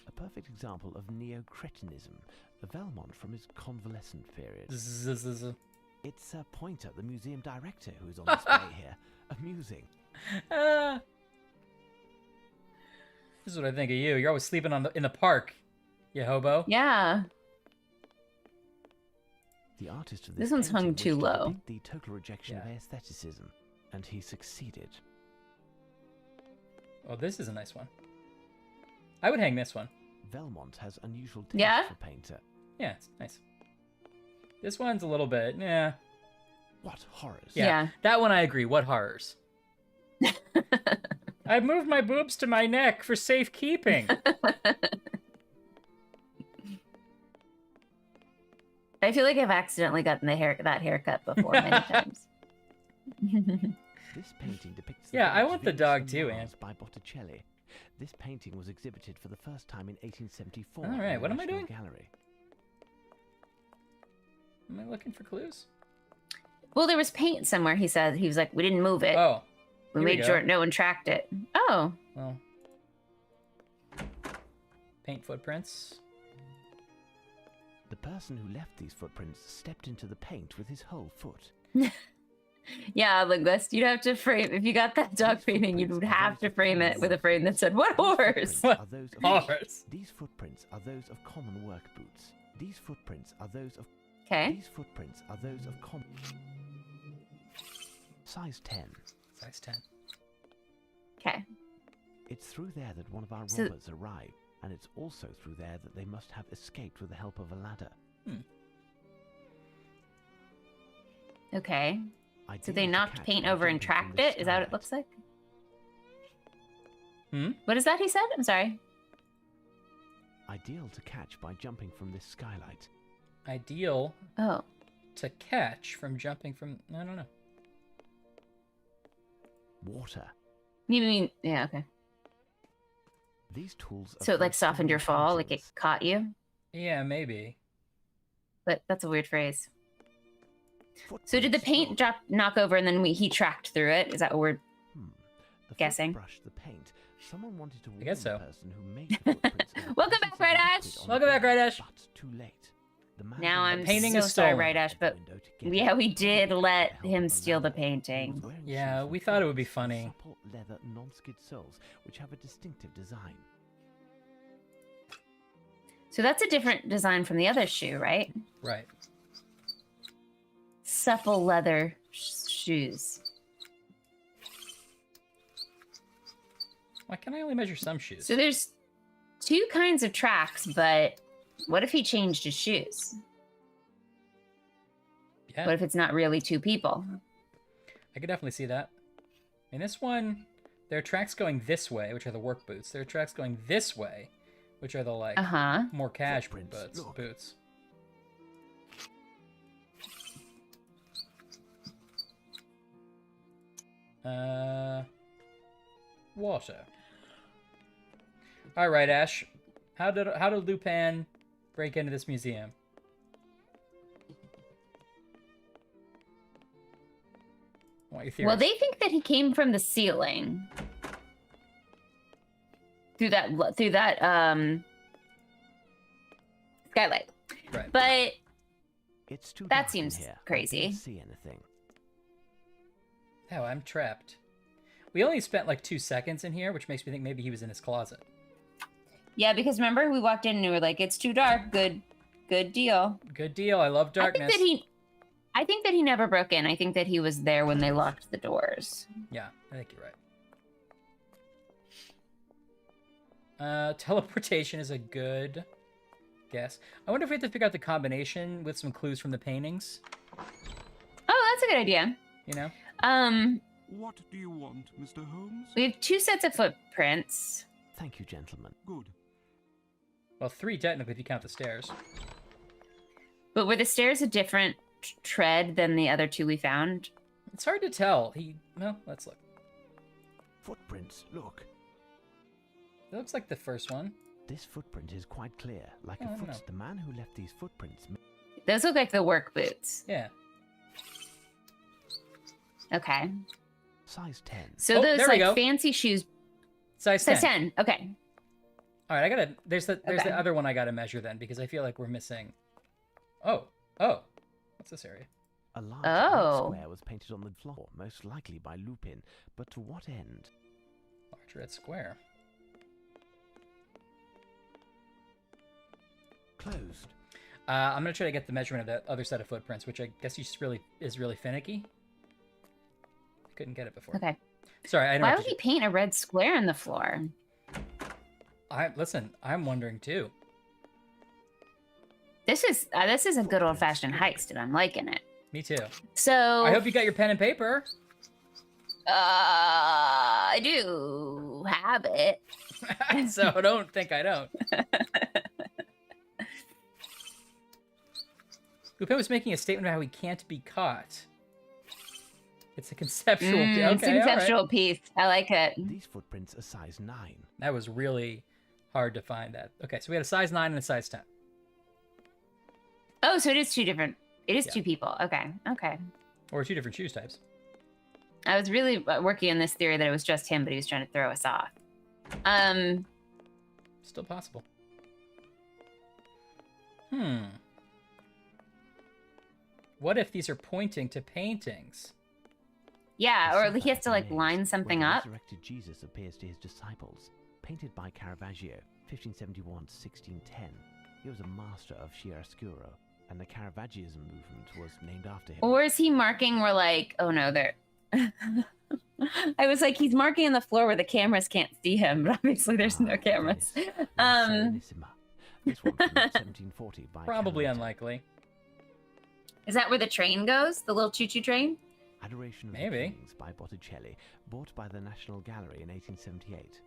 A perfect example of neo-cretinism. The Valmont from his convalescent period. It's Pointer, the museum director, who's on display here. Amusing. This is what I think of you. You're always sleeping in the park, you hobo. Yeah. The artist of This one's hung too low. The total rejection of aestheticism, and he succeeded. Oh, this is a nice one. I would hang this one. Valmont has unusual taste for painter. Yeah, it's nice. This one's a little bit, yeah. What horrors? Yeah. That one I agree. What horrors? I moved my boobs to my neck for safekeeping. I feel like I've accidentally gotten that haircut before many times. This painting depicts the I want the Venus dog and too, Mars Anne. by Botticelli. This painting was exhibited for the first time in 1874. All right, in the what am I National doing? Gallery. Am I looking for clues? Well, there was paint somewhere, he said. He was like, we didn't move it. Oh. We made sure no one tracked it. Oh. Well. Paint footprints. The person who left these footprints stepped into the paint with his whole foot. Yeah, linguist, you'd have to frame, if you got that dog painting, you would have to frame it with a frame that said, what horse? What horse? These footprints are those of common work boots. These footprints are those of... Okay. These footprints are those of common... Size 10. Size 10. Okay. It's through there that one of our robbers arrived, and it's also through there that they must have escaped with the help of a ladder. Okay. So they knocked paint over and tracked it? Is that what it looks like? What is that he said? I'm sorry. Ideal to catch by jumping from this skylight. Ideal to catch from jumping from... I don't know. Water. You mean... Yeah, okay. These tools are So it like for softened your fall, like it fountains. caught you? Yeah, maybe. But that's a weird phrase. Footprints. So did the paint knock over and then he tracked through it? Is that what we're The guessing? foot brushed the paint. Someone wanted to warn guess so. the person who made the footprints of the Welcome presence back, Right of Ash! liquid on Welcome the back, ground, Right Ash! But too late. The man Now who I'm made painting so is sorry, stolen. Right Ash, but window to get yeah, out. we did let With the help him of a steal the ladder. He painting. was wearing Yeah, shoes we with thought it would be buckles funny. and supple leather non-skid soles, which have a distinctive design. So that's a different design from the other shoe, right? Right. Supple leather shoes. Why can I only measure some shoes? So there's two kinds of tracks, but what if he changed his shoes? Yeah, What if it's not really two people? I could definitely see that. In this one, there are tracks going this way, which are the work boots. There are tracks going this way, which are the like more casual Footprints, look. boots. Water. All right, Ash. How did Lupin break into this museum? What are your theories? Well, they think that he came from the ceiling. Through that skylight. Right. But It's too That dark in seems here. I crazy. can't see anything. Oh, I'm trapped. We only spent like 2 seconds in here, which makes me think maybe he was in his closet. yeah, because remember we walked in and we were like, "It's too dark." Good deal. Good deal. I love darkness. I think that he never broke in. I think that he was there when they locked the doors. Yeah, I think you're right. Teleportation is a good guess. I wonder if we have to figure out the combination with some clues from the paintings. Oh, that's a good idea. You know? What do you want, Mr. Holmes? We have 2 sets of footprints. Thank you, gentlemen. Good. Well, 3 technically if you count the stairs. But were the stairs a different tread than the other 2 we found? It's hard to tell. Well, let's look. Footprints, look. It looks like the first one. This footprint is quite clear, like Oh, I a don't foot. know. The man who left these footprints. Those look like the work boots. Yeah. Okay. Size 10. So Oh, those there we like go. fancy shoes. Size 10. Size 10. Okay. All right, there's the Okay. other one I gotta measure then, because I feel like we're missing. Oh. What's this area? A large Oh. red square was painted on the floor, most likely by Lupin. But to what end? Large red square. Closed. I'm gonna try to get the measurement of that other set of footprints, which I guess is really finicky. I couldn't get it before. Okay. Sorry, I Why don't. would he paint a red square in the floor? Listen, I'm wondering too. This is a good old fashioned heist, and I'm liking it. Me too. So I hope you got your pen and paper. I do have it. So don't think I don't. Lupin was making a statement about how he can't be caught. It's a conceptual. Okay, it's a conceptual all right. piece. I like it. These footprints are size 9. That was really hard to find that. Okay, so we had a size 9 and a size 10. Oh, so it is 2 different. It is Yeah. 2 people. Okay. Or 2 different shoes types. I was really working on this theory that it was just him, but he was trying to throw us off. Still possible. What if these are pointing to paintings? Yeah, The or supper he has at to the like maze, line where something the up. resurrected Jesus appears to his disciples, painted by Caravaggio, 1571-1610. He was a master of chiaroscuro, and the Caravaggism movement was named after him. Or is he marking where like, oh no, there. I was like, he's marking on the floor where the cameras can't see him, but obviously there's no cameras. Yes, La Serenissima. This one from 1740 by Probably Caravaggio. unlikely. Is that where the train goes? The little choo-choo train? Adoration of Maybe. the Kings by Botticelli, bought by the National Gallery in 1878.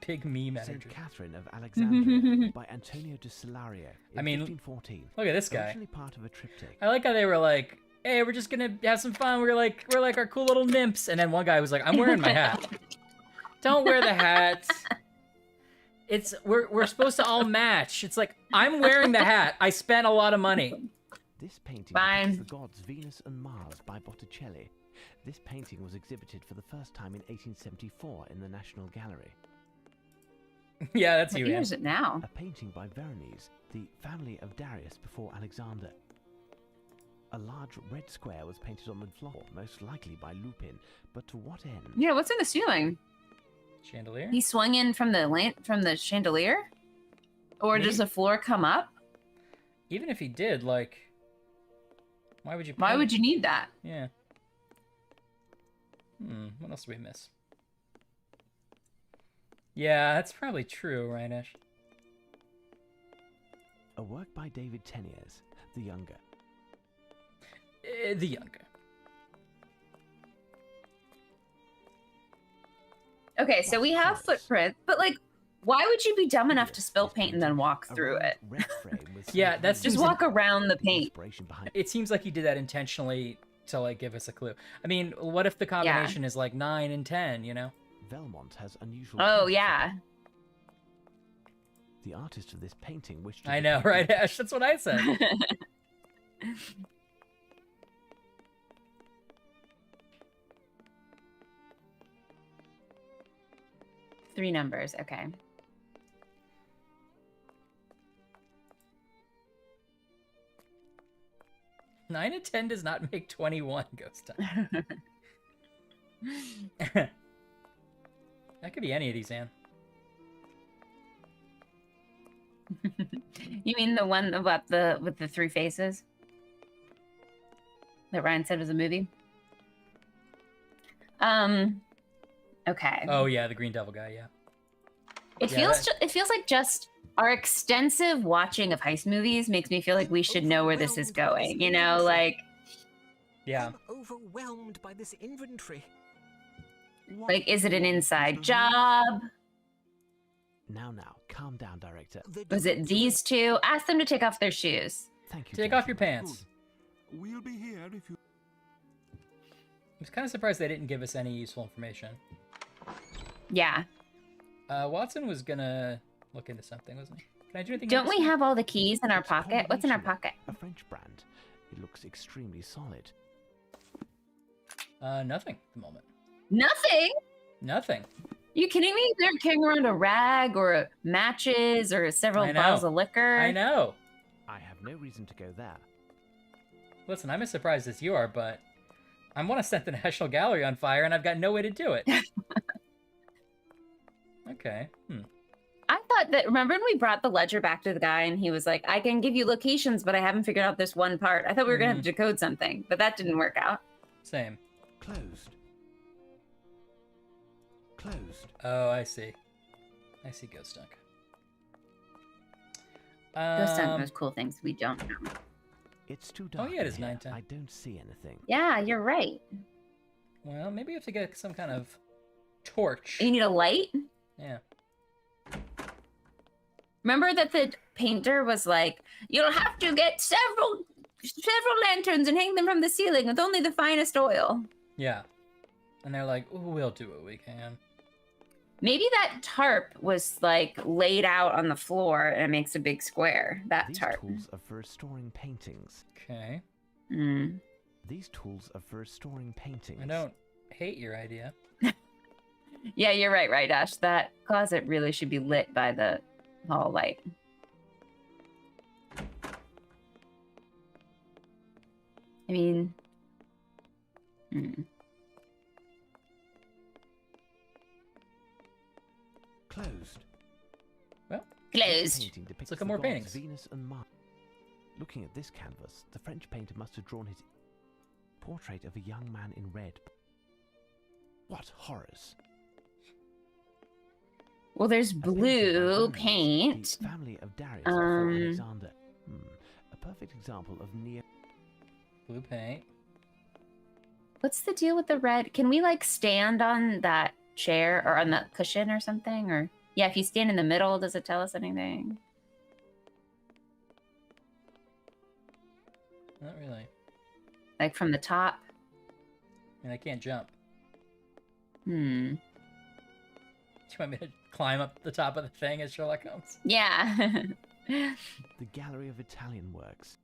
Big meme energy. Saint Catherine of Alexandria by Antonio de Solario in I mean, 1514. look at this guy. Originally part of a triptych. I like how they were like, hey, we're just gonna have some fun. We're like our cool little nymphs. And then one guy was like, I'm wearing my hat. Don't wear the hat. We're supposed to all match. It's like, I'm wearing the hat. I spent a lot of money. This painting depicts the gods Venus and Mars by Botticelli. This painting was exhibited for the first time in 1874 in the National Gallery. Yeah, that's you. What year is it now? A painting by Veronese, the family of Darius before Alexander. A large red square was painted on the floor, most likely by Lupin, but to what end? Yeah, what's in the ceiling? Chandelier? He swung in from the chandelier? Or Maybe. does the floor come up? Even if he did, like, why would you? Why would you need that? Yeah. What else do we miss? Yeah, that's probably true, right, Ash? A work by David Teniers, the Younger. The Younger. Okay, so we have footprints, but like, why would you be dumb enough to spill paint and then walk through it? Yeah, that's just walk around the paint. It seems like he did that intentionally to like give us a clue. I mean, what if the combination is like 9 and 10? You know? Velmont has unusual. Oh yeah. The artist of this painting wished to. I know, right, Ash? That's what I said. 3 numbers, okay. Nine and 10 does not make 21, Ghost Time. That could be any of these, Anne. You mean the one about with the 3 faces? That Ryan said was a movie? Okay. Oh yeah, the Green Devil guy, yeah. It feels like just our extensive watching of heist movies makes me feel like we should know where this is going. You know, like. Yeah. I'm overwhelmed by this inventory. Like, is it an inside job? Now, calm down, director. Was it these 2? Ask them to take off their shoes. Thank you. Take off your pants. We'll be here if you. I was kind of surprised they didn't give us any useful information. Yeah. Watson was gonna look into something, wasn't he? Can I do anything? Don't we have all the keys in our pocket? What's in our pocket? A French brand. It looks extremely solid. Nothing at the moment. Nothing? Nothing. You kidding me? They're carrying around a rag or matches or several bottles of liquor. I know. I have no reason to go there. Listen, I'm as surprised as you are, but I want to set the National Gallery on fire, and I've got no way to do it. Okay. I thought that, remember when we brought the ledger back to the guy and he was like, I can give you locations, but I haven't figured out this one part. I thought we were going to have to decode something, but that didn't work out. Same. Closed. Oh, I see. I see Ghost Dunk. Ghost Dunk knows cool things we don't know. It's too dark. Oh yeah, it is 9:10. I don't see anything. Yeah, you're right. Well, maybe we have to get some kind of torch. You need a light? Yeah. Remember that the painter was like, you'll have to get several lanterns and hang them from the ceiling with only the finest oil. Yeah. And they're like, ooh, we'll do what we can. Maybe that tarp was like laid out on the floor and it makes a big square. These tools are for restoring paintings. Okay. These tools are for restoring paintings. I don't hate your idea. Yeah, you're right, Ash. That closet really should be lit by the hall light. I mean... Closed. Well, closed. Let's look at more paintings. Venus and Mars. Looking at this canvas, the French painter must have drawn his portrait of a young man in red. What horrors! Well, there's blue paint. The family of Darius before Alexander. A perfect example of blue paint. What's the deal with the red? Can we like stand on that chair or on that cushion or something? Or Yeah, if you stand in the middle, does it tell us anything? Not really. Like from the top? And I can't jump. Hmm. Do you want me to climb up the top of the thing as Sherlock Holmes? Yeah. The Gallery of Italian Works.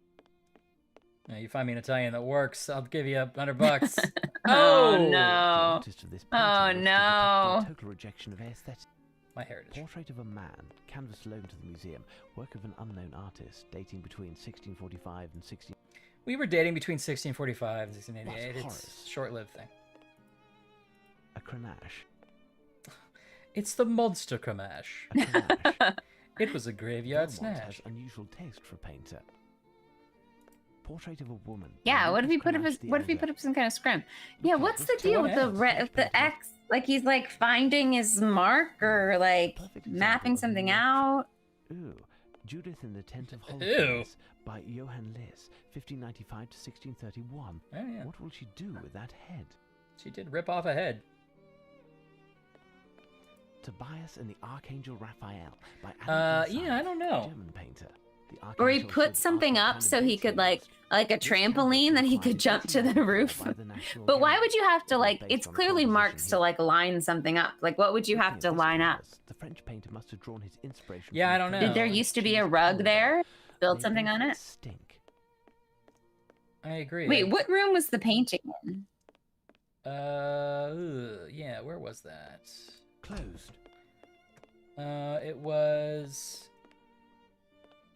Now, you find me an Italian that works, I'll give you $100. Oh, The no. artist of this painting Oh, was to no. depict the total rejection of aesthetic. My heritage. Portrait of a man, canvas loaned to the museum, work of an unknown artist, dating between 1645 and 16... We were dating between 1645 and 1688. What It's horrors. a short-lived thing. A Grenache. It's the monster Cramash. A Grenache. It was a graveyard Belmont snatch. has unusual taste for a painter. Portrait of a woman. Yeah, by what if he Lucas put up Grenache the what if he Elder. put up some kind of scrim? Yeah, Okay, what's the let's deal go with ahead. the X? Like he's like finding his mark or like Perfect mapping example of something nature. out. Ooh. Judith in the Tent of Ew. Holmes by Johann Liss, 1595 to 1631. Oh, yeah. What will she do with that head? She did rip off a head. Tobias and the Archangel Raphael by Adam Yeah, Ensart, I don't know. German painter. The Or he Archangel put showed something art up of so he could like a This canvas trampoline that he was could jump to the acquired roof. by the National But why Gallery. would you have to It was like? based It's on a clearly composition marks to here. like line something up. Like what would you Looking have at to this line up? canvas, the French painter must have drawn his inspiration Yeah, from I don't the know. Did there famous used to be a cheese rug corridor. there? Build They something both on it? Stink. I agree. Wait, what room was the painting in? Yeah, where was that? Closed. It was...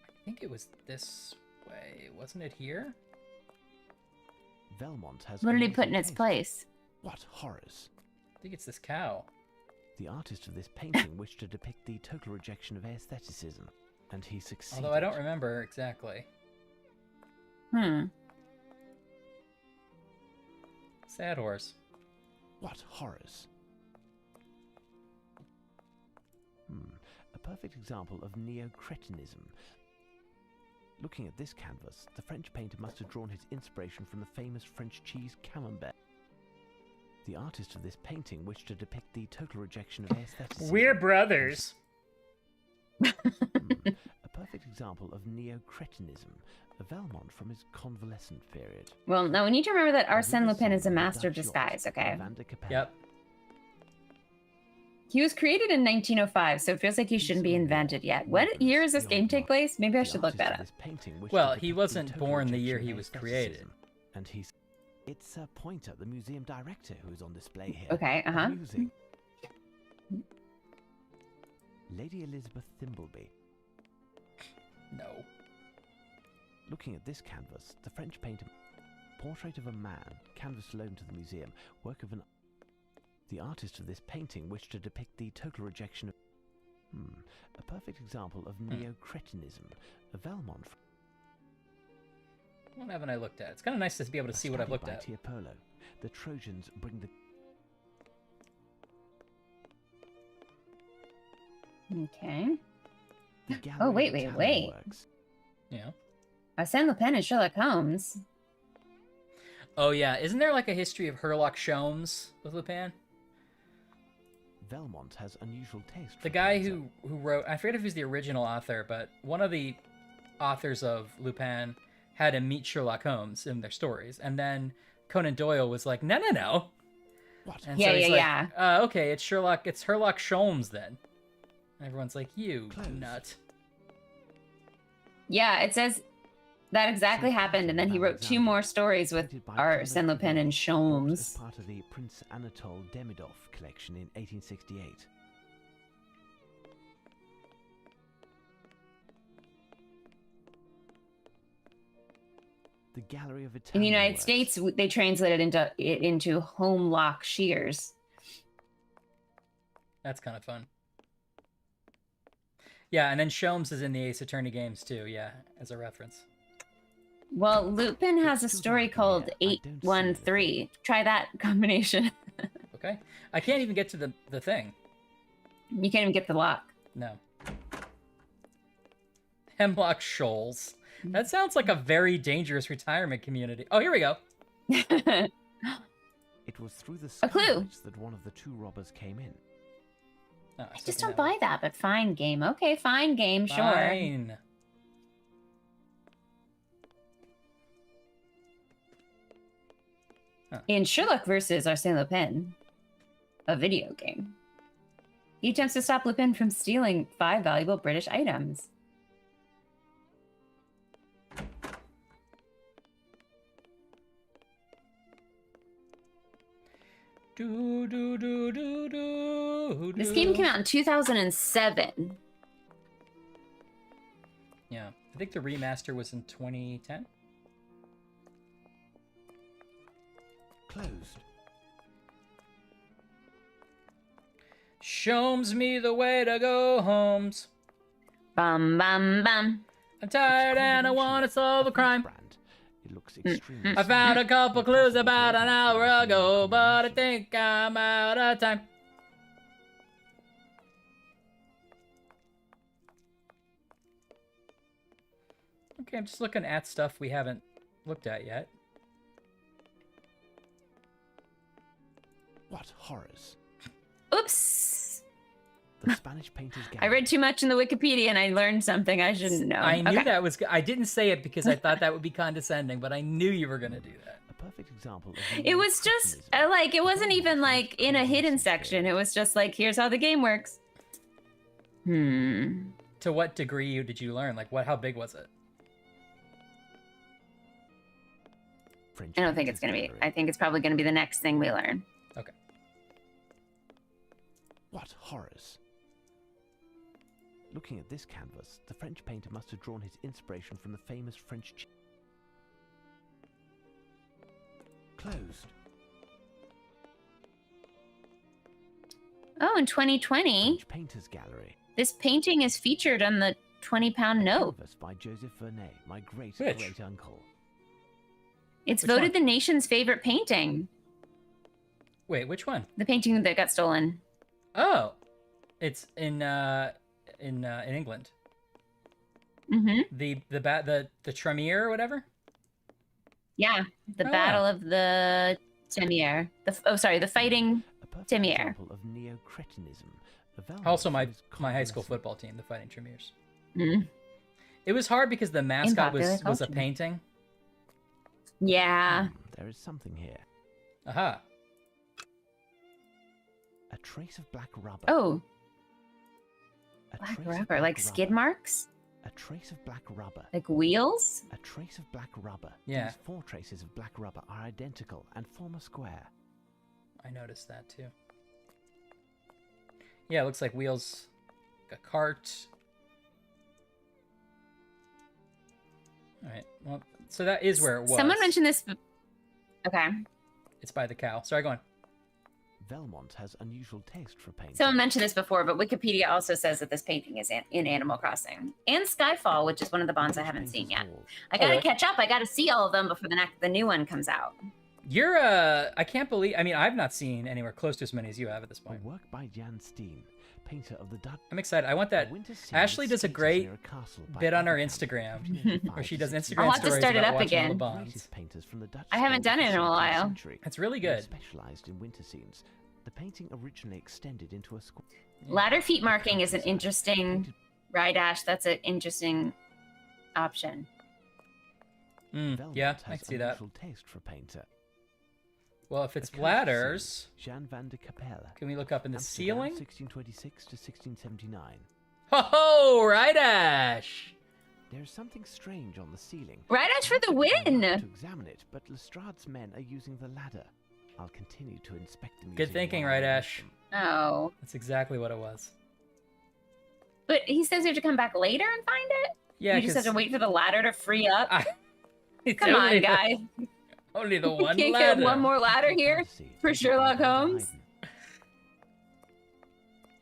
I think it was this way. Wasn't it here? Velmont has. What did he unusual put in its taste. place? What horrors! I think it's this cow. The artist of this painting wished to depict the total rejection of aestheticism, and he succeeded. Although I don't remember exactly. Hmm. Sad horse. What horrors! A perfect example of neo-cretinism. Looking at this canvas, the French painter must have drawn his inspiration from the famous French cheese camembert. The artist of this painting wished to depict the total rejection of aestheticism. We're brothers. A perfect example of neo-cretinism, a Velmont from his convalescent period. Well, now we need to remember that Arsène River Lupin is a Song, master of Dutch disguise, Yacht, okay? Van der Capelle. Yep. He was created in 1905, so it feels like he shouldn't be invented yet. What year does this game take place? Maybe I should look that up. Well, he wasn't born the year he was created. And he's... It's Pointer, the museum director, who's on display here. Okay, uh-huh. Amusing. Lady Elizabeth Thimbleby. No. Looking at this canvas, the French painter... Portrait of a man, canvas loaned to the museum, work of an... The artist of this painting wished to depict the total rejection of... A perfect example of neo-cretinism, a Velmont... What haven't I looked at? It's kind of nice to be able to see what I've looked at. Tiepolo. The Trojans bring the... Okay. the Gallery Oh, of wait. Italian Works. Yeah. Arsène Lupin and Sherlock Holmes. Oh, yeah. Isn't there like a history of Sherlock Holmes with Lupin? Velmont has unusual taste. The for guy painter. who wrote... I forget if he's the original author, but one of the authors of Lupin had him meet Sherlock Holmes in their stories. And then Conan Doyle was like, no. What? And Yeah, he's yeah, like, okay, it's Sherlock Holmes then. And everyone's like, you Close. nut. Yeah, it says that exactly happened, and then he wrote 2 more stories with Edited by Arsène Lupin and As Sholmes. part of the Prince Anatole Demidov collection in 1868. The Gallery of Italian In the United Works. States, they translated it into home lock shears. That's kind of fun. Yeah, and then Sholmes is in the Ace Attorney games too, yeah, as a reference. Well, Lupin has a It's too story dark in called here. I don't see 813. Try that combination. Okay? I can't even get to the thing. You can't even get the lock. No. Hemlock Shoals. That sounds like a very dangerous retirement community. Oh, here we go. It was through the A clue. skylights that one of the 2 robbers came in. Oh, I just don't buy that, but fine game. Okay, fine game, sure. Fine. Huh. In Sherlock versus Arsène Lupin, a video game, he attempts to stop Lupin from stealing 5 valuable British items. This game came out in 2007. Yeah, I think the remaster was in 2010. Closed. Shows me the way to go, Holmes. Bum bum bum. I'm tired and I want to solve a crime. It looks extremely. I found a couple clues about an hour ago, but I think I'm out of time. Okay, I'm just looking at stuff we haven't looked at yet. What horrors? Oops. The Spanish painter's gallery. I read too much in the Wikipedia and I learned something I shouldn't know. I knew that was. I didn't say it because I thought that would be condescending, but I knew you were going to do that. A perfect example of it was just like, it wasn't even like in a hidden section. It was just like, here's how the game works. To what degree did you learn? Like, what? How big was it? I don't think it's going to be. I think it's probably going to be the next thing we learn. Okay. What horrors? Looking at this canvas, the French painter must have drawn his inspiration from the famous French... Closed. Oh, in 2020, French Painters Gallery. This painting is featured on the 20-pound note. Canvas by Joseph Vernet, my great uncle. It's voted the nation's favorite painting. Wait, which one? The painting that got stolen. Oh, it's in England. Mm-hmm. The Tremere or whatever. Yeah, the Battle of the Tremere. The Fighting Tremere. Of neo-cretinism. Also, my high school football team, the Fighting Tremeres. Mm-hmm. It was hard because the mascot was a painting. Yeah. There is something here. Aha. A trace of black rubber. Oh. Black rubber, like skid marks? A trace of black rubber. Like wheels? A trace of black rubber. Yeah. These 4 traces of black rubber are identical and form a square. I noticed that too. Yeah, it looks like wheels, like a cart. All right. Well, so that is where it was. Someone mentioned this. Okay. It's by the cow. Sorry, go on. Velmont has unusual taste for painting. Someone mentioned this before, but Wikipedia also says that this painting is in Animal Crossing and Skyfall, which is one of the bonds I haven't seen yet. I gotta catch up. I gotta see all of them before the new one comes out. You're I can't believe. I mean, I've not seen anywhere close to as many as you have at this point. A work by Jan Steen, painter of the Dutch. I'm excited. I want that. Ashley does a great bit on our Instagram, where she does Instagram I'll have to start it up again. I haven't done it in a while. It's really good. Specialized in winter scenes. The painting originally extended into a square. Ladder feet marking is an interesting. Right, Ash. That's an interesting option. Yeah, I see that. Taste for painter. Well, if it's ladders, Jan van de Capelle. Can we look up in the ceiling? 1626 to 1679. Ho-ho! Right, Ash! There's something strange on the ceiling. Right, Ash, for the win! To examine it, but Lestrade's men are using the ladder. I'll continue to inspect the museum. Good thinking, right, Ash? Oh. That's exactly what it was. But he says we have to come back later and find it? Yeah, you just have to wait for the ladder to free up? Come on, only guy. Only the one Can't ladder. get one more ladder here for Sherlock Holmes?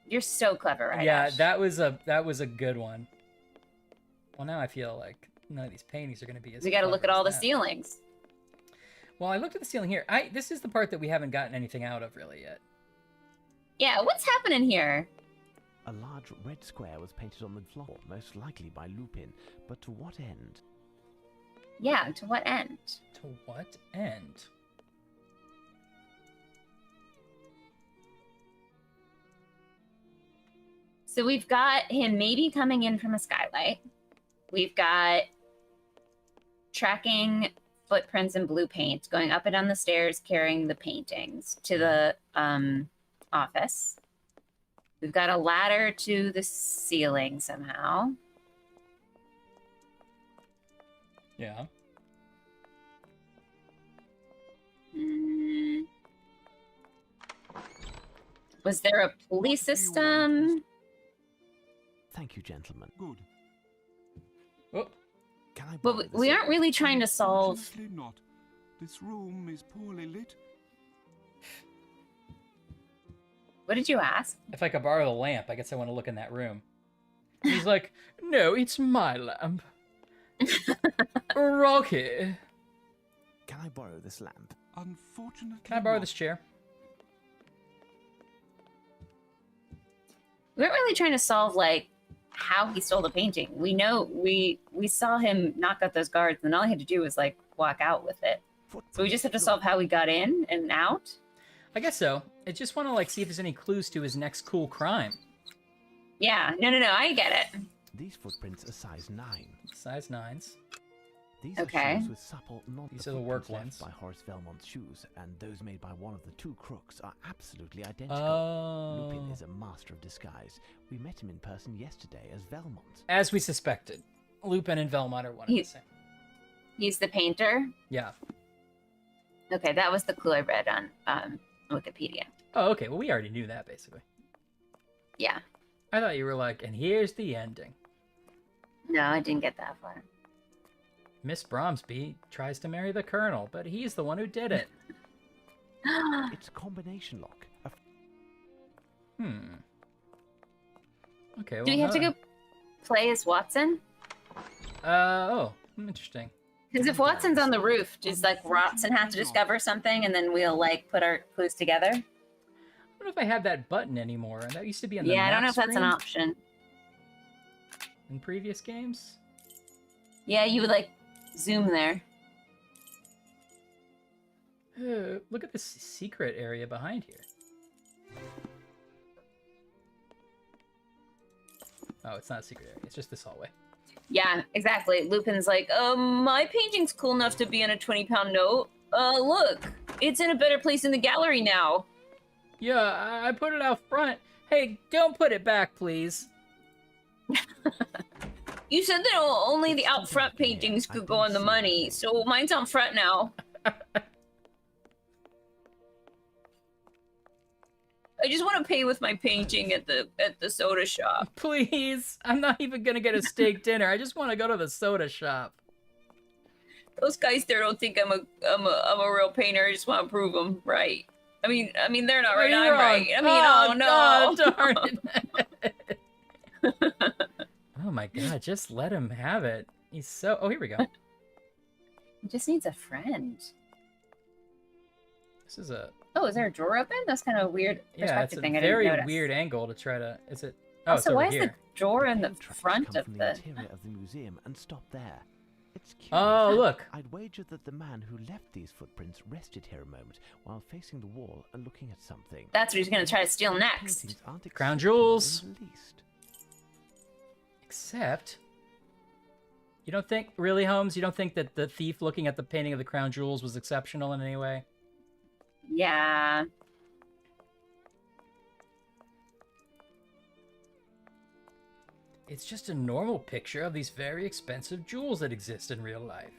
You're so clever, right, Yeah, Ash? that was a good one. Well, now I feel like none of these paintings are going to be as We got to look at all the that. ceilings. Well, I looked at the ceiling here. This is the part that we haven't gotten anything out of really yet. Yeah, what's happening here? A large red square was painted on the floor, most likely by Lupin, but to what end? Yeah, to what end? To what end? So we've got him maybe coming in from a skylight. We've got tracking footprints in blue paint, going up and down the stairs, carrying the paintings to the office. We've got a ladder to the ceiling somehow. Yeah. Was there a police system? Thank you, gentlemen. Good. Oh. Can I But we aren't really trying to solve. Unfortunately not. This room is poorly lit. What did you ask? If I could borrow the lamp, I guess I want to look in that room. And he's like, no, it's my lamp. Rocky. Can I borrow this lamp? Unfortunately. Can I borrow not. this chair? We weren't really trying to solve like how he stole the painting. We know we saw him knock out those guards, and all he had to do was like walk out with it. So we just have to solve how he got in and out. I guess so. I just want to like see if there's any clues to his next cool crime. Yeah, no, I get it. These footprints are size 9. Size 9s. These Okay. are shoes with supple, not These the are the work footprints left ones. by Horace Velmont's shoes, and those made by one of the 2 crooks are absolutely identical. Oh. Lupin is a master of disguise. We met him in person yesterday as Velmont. As we suspected. Lupin and Velmont are one and the same. He's the painter. Yeah. Okay, that was the clue I read on Wikipedia. Oh, okay. Well, we already knew that, basically. Yeah. I thought you were like, and here's the ending. No, I didn't get that far. Miss Bromsby tries to marry the Colonel, but he's the one who did it. It's a combination lock. Okay, well, Do we have to go play as Watson? Interesting. Because if Watson's on the roof, does like Watson have to discover something and then we'll like put our clues together? I don't know if I have that button anymore. That used to be on the Yeah, I don't know map if that's an screen option. in previous games. Yeah, you would like zoom there. Look at this secret area behind here. Oh, it's not a secret area. It's just this hallway. Yeah, exactly. Lupin's like, my painting's cool enough to be on a 20-pound note. Look, it's in a better place in the gallery now. Yeah, I put it out front. Hey, don't put it back, please. You said that only the out front paintings could go on the money, so mine's on front now. I just want to pay with my painting at the soda shop. Please, I'm not even gonna get a steak dinner. I just want to go to the soda shop. Those guys there don't think I'm a real painter. I just want to prove them right. I mean they're not right. I'm right. I mean, oh no! Darn it. Oh my god! Just let him have it. He's so. Oh, here we go. He just needs a friend. This is a. Oh, is there a drawer open? That's kind of a weird perspective Yeah, it's a thing. I didn't very notice. weird angle to try to. Is it? Oh, Also, it's over why is here. the drawer in the Paint tracks front come of from the? interior of the museum and stop there. It's curious. Oh, look. I'd wager that the man who left these footprints rested here a moment while facing the wall and looking at something. That's what he's going to try to steal next. Paintings aren't Crown acceptable jewels. in the least. Except, you don't think, really, Holmes? You don't think that the thief looking at the painting of the crown jewels was exceptional in any way? Yeah. It's just a normal picture of these very expensive jewels that exist in real life.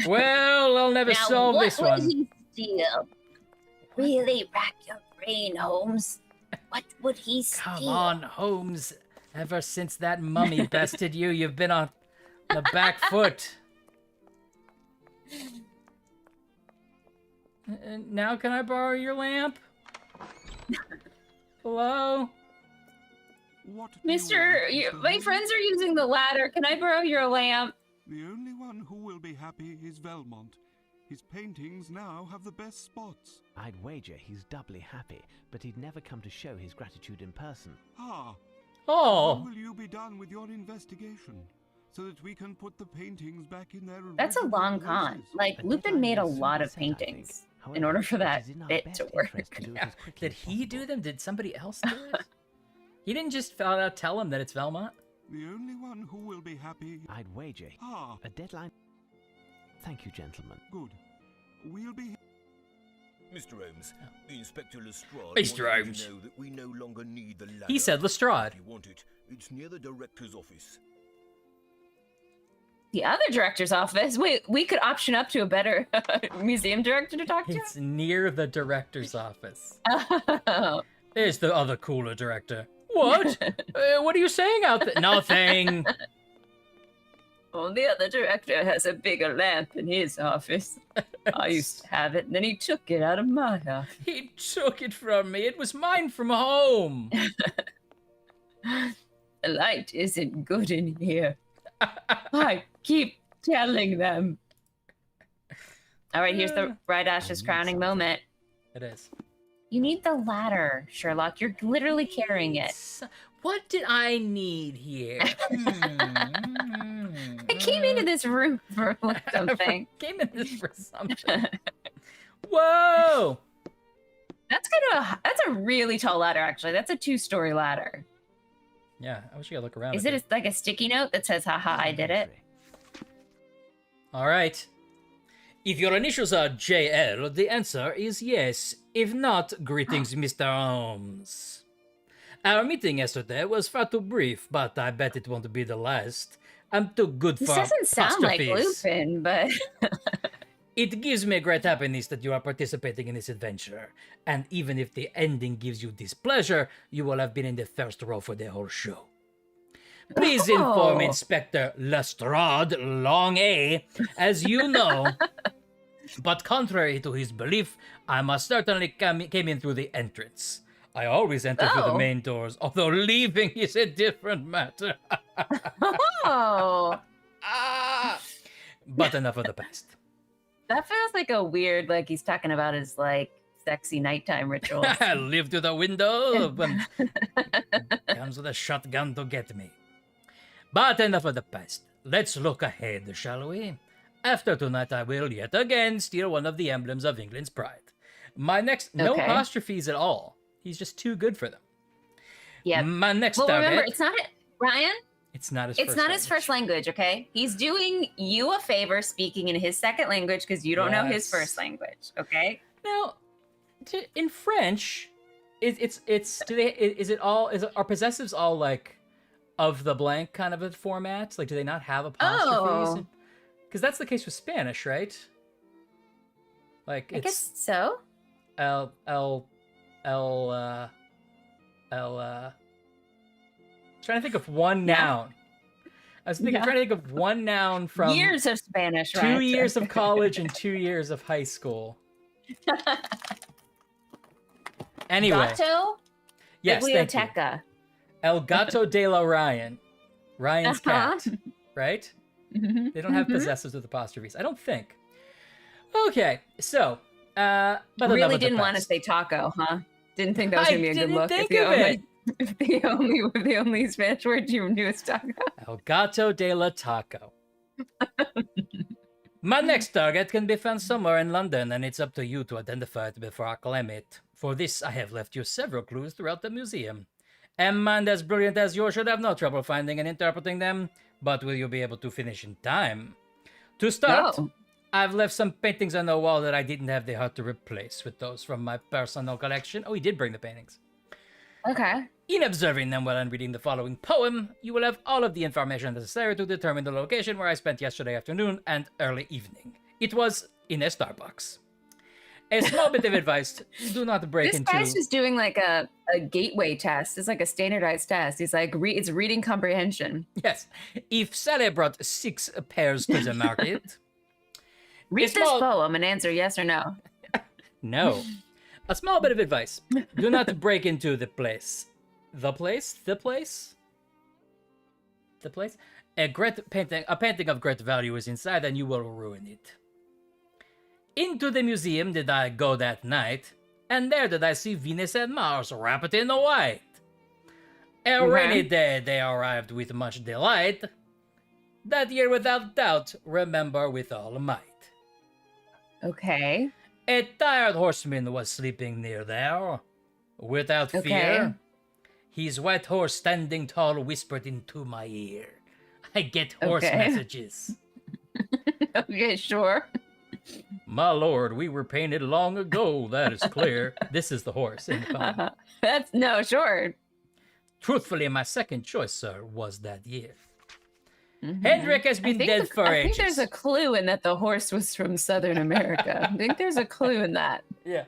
Well, I'll never Now, solve this what one. would he steal? Really rack your brain, Holmes. What would he steal? Come on, Holmes. Ever since that mummy bested you, you've been on the back foot. And now can I borrow your lamp? Hello? What do you Mister, want, my Holmes? friends are using the ladder. Can I borrow your lamp? The only one who will be happy is Velmont. His paintings now have the best spots. I'd wager he's doubly happy, but he'd never come to show his gratitude in person. Ah, Oh, when will you be done with your investigation? So that we can put the paintings back in their That's a original long con. places? Like, The Lupin deadline made a is soon lot of set, I think. paintings in However, order for it that is in our bit best to work. interest to do it yeah. as quickly Did as he do possible. them? Did somebody else do it? He didn't just flat out tell him that it's Velmont? The only one who will be happy... I'd wager. A deadline... Thank you, gentlemen. Good. We'll be... Mr. Holmes, Inspector Lestrade Mr. wanted Holmes. to know that we no longer need the ladder. He said Lestrade. If you want it, it's near the director's office. The other director's office? Wait, we could option up to a better museum director to talk to? It's near the director's office. Oh. There's the other cooler director. What? What are you saying out there? Nothing. Well, the other director has a bigger lamp in his office. I used to have it, and then he took it out of my office. He took it from me. It was mine from home. The light isn't good in here. I keep telling them. All right, here's the Bright Ash's crowning moment. It is. You need the ladder, Sherlock. You're literally carrying it. What did I need here? I came into this room for something. Came in this for something. Whoa! That's a really tall ladder, actually. That's a 2-story ladder. Yeah, I wish you could look around. Is it like a sticky note that says, haha, I did it? All right. If your initials are JL, the answer is yes. If not, greetings, Mr. Holmes. Our meeting yesterday was far too brief, but I bet it won't be the last. I'm too good for This doesn't sound like apostrophes. Lupin, but... It gives me great happiness that you are participating in this adventure. And even if the ending gives you displeasure, you will have been in the first row for the whole show. Please inform Inspector Lestrade, long A, as you know. But contrary to his belief, I must certainly came in through the entrance. I always enter through the main doors, although leaving is a different matter. But enough of the past. That feels like a weird, like he's talking about his, like, sexy nighttime rituals. Live through the window when comes with a shotgun to get me. But enough of the past. Let's look ahead, shall we? After tonight, I will yet again steal one of the emblems of England's pride. My next, no apostrophes at all. He's just too good for them. Yeah. My next well, target. remember, it's not it, Ryan. It's not his. It's not his first language. Okay, he's doing you a favor, speaking in his second language because you don't know his first language. Okay. Now, in French, are possessives all like of the blank kind of a format? Like, do they not have apostrophes? Oh. Because that's the case with Spanish, right? Like, I guess so. Trying to think of one noun. I was trying to think of one noun from years of Spanish, 2 years of college and 2 years of high school. Anyway. Gato? Yes, thank you. Biblioteca. El Gato de la Ryan. Ryan's cat, right? They don't have possessives with apostrophes. I don't think. Okay, so, but really didn't want to say taco, huh? Didn't think that was going to be a good look. Think of it. If the only Spanish word you knew is taco. El Gato de la Taco. My next target can be found somewhere in London, and it's up to you to identify it before I claim it. For this, I have left you several clues throughout the museum. A mind as brilliant as yours should have no trouble finding and interpreting them, but will you be able to finish in time? To start, I've left some paintings on the wall that I didn't have the heart to replace with those from my personal collection. Oh, he did bring the paintings. Okay. In observing them while I'm reading the following poem, you will have all of the information necessary to determine the location where I spent yesterday afternoon and early evening. It was in a Starbucks. A small bit of advice, do not break into... This guy's just doing like a gateway test. It's like a standardized test. He's like, it's reading comprehension. Yes. If Sally brought 6 pairs to the market... Read this poem and answer yes or no. No. A small bit of advice. Do not break into the place. The place? The place? The place? A painting of great value is inside and you will ruin it. Into the museum did I go that night, and there did I see Venus and Mars wrapped in white. A rainy day they arrived with much delight. That year without doubt, remember with all might. Okay. A tired horseman was sleeping near there. Without fear, His white horse standing tall whispered into my ear. I get horse messages. Okay, sure. My lord, we were painted long ago, that is clear. This is the horse in the poem. That's, no, sure. Truthfully, my second choice, sir, was that year. Hendrik has been dead for ages. I think there's a clue in that the horse was from Southern America. I think there's a clue in that. Yeah.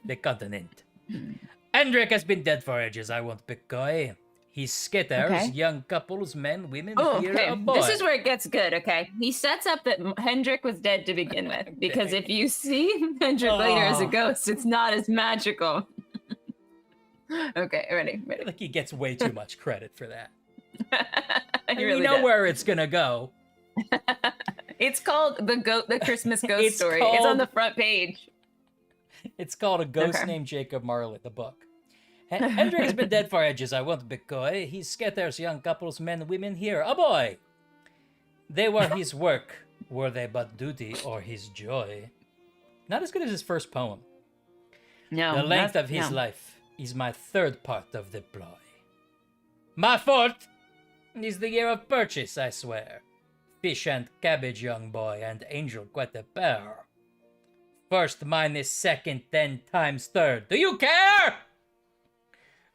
The continent. Hendrik has been dead for ages, I won't be coy. He scatters young couples, men, women, here a boy. This is where it gets good, okay? He sets up that Hendrik was dead to begin with, because if you see Hendrik later as a ghost, it's not as magical. Okay, ready. I feel like he gets way too much credit for that. You know where it's gonna go. It's called the Christmas Ghost Story. It's on the front page. It's called A Ghost Named Jacob Marley, the book. Hendrik has been dead for ages, I won't be coy. He scatters young couples, men, women, here a boy. They were his work, were they but duty or his joy? Not as good as his first poem. No. The length of his life is my third part of the ploy. My fourth is the year of purchase, I swear. Fish and cabbage, young boy, and angel quite a pair. First minus second, 10 times third. Do you care?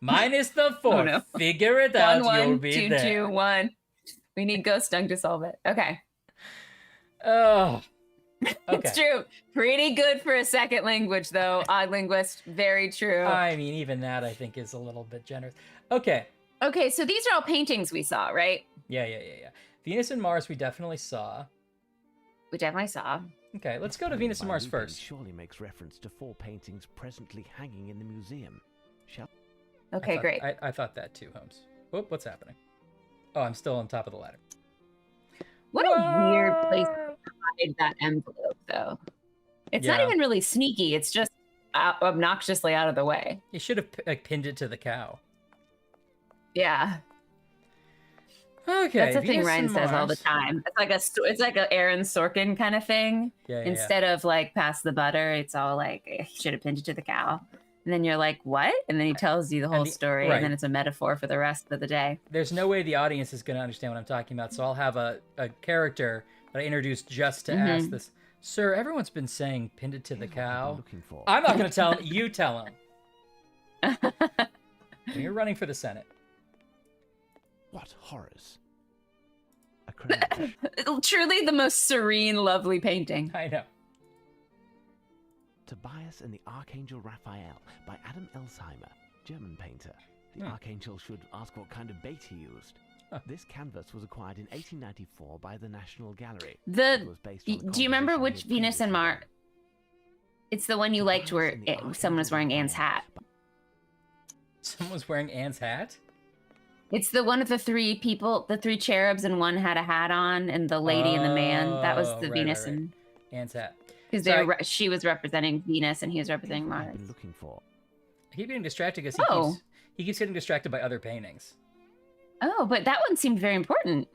Minus the fourth. Oh, no. Figure it out, you'll be there. 2, 2, 1. We need Ghost Dunk to solve it. Okay. Oh. Okay. It's true. Pretty good for a second language, though. Odd linguist. Very true. I mean, even that, I think, is a little bit generous. Okay. Okay, so these are all paintings we saw, right? Yeah. Venus and Mars we definitely saw. We definitely saw. Okay, let's go to Venus and Mars first. Surely makes reference to 4 paintings presently hanging in the museum. Okay, great. I thought that too, Holmes. Whoop, what's happening? Oh, I'm still on top of the ladder. What a weird place to hide that envelope, though. It's not even really sneaky. It's just obnoxiously out of the way. You should have pinned it to the cow. Yeah. Okay. That's the thing Ryan says all the time. It's like a Aaron Sorkin kind of thing. Yeah. Instead of like pass the butter, it's all like he should have pinned it to the cow. And then you're like, what? And then he tells you the whole story, and then it's a metaphor for the rest of the day. There's no way the audience is going to understand what I'm talking about, so I'll have a character that I introduced just to ask this. Sir, everyone's been saying pinned it to the cow. I'm not going to tell him. You tell him. You're running for the Senate. What horrors. Truly the most serene, lovely painting. I know. Tobias and the Archangel Raphael by Adam Elsheimer, German painter. The Archangel should ask what kind of bait he used. This canvas was acquired in 1894 by the National Gallery. Do you remember which Venus and Mars? It's the one you liked where someone was wearing Anne's hat. Someone's wearing Anne's hat? It's the one with the 3 people, the 3 cherubs, and one had a hat on, and the lady and the man. That was the Venus and Anne's hat. Because she was representing Venus and he was representing Mars. Been looking for. I keep getting distracted because he keeps getting distracted by other paintings. Oh, but that one seemed very important.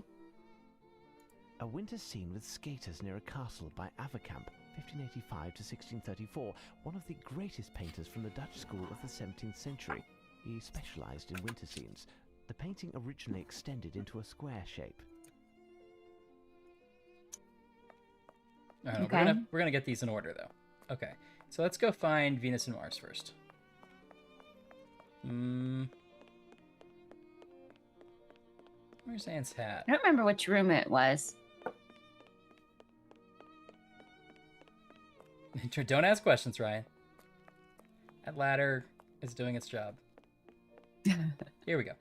A winter scene with skaters near a castle by Averkamp, 1585 to 1634, one of the greatest painters from the Dutch school of the 17th century. He specialized in winter scenes. The painting originally extended into a square shape. All right, we're gonna get these in order though. Okay, so let's go find Venus and Mars first. Where's Anne's hat? I don't remember which room it was. Don't ask questions, Ryan. That ladder is doing its job. Here we go.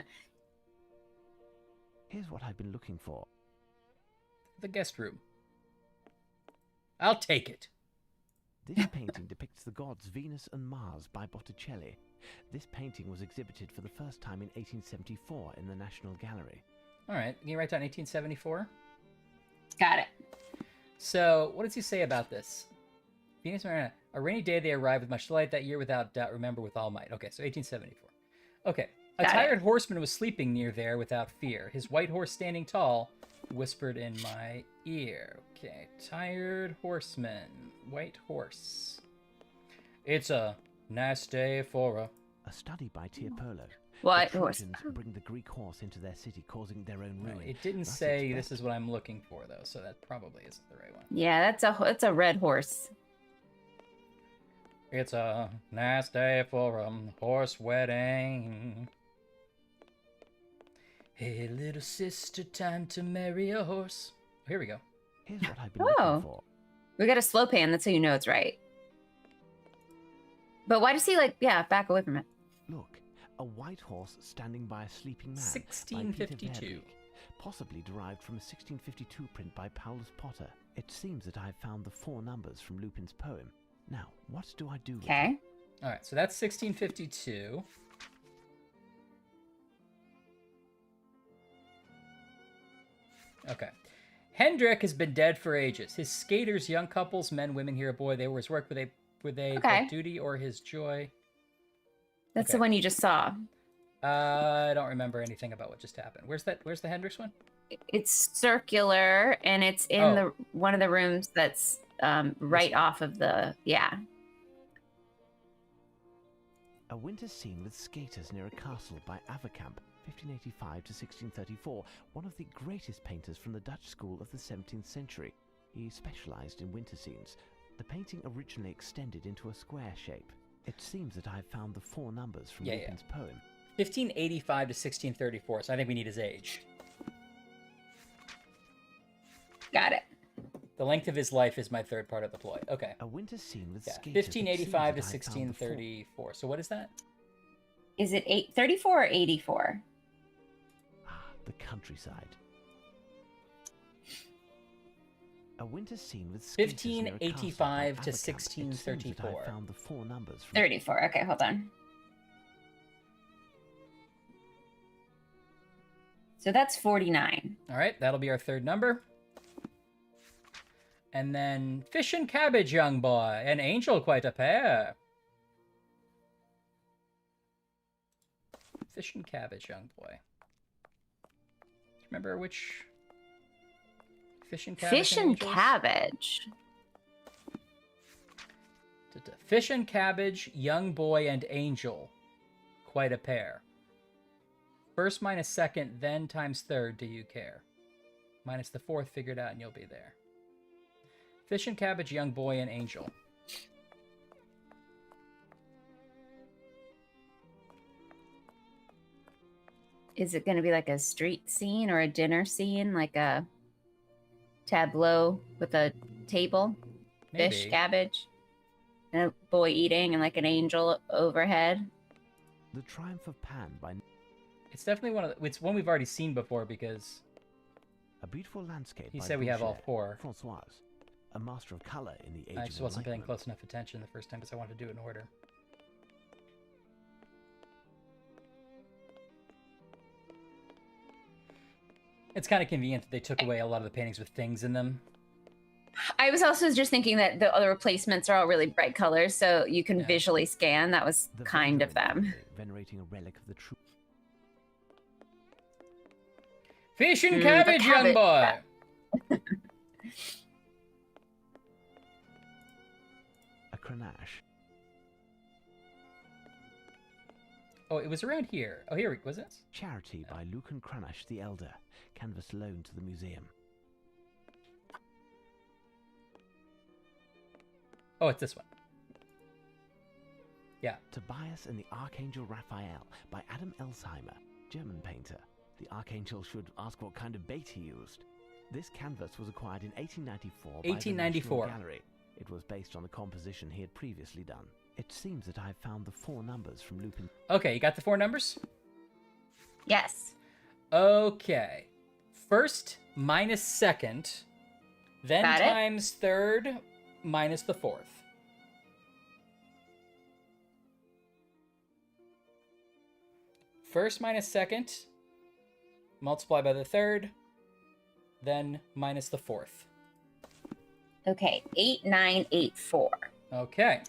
Here's what I've been looking for. The guest room. I'll take it. This painting depicts the gods Venus and Mars by Botticelli. This painting was exhibited for the first time in 1874 in the National Gallery. All right, can you write down 1874? Got it. So, what does he say about this? Venus and Mars, a rainy day they arrived with much light that year without doubt, remember with all might. Okay, so 1874. Okay, a tired horseman was sleeping near there without fear. His white horse standing tall whispered in my ear. Okay, tired horseman, white horse. It's a nice day for a study by Tiepolo. What the horse? Trojans bring the Greek horse into their city, causing their own ruin. It didn't say this is what I'm looking for, though, so that probably isn't the right one. Yeah, that's a red horse. It's a nice day for a horse wedding. Hey, little sister, time to marry a horse. Here we go. Here's what I've been looking for. We got a slow pan. That's how you know it's right. But why does he back away from it? Look, a white horse standing by a sleeping man. 1652. Possibly derived from a 1652 print by Paulus Potter. It seems that I've found the 4 numbers from Lupin's poem. Now, what do I do with it? All right, so that's 1652. Okay. Hendrik has been dead for ages. His skaters, young couples, men, women, here, boy, they were his work. Were they his duty or his joy? That's the one you just saw. I don't remember anything about what just happened. Where's the Hendrix one? It's circular, and it's in the one of the rooms that's right off of the A winter scene with skaters near a castle by Averkamp, 1585 to 1634, one of the greatest painters from the Dutch school of the 17th century. He specialized in winter scenes. The painting originally extended into a square shape. It seems that I've found the 4 numbers from Lupin's poem. 1585 to 1634, so I think we need his age. Got it. The length of his life is my third part of the ploy. Okay. A winter scene with skaters. 1585 to 1634. So what is that? Is it 34 or 84? The countryside. A winter scene with 1585 to 1634. I found the 4 numbers from 34. Okay, hold on. So that's 49. All right, that'll be our third number. And then Fish and Cabbage, young boy, and Angel, quite a pair. Fish and Cabbage, young boy. Remember which Fish and Cabbage? Fish and Cabbage. Fish and Cabbage, young boy, and Angel, quite a pair. First minus second, then times third, do you care? Minus the fourth, figured out, and you'll be there. Fish and Cabbage, young boy, and Angel. Is it going to be like a street scene or a dinner scene, like a tableau with a table? Maybe. Fish, cabbage, and a boy eating, and like an angel overhead. The Triumph of Pan by... It's definitely it's one we've already seen before because... A beautiful landscape. He said we have all 4. Françoise, a master of color in the age of I just wasn't paying close enough attention the first time because I wanted to do it in order. It's kind of convenient that they took away a lot of the paintings with things in them. I was also just thinking that the other replacements are all really bright colors, so you can visually scan. That was kind of them. Venerating a relic of the true... Fish and Cabbage, young boy! A Grenache. Oh, it was around here. Oh, here was it? Charity by Lucan Grenache the Elder. Canvas loaned to the museum. Oh, it's this one. Yeah. Tobias and the Archangel Raphael by Adam Elsheimer, German painter. The Archangel should ask what kind of bait he used. This canvas was acquired in 1894 by the National Gallery. It was based on a composition he had previously done. It seems that I have found the 4 numbers from Lupin. Okay, you got the 4 numbers? Yes. Okay. First minus second, then times third minus the fourth. First minus second, multiply by the third, then minus the fourth. Okay, 8984. Okay.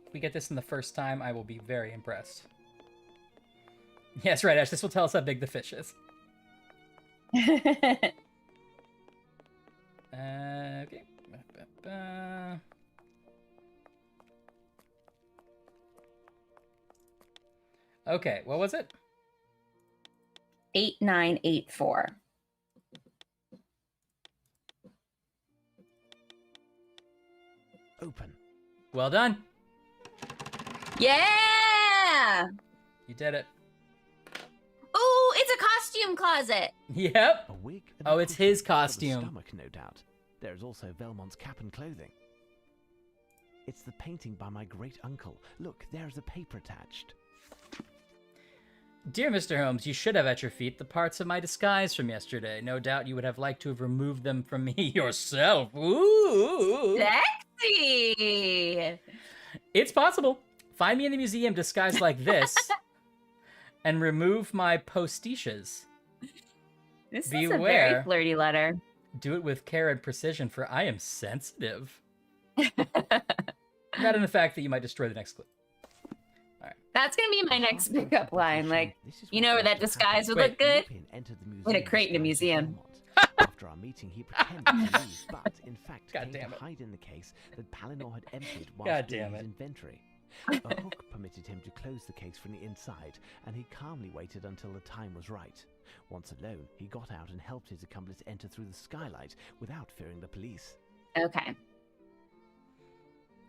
If we get this in the first time, I will be very impressed. Yes, right, Ash. This will tell us how big the fish is. Okay. Okay, what was it? 8984. Open. Well done. Yeah! You did it. Ooh, it's a costume closet. Yep. A wig. And Oh, a it's cushion his for the costume. stomach, no doubt. There is also Velmont's cap and clothing. It's the painting by my great uncle. Look, there is a paper attached. Dear Mr. Holmes, you should have at your feet the parts of my disguise from yesterday. No doubt you would have liked to have removed them from me yourself. Ooh. Sexy! It's possible. Find me in the museum disguised like this and remove my postiches. This is a Beware. very flirty letter. Do it with care and precision, for I am sensitive. Not in the fact that you might destroy the next clip. That's going to be my next pickup line. Like, you know where that disguise would look good? In a crate in a museum. After our meeting, he pretended to leave, but in fact came to hide in the case that Palinor had emptied whilst doing his inventory. A hook permitted him to close the case from the inside, and he calmly waited until the time was right. Once alone, he got out and helped his accomplice enter through the skylight without fearing the police. Okay.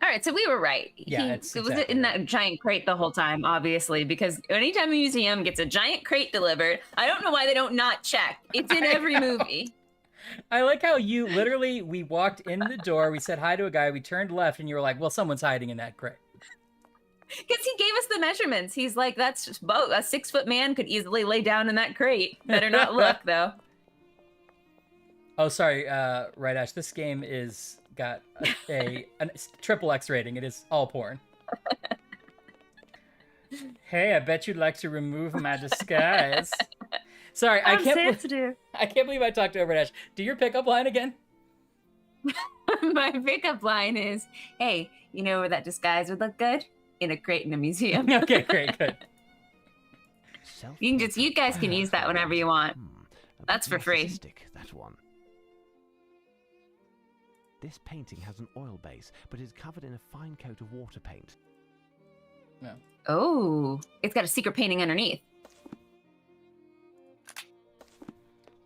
All right, so we were right. Yeah, it was in that giant crate the whole time, obviously, because anytime a museum gets a giant crate delivered, I don't know why they don't not check. It's in every movie. I like how you literally, we walked in the door, we said hi to a guy, we turned left, and you were like, well, someone's hiding in that crate. Because he gave us the measurements. He's like, that's just a 6-foot man could easily lay down in that crate. Better not look, though. Oh, sorry, Right Ash, this game is got a triple X rating. It is all porn. Hey, I bet you'd like to remove my disguise. Sorry, I can't believe I talked over Ash. Do your pickup line again? My pickup line is, hey, you know where that disguise would look good? In a crate in a museum. Okay, great, good. You guys can use that whenever you want. That's for free. That one. This painting has an oil base, but is covered in a fine coat of water paint. No. Oh, it's got a secret painting underneath.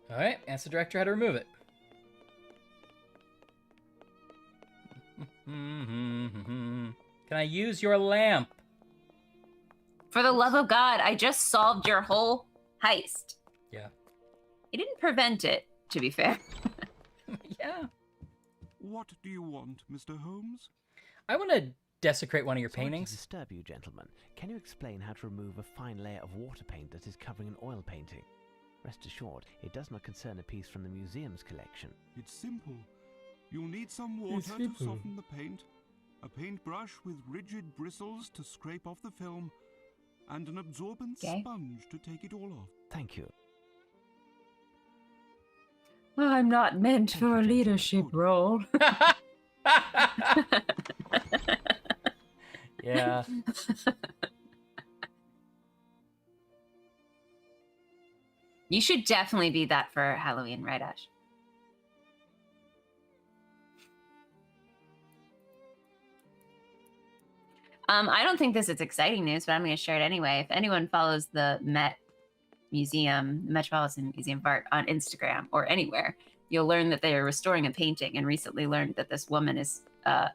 All right, ask the director how to remove it. Can I use your lamp? For the love of God, I just solved your whole heist. Yeah. You didn't prevent it, to be fair. Yeah. What do you want, Mr. Holmes? I want to desecrate one of your Sorry paintings. to disturb you, gentlemen. Can you explain how to remove a fine layer of water paint that is covering an oil painting? Rest assured, it does not concern a piece from the museum's collection. It's simple. You'll need some water to soften the paint, a paintbrush with rigid bristles to scrape off the film, and an absorbent sponge to take it all off. Thank you. I'm not meant for a leadership role. Yeah. You should definitely be that for Halloween, right, Ash? I don't think this is exciting news, but I'm going to share it anyway. If anyone follows the Metropolitan Museum of Art on Instagram or anywhere, you'll learn that they are restoring a painting, and recently learned that this woman is,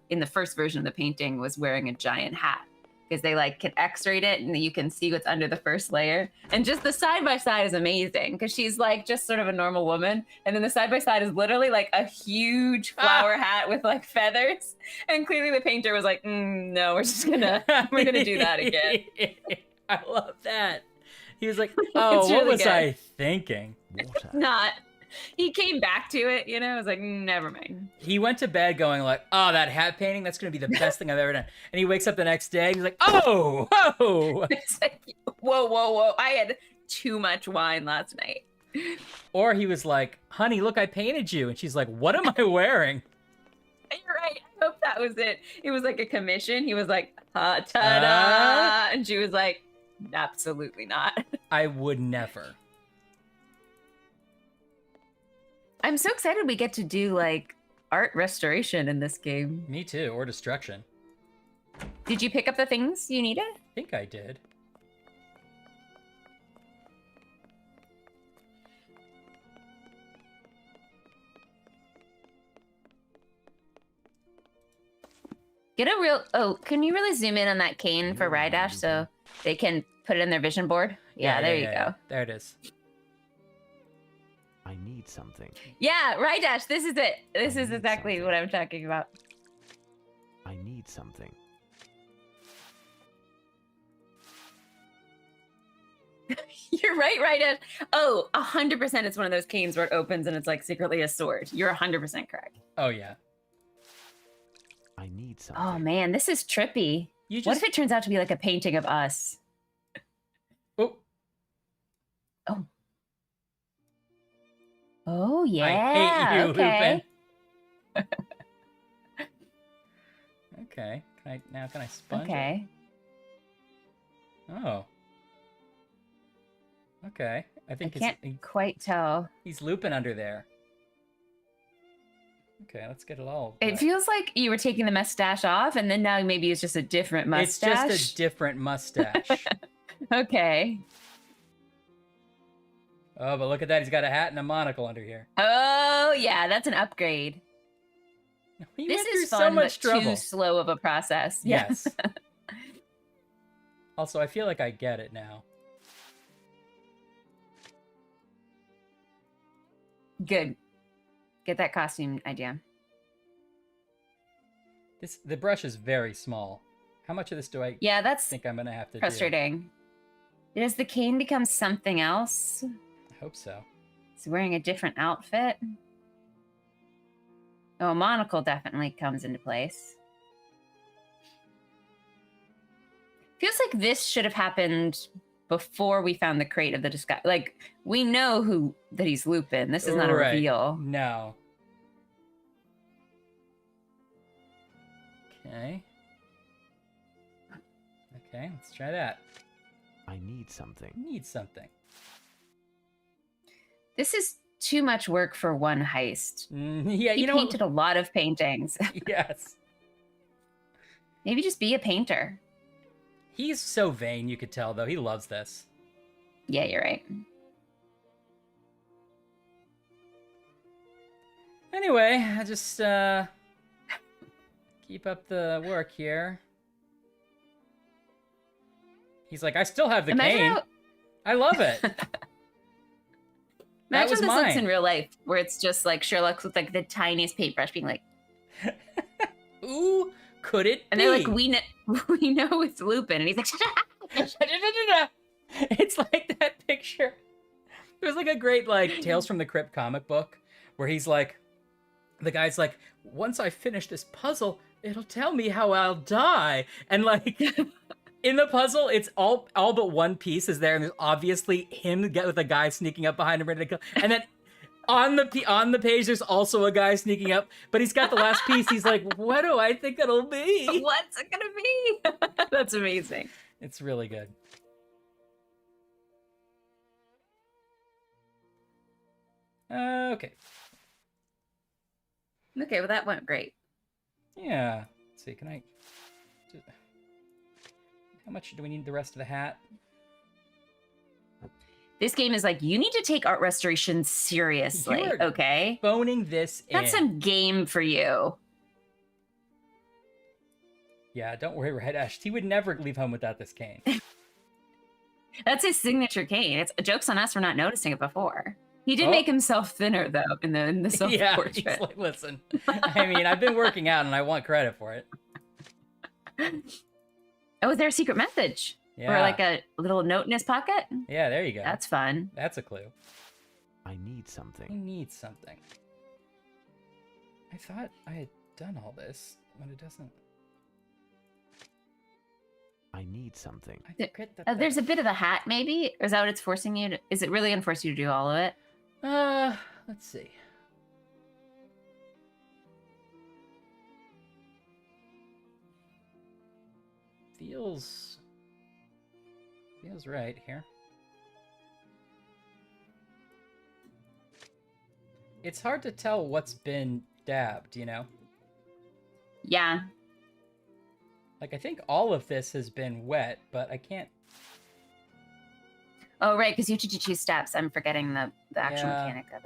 in the first version of the painting, was wearing a giant hat. Because they can x-rayed it and you can see what's under the first layer. And just the side-by-side is amazing because she's just sort of a normal woman. And then the side-by-side is literally a huge flower hat with feathers. And clearly the painter was like, no, we're gonna do that again. I love that. He was like, oh, what was I thinking? Water. Not. He came back to it, I was like, never mind. He went to bed going oh, that hat painting, that's going to be the best thing I've ever done. And he wakes up the next day, he's like, oh, whoa. It's like, whoa. I had too much wine last night. Or he was like, honey, look, I painted you. And she's like, what am I wearing? You're right. I hope that was it. It was like a commission. He was like, ta-da. And she was like, absolutely not. I would never. I'm so excited we get to do art restoration in this game. Me too, or destruction. Did you pick up the things you needed? I think I did. Get a real... Oh, can you really zoom in on that cane for Rydash so they can put it in their vision board? Yeah, there you go. There it is. I need something. Yeah, Rydash, this is it. This is exactly what I'm talking about. I need something. You're right, Rydash. Oh, 100% it's one of those canes where it opens and it's like secretly a sword. You're 100% correct. Oh, yeah. I need something. Oh, man, this is trippy. What if it turns out to be like a painting of us? Oh. Oh. Oh, yeah. I hate you, okay. Lupin. Okay. Can I sponge Okay. it? Oh. Okay. I think I can't quite tell. He's Lupin under there. Okay, let's get it all. It feels like you were taking the mustache off, and then now maybe it's just a different mustache. It's just a different mustache. Okay. Oh, but look at that. He's got a hat and a monocle under here. Oh, yeah, that's an upgrade. This is fun, so much but trouble. too slow of a process. Yes. Also, I feel like I get it now. Good. Get that costume idea. The brush is very small. How much of this do I that's think I'm going to have to frustrating. Does the cane become something else? I hope so. He's wearing a different outfit. Oh, a monocle definitely comes into place. Feels like this should have happened before we found the crate of the disguise. Like, we know that he's Lupin. This is not a reveal. No. Okay. Okay, let's try that. I need something. Need something. This is too much work for one heist. Yeah, he painted a lot of paintings. Yes. Maybe just be a painter. He's so vain, you could tell, though. He loves this. Yeah, you're right. Anyway, I just keep up the work here. He's like, I still have the cane. I love it. Imagine this looks in real life, where it's just like Sherlock with like the tiniest paintbrush being like, ooh, could it and be? they're like, we know it's Lupin, and he's like, it's like that picture. There's like a great like Tales from the Crypt comic book where he's like, the guy's like, once I finish this puzzle, it'll tell me how I'll die. And like in the puzzle, it's all but one piece is there, and there's obviously him with a guy sneaking up behind him ready to kill. And then on the page, there's also a guy sneaking up, but he's got the last piece. He's like, what do I think it'll be? What's it gonna be? That's amazing. It's really good. Okay. Okay, well that went great. Yeah. Let's see, can I... How much do we need the rest of the hat? This game is like, you need to take art restoration seriously, okay? Phoning this in. That's some game for you. Yeah, don't worry, Red Ash. He would never leave home without this cane. That's his signature cane. It's a joke's on us for not noticing it before. He did make himself thinner, though, in the self-portrait. Yeah, he's like, listen, I mean, I've been working out, and I want credit for it. Oh, is there a secret message? Yeah. Or like a little note in his pocket? Yeah, there you go. That's fun. That's a clue. I need something. I need something. I thought I had done all this, but it doesn't... I need something. I forget that there's a bit of a hat, maybe? Or is that what it's forcing you to... Is it really going to force you to do all of it? Let's see. Feels right here. It's hard to tell what's been dabbed, you know? Yeah. Like, I think all of this has been wet, but I can't... Oh, right, because you have to choose steps. I'm forgetting the actual mechanic of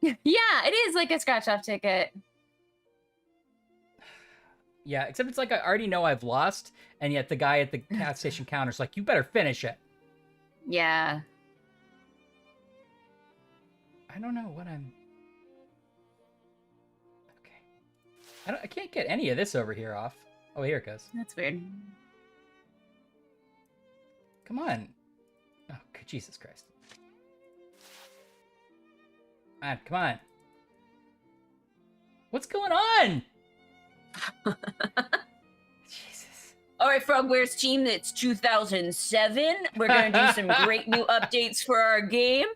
it. Yeah, it is like a scratch-off ticket. Yeah, except it's like I already know I've lost, and yet the guy at the gas station counter's like, you better finish it. Yeah. I don't know what I'm... Okay. I can't get any of this over here off. Oh, here it goes. That's weird. Come on. Oh, Jesus Christ. Come on. What's going on? Jesus. All right, Frogwares team, it's 2007. We're going to do some great new updates for our game.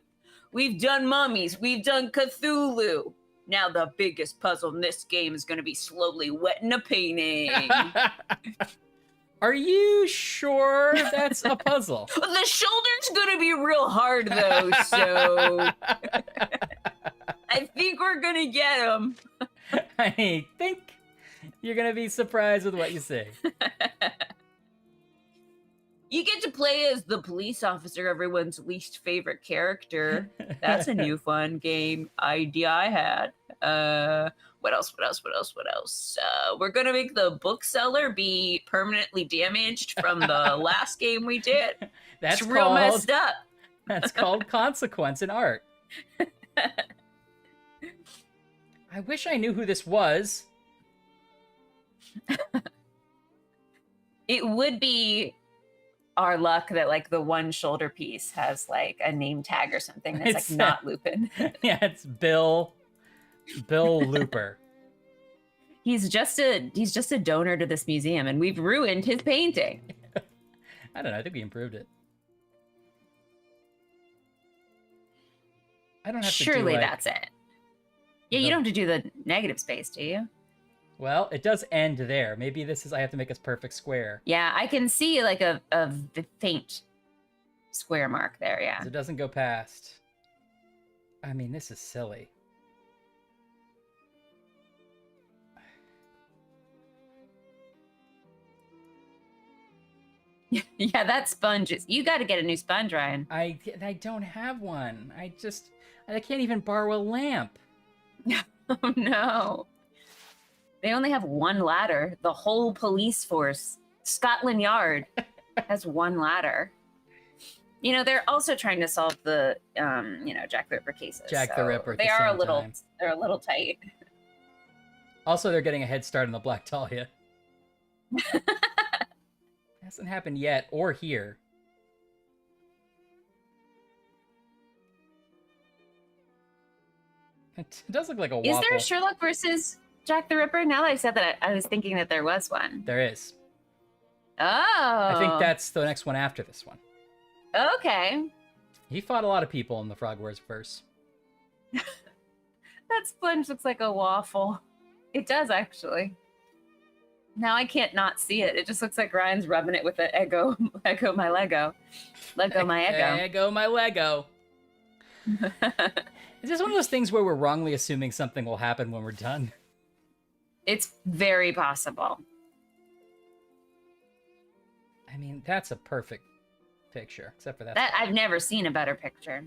We've done mummies. We've done Cthulhu. Now the biggest puzzle in this game is going to be slowly wetting a painting. Are you sure that's a puzzle? The shoulder's going to be real hard, though, so... I think we're going to get him. I think you're going to be surprised with what you say. You get to play as the police officer, everyone's least favorite character. That's a new fun game idea I had. What else? We're going to make the bookseller be permanently damaged from the last game we did. That's it's real messed up. That's called consequence in art. I wish I knew who this was. It would be our luck that like the one shoulder piece has like a name tag or something that's like not Lupin. Yeah, it's Bill Looper. He's just a donor to this museum, and we've ruined his painting. I don't know. I think we improved it. I don't have to Surely do, like, that's it. Yeah, you don't have to do the negative space, do you? Well, it does end there. Maybe this is I have to make a perfect square. Yeah, I can see like a faint square mark there, yeah. It doesn't go past. I mean, this is silly. Yeah, that sponge is... You got to get a new sponge, Ryan. I don't have one. I can't even borrow a lamp. Oh, no. They only have one ladder. The whole police force, Scotland Yard, has one ladder. You know, they're also trying to solve the, Jack the Ripper cases. Jack the Ripper. They are a little, they're a little tight. Also, they're getting a head start on the Black Dahlia. Hasn't happened yet, or here. It does look like a waffle. Is there a Sherlock versus Jack the Ripper? Now that I said that, I was thinking that there was one. There is. Oh. I think that's the next one after this one. Okay. He fought a lot of people in the Frog Wars verse. That sponge looks like a waffle. It does, actually. Now I can't not see it. It just looks like Ryan's rubbing it with the Eggo my Lego. Lego my Eggo. Eggo my Lego. It's just one of those things where we're wrongly assuming something will happen when we're done. It's very possible. I mean, that's a perfect picture, except for that. That I've never seen a better picture.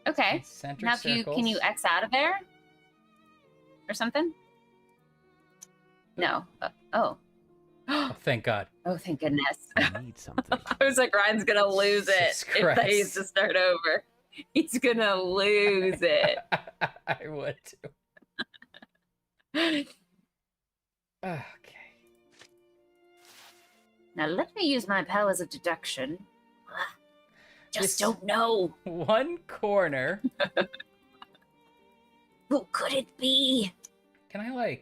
Okay. Now can you X out of there? Or something? No. Oh, thank God. Oh, thank goodness. I need something. I was like, Ryan's gonna lose it if he needs to start over. He's gonna lose it. I would too. Okay. Now let me use my powers of deduction. Just don't know. One corner. Who could it be? Can I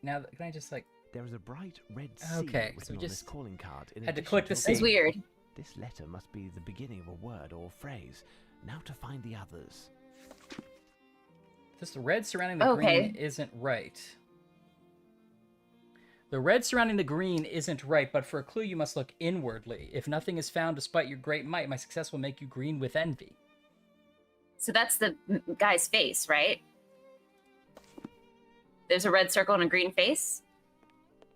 can I just There is a bright red C okay, written on this calling card. Had to click the C. It's weird. This letter must be the beginning of a word or phrase. Now to find the others. The red surrounding the green isn't right. The red surrounding the green isn't right, but for a clue you must look inwardly. If nothing is found despite your great might, my success will make you green with envy. So that's the guy's face, right? There's a red circle and a green face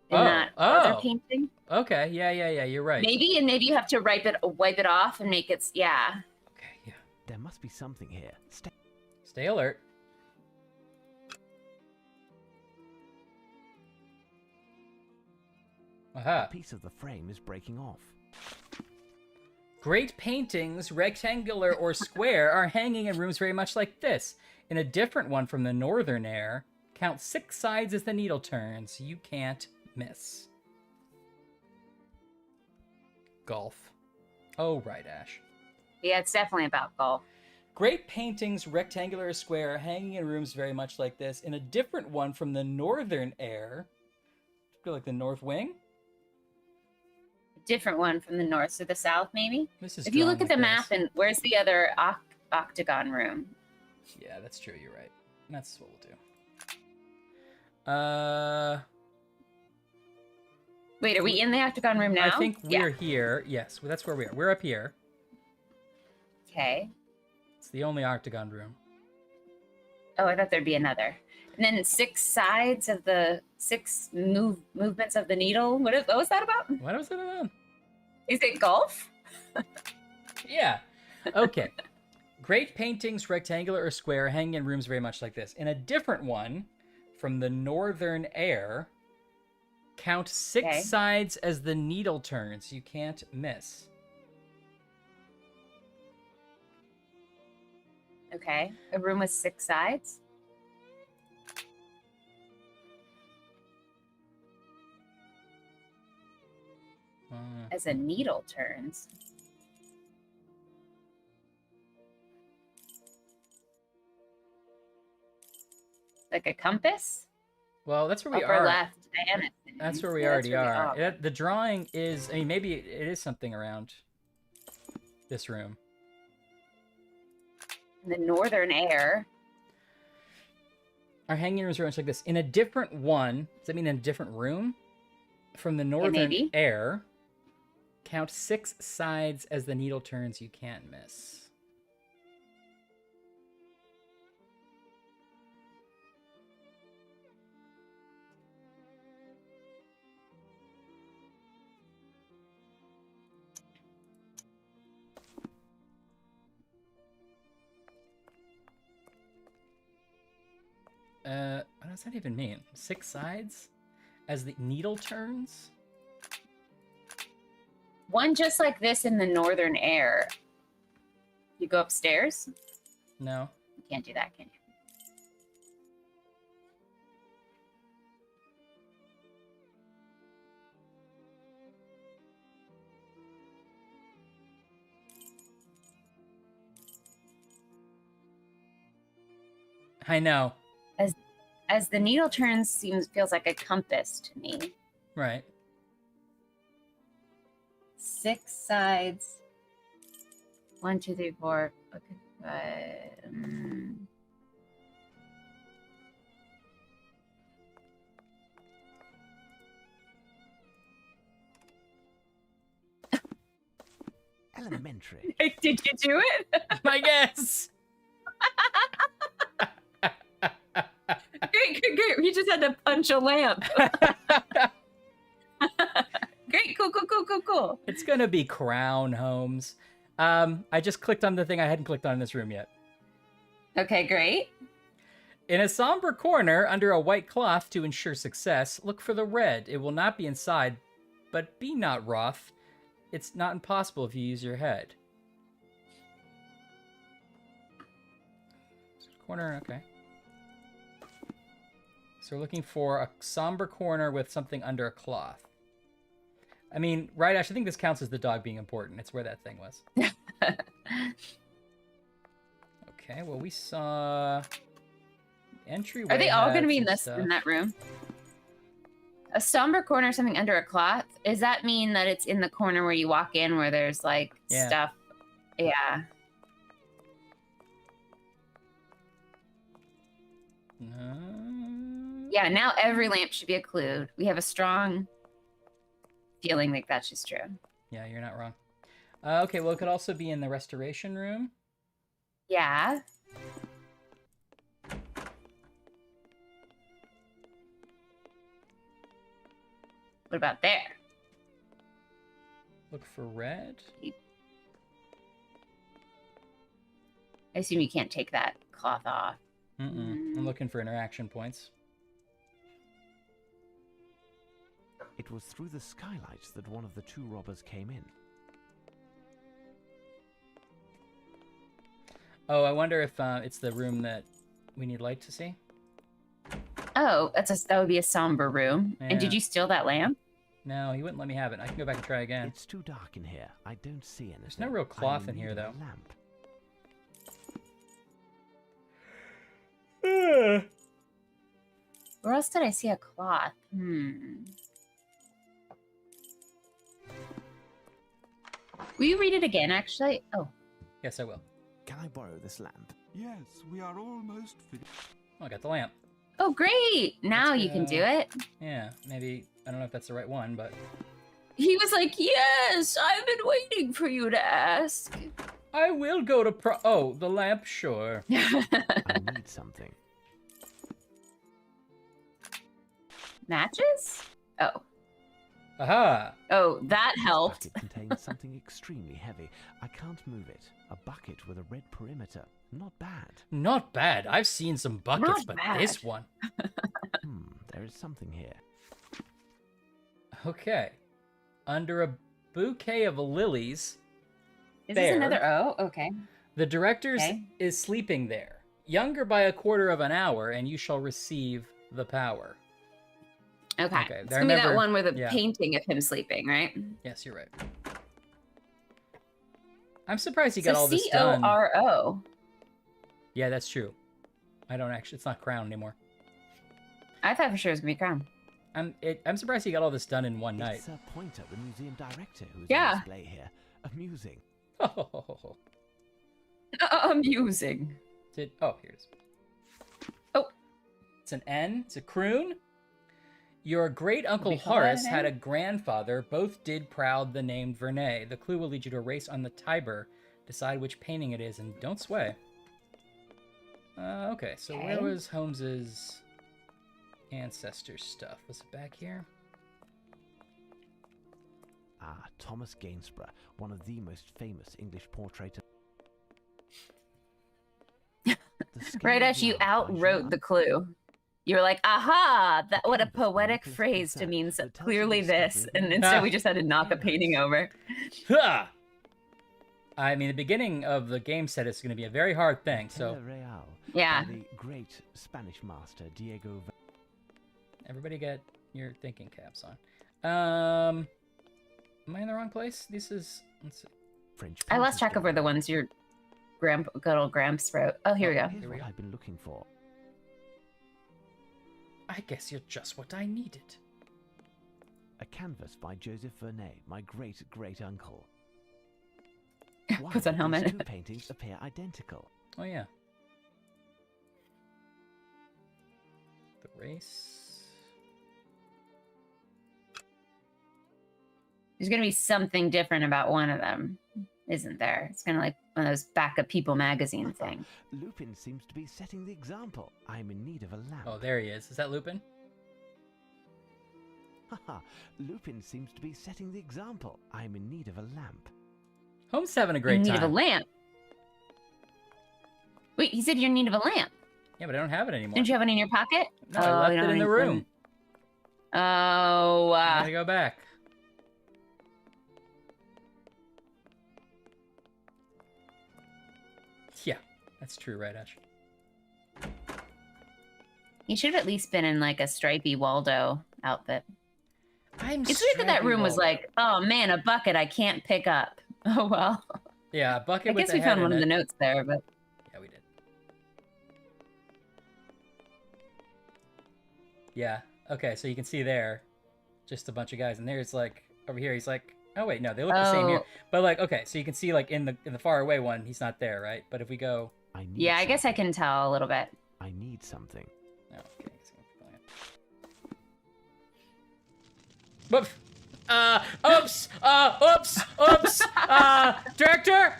in that other painting? Okay. Yeah. You're right. Maybe, and maybe you have to wipe it off and make it. Yeah. Okay. Yeah. There must be something here. Stay alert. Aha. A piece of the frame is breaking off. Great paintings, rectangular or square, are hanging in rooms very much like this. In a different one from the northern air, count 6 sides as the needle turns. You can't miss. Golf. Oh, right, Ash. Yeah, it's definitely about golf. Great paintings, rectangular or square, are hanging in rooms very much like this. In a different one from the northern air, feel like the north wing? Different one from the north, so the south, maybe? This is if you look at the like map, and where's the other octagon room? Yeah, that's true. You're right. That's what we'll do. Wait, are we in the octagon room now? I think we're here. Yes, that's where we are. We're up here. Okay. It's the only octagon room. Oh, I thought there'd be another. And then 6 sides of the 6 movements of the needle. What was that about? What was that about? Is it golf? Yeah. Okay. Great paintings, rectangular or square, hanging in rooms very much like this. In a different one, from the northern air, count 6 sides as the needle turns. You can't miss. Okay. A room with 6 sides? As a needle turns. Like a compass? Well, that's where we Upper are. Left, that's where we already are. The drawing is, I mean, maybe it is something around this room. The northern air. Our hanging rooms are much like this. In a different one, does that mean in a different room? From the northern air, count 6 sides as the needle turns. You can't miss. What does that even mean? 6 sides as the needle turns? One just like this in the northern air. You go upstairs? No. You can't do that, can you? I know. As the needle turns feels like a compass to me. Right. 6 sides. 1, 2, 3, 4. Okay. Elementary. Did you do it? I guess. Great. You just had to punch a lamp. Great. Cool. It's gonna be Crown, Holmes. I just clicked on the thing I hadn't clicked on in this room yet. Okay, great. In a somber corner under a white cloth to ensure success, look for the red. It will not be inside, but be not wroth. It's not impossible if you use your head. Corner, okay. So we're looking for a somber corner with something under a cloth. I mean, right, Ash, I think this counts as the dog being important. It's where that thing was. Okay, well, we saw entryway. Are they all going to be in stuff. in that room? A somber corner, something under a cloth. Does that mean that it's in the corner where you walk in, where there's like stuff? Yeah. Yeah. Now every lamp should be a clue. We have a strong feeling like that's just true. Yeah, you're not wrong. Okay, well, it could also be in the restoration room. Yeah. What about there? Look for red. I assume you can't take that cloth off. I'm looking for interaction points. It was through the skylights that one of the two robbers came in. Oh, I wonder if it's the room that we need light to see. Oh, that would be a somber room. Yeah. And did you steal that lamp? No, he wouldn't let me have it. I can go back and try again. It's too dark in here. I don't see anything. There's no real cloth in here, though. Lamp. Where else did I see a cloth? Will you read it again, actually? Oh. Yes, I will. Can I borrow this lamp? Yes, we are almost finished. Oh, I got the lamp. Oh, great! Now you can do it. Yeah, maybe. I don't know if that's the right one, but... He was like, yes, I've been waiting for you to ask. I will go to Oh, the lamp, sure. I need something. Matches? Oh. Aha! Oh, that helped. This bucket contains something extremely heavy. I can't move it. A bucket with a red perimeter. Not bad. Not bad. I've seen some buckets, Not but bad. this one... There is something here. Okay. Under a bouquet of lilies... Is there, this another... Oh, okay. The director's Okay. is sleeping there. Younger by a quarter of an hour, and you shall receive the power. Okay. Okay, It's I going to be that remember- one with a yeah. painting of him sleeping, right? Yes, you're right. I'm surprised he got all this done. C-O-R-O. Yeah, that's true. I don't actually... It's not Crown anymore. I thought for sure it was going to be Crown. I'm surprised he got all this done in one night. It's Sir Pointer, the museum director, who's Yeah. on display here. Amusing. Amusing. Oh, here it is. Oh. It's an N. It's a croon. Your great uncle We call that Horace an had N? a grandfather. Both did proud the name Vernet. The clue will lead you to a race on the Tiber. Decide which painting it is and don't sway. Okay, so where Okay. was Holmes's ancestor stuff? Was it back here? Ah, Thomas Gainsborough, one of the most famous English portrait. Right as you outwrote the clue. You were like, aha, that what a poetic phrase to mean so clearly this. And instead we just had to knock a painting over. Ha! I mean, the beginning of the game set is going to be a very hard thing, so... Real, Yeah. by the great Spanish master Diego. Everybody get your thinking caps on. Am I in the wrong place? This is... Let's see. French. I lost track of where the ones your good old Gramps wrote. Oh, here we go. Here's what I've been looking for. I guess you're just what I needed. A canvas by Joseph Vernet, my great-great-uncle. Why Puts on do helmet. these two paintings appear identical? Oh, yeah. The race... There's going to be something different about one of them, isn't there? It's kind of like one of those back of People magazine thing. Lupin seems to be setting the example. I'm in need of a lamp. Oh, there he is. Is that Lupin? Haha, Lupin seems to be setting the example. I'm in need of a lamp. Holmes having a great In need time. of a lamp. Wait, he said you're in need of a lamp. Yeah, but I don't have it anymore. Didn't you have it in your pocket? No, I left you it don't in the have room. anything. Oh, I gotta go back. Yeah, that's true, right, Ash? he should have at least been in like a stripy Waldo outfit. It's weird that that room was like, oh man, a bucket I can't pick up. Oh well. Yeah, a bucket I with guess the we head found in one of it. the notes there, but Yeah, we did. Yeah. Okay, so you can see there, just a bunch of guys, and there's like over here. He's like, oh wait, no, they look the same here. But like, okay, so you can see like in the far away one, he's not there, right? But if we go, yeah, I guess I can tell a little bit. I need something. oh, okay, so Whoops. Oops. Director?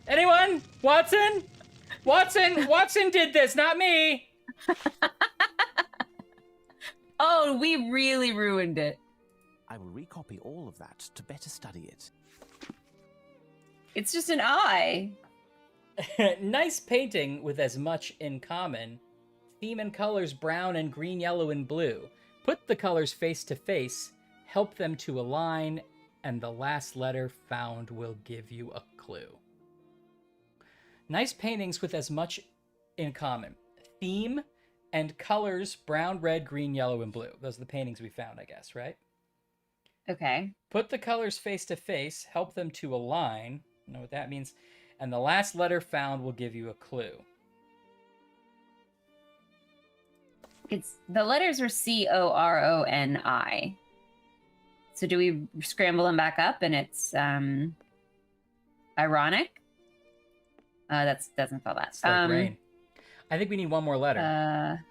Anyone? Watson did this, not me. Oh, we really ruined it. I will recopy all of that to better study it. It's just an eye. Nice painting with as much in common. Theme and colors brown and green, yellow, and blue. Put the colors face to face, help them to align, and the last letter found will give you a clue. Nice paintings with as much in common. Theme and colors brown, red, green, yellow, and blue. Those are the paintings we found, I guess, right? Okay. Put the colors face to face, help them to align. I don't know what that means. And the last letter found will give you a clue. It's the letters are CORONI. So do we scramble them back up and it's ironic? That doesn't spell that. It's like rain. I think we need one more letter.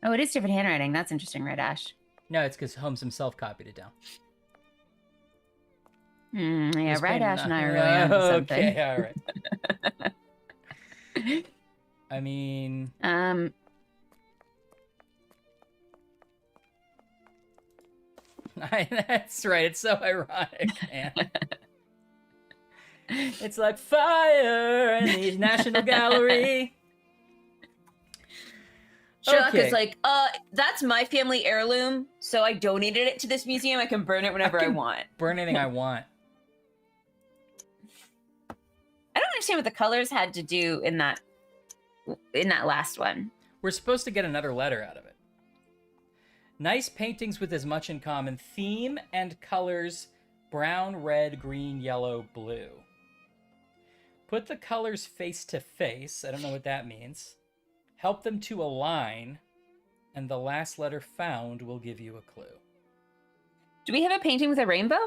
Oh, it is different handwriting. That's interesting, Red Ash. No, it's because Holmes himself copied it down. Yeah, Red Ash and I are really onto something. Okay, all right. I mean... That's right. It's so ironic, man. It's like fire in the National Gallery. Sherlock is like, that's my family heirloom, so I donated it to this museum. I can burn it whenever I want. Burn anything I want. I don't understand what the colors had to do in that last one. We're supposed to get another letter out of it. Nice paintings with as much in common. Theme and colors brown, red, green, yellow, blue. Put the colors face to face. I don't know what that means. Help them to align, and the last letter found will give you a clue. Do we have a painting with a rainbow?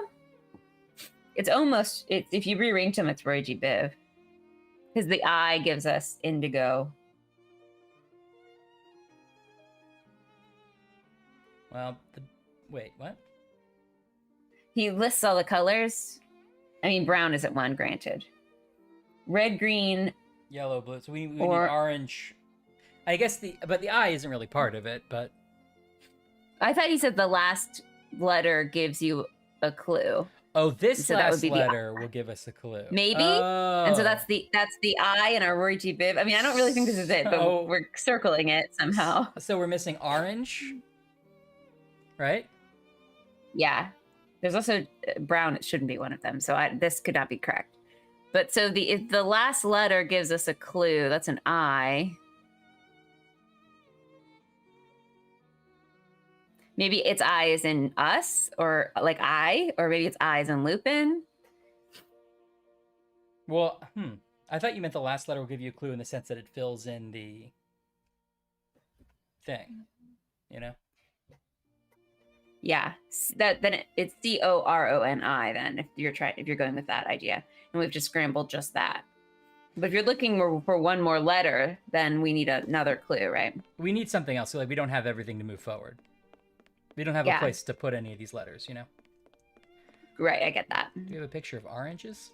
It's almost, if you rearrange them, it's Roy G. Biv. Because the eye gives us indigo. Well, wait, what? He lists all the colors. I mean, brown isn't one, granted. Red, green. Yellow, blue. So we need orange. I guess the eye isn't really part of it, but... I thought you said the last letter gives you a clue. Oh, this last letter will give us a clue. Maybe? Oh. And so that's the I in our Roy G. Biv. I mean, I don't really think this is it, but we're circling it somehow. So we're missing orange, right? Yeah. There's also brown. It shouldn't be one of them. So this could not be correct. But so the last letter gives us a clue. That's an I. Maybe its eye is in us, or like or maybe its eye is in Lupin. Well, I thought you meant the last letter will give you a clue in the sense that it fills in the thing, you know? Yeah, then it's CORONI. Then if you're going with that idea, and we've just scrambled just that. But if you're looking for one more letter, then we need another clue, right? We need something else. So like we don't have everything to move forward. We don't have a place to put any of these letters, you know? Right, I get that. Do you have a picture of oranges?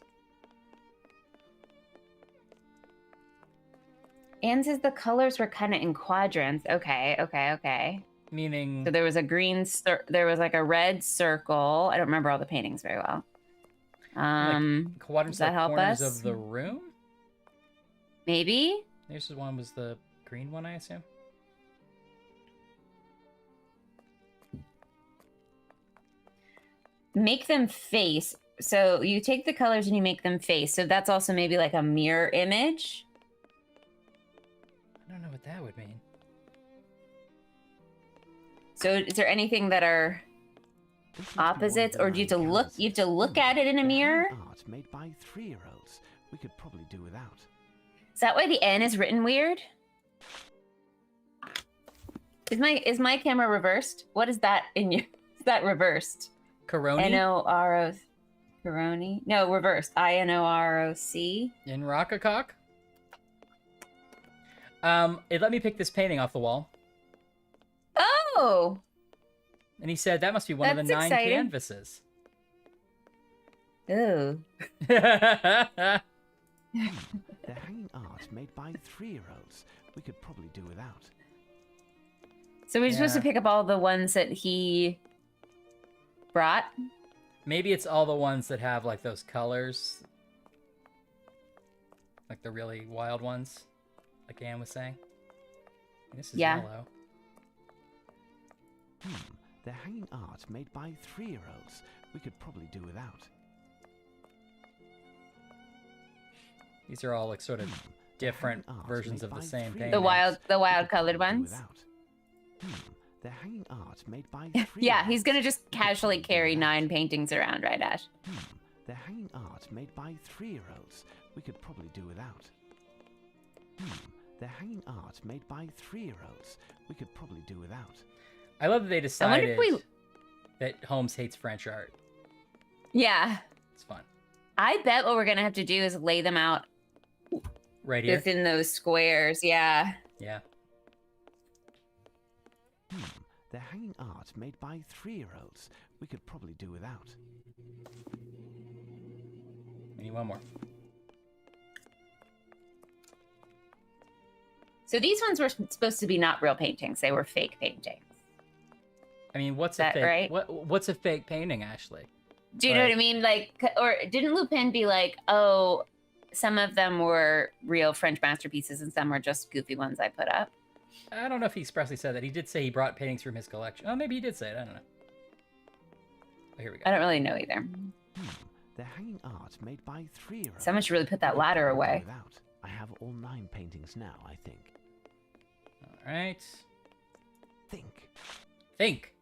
Anne says the colors were kind of in quadrants. Okay. Meaning... So there was a green, there was like a red circle. I don't remember all the paintings very well. Like quadrants, does that help corners us? of the room? Maybe? This one was the green one, I assume? Make them face. So you take the colors and you make them face. So that's also maybe like a mirror image. I don't know what that would mean. So is there anything that are opposites, or do you have to look? You have to look at it in a mirror. Art made by 3-year-olds. We could probably do without. Is that why the N is written weird? Is my camera reversed? What is that in your? Is that reversed? Coroni? N-O-R-O... Coroni? No, reversed. I-N-O-R-O-C. In Rockacock? It let me pick this painting off the wall. Oh! And he said that must be one of the 9 canvases. Ooh. They're hanging art made by 3-year-olds. We could probably do without. So we're supposed to pick up all the ones that he brought? Maybe it's all the ones that have like those colors. Like the really wild ones. Like Anne was saying. This is yellow. They're hanging art made by 3-year-olds. We could probably do without. These are all like sort of different versions of the same painting. The wild colored ones. They're hanging art made by Yeah, he's gonna just casually carry 9 paintings around, right, Ash? They're hanging art made by 3-year-olds. We could probably do without. They're hanging art made by 3-year-olds. We could probably do without. I love that they decided that Holmes hates French art. Yeah. It's fun. I bet what we're gonna have to do is lay them out right here within those squares. Yeah. Yeah. They're hanging art made by 3-year-olds. We could probably do without. I need one more. So these ones were supposed to be not real paintings; they were fake paintings. I mean, what's a fake? Right? What's a fake painting, Ashley? Do you know what I mean? Like, or didn't Lupin be like, "Oh, some of them were real French masterpieces, and some were just goofy ones I put up"? I don't know if he expressly said that. He did say he brought paintings from his collection. Oh, maybe he did say it. I don't know. Oh, here we go. I don't really know either. They're hanging art made by 3-year-olds. Someone should really put that ladder away. Without. I have all 9 paintings now, I think. All right. Think.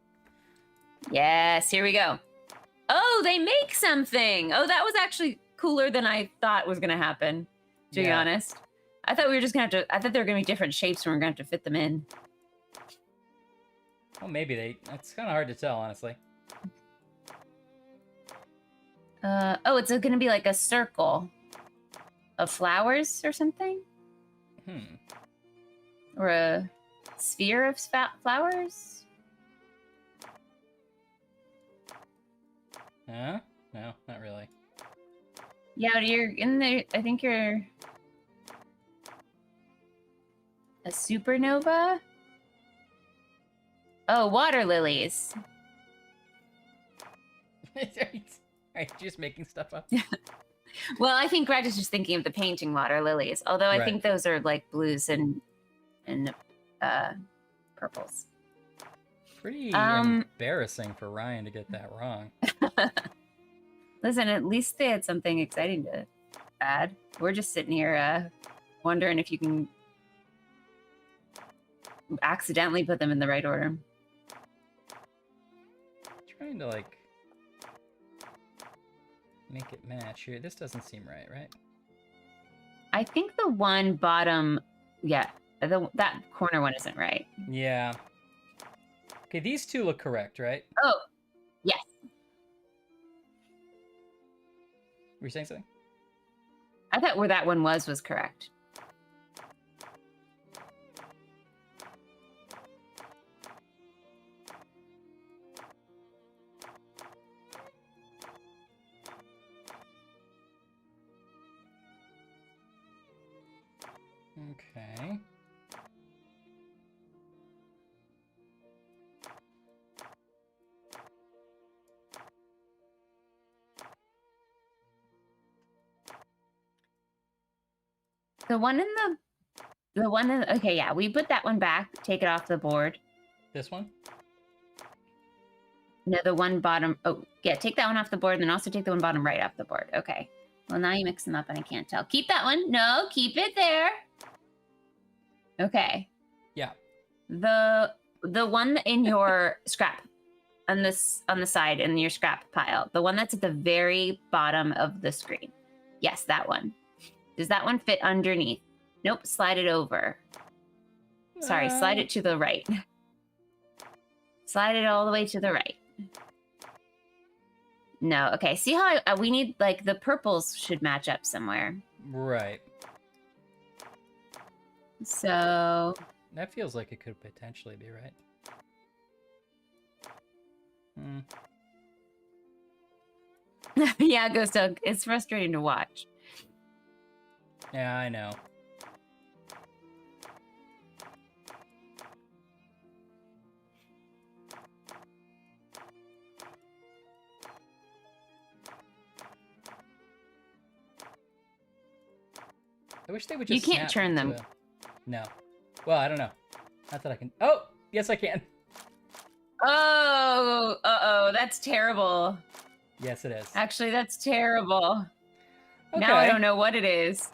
Yes, here we go. Oh, they make something. Oh, that was actually cooler than I thought was going to happen, to be honest. I thought we were just going to have to... I thought there were going to be different shapes and we we're going to have to fit them in. Well, maybe they... It's kind of hard to tell, honestly. Oh, it's going to be like a circle of flowers or something? Or a sphere of flowers? No, not really. Yeah, but you're in there. I think you're a supernova. Oh, water lilies. Are you just making stuff up? Well, I think Greg is just thinking of the painting water lilies. Although I think those are like blues and purples. Pretty embarrassing for Ryan to get that wrong. Listen, at least they had something exciting to add. We're just sitting here wondering if you can accidentally put them in the right order. Trying to like make it match here. This doesn't seem right? I think the one bottom, that corner one isn't right. Yeah. Okay, these two look correct, right? Oh, yes. Were you saying something? I thought where that one was correct. Okay. Okay, yeah, we put that one back, take it off the board. This one? No, the one bottom, take that one off the board, and then also take the one bottom right off the board. Okay. Well, now you mix them up and I can't tell. Keep that one. No, keep it there. Okay. Yeah. The one in your scrap, on the side in your scrap pile, the one that's at the very bottom of the screen. Yes, that one. Does that one fit underneath? Nope, slide it over. Sorry, slide it to the right. Slide it all the way to the right. No, okay. See how we need, like, the purples should match up somewhere. Right. So... That feels like it could potentially be right. Yeah, Ghost Dog. It's frustrating to watch. Yeah, I know. I wish they would just. You can't turn them. No. Well, I don't know. Not that I can. Oh, yes, I can. Oh, uh-oh, that's terrible. Yes, it is. Actually, that's terrible. Okay. Now I don't know what it is.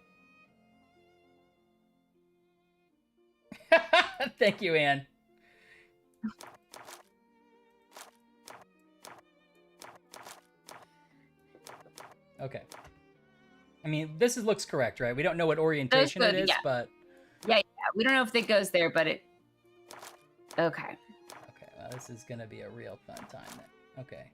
Thank you, Anne. Okay. I mean, looks correct, right? We don't know what orientation it is, but... Yeah, we don't know if it goes there, but it... Okay. Okay, well, this is going to be a real fun time then. Okay.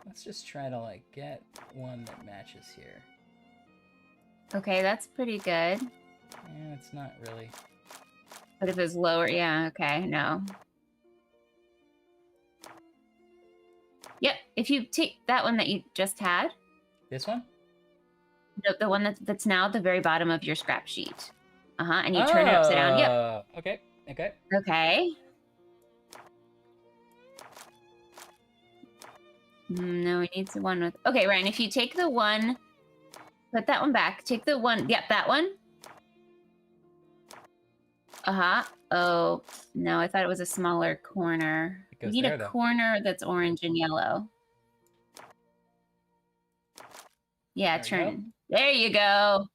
Let's just try to, like, get one that matches here. Okay, that's pretty good. Yeah, it's not really... But if it's lower, yeah, okay, no. Yep, if you take that one that you just had. This one? The one that's now at the very bottom of your scrap sheet. And you turn it upside down. Yep. Okay, okay. Okay. No, we need the one with... Okay, Ryan, if you take the one... Put that one back. Take the one... Yep, that one. Oh, no, I thought it was a smaller corner. We need a corner that's orange and yellow. Yeah, turn. There you go.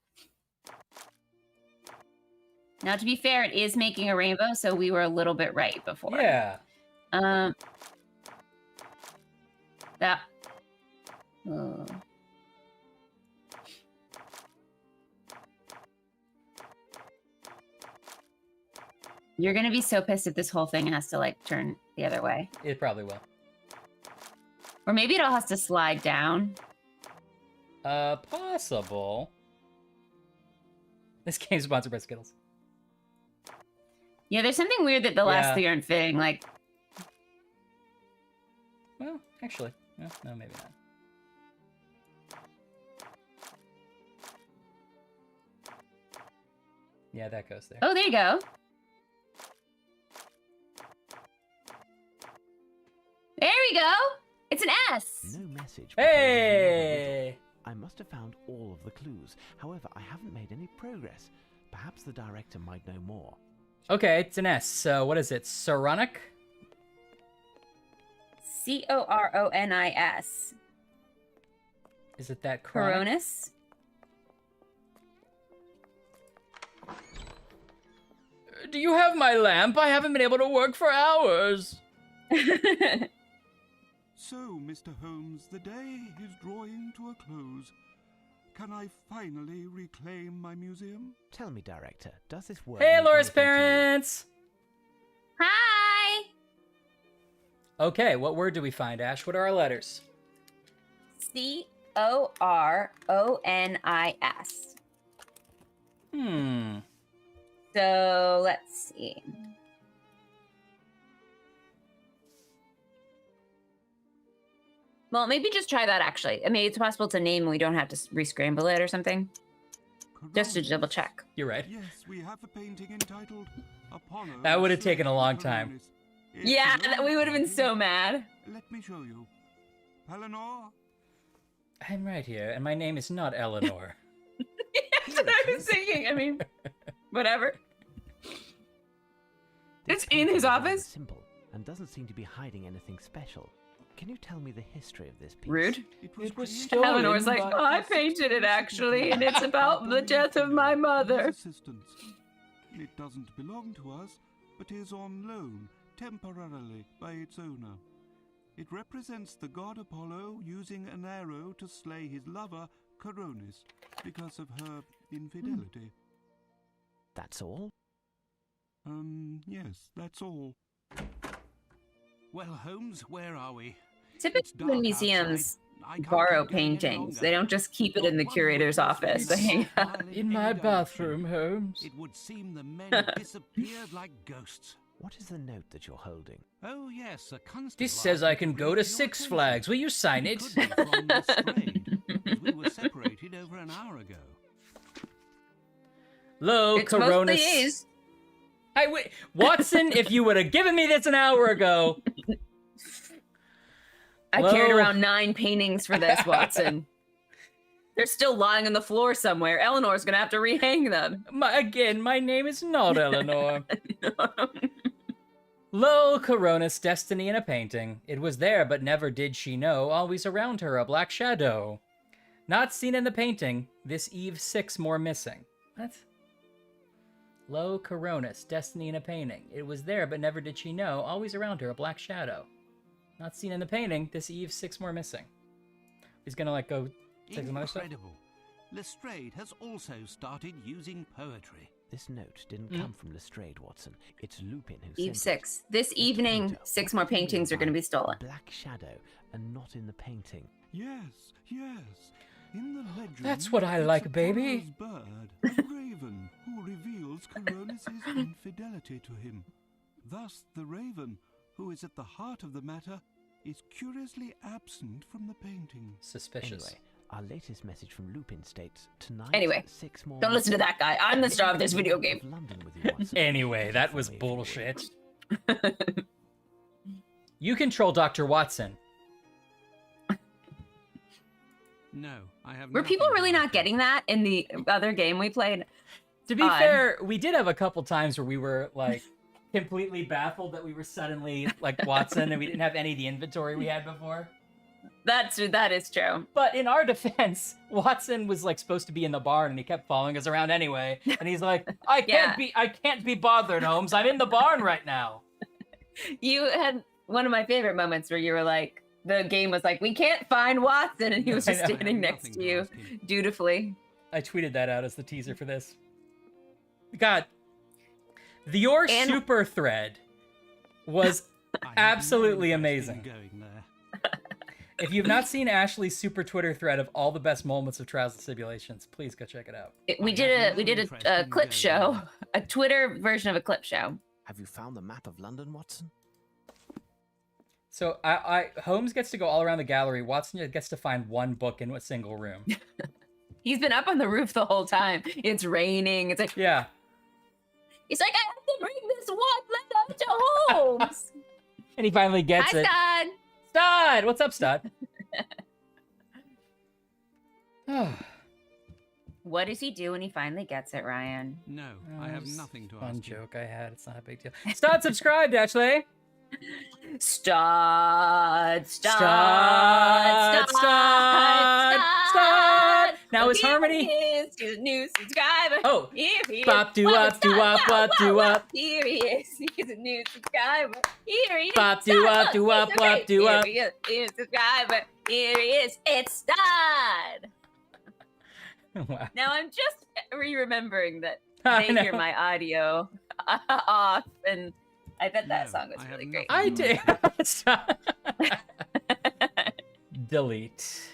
Now, to be fair, it is making a rainbow, so we were a little bit right before. Yeah. That. Oh. You're gonna be so pissed if this whole thing has to like turn the other way. It probably will. Or maybe it all has to slide down. Possible. This game's sponsored by Skittles. Yeah, there's something weird that the last three aren't fitting. Like, well, actually, no, maybe not. Yeah, that goes there. Oh, there you go. There we go. It's an S. No message. Hey! I must have found all of the clues. However, I haven't made any progress. Perhaps the director might know more. Okay, it's an S. So what is it? Saronic? Coronis. Is it that Coronis? Do you have my lamp? I haven't been able to work for hours. So, Mr. Holmes, the day is drawing to a close. Can I finally reclaim my museum? Tell me, director, does this work? Hey, Laura's parents! Hi! Okay, what word do we find, Ash? What are our letters? Coronis. So, let's see. Well, maybe just try that, actually. I mean, it's possible to name and we don't have to re-scramble it or something. Just to double check. You're right. Yes, we have a painting entitled Apollo. That would have taken a long time. Yeah, we would have been so mad. Let me show you. Eleanor? I'm right here, and my name is not Eleanor. That's what I was thinking. I mean, whatever. It's in his office? Simple, and doesn't seem to be hiding anything special. Can you tell me the history of this piece? Rude. It was stolen. Eleanor's like, oh, I painted it actually, and it's about the death of my mother. It doesn't belong to us, but is on loan, temporarily, by its owner. It represents the god Apollo using an arrow to slay his lover, Coronis, because of her infidelity. That's all? Yes, that's all. Well, Holmes, where are we? Typically, when museums borrow paintings, they don't just keep it in the curator's office. They hang out. In my bathroom, Holmes. It would seem the men disappeared like ghosts. What is the note that you're holding? Oh yes, a constable. This says I can go to Six Flags. Will you sign it? Could be from Lestrade, as we were separated over an hour ago. Lo, It's Coronas. mostly is. Wait, Watson, if you would have given me this an hour ago. I Lo. carried around 9 paintings for this, Watson. They're still lying on the floor somewhere. Eleanor's gonna have to rehang them. My name is not Eleanor. Lo, Coronas, destiny in a painting. It was there, but never did she know. Always around her a black shadow. Not seen in the painting. This eve 6 more missing. What? Lo, Coronas, destiny in a painting. It was there, but never did she know. Always around her a black shadow. Not seen in the painting. This eve 6 more missing. He's gonna like go take some other stuff. Incredible. Lestrade has also started using poetry. This note didn't come from Lestrade, Watson. It's Lupin who Eve sent 6. This evening, 6 more paintings are going to be stolen. Black shadow, and not in the painting. Yes, yes. In the legend, That's what I it's like, a baby. Bird, a raven, who reveals Coronis's infidelity to him. Thus, the raven, who is at the heart of the matter, is curiously absent from the painting. Suspicious. Anyway, our latest message from Lupin states tonight. Anyway, 6 more. don't listen to that guy. I'm the star of this video game. London with you, Watson. Anyway, that was bullshit. You control Dr. Watson. No, I have. Were people nothing really to not offer. getting that in the other game we played? To be fair, we did have a couple times where we were like completely baffled that we were suddenly like Watson and we didn't have any of the inventory we had before. That is true. But in our defense, Watson was like supposed to be in the barn and he kept following us around anyway. And he's like, I can't be bothered, Holmes. I'm in the barn right now. You had one of my favorite moments where you were like, the game was like, we can't find Watson, and he was just I know. standing next to you dutifully. I tweeted that out as the teaser for this. God, your super thread was absolutely amazing. If you've not seen Ashley's super Twitter thread of all the best moments of Trials and Simulations, please go check it out. We did a clip show, a Twitter version of a clip show. Have you found the map of London, Watson? So Holmes gets to go all around the gallery. Watson gets to find one book in a single room. He's been up on the roof the whole time. It's raining. It's like, yeah. He's like, I have to bring this one letter to Holmes. And he finally gets it. Hi, Stod. Stod! What's up, Stod? What does he do when he finally gets it, Ryan? No, I have nothing to ask. Fun joke I had. It's not a big deal. Stod subscribed, Ashley. Stod. Now is Harmony. He's a new subscriber. Oh, here he is. Bop do up, do up, bop do up. Here he is. He's a new subscriber. Here he is. Bop do up, do up, bop do up. Here he is, subscriber. Here he is. It's Stod. Wow. Now I'm just remembering that I they hear know. my audio off, and I bet that song was really great. I did. Delete.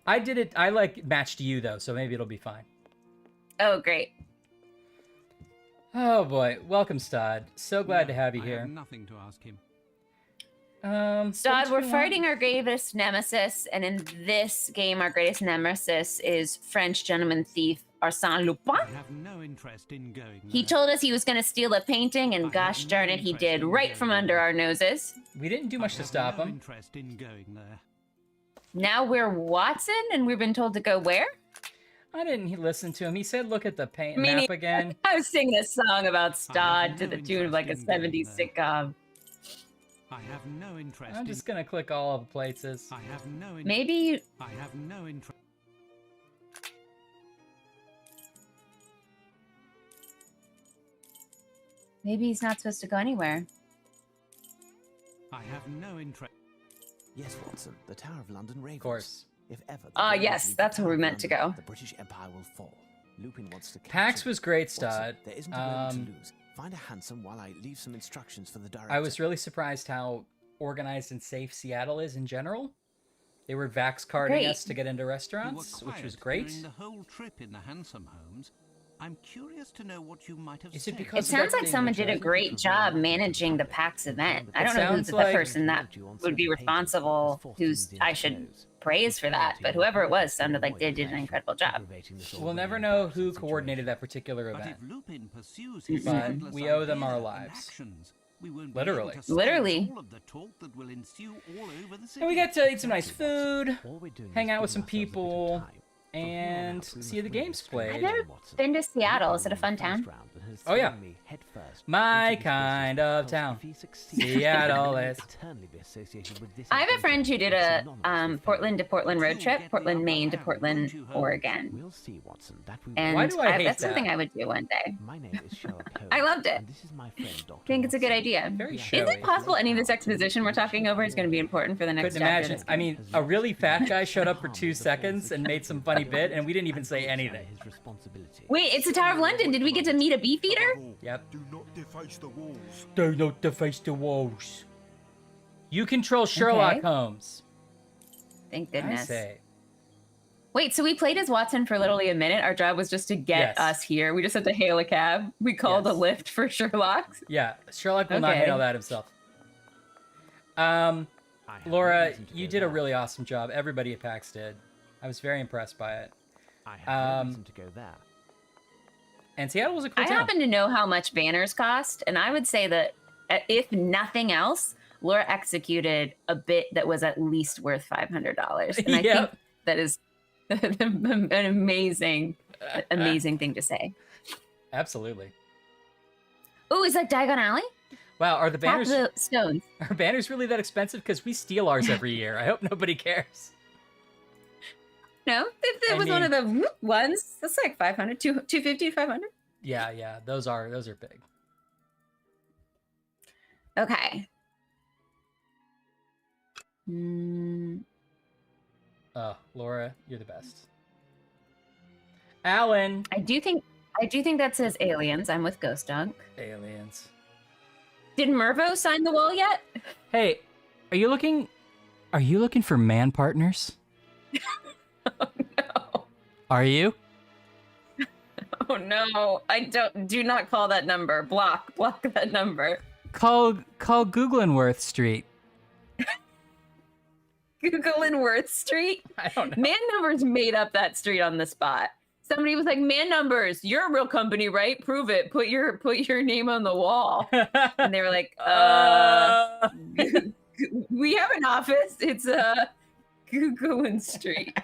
I did it. I like matched you though, so maybe it'll be fine. Oh, great. Oh boy, welcome, Stod. So glad to have you I here. have nothing to ask him. Stod, we're fighting our greatest nemesis, and in this game, our greatest nemesis is French gentleman thief Arsène Lupin. I have no interest in going He there. told us he was going to steal a painting, and gosh darn it, he did, right from under our noses. We didn't do much to stop him. Interest in going there. Now we're Watson, and we've been told to go where? I didn't listen to him. He said, "Look at the map again." I was singing a song about Stod to the tune of like a 70s sitcom. I have no interest. I'm just gonna click all of the places. I have no interest. Maybe you... I have no interest. Maybe he's not supposed to go anywhere. I have no interest. Yes, Watson. The Tower of London ravens. Of course. If ever. Yes, that's where we meant to go. The British Empire will fall. Lupin wants to. PAX was great, Stod. Watson, there isn't a moment to lose. Find a hansom while I leave some instructions for the director. I was really surprised how organized and safe Seattle is in general. They were vax carding us to get into restaurants, which was great. During the whole trip in the handsome homes, I'm curious to know what you might have Is said. it because It sounds like someone did a great job managing the PAX event. I don't know who's the person that would be responsible, whose I should praise for that, but whoever it was sounded like they did an incredible job. We'll never know who coordinated that particular event, but we owe them our lives. Literally. Literally. And we got to eat some nice food, hang out with some people, and see the games played. I've never been to Seattle. Is it a fun town? Oh yeah, my kind of town. Seattle is. I have a friend who did a Portland to Portland road trip, Portland, Maine to Portland, Oregon. And why do I hate that's that? something I would do one day. My name is Sherlock Holmes. I loved it. And this is my friend, Dr. I think it's a good idea. Very Is showy. it possible any of this exposition we're talking over is going to be important for the next Couldn't chapter? imagine. I mean, a really fat guy showed up for 2 seconds and made some funny bit, and we didn't even say anything. Wait, it's the Tower of London. Did we get to meet a beefeater? Yep. Do not deface the walls. Do not deface the walls. You control Sherlock Okay. Holmes. Thank I goodness. say. Wait, so we played as Watson for literally a minute. Our job was just to get Yes. us here. We just had to hail a cab. We called Yes. a lift for Sherlock. Yeah, Sherlock will not Okay. handle that himself. Laura, you did a really awesome job. Everybody at PAX did. I was very impressed by it. I have no reason to go there. And Seattle was a cool I town. happen to know how much banners cost, and I would say that if nothing else, Laura executed a bit that was at least worth $500, and I Yep. think that is an amazing thing to say. Absolutely. Oh, is that Diagon Alley? Wow, are the Tap banners the stones. are banners really that expensive? Because we steal ours every year. I hope nobody cares. No, if it I was one of mean- the ones, that's like 500, 250 to 500. Yeah, those are big. Okay. Oh, Laura, you're the best. Alan. I do think that says aliens. I'm with Ghost Dunk. Aliens. Did Mervo sign the wall yet? Hey, are you looking for man partners? Oh no. Are you? Oh no. Do not call that number. Block that number. Call Googlenworth Street. Google in Worth Street. I don't know. Man Numbers made up that street on the spot. Somebody was like, "Man Numbers, you're a real company, right? Prove it. Put your name on the wall." And they were like, we have an office. It's Googling Street."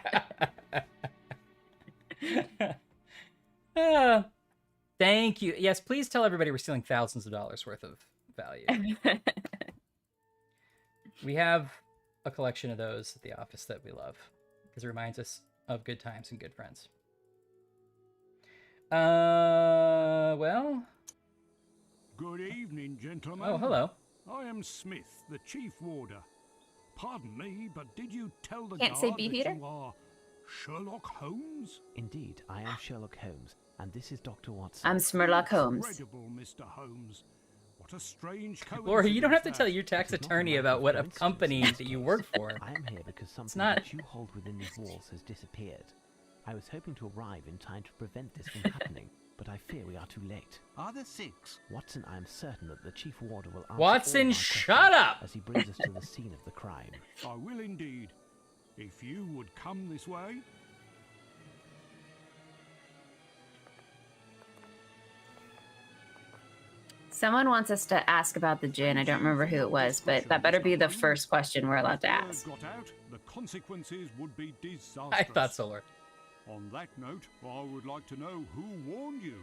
Thank you. Yes, please tell everybody we're stealing thousands of dollars worth of value. We have a collection of those at the office that we love because it reminds us of good times and good friends. Well. Good evening, gentlemen. Oh, hello. I am Smith, the chief warder. Pardon me, but did you tell the Can't say guard beef that eater? you are Sherlock Holmes? Indeed, I am Sherlock Holmes, and this is Dr. Watson. I'm Smerlock Holmes. Incredible, Mr. Holmes. What a strange coincidence. Laura, you don't have to that. tell your tax attorney about what a company that you work for. I am here because something not- that you hold within these walls has disappeared. I was hoping to arrive in time to prevent this from happening, but I fear we are too late. Are there 6? Watson, I am certain that the Chief Warder will answer Watson, all my shut questions up! as he brings us to the scene of the crime. I will indeed. If you would come this way. Someone wants us to ask about the gin. I don't remember who it was, but that better be the first question we're allowed to If word ask. got out, the consequences would be disastrous. I thought so, Laura. On that note, I would like to know who warned you.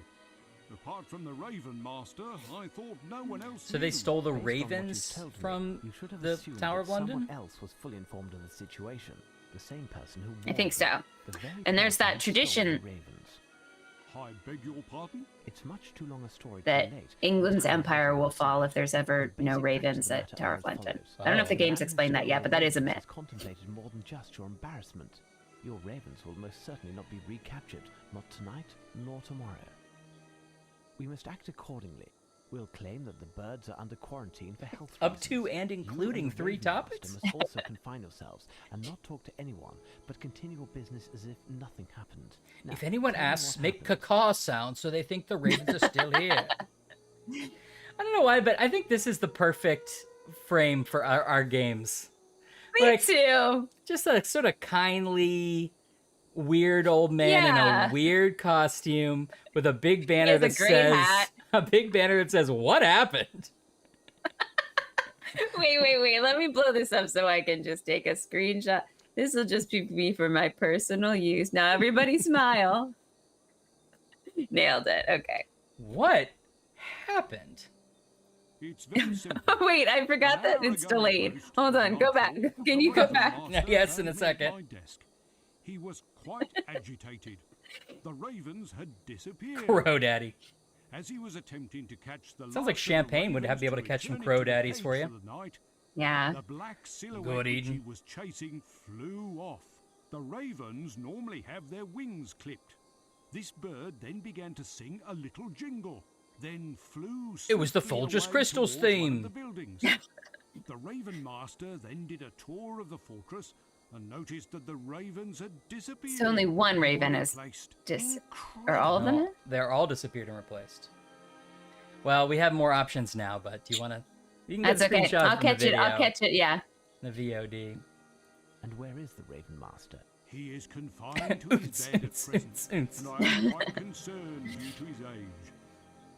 Apart from the Raven Master, I thought no one else So they knew. stole the Based on what you've ravens told me, from you should have the assumed Tower that of London? Someone else was fully informed of the situation. The same person who I think warned so. me. The very And there's person that who stole the tradition ravens. I beg your pardon? It's much too long a story to That relate. England's Time empire will Watson. fall if there's ever The no basic ravens facts of the at Tower of matter are as London. follows. I don't know if the Oh. game's explained that yet, but that is a myth. Has contemplated more than just your embarrassment. Your ravens will most certainly not be recaptured, not tonight nor tomorrow. We must act accordingly. We'll claim that the birds are under quarantine for health reasons. Up to and including You and the 3 Raven topics? Master must also confine yourselves and not talk to anyone, but continue your business as if nothing happened. Now, If anyone tell me asks, what make happened. caw sounds so they think the ravens are still here. I don't know why, but I think this is the perfect frame for our games. Me too. Just a sort of kindly, weird old man in a weird costume with a big banner that says "What happened?" Wait. Let me blow this up so I can just take a screenshot. This will just be me for my personal use. Now everybody smile. Nailed it. Okay. What happened? It's very simple. Wait, I forgot that it's delayed. Hold on, go back. Can you go back? Yes, in a second. He was quite agitated. The ravens had disappeared. Crow Daddy. As he was attempting to catch the Sounds like Champagne would be able to catch some Crow Daddies for you. Yeah. The black silhouette Good which eating. he was chasing flew off. The ravens normally have their wings clipped. This bird then began to sing a little jingle, then flew It was the swiftly Folgers away Crystals towards one of theme. the buildings. The Raven Master then did a tour of the fortress and noticed that the ravens had disappeared. So only one raven is or all of them? No, they're all disappeared and replaced. Well, we have more options now, but do you want to? You can get That's a okay. screenshot I'll from catch the it. video, I'll catch it. Yeah. the VOD. And where is the Raven Master? He is confined to his bed at present, and I am quite concerned due to his age.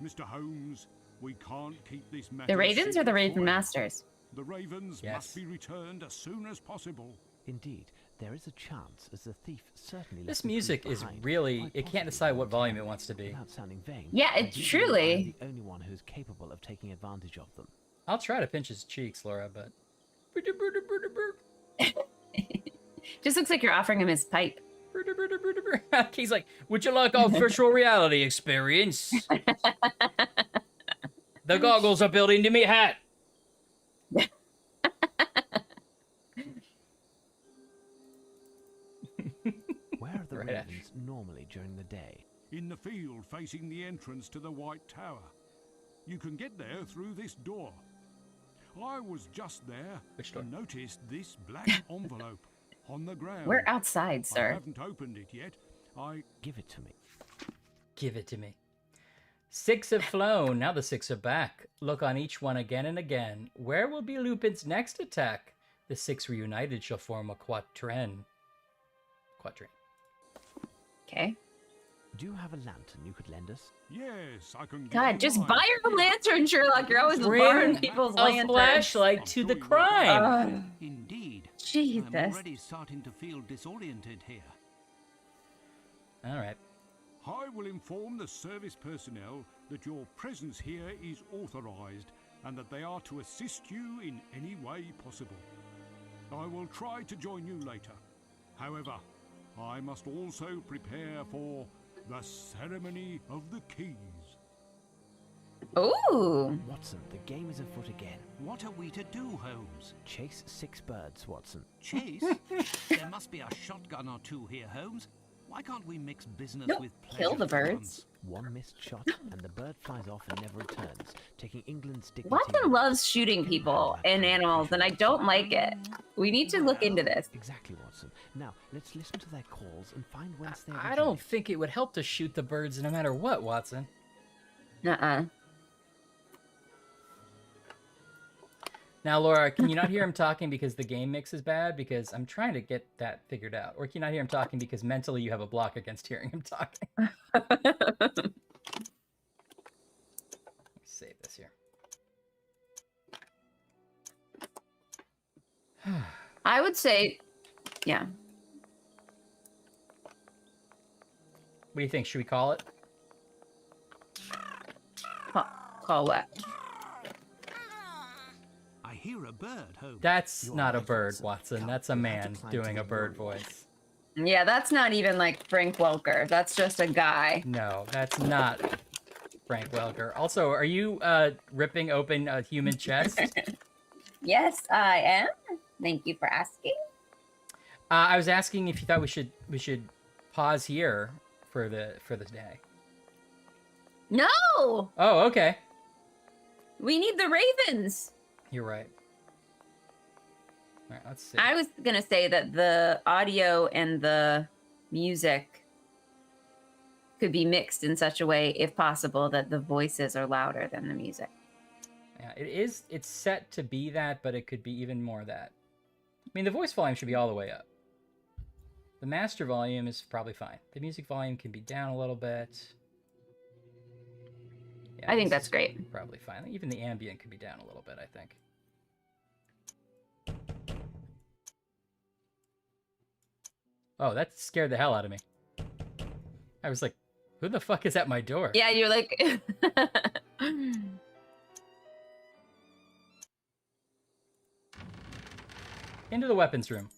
Mr. Holmes, we can't keep this matter The ravens or the secret Raven forever. Masters? The ravens Yes. must be returned as soon as possible. Indeed, there is a chance, as the thief certainly This left the music clues is behind, really, quite it can't possibly decide what won't volume tell. it wants to be. Without sounding vain, Yeah, I it do believe truly- I'm the only one who is capable of taking advantage of them. I'll try to pinch his cheeks, Laura, but... Just looks like you're offering him his pipe. He's like, would you like our virtual reality experience? The goggles are built into me hat. Where are the Right, ravens normally during the day? In the field facing the entrance to the White Tower. You can get there through this door. I was just there Which door? and noticed this black envelope on the ground. We're outside, I sir. haven't opened it yet. Give it to me. Give it to me. 6 have flown, now the 6 are back. Look on each one again and again. Where will be Lupin's next attack? The 6 reunited shall form a quatrain. Okay. Do you have a lantern you could lend us? Yes, I can. God, just buy your lantern, Sherlock. You're always borrowing people's a lanterns. flashlight to the crime. Indeed. Jesus. I'm already starting to feel disoriented here. All right. I will inform the service personnel that your presence here is authorized and that they are to assist you in any way possible. I will try to join you later. However, I must also prepare for the ceremony of the keys. Ooh. Watson, the game is afoot again. What are we to do, Holmes? Chase 6 birds, Watson. Chase? There must be a shotgun or two here, Holmes. Why can't we mix business Don't with pleasure kill the for birds. once? One missed shot, and the bird flies off and never returns, taking England's dignity. Watson loves shooting people and animals, and I don't like it. We need to look into this. Exactly, Watson. Now, let's listen to their calls and find whence they I don't think it would help to shoot the birds no matter what, Watson. Uh-uh. Now, Laura, can you not hear him talking because the game mix is bad? Because I'm trying to get that figured out. Or can you not hear him talking because mentally you have a block against hearing him talking? Let me save this here. I would say, yeah. What do you think? Should we call it? Call what? I hear a bird, Holmes. That's You are not a right, bird, Watson. Watson. Come, That's a you'll have to man climb doing to a the bird roof. voice. Yeah, that's not even like Frank Welker. That's just a guy. No, that's not Frank Welker. Also, are you ripping open a human chest? Yes, I am. Thank you for asking. I was asking if you thought we should pause here for the day. No. Oh, okay. We need the ravens. You're right. All right, let's see. I was gonna say that the audio and the music could be mixed in such a way, if possible, that the voices are louder than the music. Yeah, it is. It's set to be that, but it could be even more that. I mean, the voice volume should be all the way up. The master volume is probably fine. The music volume can be down a little bit. Yeah, I think that's great. Probably fine. Even the ambient could be down a little bit, I think. Oh, that scared the hell out of me. I was like, who the fuck is at my door? Yeah, you're like... Into the weapons room.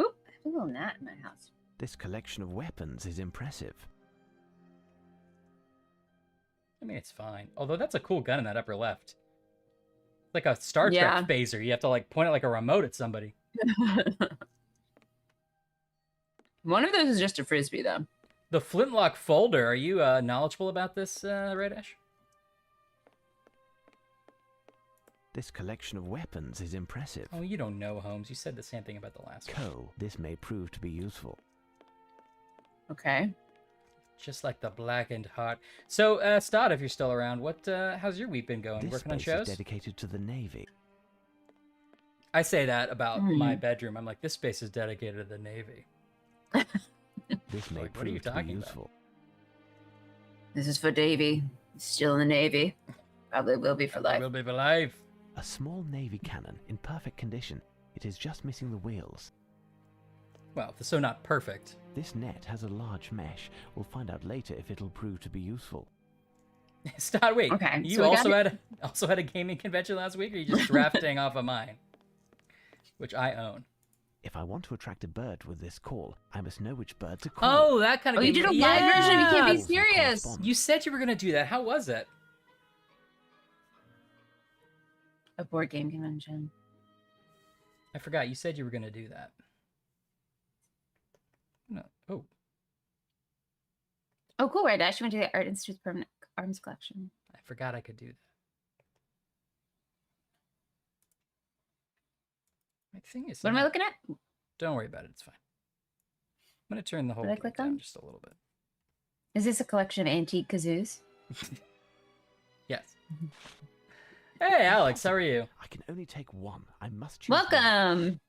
Oop, I have a little gnat in my house. This collection of weapons is impressive. I mean, it's fine. Although that's a cool gun in that upper left. Like a Star Trek phaser. You have to like point it like a remote at somebody. One of those is just a frisbee, though. The flintlock folder. Are you knowledgeable about this, Red Ash? This collection of weapons is impressive. Oh, you don't know, Holmes. You said the same thing about the last one. This may prove to be useful. Okay. Just like the blackened heart. So, Stott, if you're still around, how's your week been going? This Working on space shows? is dedicated to the Navy. I say that about my bedroom. I'm like, this space is dedicated to the Navy. This may like, prove to be useful. This is for Davy. He's still in the Navy. Probably will be for life. Will be for life. A small Navy cannon in perfect condition. It is just missing the wheels. Well, so not perfect. This net has a large mesh. We'll find out later if it'll prove to be useful. Stott, wait. Okay, You so also had a gaming convention last week, or are you just drafting off of mine? Which I own. If I want to attract a bird with this call, I must know which bird to call. Oh, that kind of you did a live version. You can't be serious. You said you were going to do that. How was it? A board game convention. I forgot. You said you were going to do that. No. Oh. Oh, cool. Right, Dash. You went to the Art Institute's permanent arms collection. I forgot I could do that. My thing is. What am I looking at? Don't worry about it. It's fine. I'm going to turn the whole What did I thing click down on? just a little bit. Is this a collection of antique kazoos? Yes. Hey, Alex. How are you? I can only take one. I must choose Welcome. one.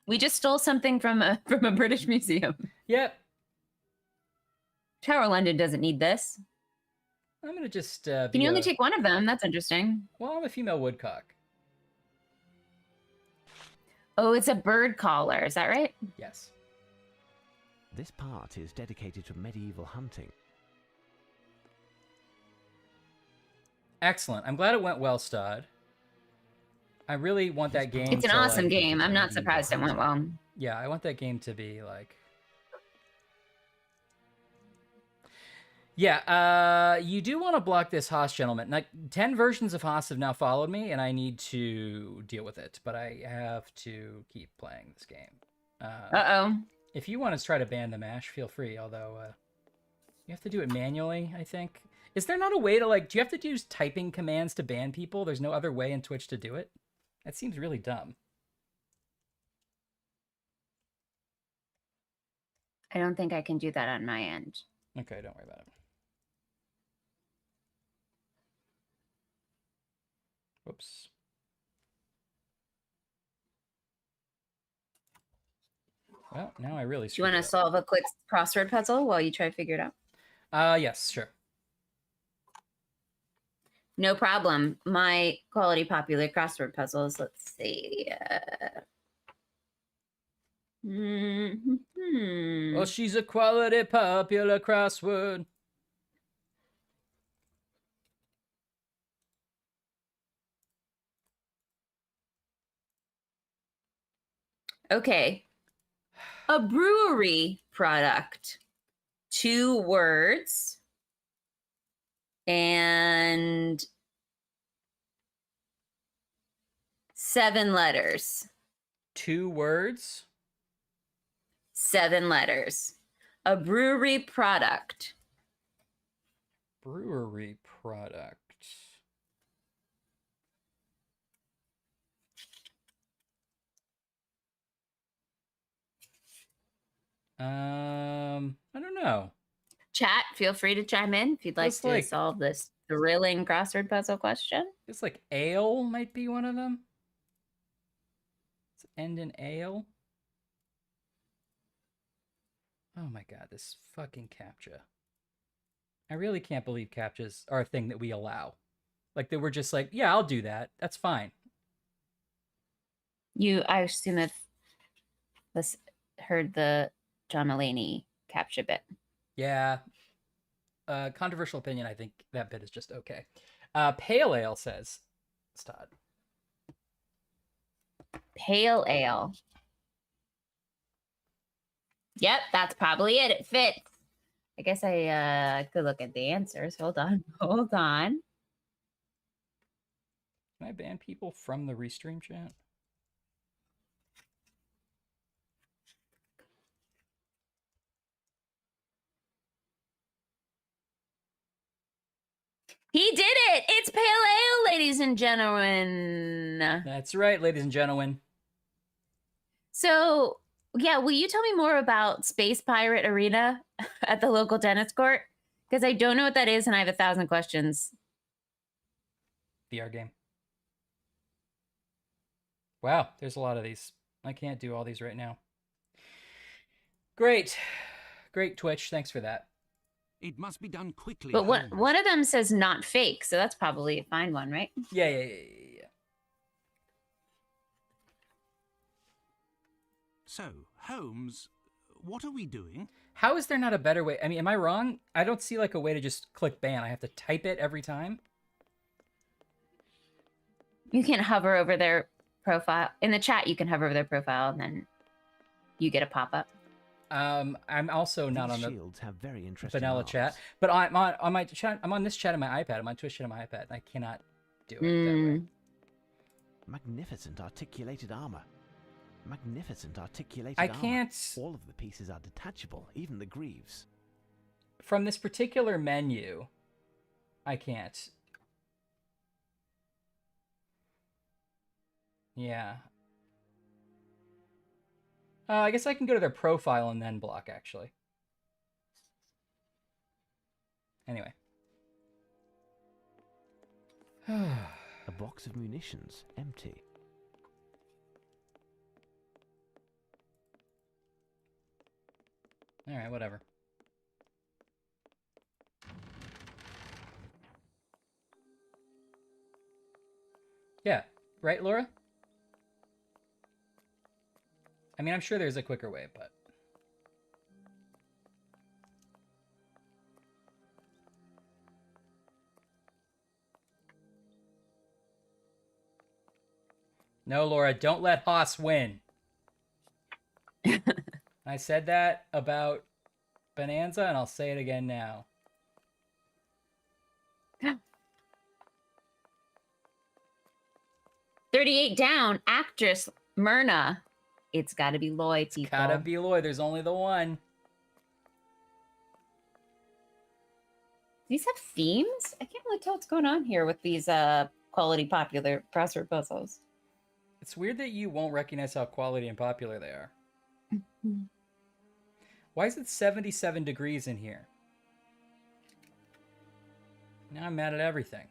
We just stole something from a British museum. Yep. Tower London doesn't need this. I'm going to just Can you only take one of them? That's interesting. Well, I'm a female woodcock. Oh, it's a bird collar. Is that right? Yes. This part is dedicated to medieval hunting. Excellent. I'm glad it went well, Stod. I really want that game. It's an to, awesome like, game. I'm not surprised it went well. Yeah, I want that game to be like. Yeah, you do want to block this Haas gentleman. Like 10 versions of Haas have now followed me, and I need to deal with it. But I have to keep playing this game. Uh-oh. If you want to try to ban the mash, feel free. Although you have to do it manually, I think. Is there not a way to like? Do you have to use typing commands to ban people? There's no other way in Twitch to do it. That seems really dumb. I don't think I can do that on my end. Okay, don't worry about it. Whoops. Well, now I really. Do you want to solve a quick crossword puzzle while you try to figure it out? Yes, sure. No problem. My quality popular crossword puzzles. Let's see. Well, she's a quality popular crossword. Okay. A brewery product. 2 words. And 7 letters. 2 words. 7 letters. A brewery product. brewery product. I don't know. Chat, feel free to chime in if you'd like to solve this thrilling crossword puzzle question. It's like ale might be one of them. It's end in ale. Oh my god, this fucking CAPTCHA. I really can't believe CAPTCHAs are a thing that we allow. Like, that we're just like, yeah, I'll do that. That's fine. I assume have heard the John Mulaney CAPTCHA bit. Yeah. Controversial opinion, I think that bit is just okay. Pale ale says, Todd. Pale ale. Yep, that's probably it. It fits. I guess I could look at the answers. Hold on. Can I ban people from the Restream chat? He did it! It's pale ale, ladies and gentlemen. That's right, ladies and gentlemen. So, yeah, will you tell me more about Space Pirate Arena at the local tennis court? Because I don't know what that is, and I have 1,000 questions. VR game. Wow, there's a lot of these. I can't do all these right now. Great. Great, Twitch. Thanks for that. It must be done quickly. But one of them says not fake, so that's probably a fine one, right? Yeah. So, Holmes, what are we doing? How is there not a better way? I mean, am I wrong? I don't see like a way to just click ban. I have to type it every time. You can hover over their profile. In the chat, you can hover over their profile, and then you get a pop-up. I'm also not on the shields have very interesting vanilla arms. chat, but I'm on my chat. I'm on this chat on my iPad. I'm on Twitch chat on my iPad, and I cannot do it that way. Magnificent articulated armor. Magnificent articulated I armor. can't. All of the pieces are detachable, even the greaves. From this particular menu, I can't. Yeah. I guess I can go to their profile and then block, actually. Anyway. A box of munitions, empty. All right, whatever. Yeah, right, Laura? I mean, I'm sure there's a quicker way, but... No, Laura, don't let Haas win. I said that about Bonanza, and I'll say it again now. $38 down, actress Myrna. It's got to be Loy, people. Gotta be Loy. There's only the one. These have themes? I can't really tell what's going on here with these quality popular crossword puzzles. It's weird that you won't recognize how quality and popular they are. Why is it 77 degrees in here? Now I'm mad at everything.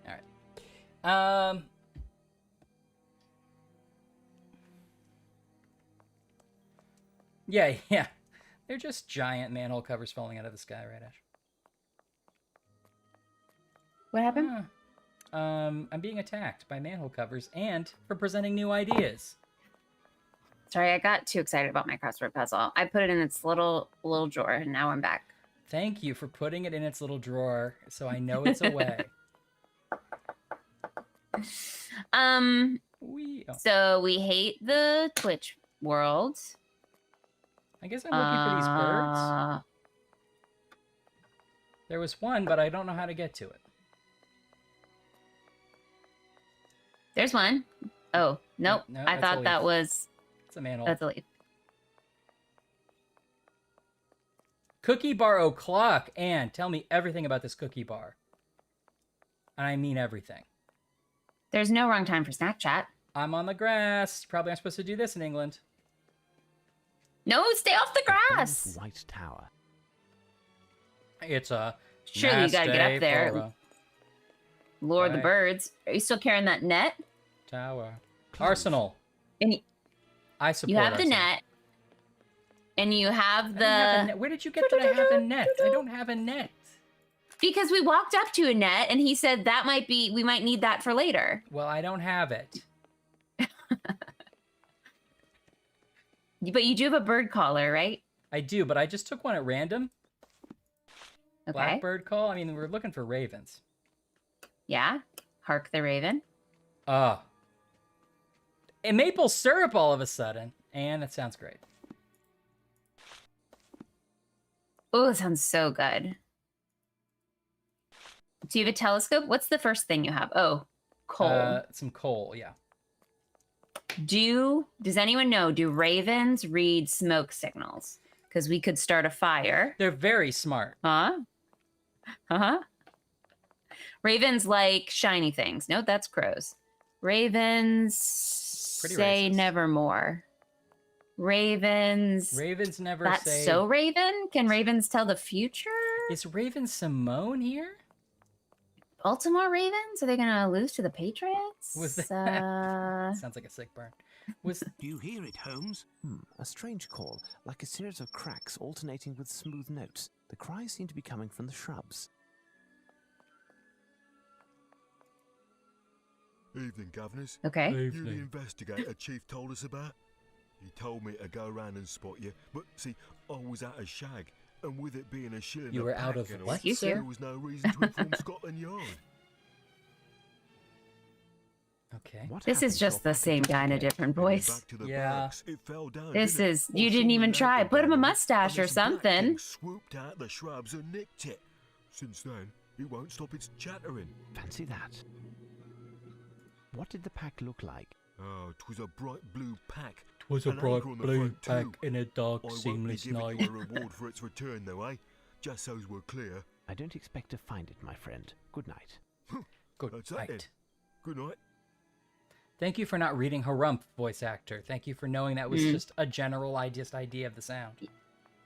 All right. Yeah. They're just giant manhole covers falling out of the sky, right, Ash? What happened? I'm being attacked by manhole covers and for presenting new ideas. Sorry, I got too excited about my crossword puzzle. I put it in its little drawer, and now I'm back. Thank you for putting it in its little drawer, so I know it's away. So we hate the Twitch world. I guess I'm looking for these birds. There was one, but I don't know how to get to it. There's one. Oh, nope. No, I thought that was... It's a manhole. That's a leaf. Cookie bar o'clock. Anne, tell me everything about this cookie bar. And I mean everything. There's no wrong time for snack chat. I'm on the grass. Probably I'm supposed to do this in England. No, stay off the grass. White Tower. It's a Surely you gotta get up there. for a Lure the Right. birds. Are you still carrying that net? tower. Arsenal. And I support you have the Arsenal. net. And you have I don't have a the... net. Where did you get that I have a net? I don't have a net. Because we walked up to a net and he said that might be... We might need that for later. Well, I don't have it. But you do have a bird collar, right? I do, but I just took one at random. Okay. Blackbird call? I mean, we're looking for ravens. Yeah. Hark the Raven. And maple syrup all of a sudden. And that sounds great. Oh, it sounds so good. Do you have a telescope? What's the first thing you have? Oh, coal. Some coal, yeah. Does anyone know, do ravens read smoke signals? Because we could start a fire. They're very smart. Huh? Uh-huh. Ravens like shiny things. No, that's crows. Ravens Pretty say racist. nevermore. Ravens... Ravens never That's say... so Raven? Can ravens tell the future? Is Raven Simone here? Baltimore Ravens? Are they going to lose to the Patriots? Was that... Sounds like a sick burn. Was... Do you hear it, Holmes? A strange call, like a series of cracks alternating with smooth notes. The cries seem to be coming from the shrubs. Evening, governors. Okay. You the investigator Chief told us about? He told me to go round and spot you, but see, I was at a shag, and with it being a shilling You a were out pack of and all, what, Excuse sir? there was no reason to inform Scotland Yard. Okay. What This is happened to just your the same package? guy in a different Heading voice. back to the Yeah. barracks, it fell down, This didn't it? is... I You saw didn't the even try. leopard Put him a down there, mustache and or this black something. thing swooped out the shrubs and nicked it. Since then, it won't stop its chattering. Fancy that. What did the pack look like? Oh, 'twas a bright blue pack. Was a An bright anchor on the blue front, pack too. in a dark, I won't be giving you a reward for its return, though, eh? Just so's we're clear. I don't expect to find it, my friend. Good night. Good That's that then. night. Good night. Thank you for not reading Harumph, voice actor. Thank you for knowing that was just a general idea of the sound.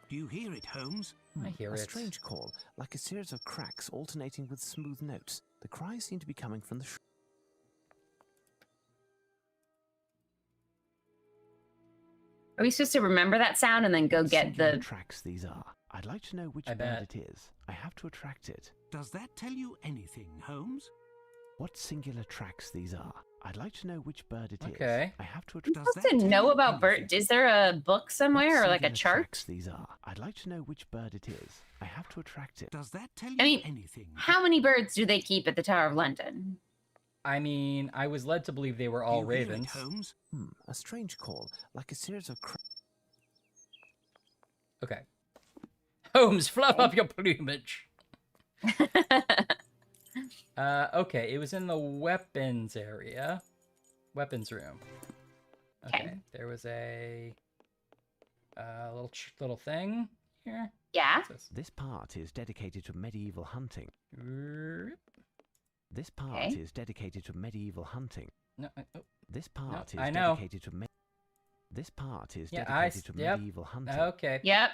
Do you hear it, Holmes? I hear a it. strange call, like a series of cracks alternating with smooth notes. The cries seem to be coming from the Are we supposed to remember that sound and then go get singular the... tracks these are. I'd like to know which I bird bet. it is. I have to attract it. Does that tell you anything, Holmes? What singular tracks these are. I'd like to know which bird it is. Okay. I have to I'm attract Does supposed that to tell know you about birds. anything? Is there a book somewhere or like a singular chart? tracks these are. I'd like to know which bird it is. I have to attract it. Does that tell you I mean, anything? How many birds do they keep at the Tower of London? I mean, I was led to believe they were Do all you hear it, ravens. Holmes? A strange call, like a series of Okay. Holmes, fluff up your plumage. Okay, it was in the weapons area. Weapons room. Okay, there was a little thing here. Yeah. What's this? This part is dedicated to medieval hunting. Rrrr. This part Okay. is dedicated to medieval hunting. No, oh, This part is I know. dedicated to This part is Yeah, dedicated to yep. medieval hunting. okay. Yep.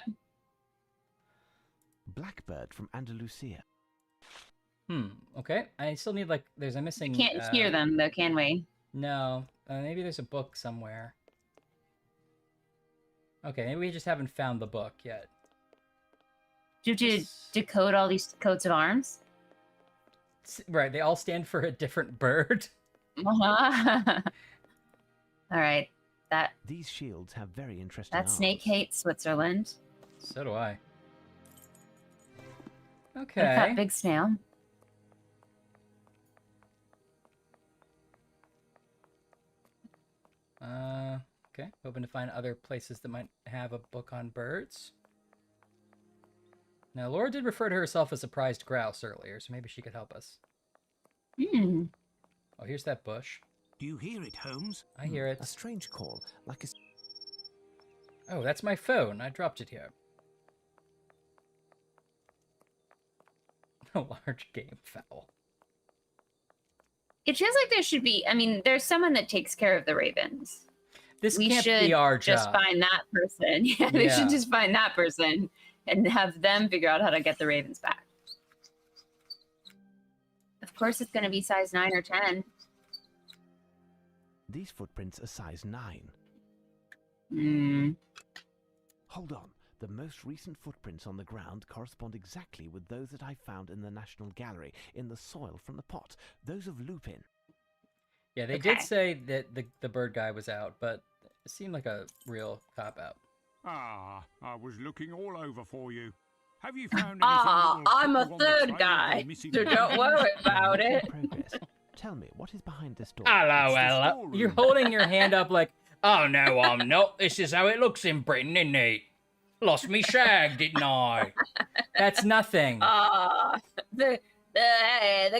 Blackbird from Andalusia. Okay. I still need, like, there's a missing... Can't hear them though, can we? No. Maybe there's a book somewhere. Okay, maybe we just haven't found the book yet. Do you have to decode all these coats of arms? Right, they all stand for a different bird. Uh-huh. All right. These shields have very interesting That snake arms. hates Switzerland. So do I. Look at Okay. that big snail. Okay. Hoping to find other places that might have a book on birds. Now, Laura did refer to herself as a prized grouse earlier, so maybe she could help us. Hmm. Oh, here's that bush. Do you hear it, Holmes? I hear it. A strange call, like a... Oh, that's my phone. I dropped it here. A large game fowl. It feels like there should be, I mean, there's someone that takes care of the ravens. This We can't should be our just job. find that person. Yeah, they should just find that person and have them figure out how to get the ravens back. Of course, it's going to be size 9 or 10. These footprints are size 9. Hold on. The most recent footprints on the ground correspond exactly with those that I found in the National Gallery, in the soil from the pot. Those of Lupin. Yeah, they did say that the bird guy was out, but it seemed like a real cop-out. Ah, I was looking all over for you. Have you found anything? I'm a third guy, so don't worry about it. Progress. Tell me, what is behind this door? Hello. You're holding your hand up like, oh, no, I'm not. This is how it looks in Britain, isn't it? Lost me shag, didn't I? That's nothing. The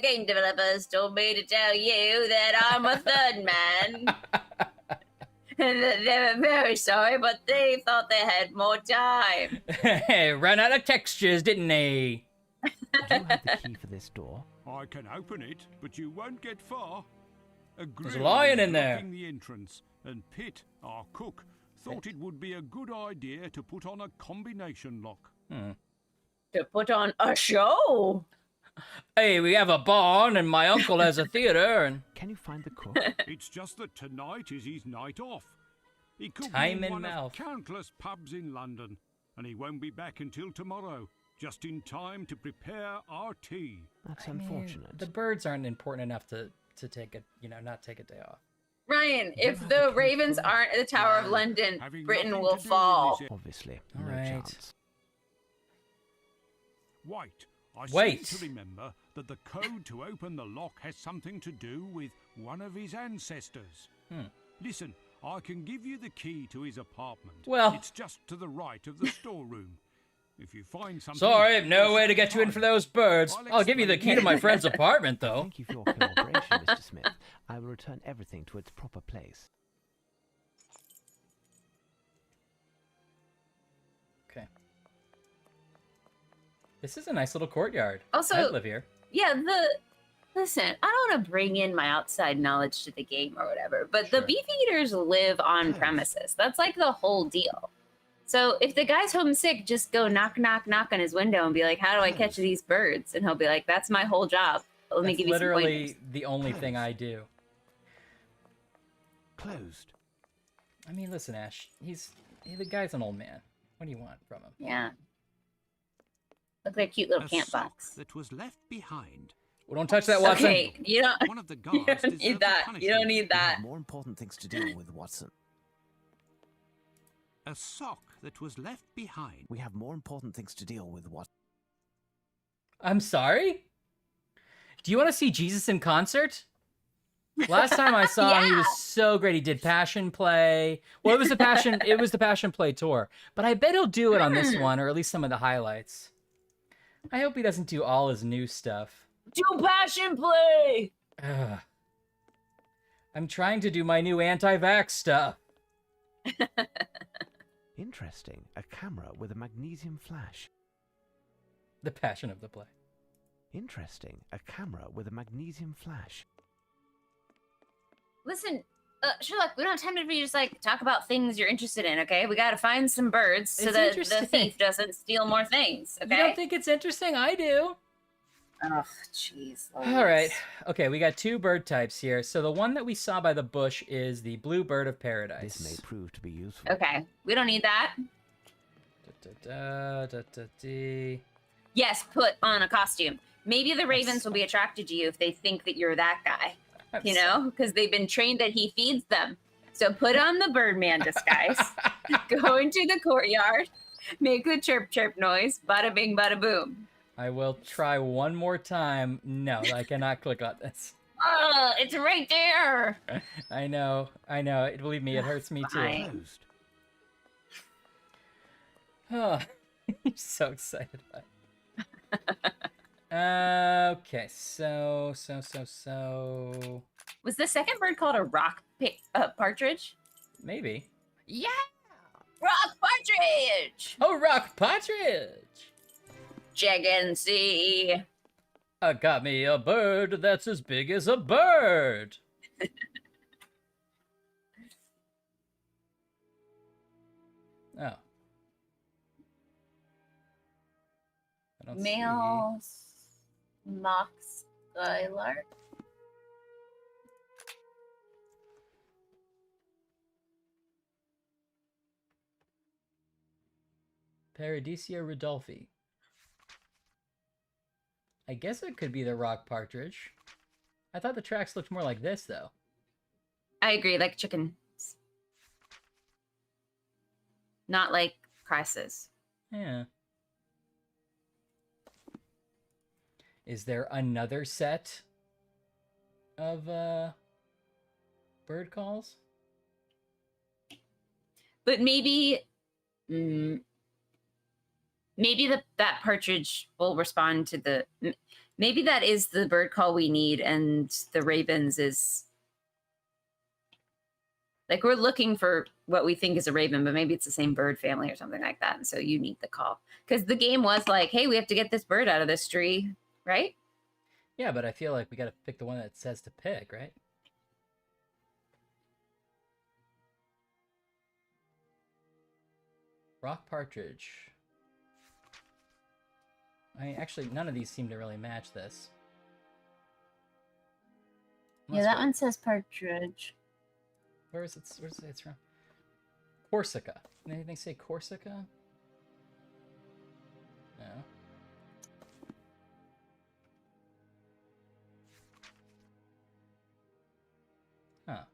game developers told me to tell you that I'm a third man. And they were very sorry, but they thought they had more time. Ran out of textures, didn't they? Do you have the key for this door? I can open it, but you won't get far. There's a lion in there. The entrance, and Pitt, our cook, thought it would be a good idea to put on a combination lock. To put on a show. Hey, we have a barn, and my uncle has a theater, and... Can you find the cook? It's just that tonight is his night off. He could Time be in in one mouth. of countless pubs in London, and he won't be back until tomorrow, just in time to prepare our tea. That's unfortunate. The birds aren't important enough to take a, not take a day off. Ryan, if the ravens aren't at the Tower of London, Britain will fall. Obviously, All no right. chance. Wait. I Wait. seem to remember that the code to open the lock has something to do with one of his ancestors. Listen, I can give you the key to his apartment. Well... It's just to the right of the storeroom. If you find something... Sorry, no way to get you in for those birds. I'll give you the key to my friend's apartment, though. Thank you for your cooperation, Mr. Smith. I will return everything to its proper place. Okay. This is a nice little courtyard. Also, I'd live here. Yeah, listen, I don't want to bring in my outside knowledge to the game or whatever, but the beef eaters live on premises. That's like the whole deal. So if the guy's homesick, just go knock, knock, knock on his window and be like, how do I catch these birds? And he'll be like, that's my whole job. Let me give you some pointers. Literally the only thing I do. Closed. I mean, listen, Ash. The guy's an old man. What do you want from him? Yeah. Look like a cute little camp box. That was left behind. Well, don't touch that, Watson. Okay, you don't, One of the you guards don't need that. You don't need that. More important things to deal with, Watson. A sock that was left behind. We have more important things to deal with, Watson. I'm sorry? Do you want to see Jesus in concert? Last time I saw him, he was so great. He did Passion Play. Well, it was the Passion Play tour. But I bet he'll do it on this one, or at least some of the highlights. I hope he doesn't do all his new stuff. Do Passion Play! Ugh. I'm trying to do my new anti-vax stuff. Interesting. A camera with a magnesium flash. The passion of the play. Interesting. A camera with a magnesium flash. Listen, Sherlock, we don't have time to be just like talk about things you're interested in, okay? We gotta find some birds so that the thief doesn't steal more things, okay? You don't think it's interesting? I do. Oh, jeez. All right. Okay, we got two bird types here. So the one that we saw by the bush is the blue bird of paradise. This may prove to be useful. Okay, we don't need that. Yes, put on a costume. Maybe the ravens will be attracted to you if they think that you're that guy. You know, because they've been trained that he feeds them. So put on the Birdman disguise, go into the courtyard, make the chirp chirp noise, bada bing, bada boom. I will try one more time. No, I cannot click on this. Oh, it's right there. I know. Believe me, it hurts me too. Oh, you're so excited about it. Okay, so. Was the second bird called a partridge? Maybe. Yeah! Rock partridge! Oh, rock partridge! Check and see. I got me a bird that's as big as a bird. Oh. I don't Male mock skylark. Paradisia rudolfi. I guess it could be the rock partridge. I thought the tracks looked more like this, though. I agree, like chickens. Not like crosses. Yeah. Is there another set of bird calls? But maybe maybe that partridge will respond to the maybe that is the bird call we need, and the ravens is like we're looking for what we think is a raven, but maybe it's the same bird family or something like that, and so you need the call because the game was like, hey, we have to get this bird out of this tree, right? Yeah, but I feel like we got to pick the one that says to pick, right? Rock partridge. Actually, none of these seem to really match this. Yeah, that one says partridge. Where is it? Where does it say it's from? Corsica. Anything say Corsica? No. Huh.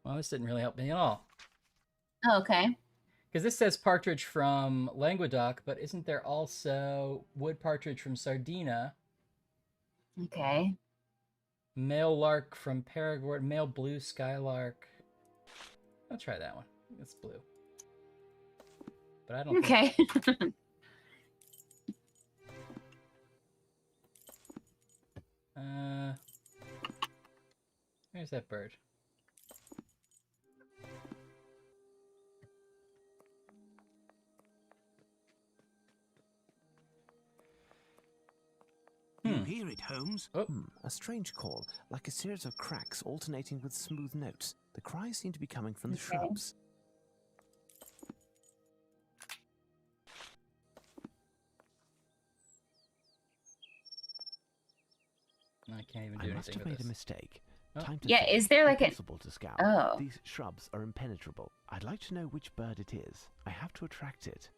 Well, this didn't really help me at all. Oh, okay. Because this says partridge from Languedoc, but isn't there also wood partridge from Sardinia? Okay. Male lark from Paraguay, male blue skylark. I'll try that one. It's blue. But I don't Okay. Where's that bird? You hear it, Holmes? Oh. A strange call, like a series of cracks alternating with smooth notes. The cries seem to be coming from the shrubs. I can't even do I anything must have with made this. a mistake. Oh. Time to Yeah, think. is there like impossible to scout. Oh. These shrubs are impenetrable. I'd like to know which bird it is. I have to attract it.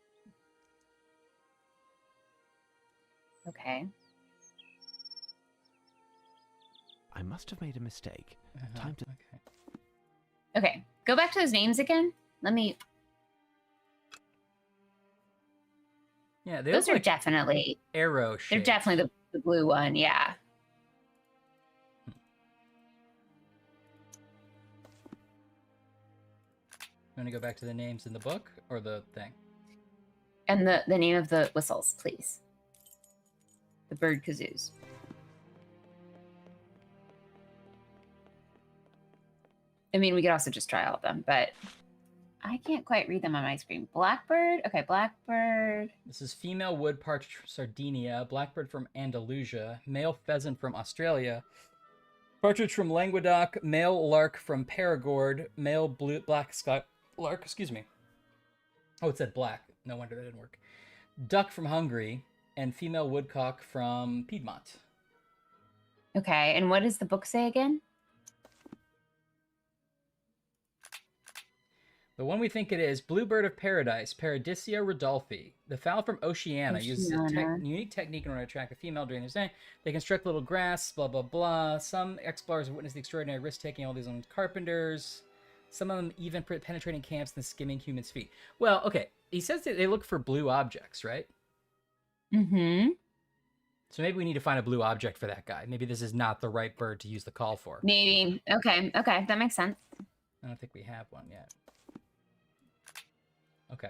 Okay. I must have made a mistake. Time to... Okay. Go back to those names again. Let me... Yeah, they those look are like definitely... arrow shaped. They're definitely the blue one, yeah. You want to go back to the names in the book or the thing? And the name of the whistles, please. The bird kazoos. I mean, we could also just try all of them, but I can't quite read them on my screen. Blackbird? Okay, blackbird. This is female wood partridge from Sardinia, blackbird from Andalusia, male pheasant from Australia, partridge from Languedoc, male lark from Perigord, male black skylark, excuse me. Oh, it said black. No wonder that didn't work. Duck from Hungary, and female woodcock from Piedmont. Okay, and what does the book say again? The one we think it is, bluebird of paradise, Paradisia rudolfi. The fowl from Oceania uses a unique technique in order to attract a female during their stay. They construct little grass, blah, blah, blah. Some explorers have witnessed the extraordinary risk-taking all these own carpenters. Some of them even penetrating camps and skimming humans' feet. Well, okay. He says that they look for blue objects, right? Mm-hmm. So maybe we need to find a blue object for that guy. Maybe this is not the right bird to use the call for. Maybe. Okay, that makes sense. I don't think we have one yet. Okay.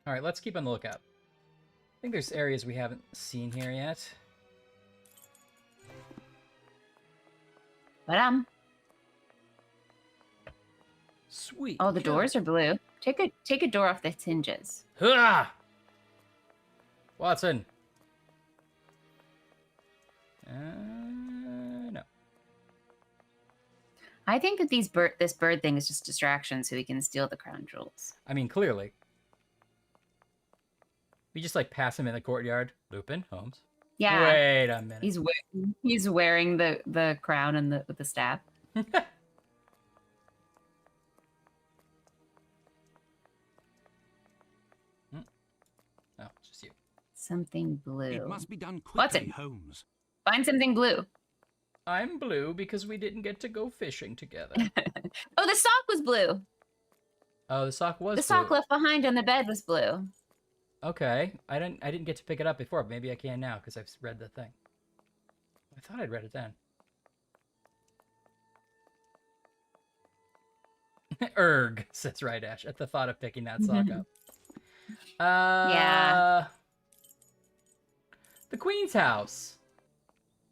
All right, let's keep on the lookout. I think there's areas we haven't seen here yet. But Sweet. oh, the doors are blue. Take a door off its hinges. Ha! Watson. No. I think that this bird thing is just distraction so we can steal the crown jewels. I mean, clearly. We just like pass him in the courtyard. Lupin, Holmes. Yeah. Wait a minute. He's wearing the crown and with the staff. Oh, it's just you. Something blue. It must be done quickly, Watson. Holmes. Find something blue. I'm blue because we didn't get to go fishing together. Oh, the sock was blue. Oh, the sock was The blue. sock left behind on the bed was blue. Okay, I didn't get to pick it up before, but maybe I can now because I've read the thing. I thought I'd read it then. Erg, says Right Ash, at the thought of picking that sock up. Yeah. The Queen's house.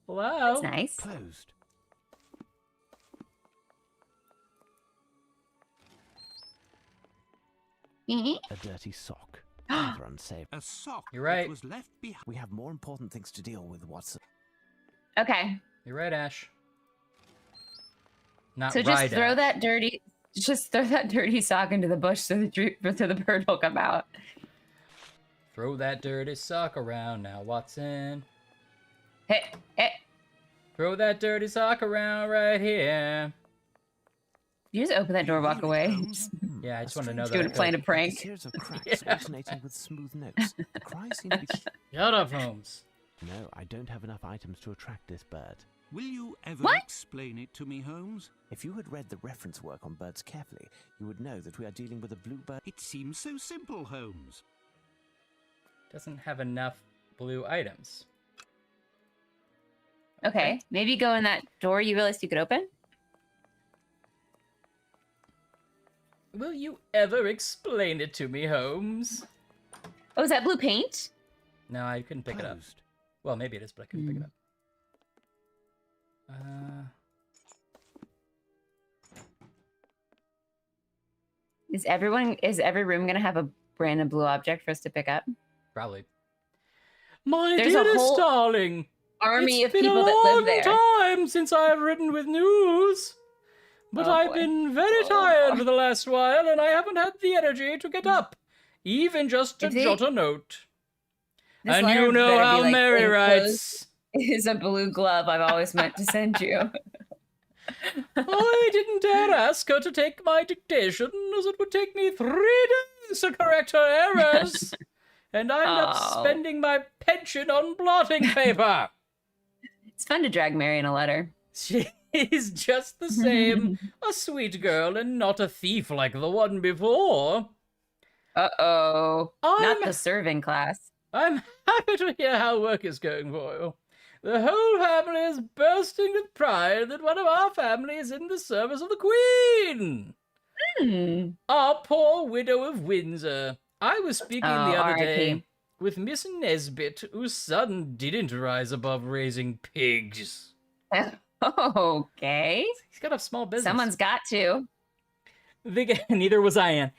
Hello. That's nice. Closed. A dirty sock. Rather unsafe. A sock You're right. that was left behind. We have more important things to deal with, Watson. Okay. You're right, Ash. Not So just right, throw Ash. that dirty sock into the bush so the bird will come out. Throw that dirty sock around now, Watson. Hey. Throw that dirty sock around right here. You just open that door, walk away. Yeah, I just want to know that. Doing a plan to prank. A series of cracks alternating with smooth notes. The cries seem to be... Shut up, Holmes. No, I don't have enough items to attract this bird. Will you ever What? explain it to me, Holmes? If you had read the reference work on birds carefully, you would know that we are dealing with a bluebird. It seems so simple, Holmes. Doesn't have enough blue items. Okay. Maybe go in that door you realized you could open. Will you ever explain it to me, Holmes? Oh, is that blue paint? No, I couldn't pick it up. Closed. Well, maybe it is, but I couldn't pick it up. Is every room gonna have a random blue object for us to pick up? Probably. My There's a dearest whole darling. Army It's of people that live there. been a long time since I've written with news. But Oh, I've boy. been very Oh, tired boy. for the last while, and I haven't had the energy to get up. Even just to If they- jot a note. This And letter you know better be, how like, Mary enclosed. writes. Is a blue glove I've always meant to send you. I didn't dare ask her to take my dictation, as it would take me 3 days to correct her errors. And I end up Oh. spending my pension on blotting paper. It's fun to drag Mary in a letter. She's just the same, a sweet girl and not a thief like the one before. Uh-oh. Not I'm- the serving class. I'm happy to hear how work is going for you. The whole family is bursting with pride that one of our family is in the service of the Queen. Our poor widow of Windsor. I was speaking the other R.I.P. day with Miss Nesbit, whose son didn't rise above raising pigs. Okay. He's got a small business. Someone's got to. Neither was Ian.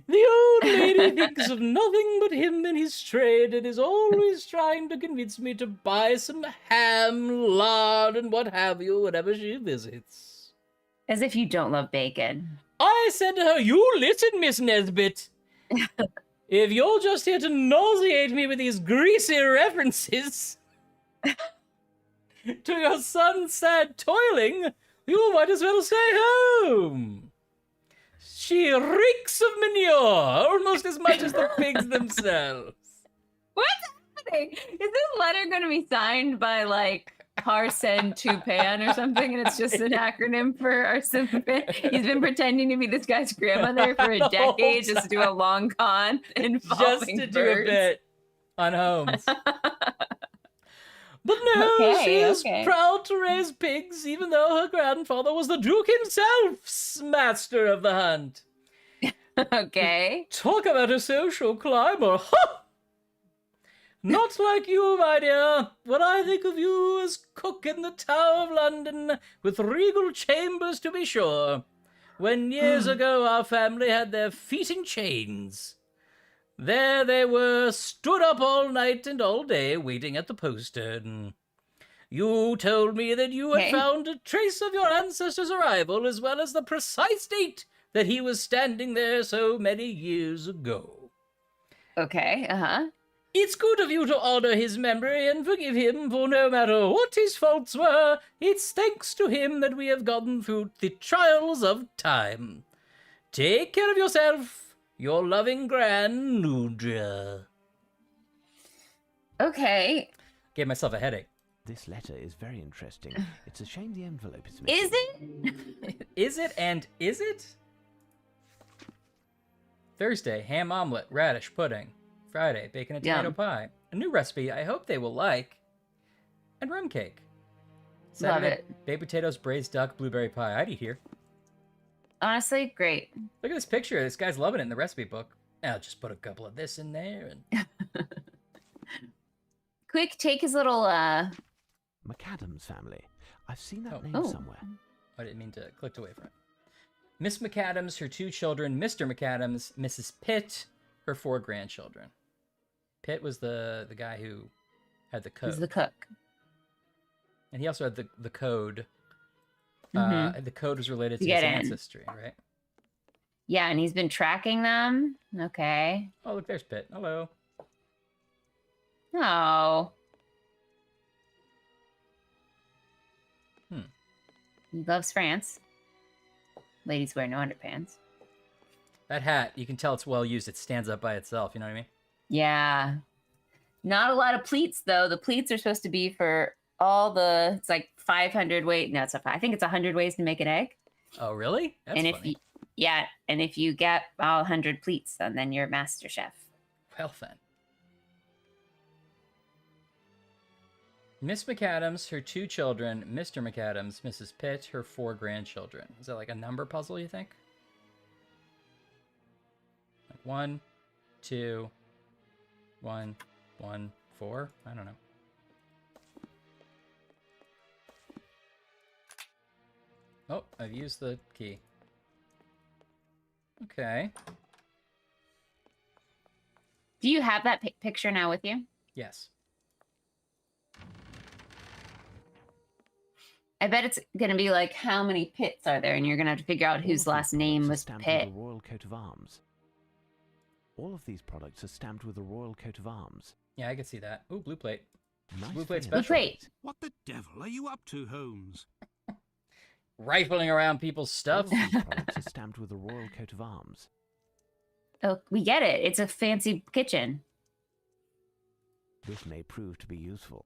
The old lady thinks of nothing but him and his trade and is always trying to convince me to buy some ham, lard, and what have you whenever she visits. As if you don't love bacon. I said to her, "You listen, Miss Nesbit. If you're just here to nauseate me with these greasy references to your son's sad toiling, you might as well stay home. She reeks of manure almost as much as the pigs themselves." What's happening? Is this letter going to be signed by, like, Arsène Lupin or something, and it's just an acronym for Arsène Lupin? He's been pretending to be this guy's grandmother for a The whole decade just to do a long con Just involving to do a birds. bit on Holmes. But no, Okay, she is okay. proud to raise pigs, even though her grandfather was the Duke himself, master of the hunt. Okay. Talk about a social climber. Ha! Not like you, my dear. When I think of you as cook in the Tower of London, with regal chambers to be sure, when years ago our family had their feet in chains. There they were, stood up all night and all day, waiting at the postern. You told me that you had found a trace of your ancestor's arrival, as well as the precise date that he was standing there so many years ago. Okay, It's good of you to honor his memory and forgive him, for no matter what his faults were, it's thanks to him that we have gotten through the trials of time. Take care of yourself, your loving Gran Nudra. Okay. Gave myself a headache. This letter is very interesting. It's a shame the envelope is missing. Is it? Is it and is it? Thursday, ham omelet, radish pudding. Friday, bacon and tomato pie. A new recipe I hope they will like. And rum cake. Saturday, Love it. baked potatoes, braised duck, blueberry pie. I'd eat here. Honestly, great. Look at this picture. This guy's loving it in the recipe book. I'll just put a couple of this in there. And Quick, take his little, McAdams family. I've seen that name somewhere. I didn't mean to click away from it. Miss McAdams, her 2 children, Mr. McAdams, Mrs. Pitt, her 4 grandchildren. Pitt was the guy who had the code. He's the cook. And he also had the code. The code was related to his ancestry, right? Yeah, and he's been tracking them. Okay. Oh, look, there's Pitt. Hello. Oh. He loves France. Ladies wear no underpants. That hat, you can tell it's well used. It stands up by itself, you know what I mean? Yeah. Not a lot of pleats, though. The pleats are supposed to be for all the, it's like 500 ways. No, it's not. I think it's 100 ways to make an egg. Oh, really? That's and funny. And if you get all 100 pleats, then you're master chef. Well then. Miss McAdams, her 2 children, Mr. McAdams, Mrs. Pitt, her 4 grandchildren. Is that like a number puzzle, you think? Like 1, 2, 1, 1, 4? I don't know. Oh, I've used the key. Okay. Do you have that picture now with you? Yes. I bet it's going to be like, how many Pitts are there? And you're going to have to figure out whose last name was Pitt. With a royal coat of arms. All of these products are stamped with a royal coat of arms. Yeah, I can see that. Ooh, blue plate. Nice blue plate finish. special. Blue plate. What the devil are you up to, Holmes? Rifling around people's stuff. All of these products are stamped with a royal coat of arms. Oh, we get it. It's a fancy kitchen. This may prove to be useful.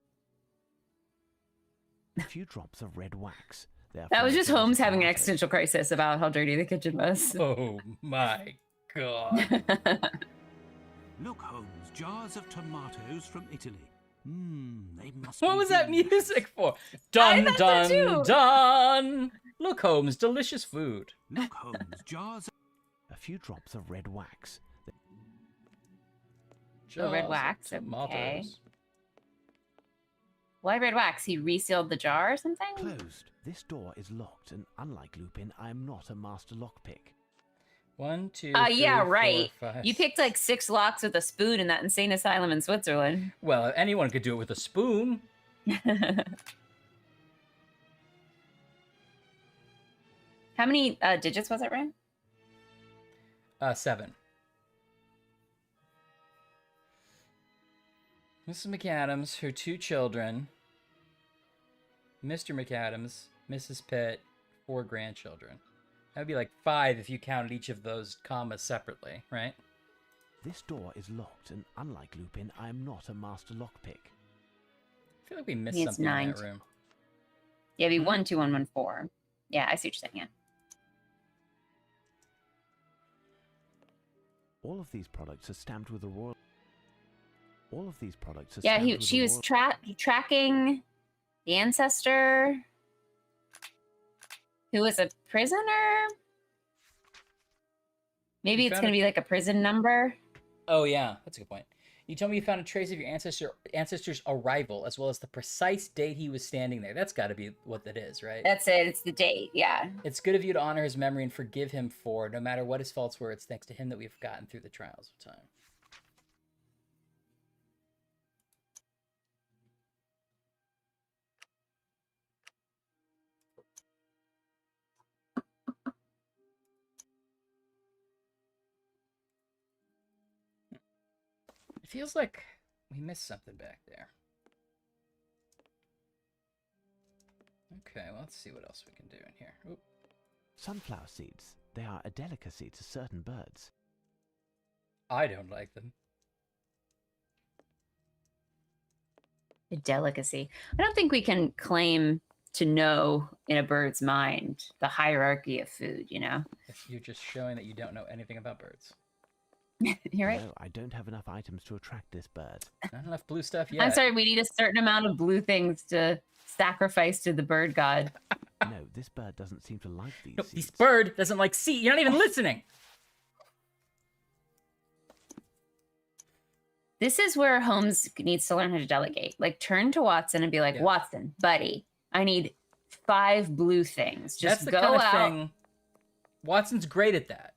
A few drops of red wax. That was just Holmes having an existential crisis about how dirty the kitchen was. Oh my god. Look, Holmes, jars of tomatoes from Italy. They must What be was that delicious. music for? Dun dun dun. Look, Holmes, delicious food. Look, Holmes, jars. A few drops of red wax. The red Jars of wax, tomatoes. okay. Why red wax? He resealed the jar or something? Closed. This door is locked, and unlike Lupin, I am not a master lockpick. 1, 2, Yeah, 3, right. 4, 5, You picked like 6 locks with a spoon in that insane asylum in Switzerland. Well, anyone could do it with a spoon. How many digits was it, Ryan? 7. Mrs. McAdams, her 2 children, Mr. McAdams, Mrs. Pitt, 4 grandchildren. That would be like 5 if you counted each of those commas separately, right? This door is locked, and unlike Lupin, I am not a master lockpick. I feel like we missed It's something 9. in that room. Yeah, it'd be 1, 2, 1, 1, 4. Yeah, I see what you're saying, yeah. All of these products are stamped with a royal. All of these products are Yeah, stamped with she a was royal... tracking the ancestor who was a prisoner. Maybe it's going to be like a prison number. Oh, yeah. That's a good point. You told me you found a trace of your ancestor's arrival, as well as the precise date he was standing there. That's got to be what that is, right? That's it. It's the date. Yeah. It's good of you to honor his memory and forgive him for, no matter what his faults were, it's thanks to him that we've gotten through the trials of time. It feels like we missed something back there. Okay, well, let's see what else we can do in here. Oop. Sunflower seeds. They are a delicacy to certain birds. I don't like them. A delicacy. I don't think we can claim to know in a bird's mind the hierarchy of food, you know? You're just showing that you don't know anything about birds. You're right. No, I don't have enough items to attract this bird. Not enough blue stuff yet. I'm sorry, we need a certain amount of blue things to sacrifice to the bird god. No, this bird doesn't seem to like these seeds. This bird doesn't like seed. You're not even listening. This is where Holmes needs to learn how to delegate. Like, turn to Watson and be like, Watson, buddy, I need 5 blue things. Just That's the go kind of out. thing. Watson's great at that.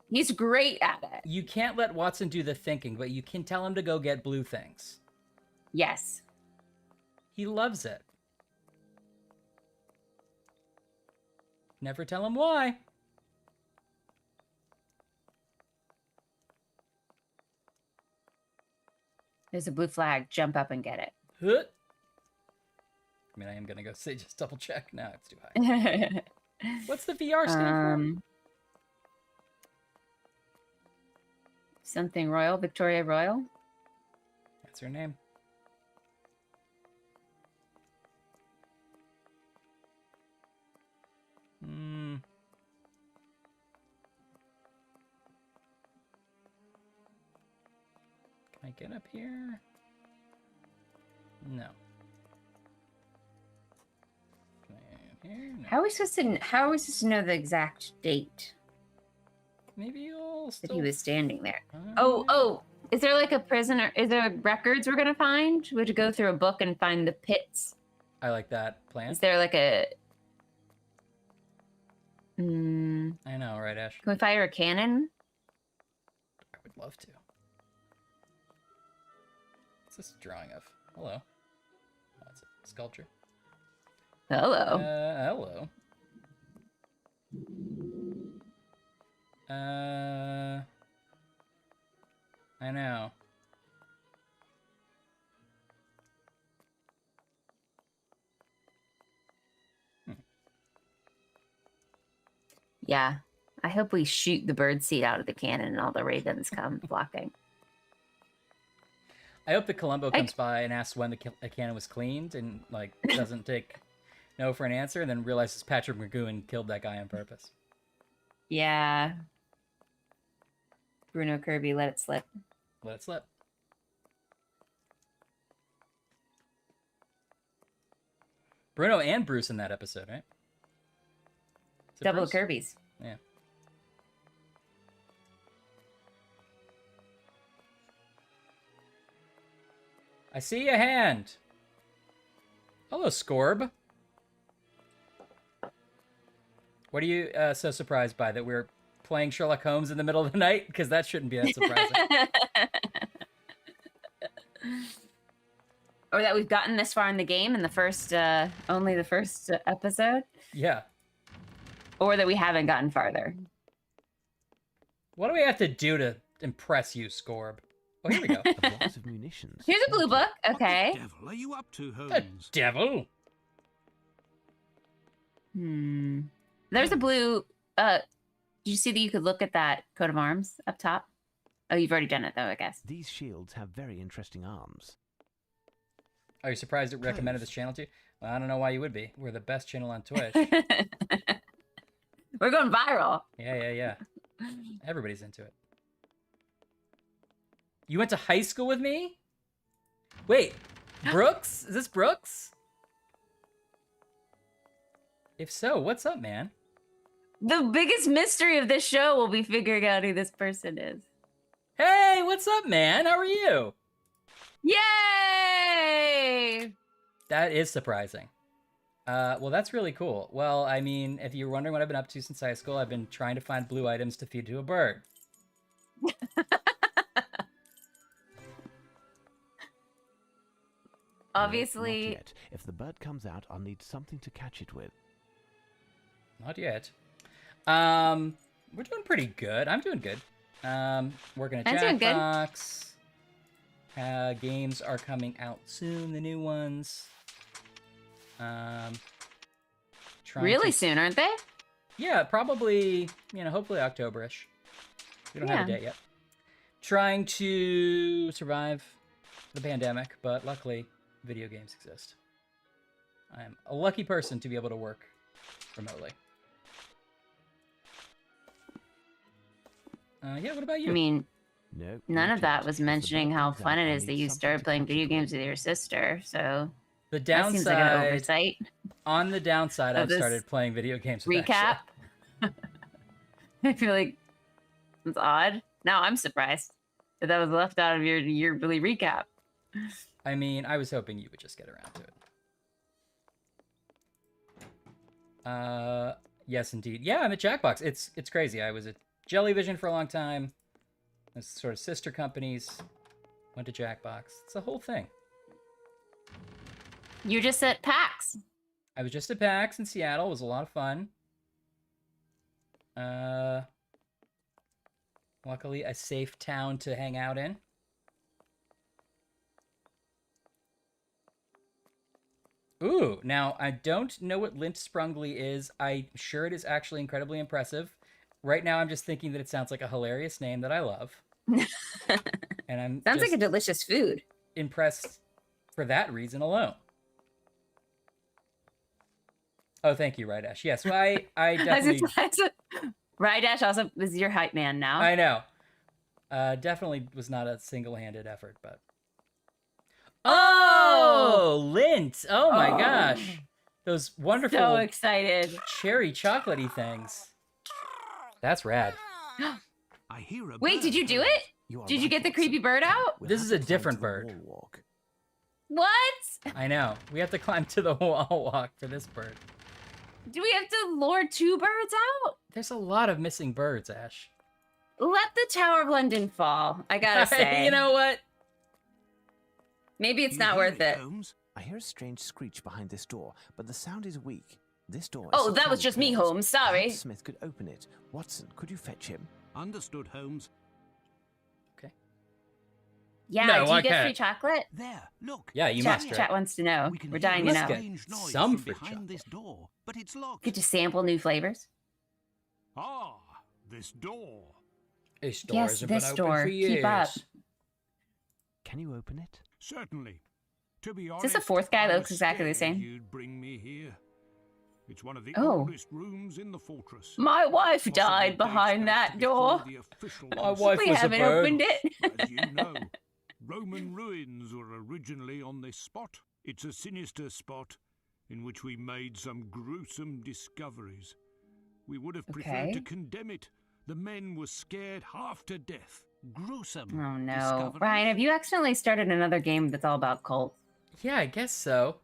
He's great at it. You can't let Watson do the thinking, but you can tell him to go get blue things. Yes. He loves it. Never tell him why. There's a blue flag. Jump up and get it. Huh. I mean, I am going to go say just double check. No, it's too high. What's the VR stand for? Something Royal, Victoria Royal. That's her name. Can I get up here? No. Can I get here? No. How are we supposed to know the exact date Maybe you'll that still... he was standing there? Oh, is there like a prisoner? Is there records we're gonna find? We have to go through a book and find the pits. I like that plan. Is there like a... I know, right, Ash? Can we fire a cannon? I would love to. What's this drawing of? Hello. Oh, it's a sculpture. Hello. Hello. I know. Yeah. I hope we shoot the bird seed out of the cannon and all the ravens come flocking. I hope that Columbo comes by and asks when the cannon was cleaned and, like, doesn't take no for an answer and then realizes Patrick McGowan killed that guy on purpose. Yeah. Bruno Kirby, let it slip. Let it slip. Bruno and Bruce in that episode, right? Double Bruce? Kirby's. Yeah. I see a hand. Hello, Scorb. What are you so surprised by? That we're playing Sherlock Holmes in the middle of the night? Because that shouldn't be that surprising. Or that we've gotten this far in the game in the first, only the first episode. Yeah. Or that we haven't gotten farther. What do we have to do to impress you, Scorb? Oh, here we go. A box of munitions. Here's a blue book. Okay. What the devil are you up to, Holmes? The devil? There's a blue... did you see that you could look at that coat of arms up top? Oh, you've already done it, though, I guess. These shields have very interesting arms. Are you surprised it recommended this channel to you? Well, I don't know why you would be. We're the best channel on Twitch. We're going viral. Yeah. Everybody's into it. You went to high school with me? Wait, Brooks? Is this Brooks? If so, what's up, man? The biggest mystery of this show will be figuring out who this person is. Hey, what's up, man? How are you? Yay! That is surprising. Well, that's really cool. Well, I mean, if you're wondering what I've been up to since high school, I've been trying to find blue items to feed to a bird. Obviously. No, not yet. If the bird comes out, I'll need something to catch it with. Not yet. We're doing pretty good. I'm doing good. Working at Jackbox. Games are coming out soon, the new ones. Really soon, aren't they? Yeah, probably, hopefully October-ish. We don't have a date yet. Trying to survive the pandemic, but luckily, video games exist. I'm a lucky person to be able to work remotely. Yeah, what about you? I mean, no, none of that was mentioning how fun it is that you started playing video games with your sister, so... The downside... That seems like an oversight. On the downside, I've started playing video games with recap. I feel like it's odd. Now I'm surprised that was left out of your yearly recap. I mean, I was hoping you would just get around to it. Yes, indeed. Yeah, I'm at Jackbox. It's crazy. I was at Jellyvision for a long time. This sort of sister companies. Went to Jackbox. It's the whole thing. You just at PAX. I was just at PAX in Seattle. It was a lot of fun. Luckily, a safe town to hang out in. Ooh, now, I don't know what Lint Sprungly is. I'm sure it is actually incredibly impressive. Right now, I'm just thinking that it sounds like a hilarious name that I love. And I'm sounds like a delicious food. Impressed for that reason alone. Oh, thank you, Rydash. Yes, well, I definitely... Rydash also is your hype man now. I know. Definitely was not a single-handed effort, but... Oh, Lint! Oh my gosh. Those wonderful... So excited. Cherry chocolatey things. That's rad. I hear a Wait, did you do it? Did you get the creepy bird out? This is a different bird. What? I know. We have to climb to the wall walk for this bird. Do we have to lure 2 birds out? There's a lot of missing birds, Ash. Let the Tower of London fall. I gotta say. You know what? Maybe it's not worth it. Holmes? I hear a strange screech behind this door, but the sound is weak. This door. Oh, that was just me, Holmes. Sorry. Perhaps Smith could open it. Watson, could you fetch him? Understood, Holmes. Okay. Yeah, no, do you get free chocolate? There, look. Yeah, you must. Chat wants to know. We're dying to know. Get some free chocolate. This door, but it's locked. Get to sample new flavors. Ah, this door. This door yes, this door. Keep up. Can you open it? Certainly. To be honest, is this a 4th guy that looks exactly the same? You'd bring me here. It's one of the oldest rooms in the fortress. My wife died behind that door. My wife we was haven't a bird. opened it. As you know, Roman ruins were originally on this spot. It's a sinister spot in which we made some gruesome discoveries. We would have preferred to condemn it. The men were scared half to death. Gruesome. Oh no. Ryan, have you accidentally started another game that's all about cults? Yeah, I guess so.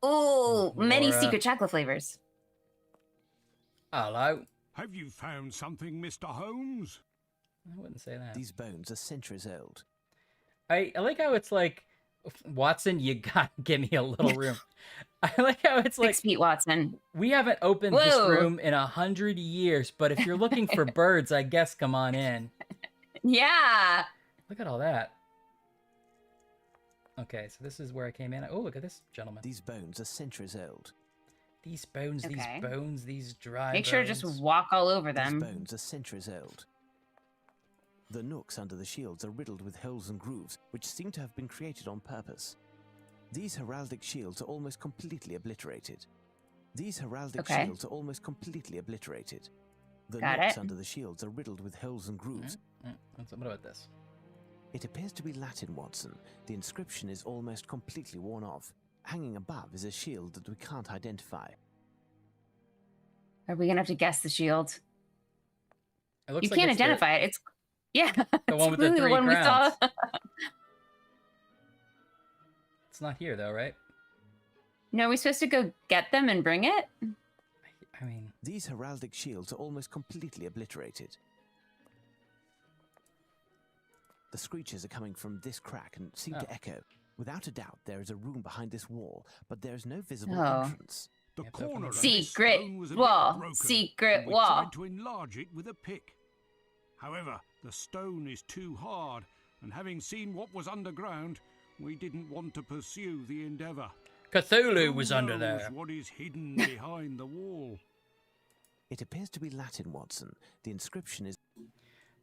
Oh, many secret chocolate flavors. Hello. Have you found something, Mr. Holmes? I wouldn't say that. These bones are centuries old. I like how it's like, Watson, you gotta give me a little room. I like how it's like 6 feet, Watson. We haven't opened this room in 100 years, but if you're looking for birds, I guess come on in. Yeah. Look at all that. Okay, so this is where I came in. Oh, look at this gentleman. These bones are centuries old. These bones, these dry Make sure to just walk all over them. These bones are centuries old. The nooks under the shields are riddled with holes and grooves, which seem to have been created on purpose. These heraldic shields are almost completely obliterated. The nooks under the shields are riddled with holes and grooves. What about this? It appears to be Latin, Watson. The inscription is almost completely worn off. Hanging above is a shield that we can't identify. Are we gonna have to guess the shield? It looks you like can't identify it. It's Yeah, The one with the really 3 one crowns. we saw. It's not here though, right? No, are we supposed to go get them and bring it? I mean, these heraldic shields are almost completely obliterated. The screeches are coming from this crack and seem to echo. Without a doubt, there is a room behind this wall, but there is no visible entrance. The corner of secret this stone was a bit wall. broken, Secret and we wall. tried to enlarge it with a pick. However, the stone is too hard, and having seen what was underground, we didn't want to pursue the endeavor. Cthulhu was under Who there. knows what is hidden behind the wall? It appears to be Latin, Watson. The inscription is...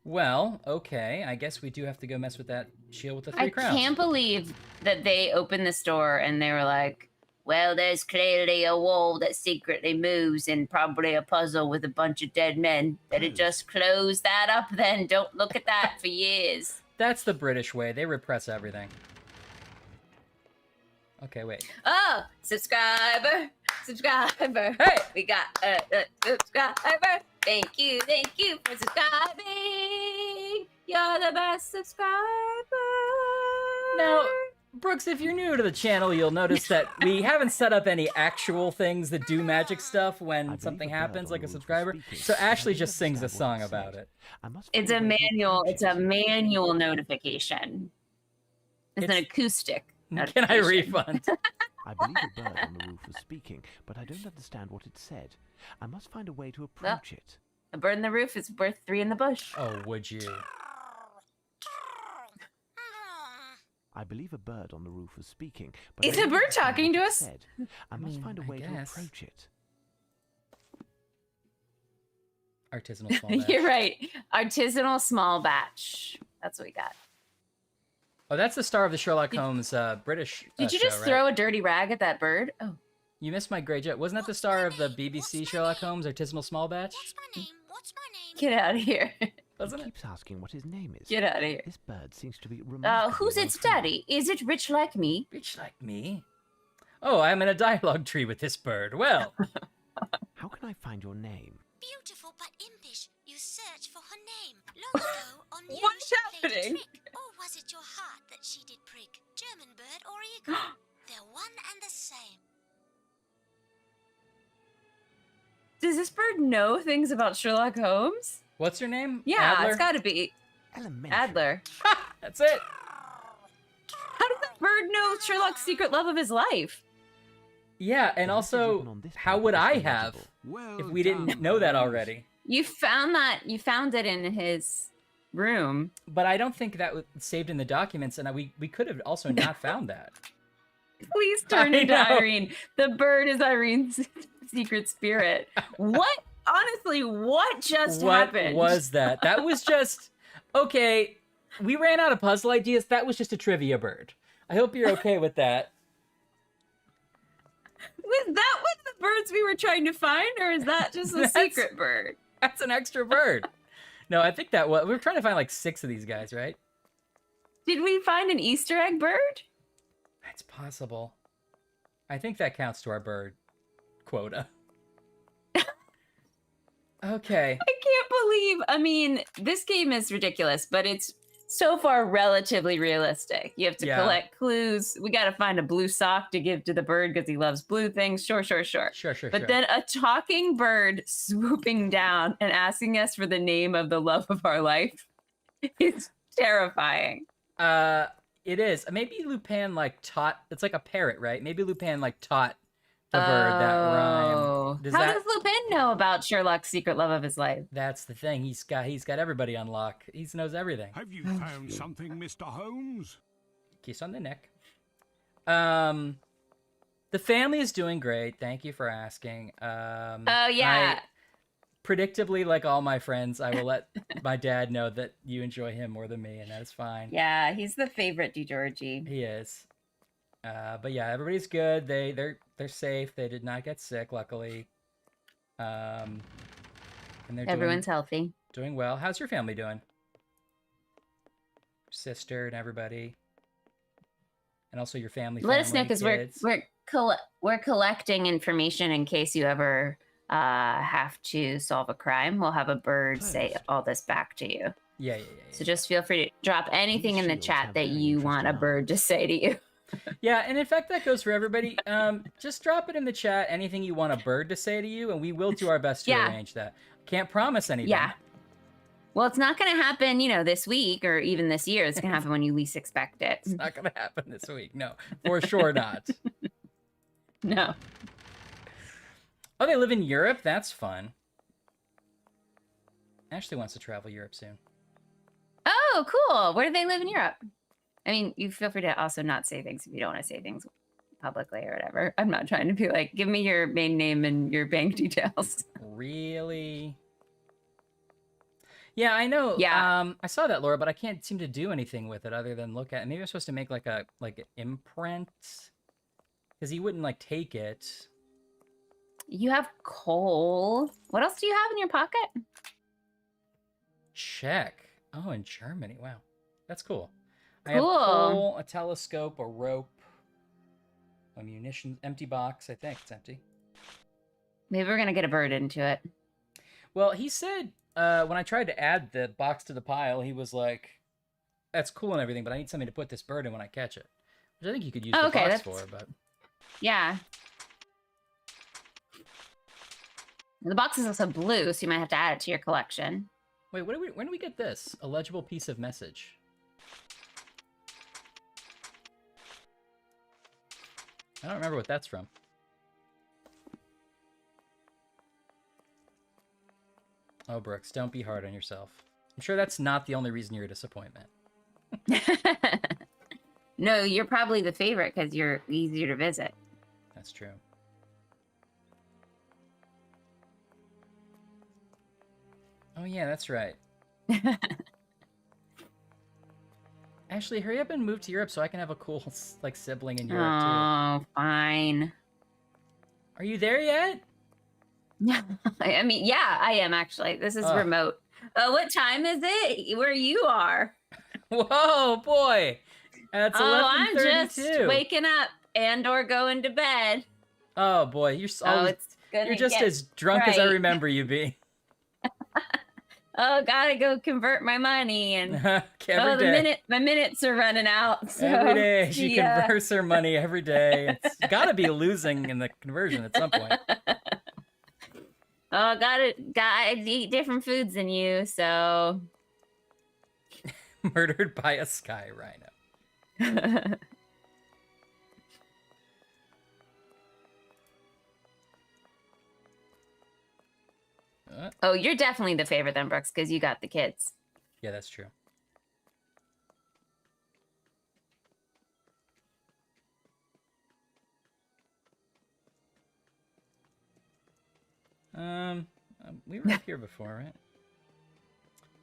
Well, okay. I guess we do have to go mess with that shield with the 3 crowns. I can't believe that they opened this door and they were like, well, there's clearly a wall that secretly moves and probably a puzzle with a bunch of dead men. Better just close that up then. Don't look at that for years. That's the British way. They repress everything. Okay, wait. Oh, subscriber. Hey! We got a subscriber. Thank you for subscribing. You're the best subscriber. Now, Brooks, if you're new to the channel, you'll notice that we haven't set up any actual things that do magic stuff when something happens, like a subscriber. So Ashley just sings a song about it. It's a manual. It's a manual notification. It's an acoustic. Can I refund? I believe a bird on the roof was speaking, but I don't understand what it said. I must find a way to approach it. A bird in the roof is worth 3 in the bush. Oh, would you? I believe a bird on the roof was speaking, but is a bird talking to us? I must find a way to approach it. Artisanal small batch. You're right. Artisanal small batch. That's what we got. Oh, that's the star of the Sherlock Holmes British Did you show, just right? throw a dirty rag at that bird? Oh. You missed my great joke. Wasn't that the star of the BBC Sherlock Holmes Artisanal Small Batch? What's my name? Get out of here. Wasn't He keeps asking what his name is. Get out of here. This bird seems to be remarkably Who's its daddy? Is it rich like me? Rich like me? Oh, I'm in a dialogue tree with this bird. Well. How can I find your name? Beautiful but impish. You search for her name. Long ago on you What's played a happening? trick. Or was it your heart that she did prick? German bird or eagle? They're one and the same. Does this bird know things about Sherlock Holmes? What's your name? Yeah, Adler? it's got to be Adler. That's it. How does that bird know Sherlock's secret love of his life? Yeah, and also, how would I have if we didn't know that already? You found that. You found it in his room. But I don't think that was saved in the documents, and we could have also not found that. Please turn I into know. Irene. The bird is Irene's secret spirit. What? Honestly, what just happened? What was that? That was just... Okay, we ran out of puzzle ideas. That was just a trivia bird. I hope you're okay with that. Was that what the birds we were trying to find, or is that just a secret bird? That's an extra bird. No, I think that was... We were trying to find like 6 of these guys, right? Did we find an Easter egg bird? It's possible. I think that counts to our bird quota. Okay. I can't believe. I mean, this game is ridiculous, but it's so far relatively realistic. You have to collect clues. We got to find a blue sock to give to the bird because he loves blue things. Sure. But then a talking bird swooping down and asking us for the name of the love of our life is terrifying. It is. Maybe Lupin like taught. It's like a parrot, right? Maybe Lupin like taught the bird that rhyme. How does Lupin know about Sherlock's secret love of his life? That's the thing. He's got everybody on lock. He knows everything. Have you found something, Mr. Holmes? Kiss on the neck. The family is doing great. Thank you for asking. Oh yeah. Predictably, like all my friends, I will let my dad know that you enjoy him more than me, and that is fine. Yeah, he's the favorite DiGiorgi. He is. But yeah, everybody's good. They're safe. They did not get sick, luckily. And Everyone's healthy. Doing well. How's your family doing? Sister and everybody. And also your family. Let us know because kids. we're collecting information in case you ever have to solve a crime. We'll have a bird say all this back to you. Yeah. So just feel free to drop anything in the chat that you want a bird to say to you. Yeah, and in fact, that goes for everybody. Just drop it in the chat, anything you want a bird to say to you, and we will do our best to arrange that. Can't promise anything. Yeah. Well, it's not going to happen, this week or even this year. It's going to happen when you least expect it. It's not going to happen this week. No, for sure not. No. Oh, they live in Europe? That's fun. Ashley wants to travel Europe soon. Oh, cool. Where do they live in Europe? I mean, you feel free to also not say things if you don't want to say things publicly or whatever. I'm not trying to be like, give me your main name and your bank details. Really? Yeah, I know. Yeah. I saw that, Laura, but I can't seem to do anything with it other than look at it. Maybe I'm supposed to make like an imprint, because he wouldn't like take it. You have coal. What else do you have in your pocket? Check. Oh, in Germany. Wow, that's cool. I Cool. have coal, a telescope, a rope, a munitions, empty box. I think it's empty. Maybe we're gonna get a bird into it. Well, he said when I tried to add the box to the pile, he was like, "That's cool and everything, but I need something to put this bird in when I catch it." Which I think you could use the box for, but yeah. The box is also blue, so you might have to add it to your collection. Wait, when do we get this? A legible piece of message. I don't remember what that's from. Oh, Brooks, don't be hard on yourself. I'm sure that's not the only reason you're a disappointment. No, you're probably the favorite because you're easier to visit. That's true. Oh, yeah, that's right. Ashley, hurry up and move to Europe so I can have a cool, like, sibling in Europe, too. Oh, fine. Are you there yet? I mean, yeah, I am actually. This is remote. What time is it where you are? Whoa, boy. It's 11:32. I'm just waking up and or going to bed. Oh, boy. You're just as drunk as I remember you being. Oh, gotta go convert my money, and my minutes are running out. So, every day she converts her money every day. It's got to be losing in the conversion at some point. Oh, gotta eat different foods than you. So murdered by a sky rhino. Oh, you're definitely the favorite then, Brooks, because you got the kids. Yeah, that's true. We were up here before, right?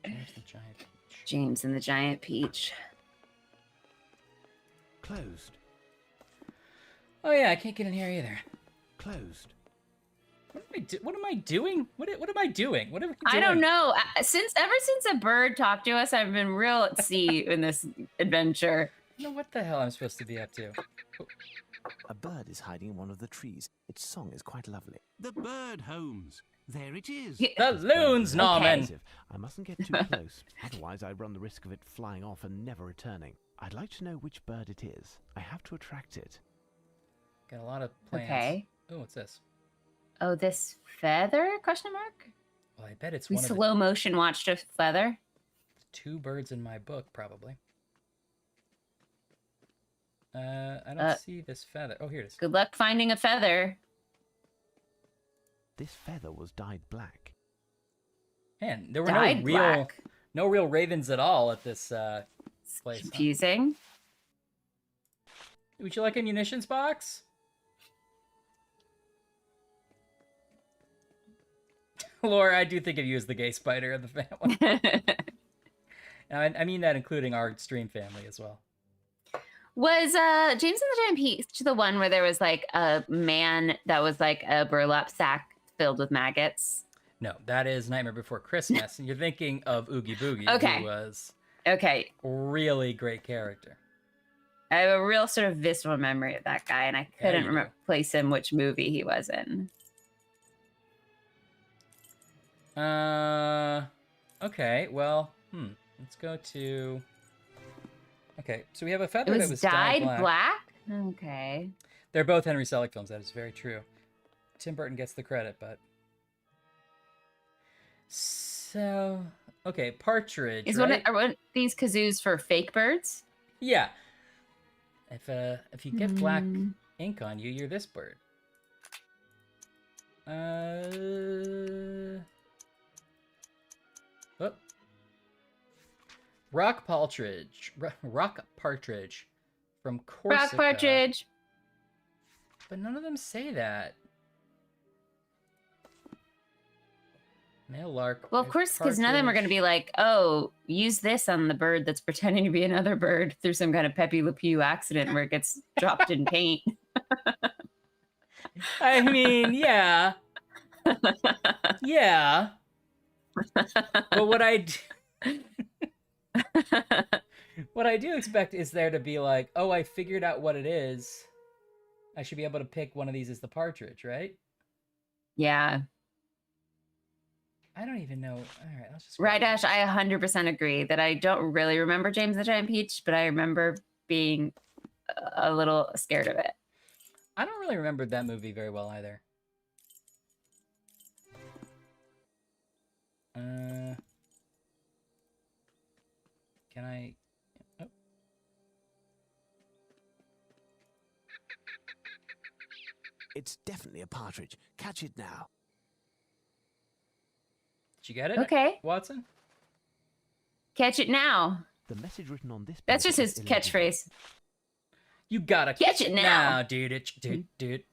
There's the giant peach. James and the giant peach. Closed. Oh yeah, I can't get in here either. Closed. What am I doing? What am I doing? What am I doing? I don't know. Ever since a bird talked to us, I've been real at sea in this adventure. I don't know what the hell I'm supposed to be up to. Oh. A bird is hiding in one of the trees. Its song is quite lovely. The bird, Holmes. There it is. The loons, Norman. Okay. I mustn't get too close, otherwise I run the risk of it flying off and never returning. I'd like to know which bird it is. I have to attract it. Got a lot of plans. Okay. Oh, what's this? Oh, this feather? Question mark? Well, I bet it's we one slow of the motion watched a feather. 2 birds in my book, probably. I don't see this feather. Oh, here it is. Good luck finding a feather. This feather was dyed black. Man, there were no real ravens at all at this place. Confusing. Huh? Would you like a munitions box? Laura, I do think of you as the gay spider of the family. I mean that including our stream family as well. Was James and the Giant Peach the one where there was like a man that was like a burlap sack filled with maggots? No, that is Nightmare Before Christmas, and you're thinking of Oogie Boogie, who was really great character. I have a real sort of visceral memory of that guy, and I couldn't place him which movie he was in. Okay, well, Let's go to... Okay, so we have a feather It that was was dyed black. black? Okay. They're both Henry Selick films. That is very true. Tim Burton gets the credit, but... So... Okay, partridge, right? Are one of these kazoos for fake birds? Yeah. If you get black ink on you, you're this bird. Oh. Rock partridge. Rock partridge from Corsica. Rock partridge. But none of them say that. Male lark. Well, of course, because none of them are going to be like, oh, use this on the bird that's pretending to be another bird through some kind of Pepe Le Pew accident where it gets dropped in paint. I mean, yeah. Yeah. But what I do expect is there to be like, oh, I figured out what it is. I should be able to pick one of these as the partridge, right? Yeah. I don't even know. All right, let's just... Right, Ash, I 100% agree that I don't really remember James the Giant Peach, but I remember being a little scared of it. I don't really remember that movie very well either. Can I... Oh. It's definitely a partridge. Catch it now. Did you get it? Okay. Watson? Catch it now. The message written on this... That's just his catchphrase. You gotta catch it now, dude. Okay,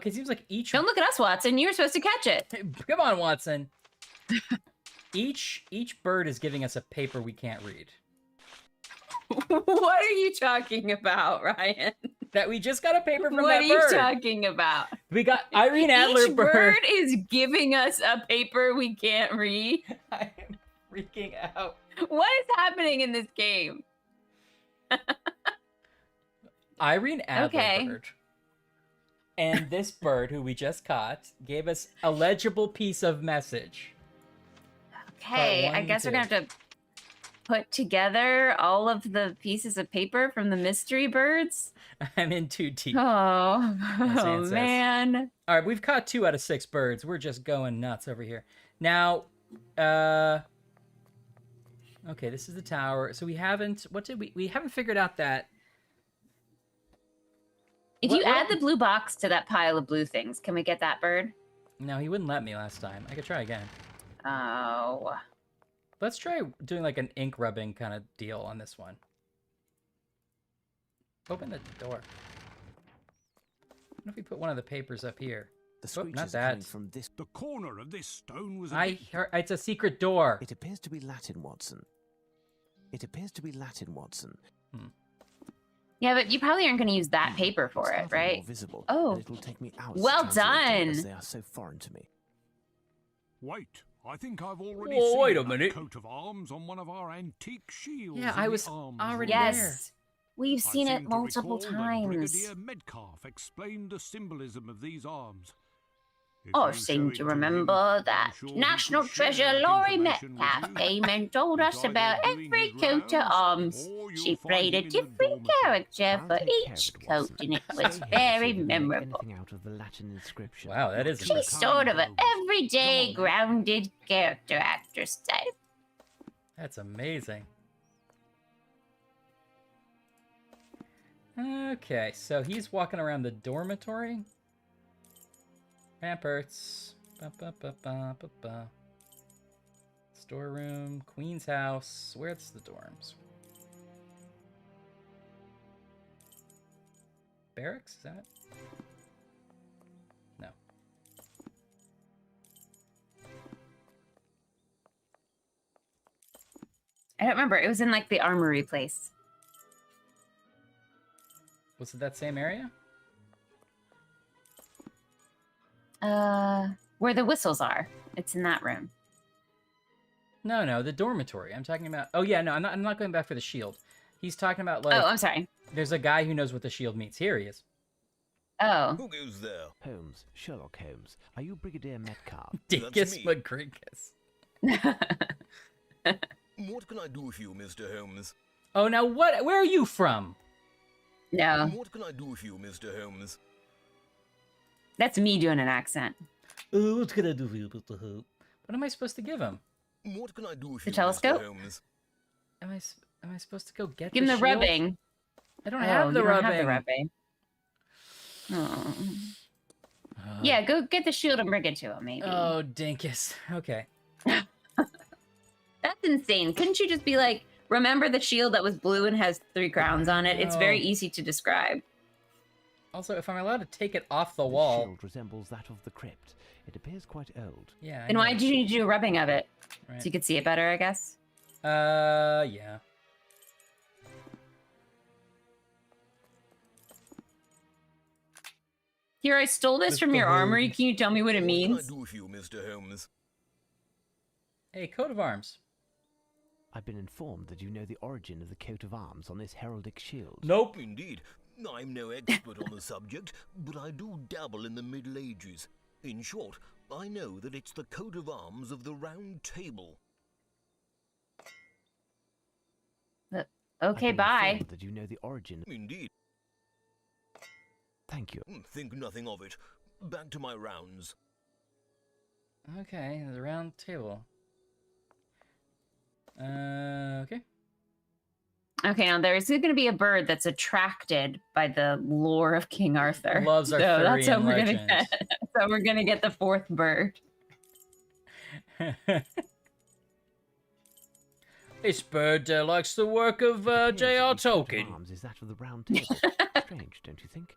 it seems like each... Don't look at us, Watson. You were supposed to catch it. Come on, Watson. Each bird is giving us a paper we can't read. What are you talking about, Ryan? That we just got a paper from what that are you bird. talking about? We got Irene Adler Each bird is giving us a paper we can't read. I am freaking out. What is happening in this game? Irene Adler bird. And this bird, who we just caught, gave us a legible piece of message. Okay, I guess we're going to have to put together all of the pieces of paper from the mystery birds. I'm in too deep. Oh man. All right, we've caught 2 out of 6 birds. We're just going nuts over here. Now, okay, this is the tower. So we haven't, we haven't figured out that. If you add the blue box to that pile of blue things, can we get that bird? No, he wouldn't let me last time. I could try again. Oh. Let's try doing like an ink rubbing kind of deal on this one. Open the door. What if we put one of the papers up here? Not that. From this... The corner of this stone was... It's a secret door. It appears to be Latin, Watson. It appears to be Latin, Watson. Yeah, but you probably aren't going to use that paper for it, right? Visible, oh, it'll take me hours well to done. as they are so foreign to me. Wait, I think I've already seen wait a that minute. coat of arms on one of our antique shields. Yeah, I was already there. Yes, we've seen it multiple times. Brigadier Metcalf explained the symbolism of these arms. I seem to remember that National Treasure Laurie Metcalf came and told us about every coat of arms. She played a different character for each coat, and it was very memorable. Wow, that is... She's sort of an everyday, grounded character actress type. That's amazing. Okay, so he's walking around the dormitory. Ramparts. Storeroom. Queen's house. Where's the dorms? Barracks? Is that it? No. I don't remember. It was in like the armory place. Was it that same area? Where the whistles are. It's in that room. No, the dormitory. I'm talking about... Oh, yeah, no, I'm not going back for the shield. He's talking about, like... Oh, I'm sorry. There's a guy who knows what the shield means. Here he is. Oh. Who goes there? Holmes, Sherlock Holmes. Are you Brigadier Metcalf? Dingus McGringus. What can I do for you, Mr. Holmes? Oh, now what? Where are you from? No. What can I do for you, Mr. Holmes? That's me doing an accent. What can I do for you, Mr. Holmes? What am I supposed to give him? What can I do for The you, telescope? Mr. Holmes? Am I supposed to go get Give him the shield? rubbing. I don't have the rubbing. Have the rubbing. Oh. Yeah, go get the shield and bring it to him, maybe. Oh, dinkus. Okay. That's insane. Couldn't you just be like, remember the shield that was blue and has 3 crowns on it? It's very easy to describe. Also, if I'm allowed to take it off the wall... The shield resembles that of the crypt. It appears quite old. Yeah. And why did you need to do a rubbing of it? Right. So you could see it better, I guess? Yeah. Here, I stole this from your armory. Can you tell me what it means? What can I do for you, Mr. Holmes? Hey, coat of arms. I've been informed that you know the origin of the coat of arms on this heraldic shield. Nope. Indeed. I'm no expert on the subject, but I do dabble in the Middle Ages. In short, I know that it's the coat of arms of the Round Table. Okay, bye. That you know the origin. Indeed. Thank you. Think nothing of it. Back to my rounds. Okay, the round table. Okay. Okay, now there's going to be a bird that's attracted by the lore of King Arthur. Loves Arthurian that's how we're legends. gonna get. So we're gonna get the 4th bird. This bird likes the work of J.R. Tolkien. Arms is that of the Round Table. Strange, don't you think?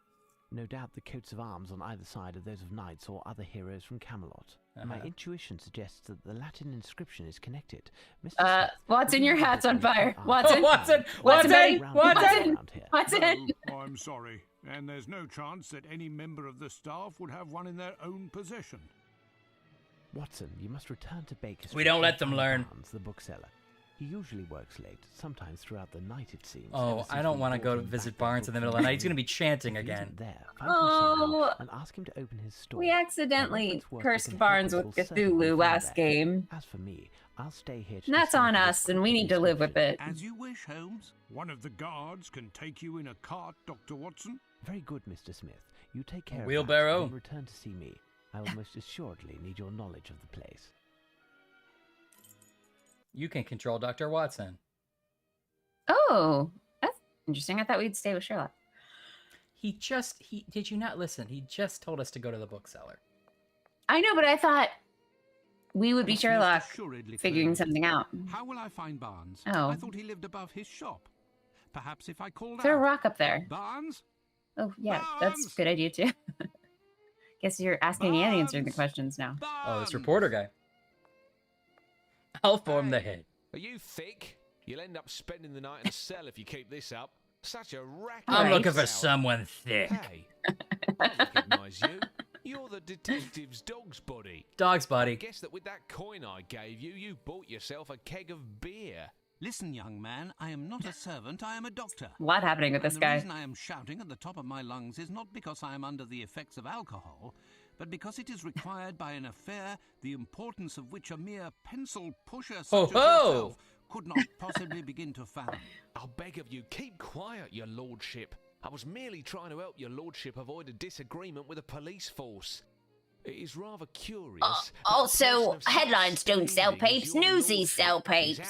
No doubt the coats of arms on either side are those of knights or other heroes from Camelot. My intuition suggests that the Latin inscription is connected. Mr. Watson, your hat's on fire. Watson! Watson! Watson! Watson! Watson! Oh, I'm sorry. And there's no chance that any member of the staff would have one in their own possession. Watson, you must return to Baker Street. We don't let them learn. Barnes, the bookseller. He usually works late, sometimes throughout the night, it seems. Oh, I don't want to go to visit Barnes in the middle of the night. He's going to be chanting again. And ask him to open his store. We accidentally cursed Barnes with Cthulhu last game. As for me, I'll stay here. And that's on us, and we need to live with it. As you wish, Holmes. One of the guards can take you in a cart, Dr. Watson. Very good, Mr. Smith. You take care Wheelbarrow. of that and return to see me. I will most assuredly need your knowledge of the place. You can control Dr. Watson. Oh, that's interesting. I thought we'd stay with Sherlock. Did you not listen? He just told us to go to the bookseller. I know, but I thought we would be Sherlock figuring something out. How will I find Barnes? Oh. I thought he lived above his shop. Perhaps if I called Is there a out. rock up there? Barnes? Oh, yeah, that's a good idea, too. Guess you're asking and answering the questions now. Oh, this reporter guy. I'll form the head. Are you thick? You'll end up spending the night in a cell if you keep this up. Such a racket. I'm looking for someone thick. Hey, I recognise you. You're the detective's dog's body. Dog's body. I guess that with that coin I gave you, you bought yourself a keg of beer. Listen, young man, I am not a servant, I am a doctor. A lot happening with this guy. The reason I am shouting at the top of my lungs is not because I am under the effects of alcohol, but because it is required by an affair the importance of which a mere pencil pusher such as yourself could not possibly begin to fathom. I'll beg of you, keep quiet, your lordship. I was merely trying to help your lordship avoid a disagreement with the police force. It is rather curious. Also, headlines don't sell papes, newsies sell papes.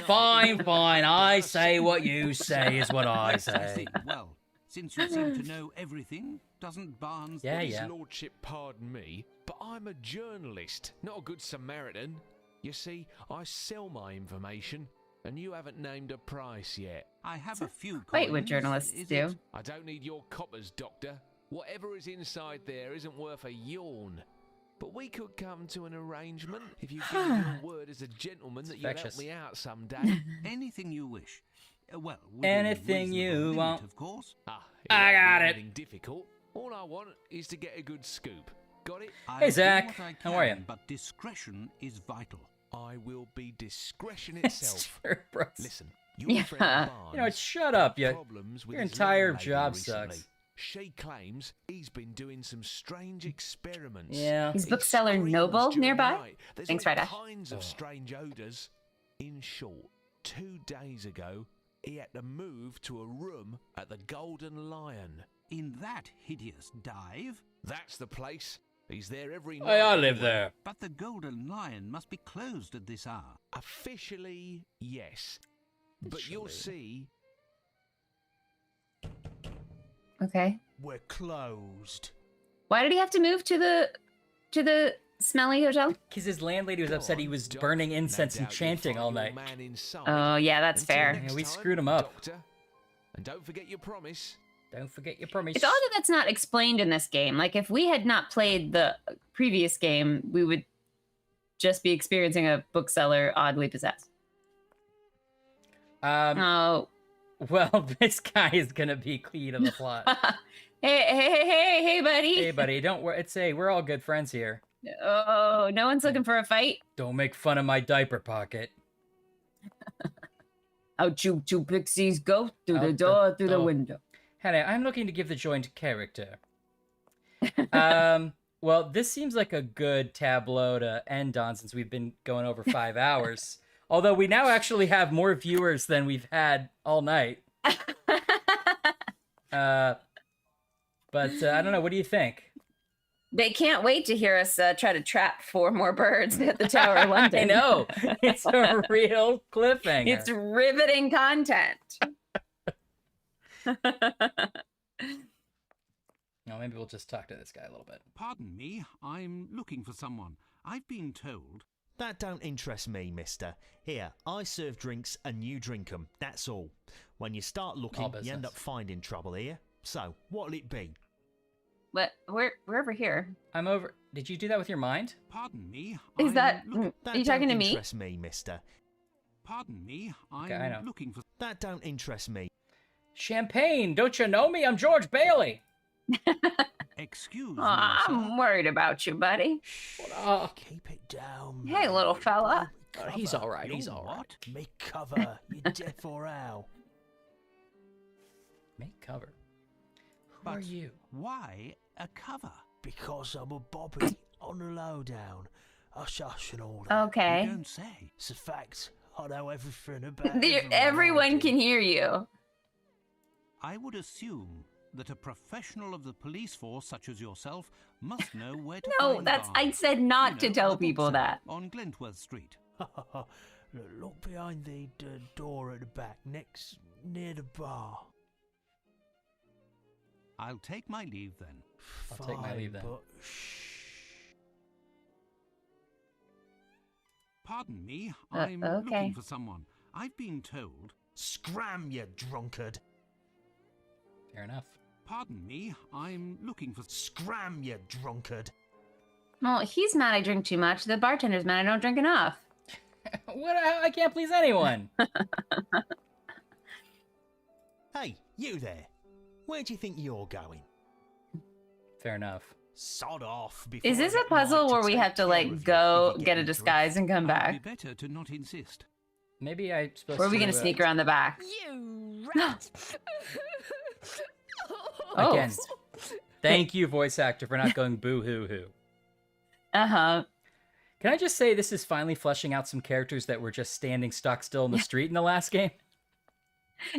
Fine, fine. I say what you say is what I say. Well, since you seem to know everything, doesn't Barnes... His lordship pardon me, but I'm a journalist, not a good Samaritan. You see, I sell my information, and you haven't named a price yet. I have a few Quite what journalists do. I don't need your coppers, Doctor. Whatever is inside there isn't worth a yawn. But we could come to an arrangement if you give me your word as a gentleman that you'll help me out someday. Anything you wish. Well, anything you want, of course. I got it. Difficult. All I want is to get a good scoop. Got it? Hey Zach, how are you? But discretion is vital. I will be discretion itself. Listen, your friend Barnes, shut up. Your entire job sucks. She claims he's been doing some strange experiments. Yeah. Is bookseller Noble nearby? Thanks, all Rydash. kinds of strange odours. In short, 2 days ago, he had to move to a room at the Golden Lion. In that hideous dive? That's the place. He's there every night. Hey, I live there. But the Golden Lion must be closed at this hour. Officially, yes. But you'll see. Okay. We're closed. Why did he have to move to the smelly hotel? Because his landlady was upset he was burning incense and chanting all night. Oh, yeah, that's fair. Yeah, we screwed him up. Doctor. And don't forget your promise. Don't forget your promise. It's odd that that's not explained in this game. Like, if we had not played the previous game, we would just be experiencing a bookseller oddly possessed. Oh. Well, this guy is gonna be key to the plot. Hey, buddy. Hey, buddy, don't worry. We're all good friends here. Oh, no one's looking for a fight? Don't make fun of my diaper pocket. Out you two pixies go, through the door, through the window. Hello, I'm looking to give the joint character. Well, this seems like a good tableau to end on since we've been going over 5 hours. Although we now actually have more viewers than we've had all night. But I don't know. What do you think? They can't wait to hear us try to trap 4 more birds at the Tower of London. I know. It's a real cliffhanger. It's riveting content. No, maybe we'll just talk to this guy a little bit. Pardon me, I'm looking for someone. I've been told... That don't interest me, mister. Here, I serve drinks and you drink 'em. That's all. When you start looking, you end up finding trouble here. So, what'll it be? What? We're over here. I'm over. Did you do that with your mind? Pardon me. Is that... Are you talking to me? That don't interest me, mister. Pardon me, I'm looking for... That don't interest me. Champagne, don't you know me? I'm George Bailey. Excuse me, I'm worried about you, buddy. Keep it down. Hey, little fella. He's all right. He's all right. Make cover. You deaf or how? Make cover. Who are you? Why a cover? Because I'm a bobby on the lowdown. Hush, hush, and all that. Okay. You don't say. It's a fact. I know everything about everyone can hear you. I would assume that a professional of the police force such as yourself must know where to find bars. I said not to tell people that. On Glentworth Street. Look behind the door at the back, near the bar. I'll take my leave then. I'll take my leave then. But Pardon me, I'm looking for someone. I've been told... Scram, you drunkard! Fair enough. Pardon me, I'm looking for... Scram, you drunkard! Well, he's mad I drink too much. The bartender's mad I don't drink enough. What? I can't please anyone. Hey, you there. Where do you think you're going? Fair enough. Sod off. Is this a puzzle where we have to, like, go get a disguise and come back? It'd be better to not insist. Maybe I'm supposed to... Or are we going to sneak around the back? You rat! Again, thank you, voice actor, for not going boo-hoo-hoo. Uh-huh. Can I just say this is finally fleshing out some characters that were just standing stock still in the street in the last game?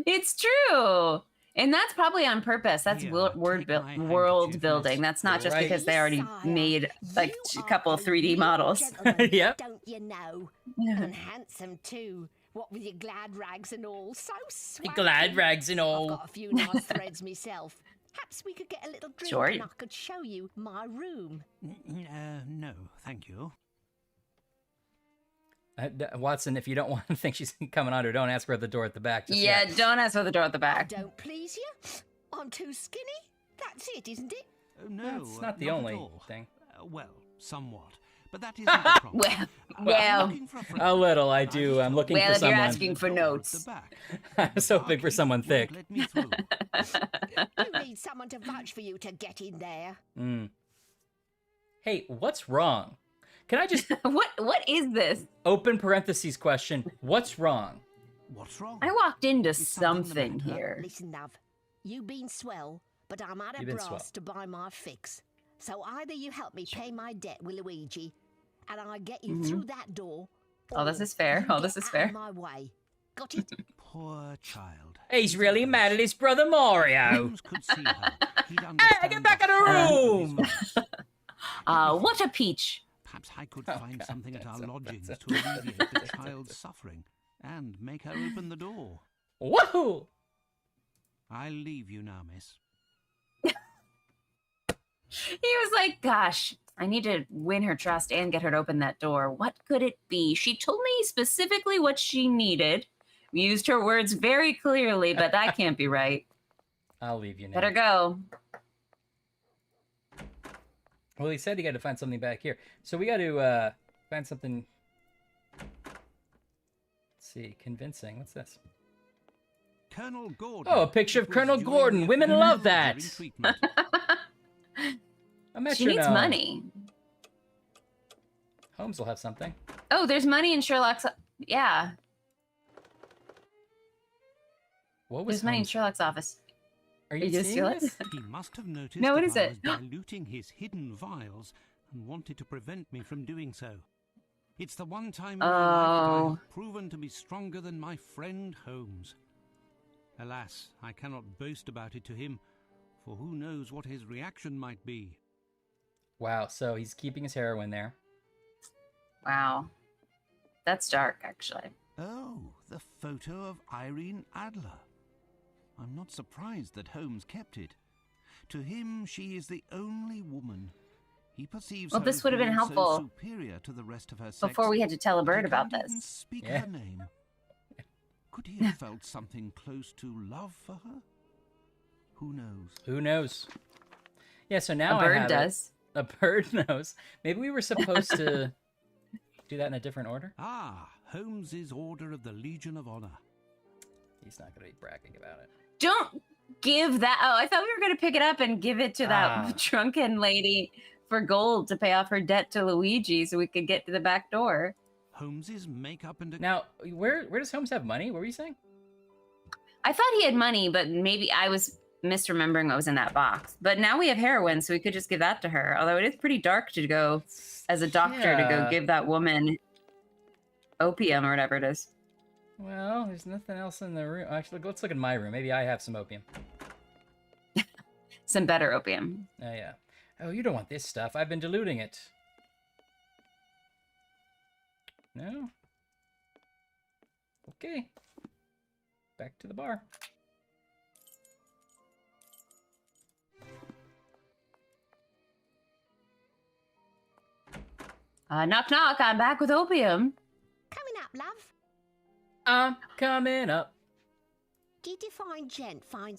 It's true! And that's probably on purpose. That's world building. That's not just because they already made like a couple of 3D models. Yep. Don't you know? And handsome too. What with your glad rags and all. So swanky. Glad rags and all. I've got a few nice threads myself. Perhaps we could get a little drink and I could show you my room. No, thank you. Watson, if you don't want to think she's coming on her, don't ask her at the door at the back. Yeah, don't ask for the door at the back. Don't please you? I'm too skinny? That's it, isn't it? No, that's not the only thing. Well, somewhat. But that isn't the problem. well, a little, I do. I'm looking for someone. Well, if you're asking for notes. I was hoping for someone thick. Let me through. You need someone to vouch for you to get in there. Hey, what's wrong? Can I just... What is this? Open parentheses question. What's wrong? What's wrong? I walked into something here. Listen, love. You been swell, but I'm out of brass to buy my fix. So either you help me pay my debt with Luigi, and I get you through that door. Oh, this is fair. Oh, this is fair. My way. Got it? Poor child. He's really mad at his brother Mario. Holmes could see her. Hey, get back in the room! What a peach. Perhaps I could find something at our lodgings to alleviate the child's suffering and make her open the door. Woohoo! I'll leave you now, miss. He was like, gosh, I need to win her trust and get her to open that door. What could it be? She told me specifically what she needed. Used her words very clearly, but that can't be right. I'll leave you now. Better go. Well, he said he got to find something back here. So we got to find something. Let's see. Convincing. What's this? Colonel Gordon. Oh, a picture of Colonel Gordon. Women love that. She needs money. Holmes will have something. Oh, there's money in Sherlock's. Yeah. What was There's money in Sherlock's office. Are you gonna steal it? He must have noticed No, what that is I it? was diluting his hidden vials and wanted to prevent me from doing so. It's the one time in my life that I have proven to be stronger than my friend Holmes. Alas, I cannot boast about it to him, for who knows what his reaction might be. Wow, so he's keeping his heroin there. Wow. That's dark, actually. Oh, the photo of Irene Adler. I'm not surprised that Holmes kept it. To him, she is the only woman. He perceives Well, her this as would have been being helpful so superior to the rest of her sex. before we had to tell a bird He about can't even this. speak her name. Could he have felt something close to love for her? Who knows? Who knows? Yeah, so now A bird I have does. A bird knows. Maybe we were supposed to do that in a different order. Ah, Holmes's Order of the Legion of Honor. He's not going to be bragging about it. Don't give that. Oh, I thought we were going to pick it up and give it to that drunken lady for gold to pay off her debt to Luigi so we could get to the back door. Holmes's makeup and... Now, where does Holmes have money? What were you saying? I thought he had money, but maybe I was misremembering what was in that box. But now we have heroin, so we could just give that to her. Although it is pretty dark to go as a doctor to go give that woman opium or whatever it is. Well, there's nothing else in the room. Actually, let's look in my room. Maybe I have some opium. Some better opium. Oh, yeah. Oh, you don't want this stuff. I've been diluting it. No? Okay. Back to the bar. Knock, knock. I'm back with opium. Coming up, love. I'm coming up. Did you find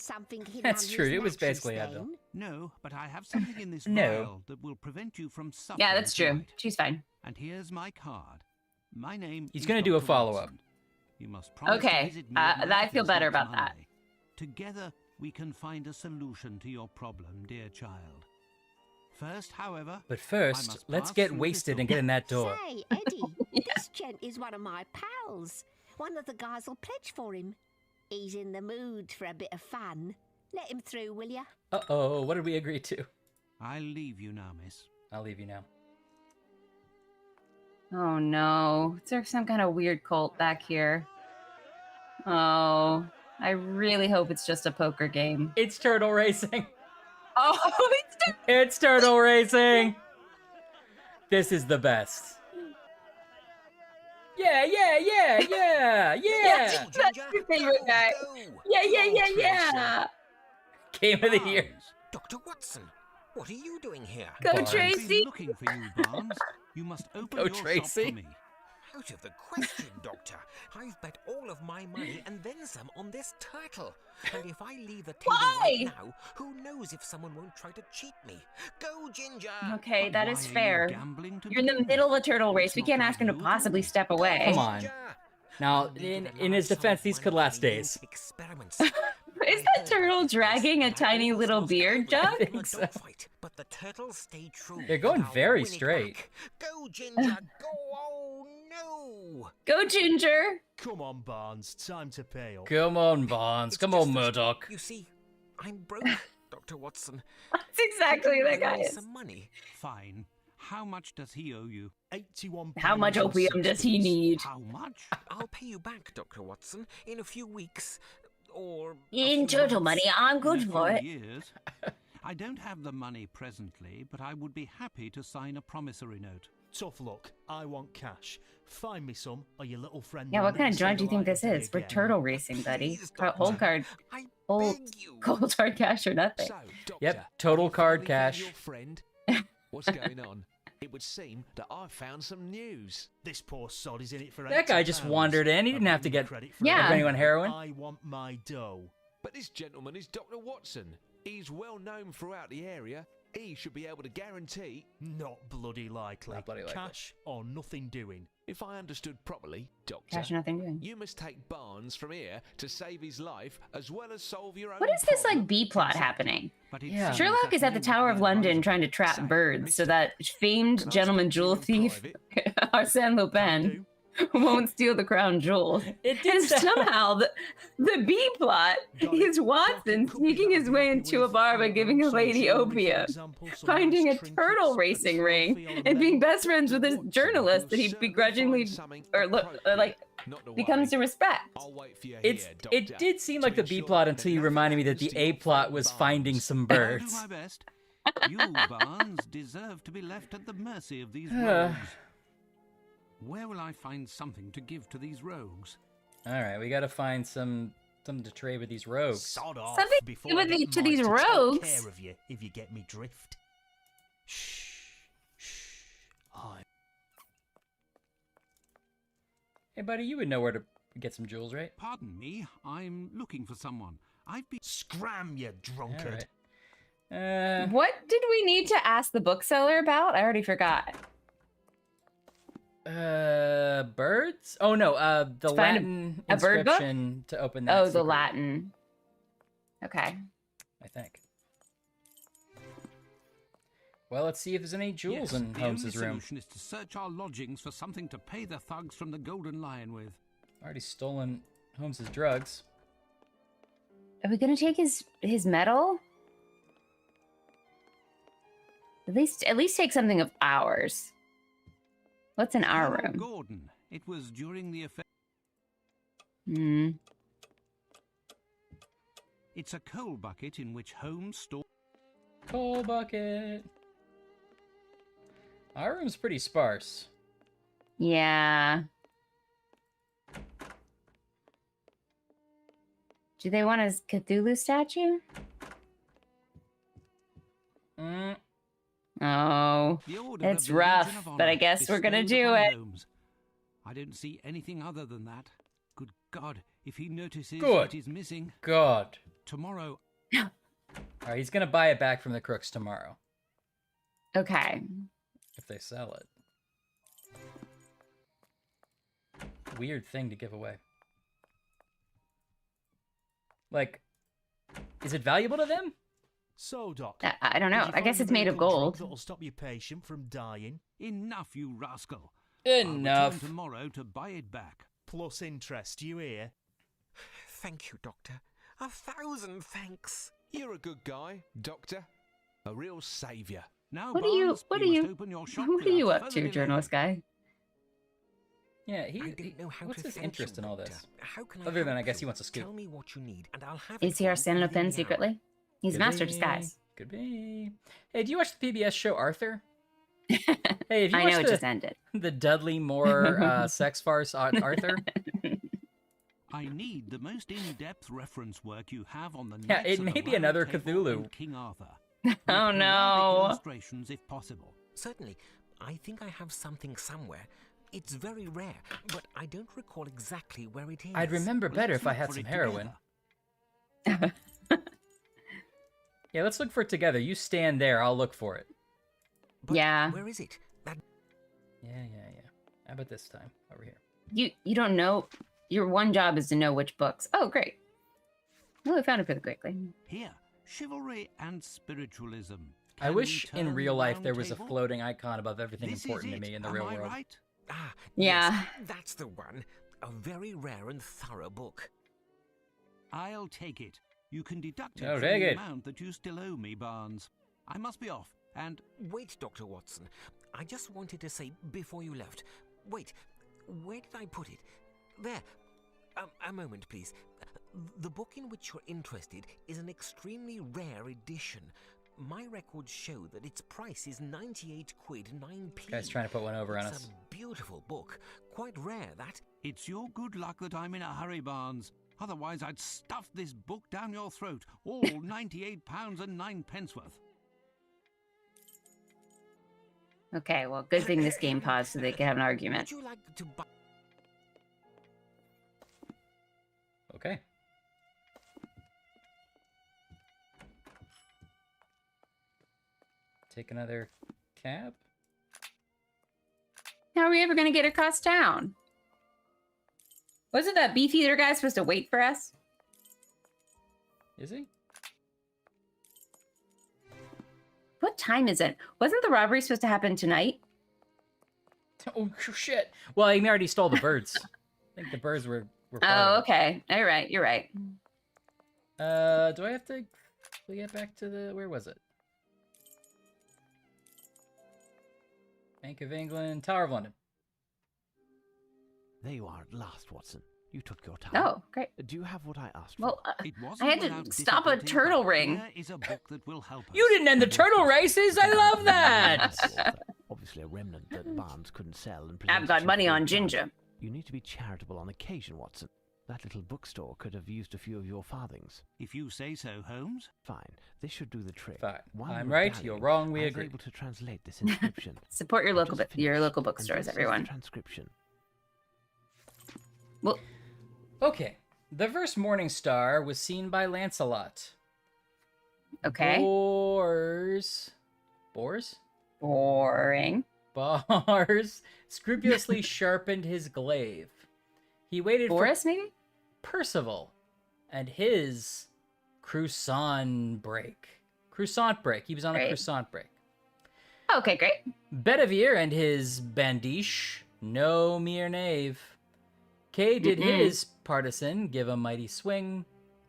something hidden? That's under true. his It was mattress basically Advil. then? No, but I have something in this No. vial that will prevent you from suffering. Yeah, that's true. tonight. She's fine. And here's my card. My name He's is going to do a Dr. follow-up. Watson. You must promise to Okay. visit me at my I feel office better next about that. Monday. Together, we can find a solution to your problem, dear child. First, however... But I first, must let's pass get through wasted this and get in that door. Say, Eddie, this gent is one of my pals. One of the guys will pledge for him. He's in the mood for a bit of fun. Let him through, will ya? Uh-oh, what did we agree to? I'll leave you now, miss. I'll leave you now. Oh no. Is there some kind of weird cult back here? Oh, I really hope it's just a poker game. It's turtle racing. Oh, It's turtle racing. This is the best. Yeah. Yes, that's your favorite guy. Yeah. Game of the year. Dr. Watson, what are you doing here? Go, Barnes. Tracy. Looking for you, Barnes. You must open Go, your Tracy. shop for me. Out of the question, Doctor. I've bet all of my money and then some on this turtle. And if I leave the table right now, who knows if someone won't try to cheat me? Go, Ginger! Okay, But that why is are you fair. gambling to You're in the begin middle with? of a turtle race. It's We not can't like ask him to you possibly at all. step away. Come on. Now, in his defense, these could last days. Experiments. Is that turtle dragging a tiny little beer jug? think so. But the turtles stay true. They're going I'll very win it straight. back. Go, Ginger! Go! Oh no! Go, Ginger. Come on, Barnes. Time to pay up. Come on, Barnes. It's Come just on, that, Murdoch. You see, I'm broke. Dr. Watson. That's exactly that guy is. Some money. Fine. How much does he owe you? 81. How much opium does he need? How much? I'll pay you back, Dr. Watson, in a few weeks. Or in turtle money, I'm good for it. Years. I don't have the money presently, but I would be happy to sign a promissory note. Tough luck. I want cash. Find me some, or your little friend. Yeah, what kind of joint do you think this is? We're turtle racing, buddy. Whole card, cold hard cash or nothing. So, Doctor, yep, total card cash. Your friend, what's going on? It would seem that I've found some news. This poor sod is in it for that guy just wandered in. He didn't have to get credit for anyone heroin. I want my dough. But this gentleman is Dr. Watson. He's well known throughout the area. He should be able to guarantee... Not bloody likely. Not bloody likely. Cash or nothing doing. If I understood properly, Doctor, cash or nothing doing. You must take Barnes from here to save his life, as well as solve your own What is this, like, B-plot happening? Yeah. Sherlock is at the Tower of London trying to trap birds so that famed gentleman jewel thief, Arsène Lupin, won't steal the crown jewels. And somehow the B-plot is Watson sneaking his way into a bar by giving a lady opium, finding a turtle racing ring, and being best friends with this journalist that he begrudgingly becomes to respect. It did seem like the B-plot until you reminded me that the A-plot was finding some birds. I'll do my best. You, Barnes, deserve to be left at the mercy of these rogues. Where will I find something to give to these rogues? All right, we got to find something to trade with these rogues. Sod off something before to give to these rogues. Take care of you, if you get me drift. Shh. Hey, buddy, you would know where to get some jewels, right? Pardon me, I'm looking for someone. I've been... Scram, you drunkard. Right. What did we need to ask the bookseller about? I already forgot. Birds? Oh no, the Latin a bird book? inscription to open that. Oh, secret. the Latin. Okay. I think. Well, let's see if there's any jewels in Holmes's room. The solution is to search our lodgings for something to pay the thugs from the Golden Lion with. Already stolen Holmes's drugs. Are we gonna take his medal? At least take something of ours. What's in our room? Gordon. It was during the affair. It's a coal bucket in which Holmes stored. Coal bucket. Our room's pretty sparse. Yeah. Do they want a Cthulhu statue? Oh, it's rough, but I guess we're gonna do it. I don't see anything other than that. Good God, if he notices Good that he's missing. God. Tomorrow. Alright, he's gonna buy it back from the crooks tomorrow. Okay. If they sell it. Weird thing to give away. Like, is it valuable to them? So, Doc. I don't know. I guess it's made of gold. That'll stop your patient from dying. Enough, you rascal. Enough. I'll return tomorrow to buy it back. Plus interest, you hear? Thank you, Doctor. 1,000 thanks. You're a good guy, Doctor. A real saviour. Now, What are you up to, journalist guy? Yeah, what's his interest in all this? Other than, I guess, he wants a scoop. Tell me what you need, and I'll have Is he Arsène Lupin secretly? He's a master of disguise. Could be. Hey, do you watch the PBS show Arthur? Hey, have you I watched know it just ended. The Dudley Moore sex farce Arthur? I need the most in-depth reference work you have on the Yeah, it may be another Cthulhu. King Arthur. Oh no. Illustrations if possible. Certainly. I think I have something somewhere. It's very rare, but I don't recall exactly where it is. I'd remember better if I had some heroin. Yeah, let's look for it together. You stand there, I'll look for it. But yeah. Where is it? Yeah. How about this time? Over here. You don't know. Your one job is to know which books. Oh, great. Well, we found it pretty quickly. Here, chivalry and spiritualism. I wish in real life there was a floating icon above everything important to me in the real world. Right? Ah, yeah. Yes, that's the one. A very rare and thorough book. I'll take it. You can deduct it from the amount that you still owe me, Barnes. I must be off, and... Wait, Dr. Watson. I just wanted to say before you left. Wait, where did I put it? There. A moment, please. The book in which you're interested is an extremely rare edition. My records show that its price is 98 quid 9p. Guy's trying to put one over on us. It's a beautiful book. Quite rare, that. It's your good luck that I'm in a hurry, Barnes. Otherwise, I'd stuff this book down your throat. All £98 and 9p worth. Okay, well, good thing this game paused so they can have an argument. Would you like to buy... Okay. Take another cab. How are we ever going to get across town? Wasn't that beefeater guy supposed to wait for us? Is he? What time is it? Wasn't the robbery supposed to happen tonight? Oh, shit. Well, he already stole the birds. I think the birds were oh, okay. All right. You're right. Do I have to get back to the... Where was it? Bank of England, Tower of London. There you are at last, Watson. You took your time. Oh, great. Do you have what I asked for? Well, I had to stop a turtle ring. Is a book that will help us. You didn't end the turtle races. I love that. Obviously a remnant that Barnes couldn't sell. And I've got money on ginger. You need to be charitable on occasion, Watson. That little bookstore could have used a few of your farthings. If you say so, Holmes. Fine. This should do the trick. Fine. While I'm you're right. dallying, You're wrong. We I was agree. able to translate this inscription. Support your local bookstores, everyone. Transcription. Well, okay. The first Morning Star was seen by Lancelot. Okay. Boars. Boring. Bars scrupulously sharpened his glaive. He waited Boris, for maybe? Percival and his croissant break. Croissant break. He was on a croissant break. Okay, great. Bedivere and his bandiche, no mere knave. Kay did his partisan give a mighty swing,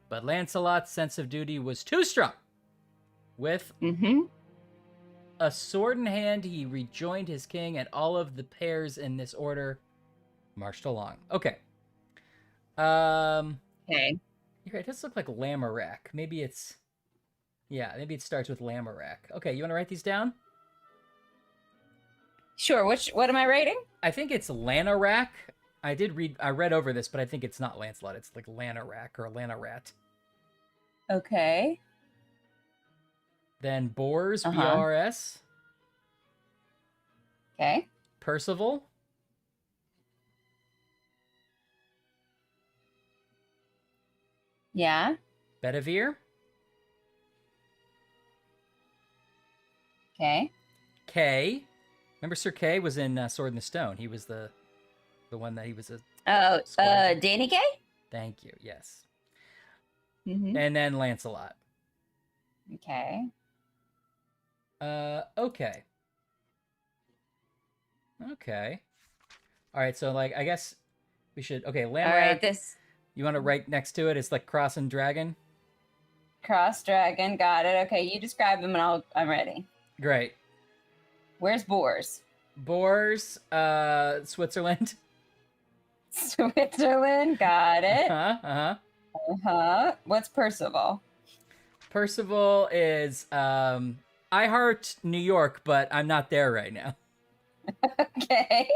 but Lancelot's sense of duty was too strong. With a sword in hand, he rejoined his king, and all of the pairs in this order marched along. Okay. Okay. You're right, it does look like Lamorak. Maybe it's... Yeah, maybe it starts with Lamorak. Okay, you want to write these down? Sure. What am I writing? I think it's Lanorak. I read over this, but I think it's not Lancelot. It's like Lanorak or Lanorat. Okay. Then Bors, B-R-S. Okay. Percival. Yeah. Bedivere. Okay. Kay. Remember Sir Kay was in Sword in the Stone. He was the one that he was a... Danny Kaye? Thank you, yes. And then Lancelot. Okay. Okay. All right, so, like, I guess we should... Okay, Lamorak. All right, this... You want to write next to it? It's like Cross and Dragon? Cross Dragon, got it. Okay, you describe him and I'm ready. Great. Where's Boars? Boars, Switzerland. Switzerland, got it. What's Percival? Percival is, I heart New York, but I'm not there right now. Okay.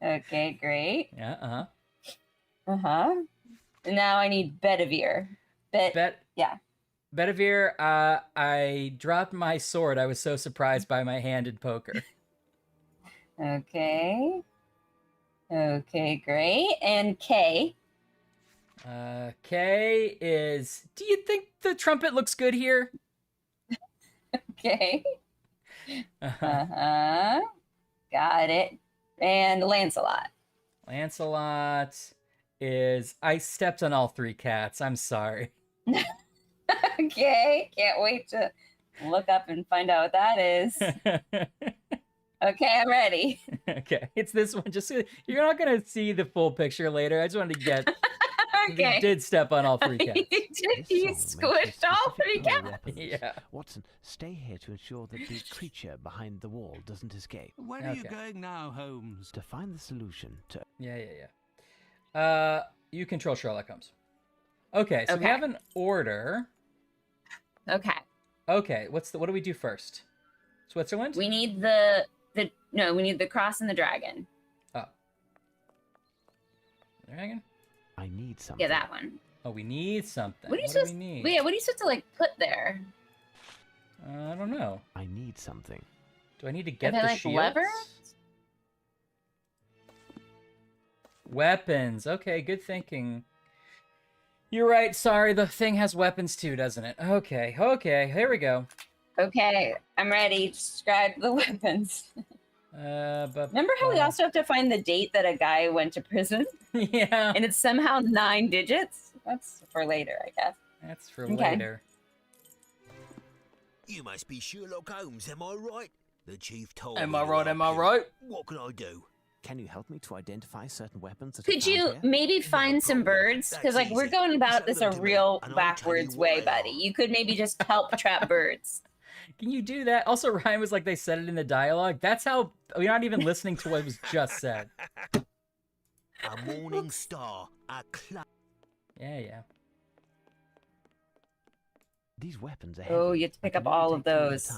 Okay, great. Yeah, Now I need Bedivere. Yeah. Bedivere, I dropped my sword. I was so surprised by my hand in poker. Okay. Okay, great. And Kay? Kay is... Do you think the trumpet looks good here? Okay. Got it. And Lancelot? Lancelot is... I stepped on all three cats. I'm sorry. Okay. Can't wait to look up and find out what that is. Okay, I'm ready. Okay, it's this one. Just you're not gonna see the full picture later. I just wanted to get Okay. He did step on all 3 cats. He squished all 3 cats. Yeah. Watson, stay here to ensure that the creature behind the wall doesn't escape. Where are you going now, Holmes? To find the solution to... Yeah. You control Sherlock Holmes. Okay, so we have an order. Okay, what do we do first? Switzerland? We need we need the cross and the dragon. Oh. Dragon? I need something. Yeah, that one. Oh, we need something. What do we need? Yeah, what are you supposed to like put there? I don't know. I need something. Do I need to get the shields? Levers? Weapons. Okay, good thinking. You're right. Sorry, the thing has weapons too, doesn't it? Okay, here we go. Okay, I'm ready. Describe the weapons. Remember how we also have to find the date that a guy went to prison? Yeah. And it's somehow 9 digits? That's for later, I guess. That's for later. You must be Sherlock Holmes, am I right? The chief told me. Am I right? What can I do? Can you help me to identify certain weapons that Could you maybe find some birds? Because like we're going about this a real backwards way, buddy. You could maybe just help trap birds. Can you do that? Also, Ryan was like, they said it in the dialogue. That's how we're not even listening to what was just said. A morning star, a cloud. Yeah. These weapons are Oh, you have to pick up all of those.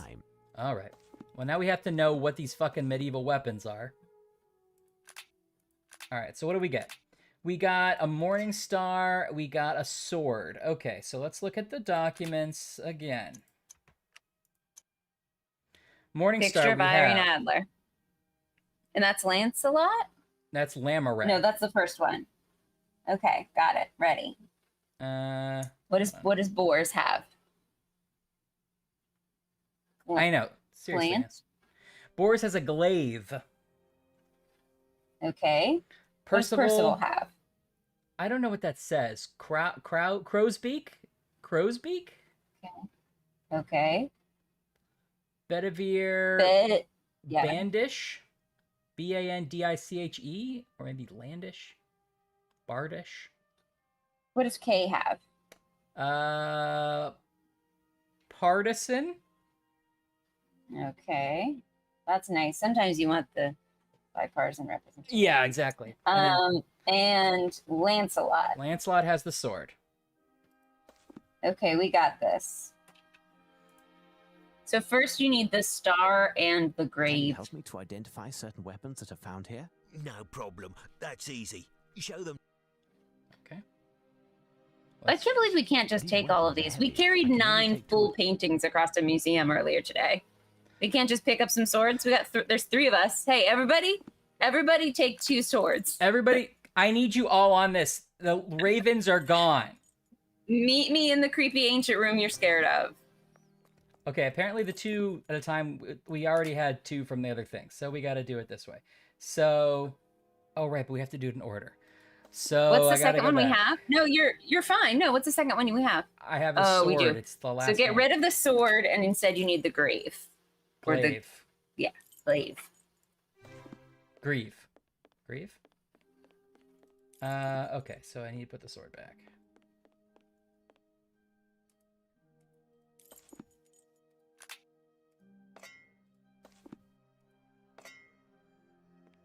All right. Well, now we have to know what these fucking medieval weapons are. All right, so what do we get? We got a morning star. We got a sword. Okay, so let's look at the documents again. Morning Picture star. of Irene Adler. And that's Lancelot? That's Lamorak. No, that's the first one. Okay, got it. Ready. What does Boars have? I know. Seriously. Lance? Boars has a glaive. Okay. What does Percival have? I don't know what that says. Crow's beak? Crow's beak? Okay. Bedivere. Bandish. Bandiche, or maybe Landish. Bardish. What does K have? Partisan. Okay. That's nice. Sometimes you want the bipartisan representation. Yeah, exactly. And Lancelot. Lancelot has the sword. Okay, we got this. So first you need the star and the grave. Can you help me to identify certain weapons that are found here? No problem. That's easy. Show them. Okay. I can't believe we can't just take all of these. We carried 9 full paintings across the museum earlier today. We can't just pick up some swords. We got there's 3 of us. Hey, everybody take 2 swords. Everybody, I need you all on this. The ravens are gone. Meet me in the creepy ancient room you're scared of. Okay, apparently the 2 at a time, we already had 2 from the other thing, so we got to do it this way. So, oh right, but we have to do it in order. So what's the second one we have? No, you're fine. No, what's the second one we have? I have a sword. We do. It's the last. So get one. rid of the sword, and instead you need the grave. Glaive. Glaive. Grieve. Okay, so I need to put the sword back.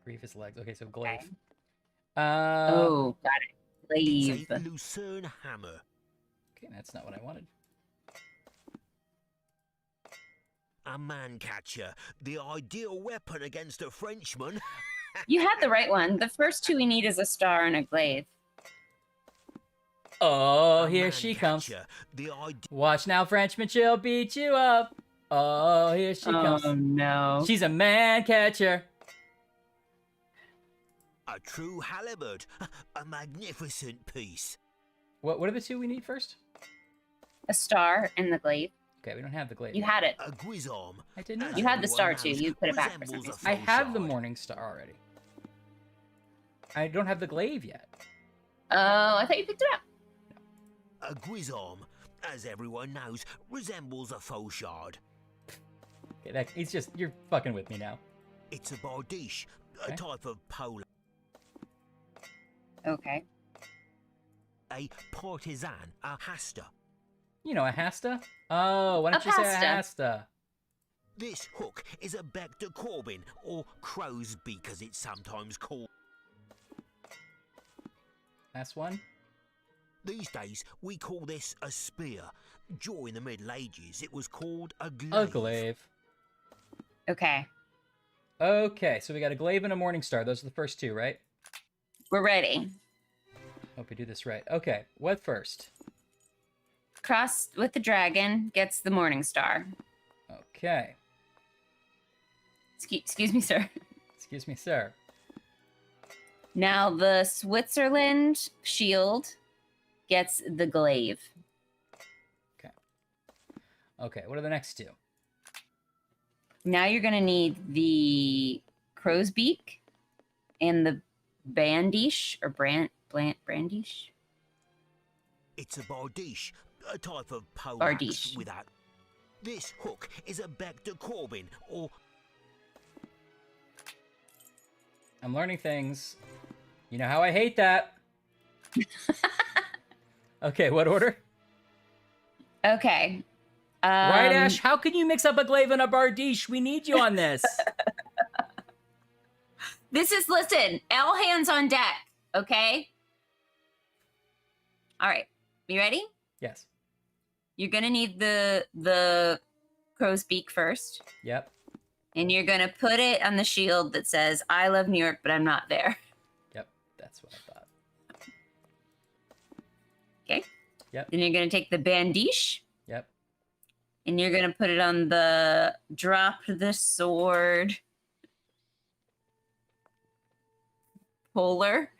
Grieve his legs. Okay, so glaive. Got it. Glaive. It's a Lucerne hammer. Okay, that's not what I wanted. A man catcher, the ideal weapon against a Frenchman. You had the right one. The first 2 we need is a star and a glaive. Oh, here she comes. Watch now, Frenchman, she'll beat you up. Oh, here she comes. Oh, no. She's a man catcher. A true halibut. A magnificent piece. What are the 2 we need first? A star and the glaive. Okay, we don't have the glaive. You had it. A guisarme. I did not. You had the star too. You put it back for some reason. I have the morning star already. I don't have the glaive yet. Oh, I thought you picked it up. A guisarme, as everyone knows, resembles a faux shard. Okay, it's just, you're fucking with me now. It's a bardiche, a type of polo. Okay. A partisan, a hasta. You know, a hasta? Oh, why don't you say a hasta? This hook is a bec de Corbin, or crow's beak as it's sometimes called. That's one? These days, we call this a spear. During the Middle Ages, it was called a glaive. A glaive. Okay. Okay, so we got a glaive and a morning star. Those are the first two, right? We're ready. Hope we do this right. Okay, what first? Cross with the dragon gets the morning star. Okay. Excuse me, sir. Excuse me, sir. Now the Switzerland shield gets the glaive. Okay. Okay, what are the next two? Now you're going to need the crow's beak and the bandish or brandish. It's a bardiche, a type of pole Bardiche. without. This hook is a bec de Corbin, or. I'm learning things. You know how I hate that. Okay, what order? Okay. Right, Ash? How can you mix up a glaive and a bardiche? We need you on this. Listen, all hands on deck, okay? All right. You ready? Yes. You're going to need the crow's beak first. Yep. And you're going to put it on the shield that says, I love New York, but I'm not there. Yep, that's what I thought. Okay? Yep. Then you're going to take the bandiche. Yep. And you're going to put it on the drop the sword polar.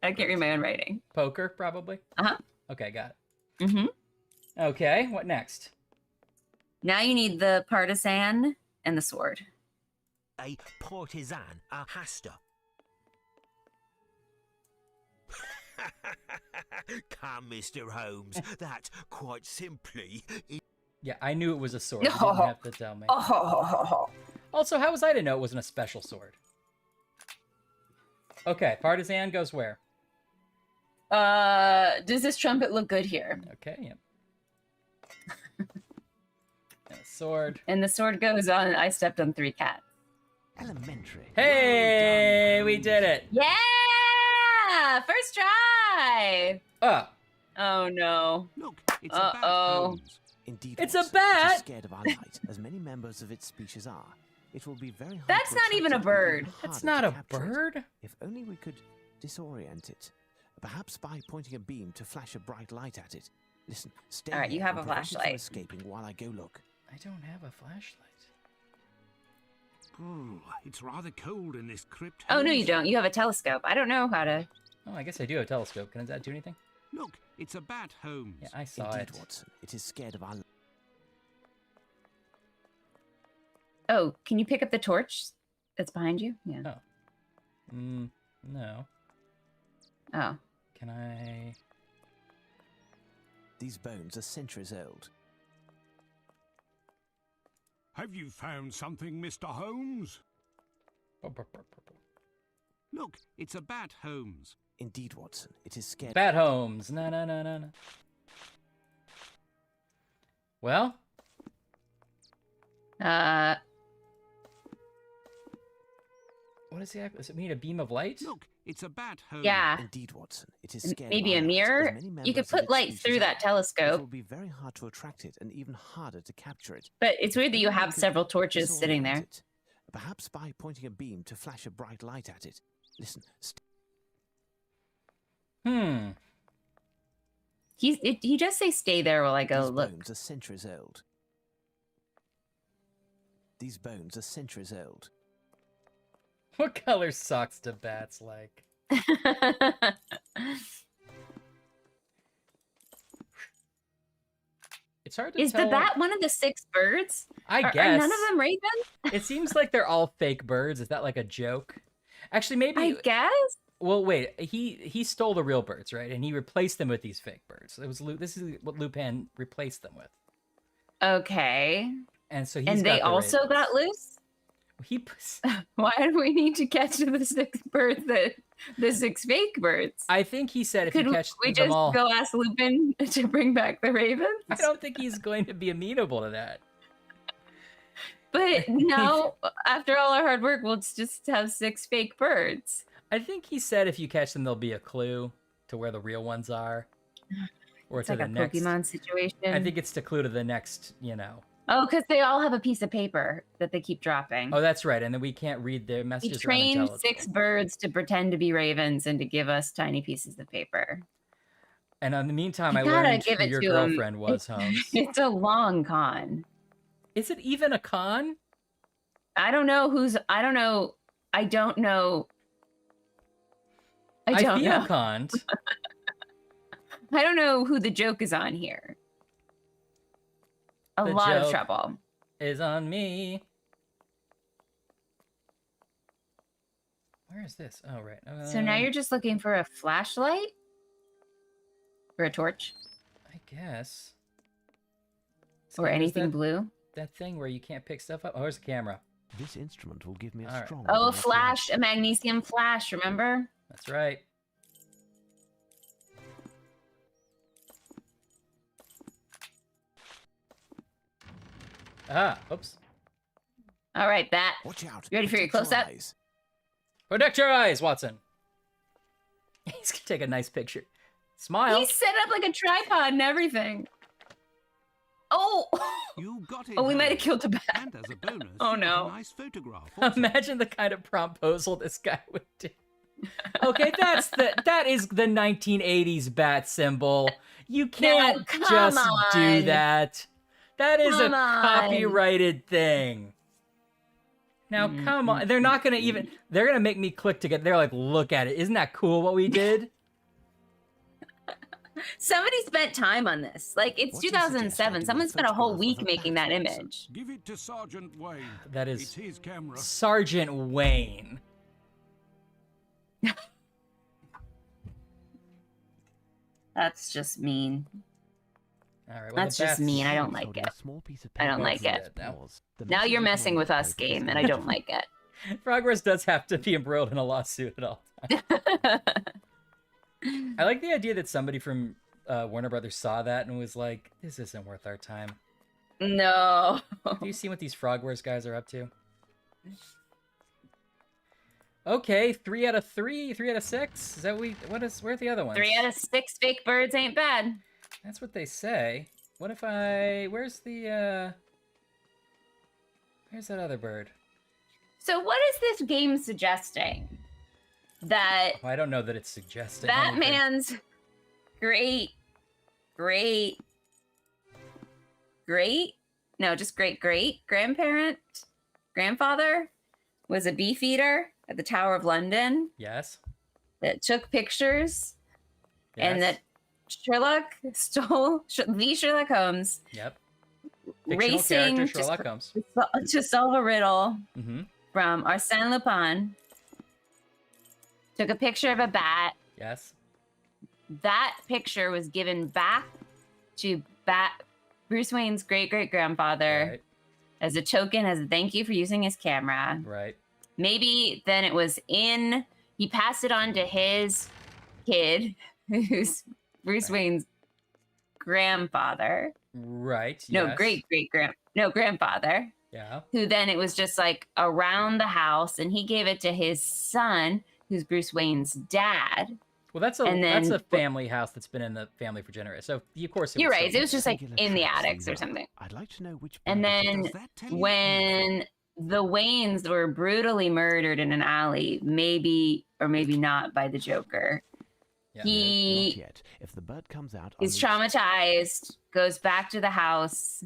I can't read my own writing. Poker, probably? Uh-huh. Okay, got it. Mm-hmm. Okay, what next? Now you need the partisan and the sword. A partisan, a hasta. Come, Mr. Holmes, that quite simply. Yeah, I knew it was a sword. You didn't have to tell me. Oh. Also, how was I to know it wasn't a special sword? Okay, partisan goes where? Does this trumpet look good here? Okay, yep. And a sword. And the sword goes on, I stepped on 3 cats. Elementary. Hey, we did it. Yeah! First try! Oh no. Look, it's a bat, Holmes. Indeed, it's a Watson, bat! It is scared of our light, as many members of its species are. It will be very hard That's to not attract even a it, bird. even That's harder not to a capture it. bird. If only we could disorient it. Perhaps by pointing a beam to flash a bright light at it. Listen, stay All right, you here have and a prevent it from flashlight. escaping while I go look. I don't have a flashlight. Oh, it's rather cold in this crypt. Oh, no, Holmes. you don't. You have a telescope. I don't know how to... Oh, I guess I do have a telescope. Can that do anything? Look, it's a bat, Holmes. Yeah, I saw Indeed, it. Watson, it is scared of our light. Oh, can you pick up the torch that's behind you? Yeah. Oh. No. Oh. Can I... These bones are centuries old. Have you found something, Mr. Holmes? Look, it's a bat, Holmes. Indeed, Watson, it is scared. Bat Holmes. No. Well? What does he have? Does it mean a beam of light? Look, it's a bat, Holmes. Yeah. Indeed, Watson, it is scared. Maybe of a our mirror? light, as many You could members of put its light species through that are. telescope. It will be very hard to attract it and even harder to capture it. But it's weird that you Only we have could several torches sitting there. disorient it. Perhaps by pointing a beam to flash a bright light at it. Listen. He just say stay there while I go These look. bones are centuries old. These bones are centuries old. What color socks do bats like? It's hard to Is tell. the bat one of the 6 birds? I Are guess. none of them ravens? It seems like they're all fake birds. Is that like a joke? Actually, maybe. I guess. Well, wait. He stole the real birds, right? And he replaced them with these fake birds. It was this is what Lupin replaced them with. Okay. And so and they also got loose? He. Why do we need to catch the 6 birds that the 6 fake birds. I think he said if you catch we them just all... go ask Lupin to bring back the ravens? I don't think he's going to be amenable to that. But now, after all our hard work, we'll just have 6 fake birds. I think he said if you catch them, there'll be a clue to where the real ones are. Or It's to like the a next Pokemon situation. I think it's to clue to the next, Oh, because they all have a piece of paper that they keep dropping. Oh, that's right. And then we can't read their We messages. trained 6 birds to pretend to be ravens and to give us tiny pieces of paper. And in the meantime, I gotta learned give who it your to 'em. girlfriend was, Holmes. It's a long con. Is it even a con? I don't know. I don't know. I don't know. I feel conned. I don't know who the joke is on here. A The lot of joke trouble. Is on me. Where is this? Oh, right. So now you're just looking for a flashlight? Or a torch? I guess. Or anything blue? That thing where you can't pick stuff up? Oh, there's a camera. This instrument will give me a All right. strong... Oh, a flash, a magnesium flash, remember? That's right. Ah, oops. All right, that. Watch out. You ready for your close-up? Protect your eyes, Watson. He's gonna take a nice picture. Smile. He set up like a tripod and everything. Oh! You got it. Oh, we might have killed the bat. And as a bonus, oh you no! got a nice photograph. Also. Imagine the kind of promposal this guy would do. Okay, that is the 1980s bat symbol. You can't just do that. That is a copyrighted thing. Now, come on. They're not going to they're going to make me click to get, they're like, look at it. Isn't that cool what we did? Somebody spent time on this. Like, it's 2007. Someone spent a whole week making that image. Give it to Sergeant Wayne. That is it's his camera. Sergeant Wayne. That's just mean. All right, well, that's just mean. I don't like it. I don't like it. Now you're messing with us, game, and I don't like it. Progress does have to be embroiled in a lawsuit at all times. I like the idea that somebody from Warner Brothers saw that and was like, this isn't worth our time. No. Do you see what these Frogwares guys are up to? Okay, 3 out of 3, 3 out of 6. Is that where's the other ones? 3 out of 6 fake birds ain't bad. That's what they say. What if where's that other bird? So what is this game suggesting? That I don't know that it's suggesting Batman's great grandfather was a beefeater at the Tower of London. Yes. That took pictures, and that Sherlock stole the Sherlock Holmes. Yep. Racing Sherlock Holmes to solve a riddle from Arsène Lupin. Took a picture of a bat. Yes. That picture was given back to Bruce Wayne's great-great-grandfather as a token, as a thank you for using his camera. Right. Maybe then it was he passed it on to his kid, who's Bruce Wayne's grandfather. Right. No, grandfather. Yeah. Who then it was just like around the house, and he gave it to his son, who's Bruce Wayne's dad. Well, that's a family house that's been in the family for generations. So of course you're right. It was just like in the attics or something. I'd like to know which. And then when the Waynes were brutally murdered in an alley, maybe or maybe not by the Joker. Yeah. He not yet. If the bird comes out, is traumatized, goes back to the house,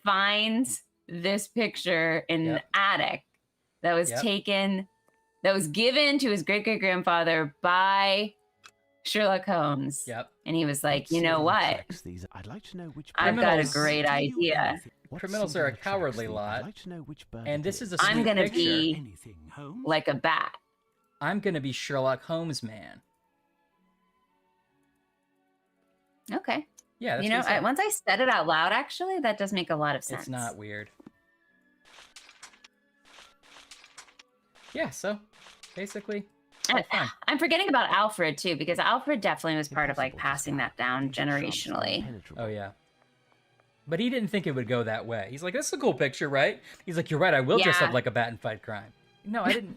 finds this picture in the attic that was taken, that was given to his great-great-grandfather by Sherlock Holmes. Yep. And he was like, you know what? I'd like to know which I've got a great idea. Criminals are a cowardly lot. I'd like to know which bird and this is a I'm going to picture. be like a bat. I'm going to be Sherlock Holmes man. Okay. Yeah, that's you know, once I said it out loud, actually, that does make a lot of sense. It's not weird. Yeah, so basically, I'm forgetting about Alfred too, because Alfred definitely was part of like passing that down generationally. Oh yeah. But he didn't think it would go that way. He's like, "This is a cool picture, right?" He's like, "You're right. I will dress up like a bat and fight crime." No, I didn't.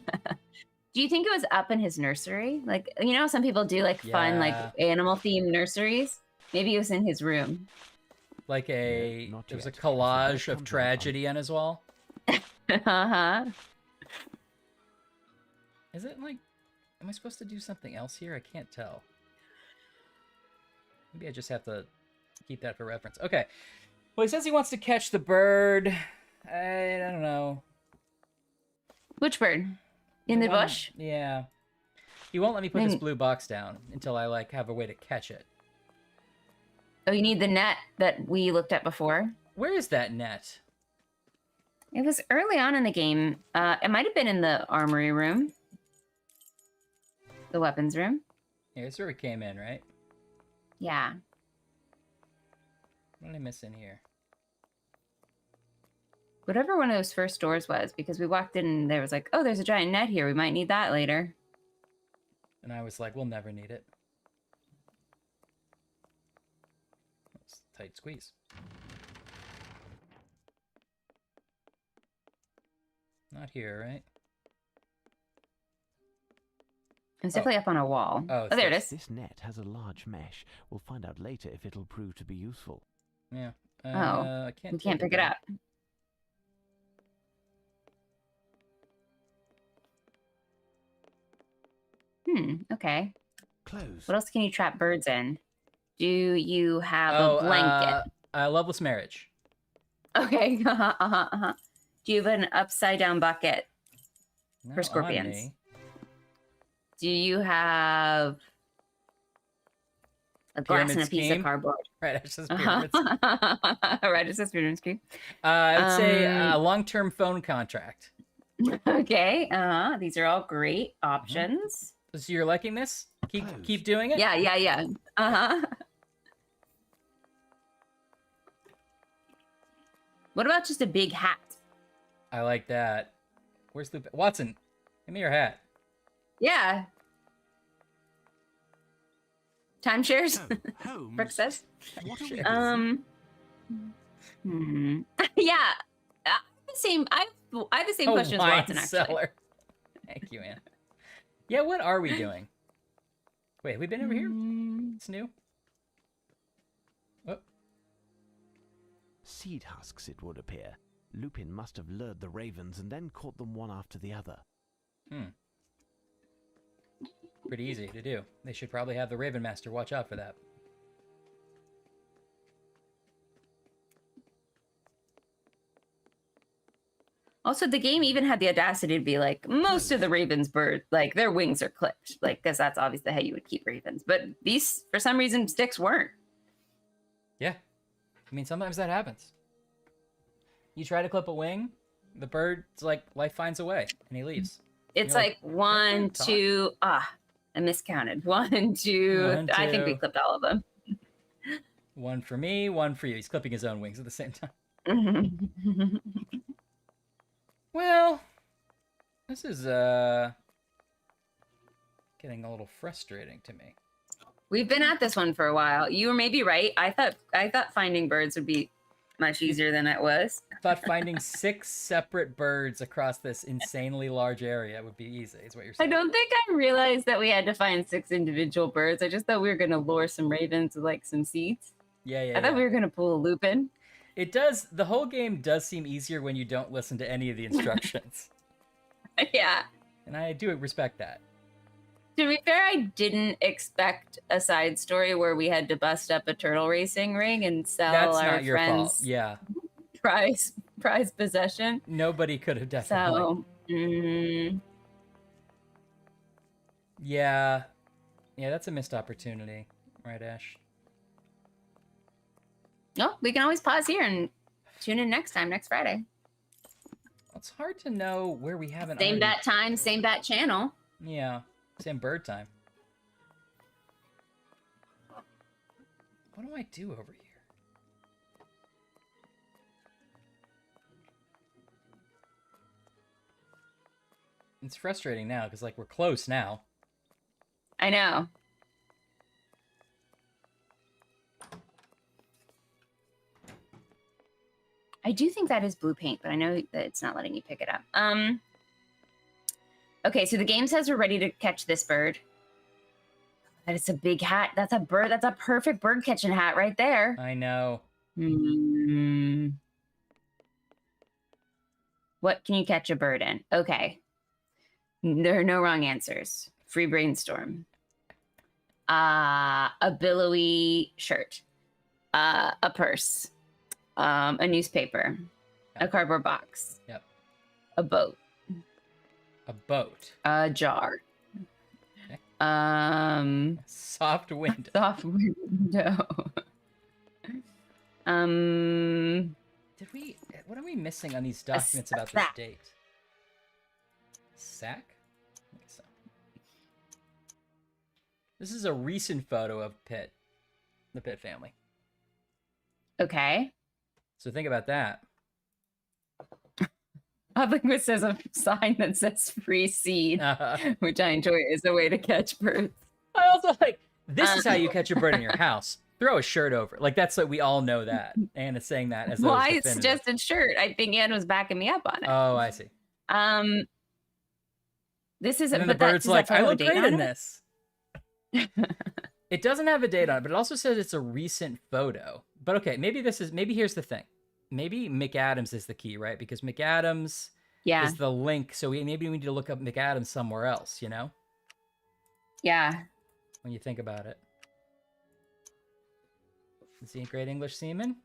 Do you think it was up in his nursery? Like, you know, some people do like fun, like animal themed nurseries. Maybe it was in his room. Like there was a collage of tragedy on his wall. Uh-huh. Is it like, am I supposed to do something else here? I can't tell. Maybe I just have to keep that for reference. Okay. Well, he says he wants to catch the bird. I don't know. Which bird? In the bush? Yeah. He won't let me put this blue box down until I like have a way to catch it. Oh, you need the net that we looked at before? Where is that net? It was early on in the game. It might have been in the armory room. The weapons room. Yeah, that's where we came in, right? Yeah. What did I miss in here? Whatever one of those first doors was, because we walked in and there was like, oh, there's a giant net here. We might need that later. And I was like, we'll never need it. That's a tight squeeze. Not here, right? It's definitely up on a wall. Oh, there it is. This net has a large mesh. We'll find out later if it'll prove to be useful. Yeah. I can't pick it up. Okay. Close. What else can you trap birds in? Do you have a blanket? Loveless marriage. Okay. Do you have an upside down bucket for scorpions? Do you have a glass and a piece of cardboard? Right, it says pyramids. Right, it says pyramid scheme. I would say a long-term phone contract. Okay. These are all great options. So you're liking this? Keep doing it? Yeah. What about just a big hat? I like that. Where's Lupin? Watson, give me your hat. Yeah. Timeshares? Brooke says. Yeah. I have the same question as Watson, actually. Seller. Thank you, Anna. Yeah, what are we doing? Wait, have we been over here? It's new. Oh. Seed husks, it would appear. Lupin must have lured the ravens and then caught them one after the other. Pretty easy to do. They should probably have the Raven Master watch out for that. Also, the game even had the audacity to be like, most of the ravens' birds, like, their wings are clipped. Like, because that's obviously how you would keep ravens. But these, for some reason, sticks weren't. Yeah. I mean, sometimes that happens. You try to clip a wing, the bird's like, life finds a way, and he leaves. It's like 1, 2, I miscounted. 1, 2, I think we clipped all of them. One for me, one for you. He's clipping his own wings at the same time. Well, this is getting a little frustrating to me. We've been at this one for a while. You were maybe right. I thought finding birds would be much easier than it was. I thought finding 6 separate birds across this insanely large area would be easy, is what you're saying. I don't think I realized that we had to find 6 individual birds. I just thought we were going to lure some ravens with like some seeds. Yeah. I thought we were going to pull a Lupin. It does. The whole game does seem easier when you don't listen to any of the instructions. Yeah. And I do respect that. To be fair, I didn't expect a side story where we had to bust up a turtle racing ring and sell our friends' prize possession. Nobody could have definitely. So, Yeah, that's a missed opportunity, right, Ash? No, we can always pause here and tune in next Friday. It's hard to know where we haven't. Same bat time, same bat channel. Yeah, same bird time. What do I do over here? It's frustrating now because like we're close now. I know. I do think that is blue paint, but I know that it's not letting you pick it up. Okay, so the game says we're ready to catch this bird. That is a big hat. That's a bird. That's a perfect bird catching hat right there. I know. What can you catch a bird in? Okay. There are no wrong answers. Free brainstorm. A billowy shirt. A purse. A newspaper. A cardboard box. Yep. A boat. A boat. A jar. Okay. Soft window. Soft window. Did we? What are we missing on these documents about this date? Sack? I think so. This is a recent photo of Pitt, the Pitt family. Okay. So think about that. Linguist says a sign that says free seed, which I enjoy as a way to catch birds. I also like, this is how you catch a bird in your house. Throw a shirt over. Like, that's like, we all know that. Anna's saying that as Well, I suggested shirt. I think Anna was backing me up on it. Oh, I see. This is, and then the bird's like, I look great in this. It doesn't have a date on it, but it also says it's a recent photo. But okay, maybe here's the thing. Maybe McAdams is the key, right? Because McAdams is the link. So maybe we need to look up McAdams somewhere else, you know? Yeah. When you think about it. Is he a great English seaman?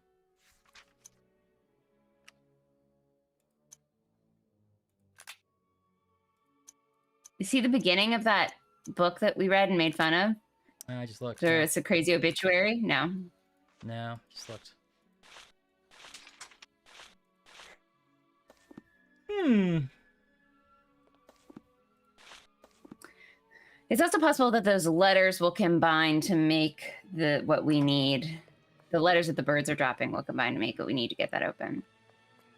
You see the beginning of that book that we read and made fun of? I just looked. It's a crazy obituary? No. No, just looked. It's also possible that those letters will combine to make what we need. The letters that the birds are dropping will combine to make what we need to get that open.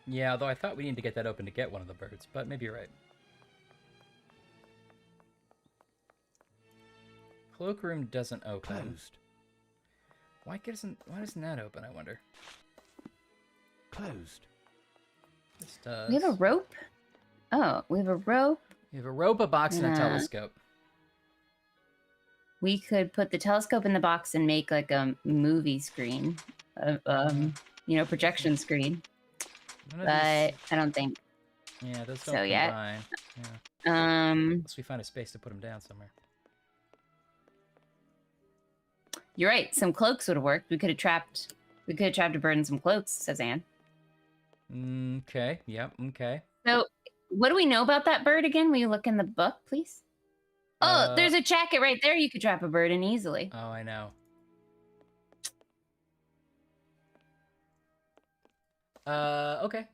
Yeah, although I thought we needed to get that open to get one of the birds, but maybe you're right. Cloakroom doesn't open. Closed. Why doesn't that open, I wonder? Closed. This does. We have a rope? Oh, we have a rope. We have a rope, a box, and a telescope. We could put the telescope in the box and make like a movie screen, projection screen. But I don't think. Yeah, those don't so yet. Combine. Yeah. Unless we find a space to put them down somewhere. You're right. Some cloaks would have worked. We could have trapped a bird in some cloaks, says Anne. Okay. Yep. Okay. So, what do we know about that bird again? Will you look in the book, please? Oh, there's a jacket right there. You could trap a bird in easily. Oh, I know. Okay.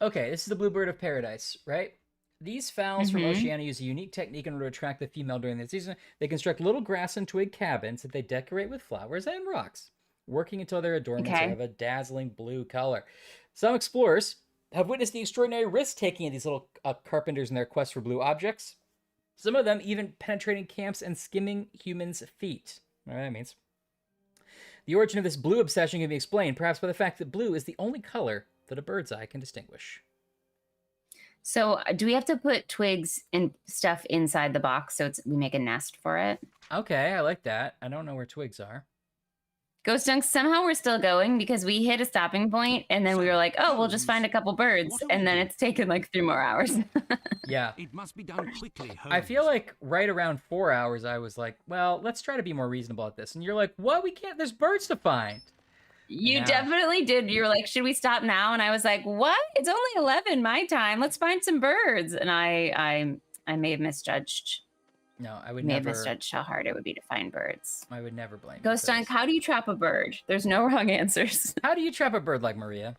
Okay, this is the bluebird of paradise, right? These fowls from Oceania use a unique technique in order to attract the female during the season. They construct little grass and twig cabins that they decorate with flowers and rocks, working until their adornments are of a dazzling blue color. Some explorers have witnessed the extraordinary risk-taking of these little carpenters in their quest for blue objects. Some of them even penetrating camps and skimming humans' feet. What that means. The origin of this blue obsession can be explained, perhaps by the fact that blue is the only color that a bird's eye can distinguish. So do we have to put twigs and stuff inside the box so we make a nest for it? Okay, I like that. I don't know where twigs are. Ghost Dunks, somehow we're still going because we hit a stopping point and then we were like, oh, we'll just find a couple birds. And then it's taken like 3 more hours. Yeah. It must be done quickly, Holmes. I feel like right around 4 hours, I was like, well, let's try to be more reasonable at this. And you're like, what? We can't, there's birds to find. You definitely did. You were like, should we stop now? And I was like, what? It's only 11 my time. Let's find some birds. And I may have misjudged. No, I would never. never. May have misjudged how hard it would be to find birds. I would never blame Ghost Dunk, how do you trap a bird? There's no wrong answers. How do you trap a bird like Maria?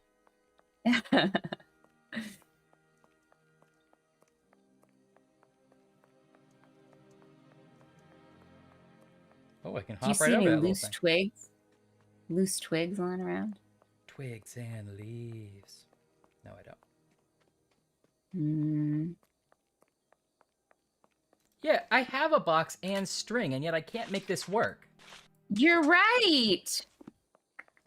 Oh, I can hop right over that. Do you see any loose twigs? Loose twigs lying around? Twigs and leaves. No, I don't. Yeah, I have a box and string, and yet I can't make this work. You're right.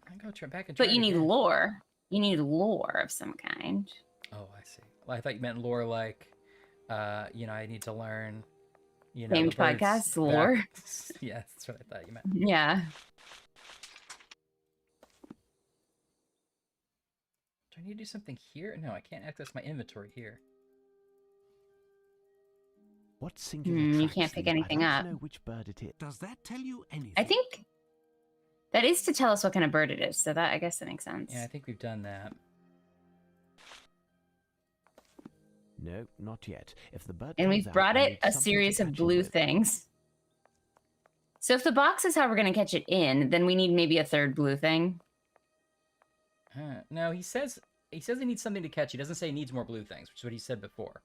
I go try back and try. But you need lore. You need lore of some kind. Oh, I see. Well, I thought you meant lore like, you know, I need to learn, you know, named podcast lore. Yeah, that's what I thought you meant. Yeah. Do I need to do something here? No, I can't access my inventory here. What singular you can't pick anything up. Know which bird it is. Does that tell you anything? I think that is to tell us what kind of bird it is. So that I guess that makes sense. Yeah, I think we've done that. No, not yet. If the bird and we've brought it a series of blue things. So if the box is how we're going to catch it in, then we need maybe a third blue thing. No, he says he needs something to catch. He doesn't say he needs more blue things, which is what he said before.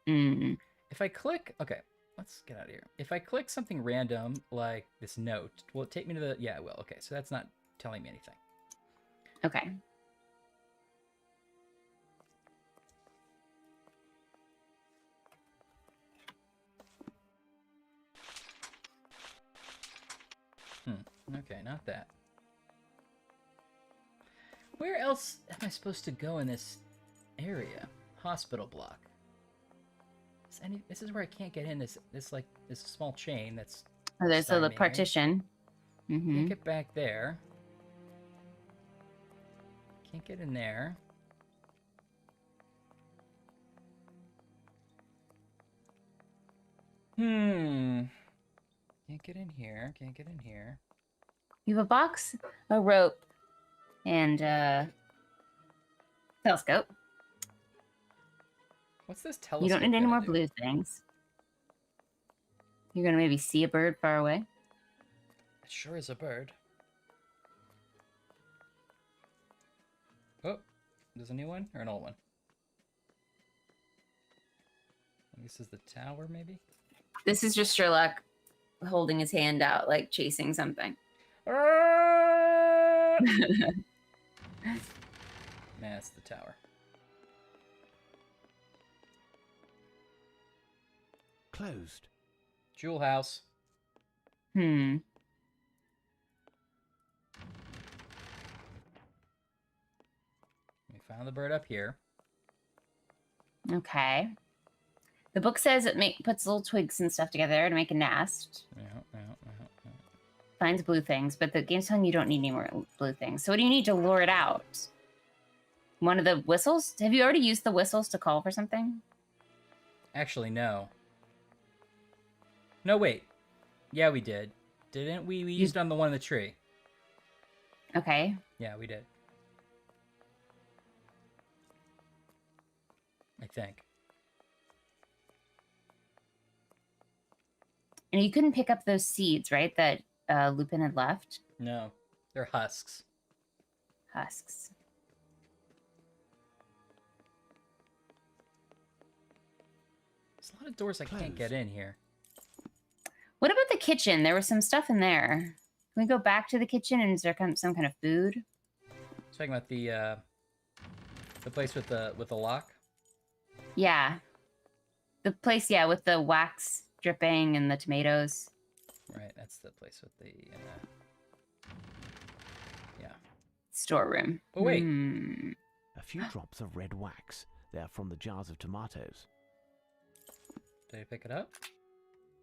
If I click, okay, let's get out of here. If I click something random like this note, will it take me to the? Yeah, it will. Okay, so that's not telling me anything. Okay. Okay, not that. Where else am I supposed to go in this area? Hospital block. This is where I can't get in. This small chain that's. Oh, there's a partition. Can't get back there. Can't get in there. Can't get in here. Can't get in here. You have a box, a rope, and a telescope. What's this telescope? You don't need any more blue things. You're gonna maybe see a bird far away. It sure is a bird. Oh, there's a new one or an old one? This is the tower, maybe? This is just Sherlock holding his hand out, like chasing something. Nah, it's the tower. Closed. Jewel house. We found the bird up here. Okay. The book says it puts little twigs and stuff together to make a nest. Yeah. Finds blue things, but the game's telling you don't need any more blue things. So what do you need to lure it out? One of the whistles? Have you already used the whistles to call for something? Actually, no. No, wait. Yeah, we did. Didn't we? We used on the one in the tree. Okay. Yeah, we did. I think. And you couldn't pick up those seeds, right? That Lupin had left? No. They're husks. Husks. There's a lot of doors I can't get in here. What about the kitchen? There was some stuff in there. Can we go back to the kitchen and is there some kind of food? Talking about the place with the lock? Yeah. The place, yeah, with the wax dripping and the tomatoes. Right, that's the place with the yeah. Storeroom. Oh wait. A few drops of red wax. They are from the jars of tomatoes. Did I pick it up?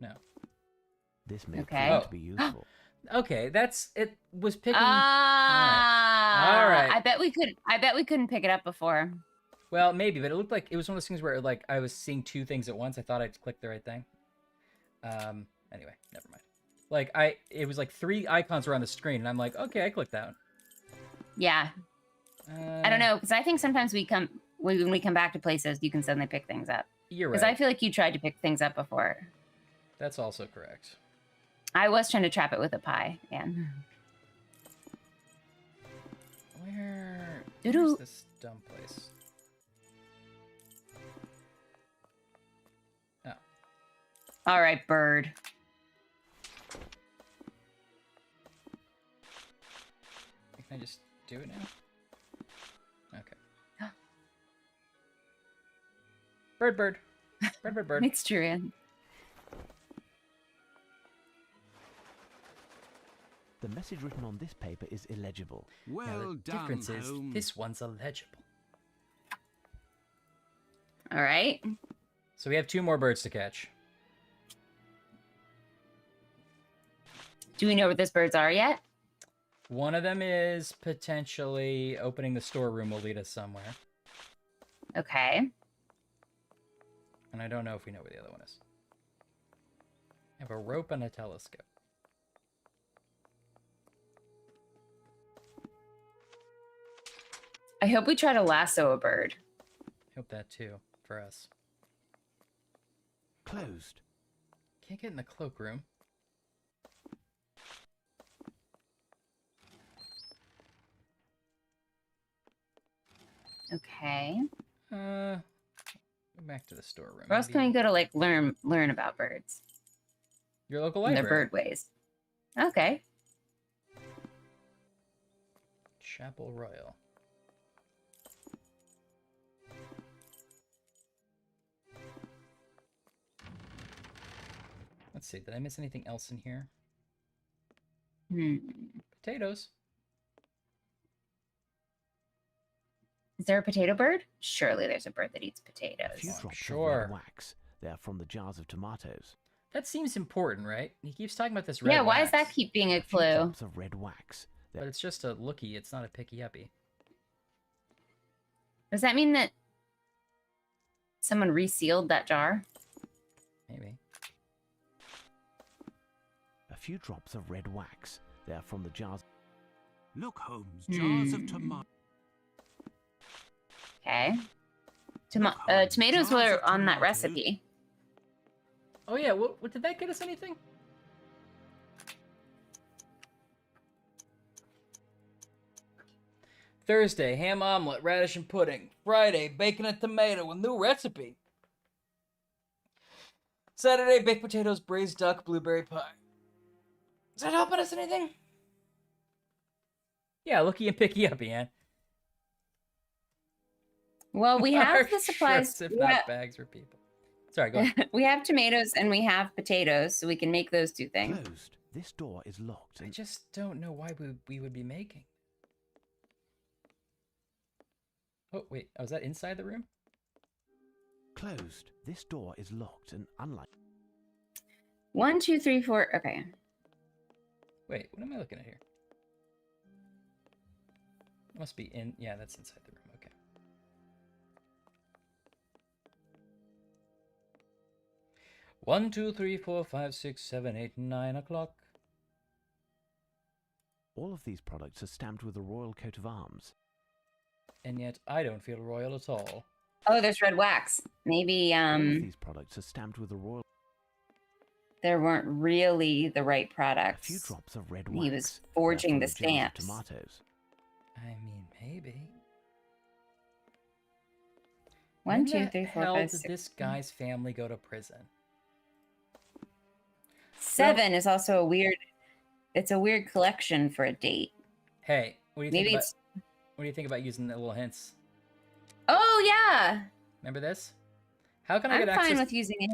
No. This may prove to be useful. Okay, it was picking. Ah, all right. I bet we couldn't pick it up before. Well, maybe, but it looked like it was one of those things where like I was seeing two things at once. I thought I'd click the right thing. Anyway, never mind. Like it was like three icons were on the screen, and I'm like, okay, I clicked that one. Yeah. I don't know, because I think sometimes when we come back to places, you can suddenly pick things up. You're right. Because I feel like you tried to pick things up before. That's also correct. I was trying to trap it with a pie, again. Where's this dumb place? Oh. All right, bird. Can I just do it now? Okay. Bird, bird. Bird, bird, bird. It's true. The message written on this paper is illegible. Well the done, difference is Holmes. this one's illegible. All right. So we have 2 more birds to catch. Do we know what those birds are yet? One of them is potentially opening the storeroom will lead us somewhere. Okay. And I don't know if we know where the other one is. I have a rope and a telescope. I hope we try to lasso a bird. I hope that too, for us. Closed. Can't get in the cloakroom. Okay. Go back to the storeroom. Where else can we go to like learn about birds? Your local And library. their bird ways. Okay. Chapel Royal. Let's see. Did I miss anything else in here? Potatoes. Is there a potato bird? Surely there's a bird that eats A potatoes. few drops sure. of red wax. They are from the jars of tomatoes. That seems important, right? He keeps talking about this red Yeah, why wax, does that keep being a Few clue? drops of red wax. But it's just a looky. It's not a picky-uppy. Does that mean that someone resealed that jar? Maybe. A few drops of red wax. They are from the jars. Look, Holmes, jars of tomatoes. Okay. Tomatoes were on that recipe. Oh yeah, what did that get us anything? Thursday, ham omelet, radish and pudding. Friday, bacon and tomato with new recipe. Saturday, baked potatoes, braised duck, blueberry pie. Is that helping us anything? Yeah, looky and picky up, Ian. Well, we have Our the supplies. shirts, if not bags for people. Sorry, go ahead. We have tomatoes and we have potatoes, so we can make those 2 things. Closed. This door is locked. I just don't know why we would be making. Oh, wait. Oh, is that inside the room? Closed. This door is locked and unlike. 1, 2, 3, 4. Okay. Wait, what am I looking at here? Must be in. Yeah, that's inside the room. Okay. One, 2, 3, 4, 5, 6, 7, 8, 9 o'clock. All of these products are stamped with the royal coat of arms. And yet I don't feel royal at all. Oh, there's red wax. Maybe All of these products are stamped with the royal. there weren't really the right A products. few drops of red wax. He was forging the They are from jars of stamps. tomatoes. I mean, maybe. 1, 2, When 3, the 4, hell 5, did 6. this guy's family go to prison? 7 is also a weird. It's a weird collection for a date. Hey, what do you think Maybe about? it's. What do you think about using the little hints? Oh yeah, Remember this? How can I I'm get access? fine with using it.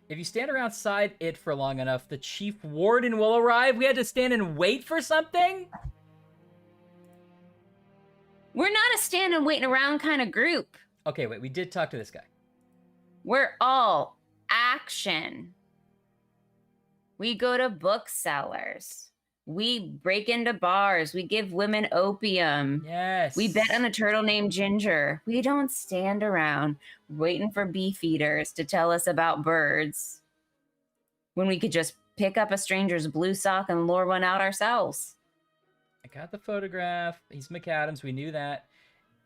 If you stand around outside it for long enough, the chief warden will arrive. We had to stand and wait for something? We're not a stand and waiting around kind of group. Okay, wait, we did talk to this guy. We're all action. We go to booksellers. We break into bars. We give women opium. Yes. We bet on a turtle named Ginger. We don't stand around waiting for beef eaters to tell us about birds when we could just pick up a stranger's blue sock and lure one out ourselves. I got the photograph. He's McAdams. We knew that.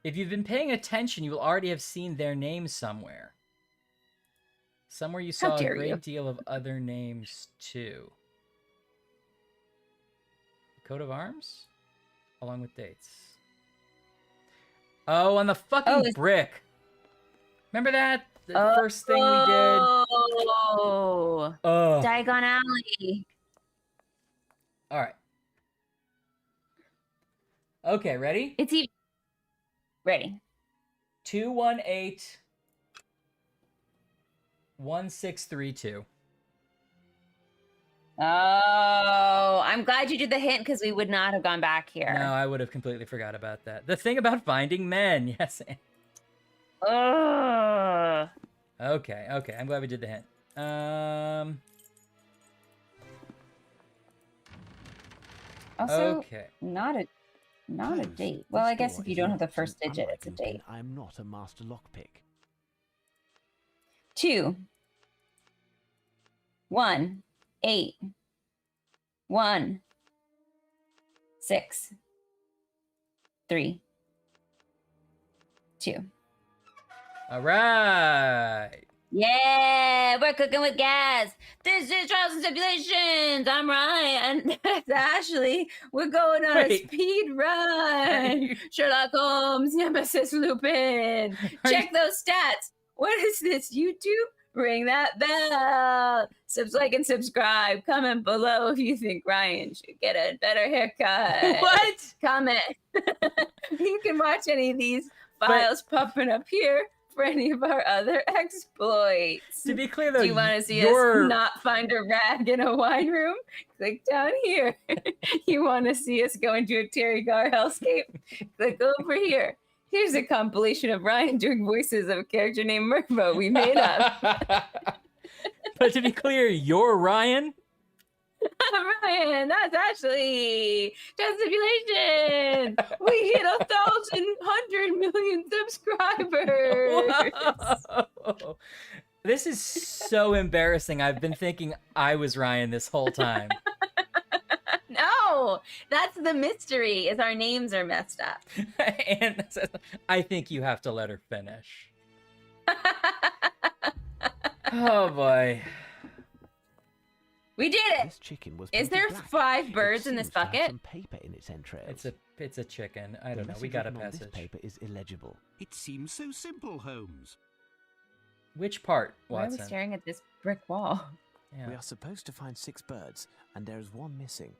If you've been paying attention, you will already have seen their names somewhere. Somewhere you saw a great deal of other names, too. Coat of arms? Along with dates. Oh, on the fucking brick. Remember that? The first thing we did? Oh. Diagon Alley. All right. Okay, ready? It's even... Ready. 218 1632. Oh, I'm glad you did the hint because we would not have gone back here. No, I would have completely forgot about that. The thing about finding men, yes. Ugh. Okay. I'm glad we did the hint. Also, okay. not a date. Well, I guess if you don't have the first digit, it's a date. I am not a master lockpick. 2 1 8 1 6 3 2. All right. Yeah, we're cooking with gas. This is Trials and Stipulations. I'm Ryan. That's Ashley. We're going on a speed run. Sherlock Holmes, Nemesis Lupin. Check those stats. What is this, YouTube? Ring that bell. Like and subscribe. Comment below if you think Ryan should get a better haircut. What? Comment. You can watch any of these files popping up here for any of our other exploits. To be clear, though, do you want to see us not find a rag in a wine room? Click down here. You want to see us go into a Terry Gar hellscape? Click over here. Here's a compilation of Ryan doing voices of a character named Mervo we made up. But to be clear, you're Ryan? I'm Ryan. That's Ashley. Just Stipulation. We hit 1,100 million subscribers. Whoa. This is so embarrassing. I've been thinking I was Ryan this whole time. No, that's the mystery, is our names are messed up. And I think you have to let her finish. Oh, boy. We did it. This chicken was Is there black. 5 birds in this bucket? Some paper in its entrails. It's a chicken. I don't know. We got a passage. This paper is illegible. It seems so simple, Holmes. Which part, Why Watson? are we staring at this brick wall? Yeah. We are supposed to find 6 birds, and there is one missing.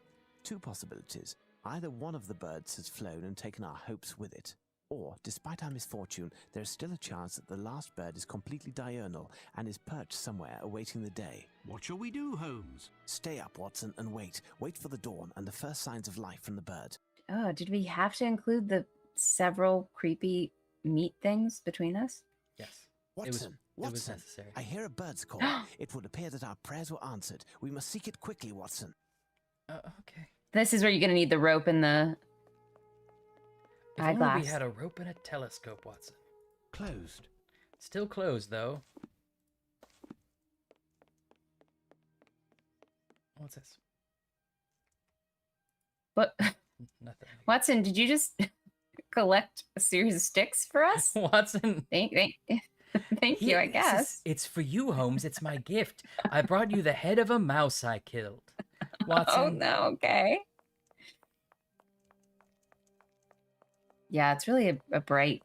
2 possibilities. Either one of the birds has flown and taken our hopes with it, or, despite our misfortune, there is still a chance that the last bird is completely diurnal and is perched somewhere awaiting the day. What shall we do, Holmes? Stay up, Watson, and wait. Wait for the dawn and the first signs of life from the bird. Oh, did we have to include the several creepy meat things between us? Yes. Watson, it was necessary. I hear a bird's call. It would appear that our prayers were answered. We must seek it quickly, Watson. Okay. This is where you're going to need the rope and the If eyeglass. only we had a rope and a telescope, Watson. Closed. Still closed, though. What's this? What? Nothing. Watson, did you just collect a series of sticks for us? Watson. Thank you, I guess. It's for you, Holmes. It's my gift. I brought you the head of a mouse I killed. Watson. Oh, no, okay. Yeah, it's really a bright,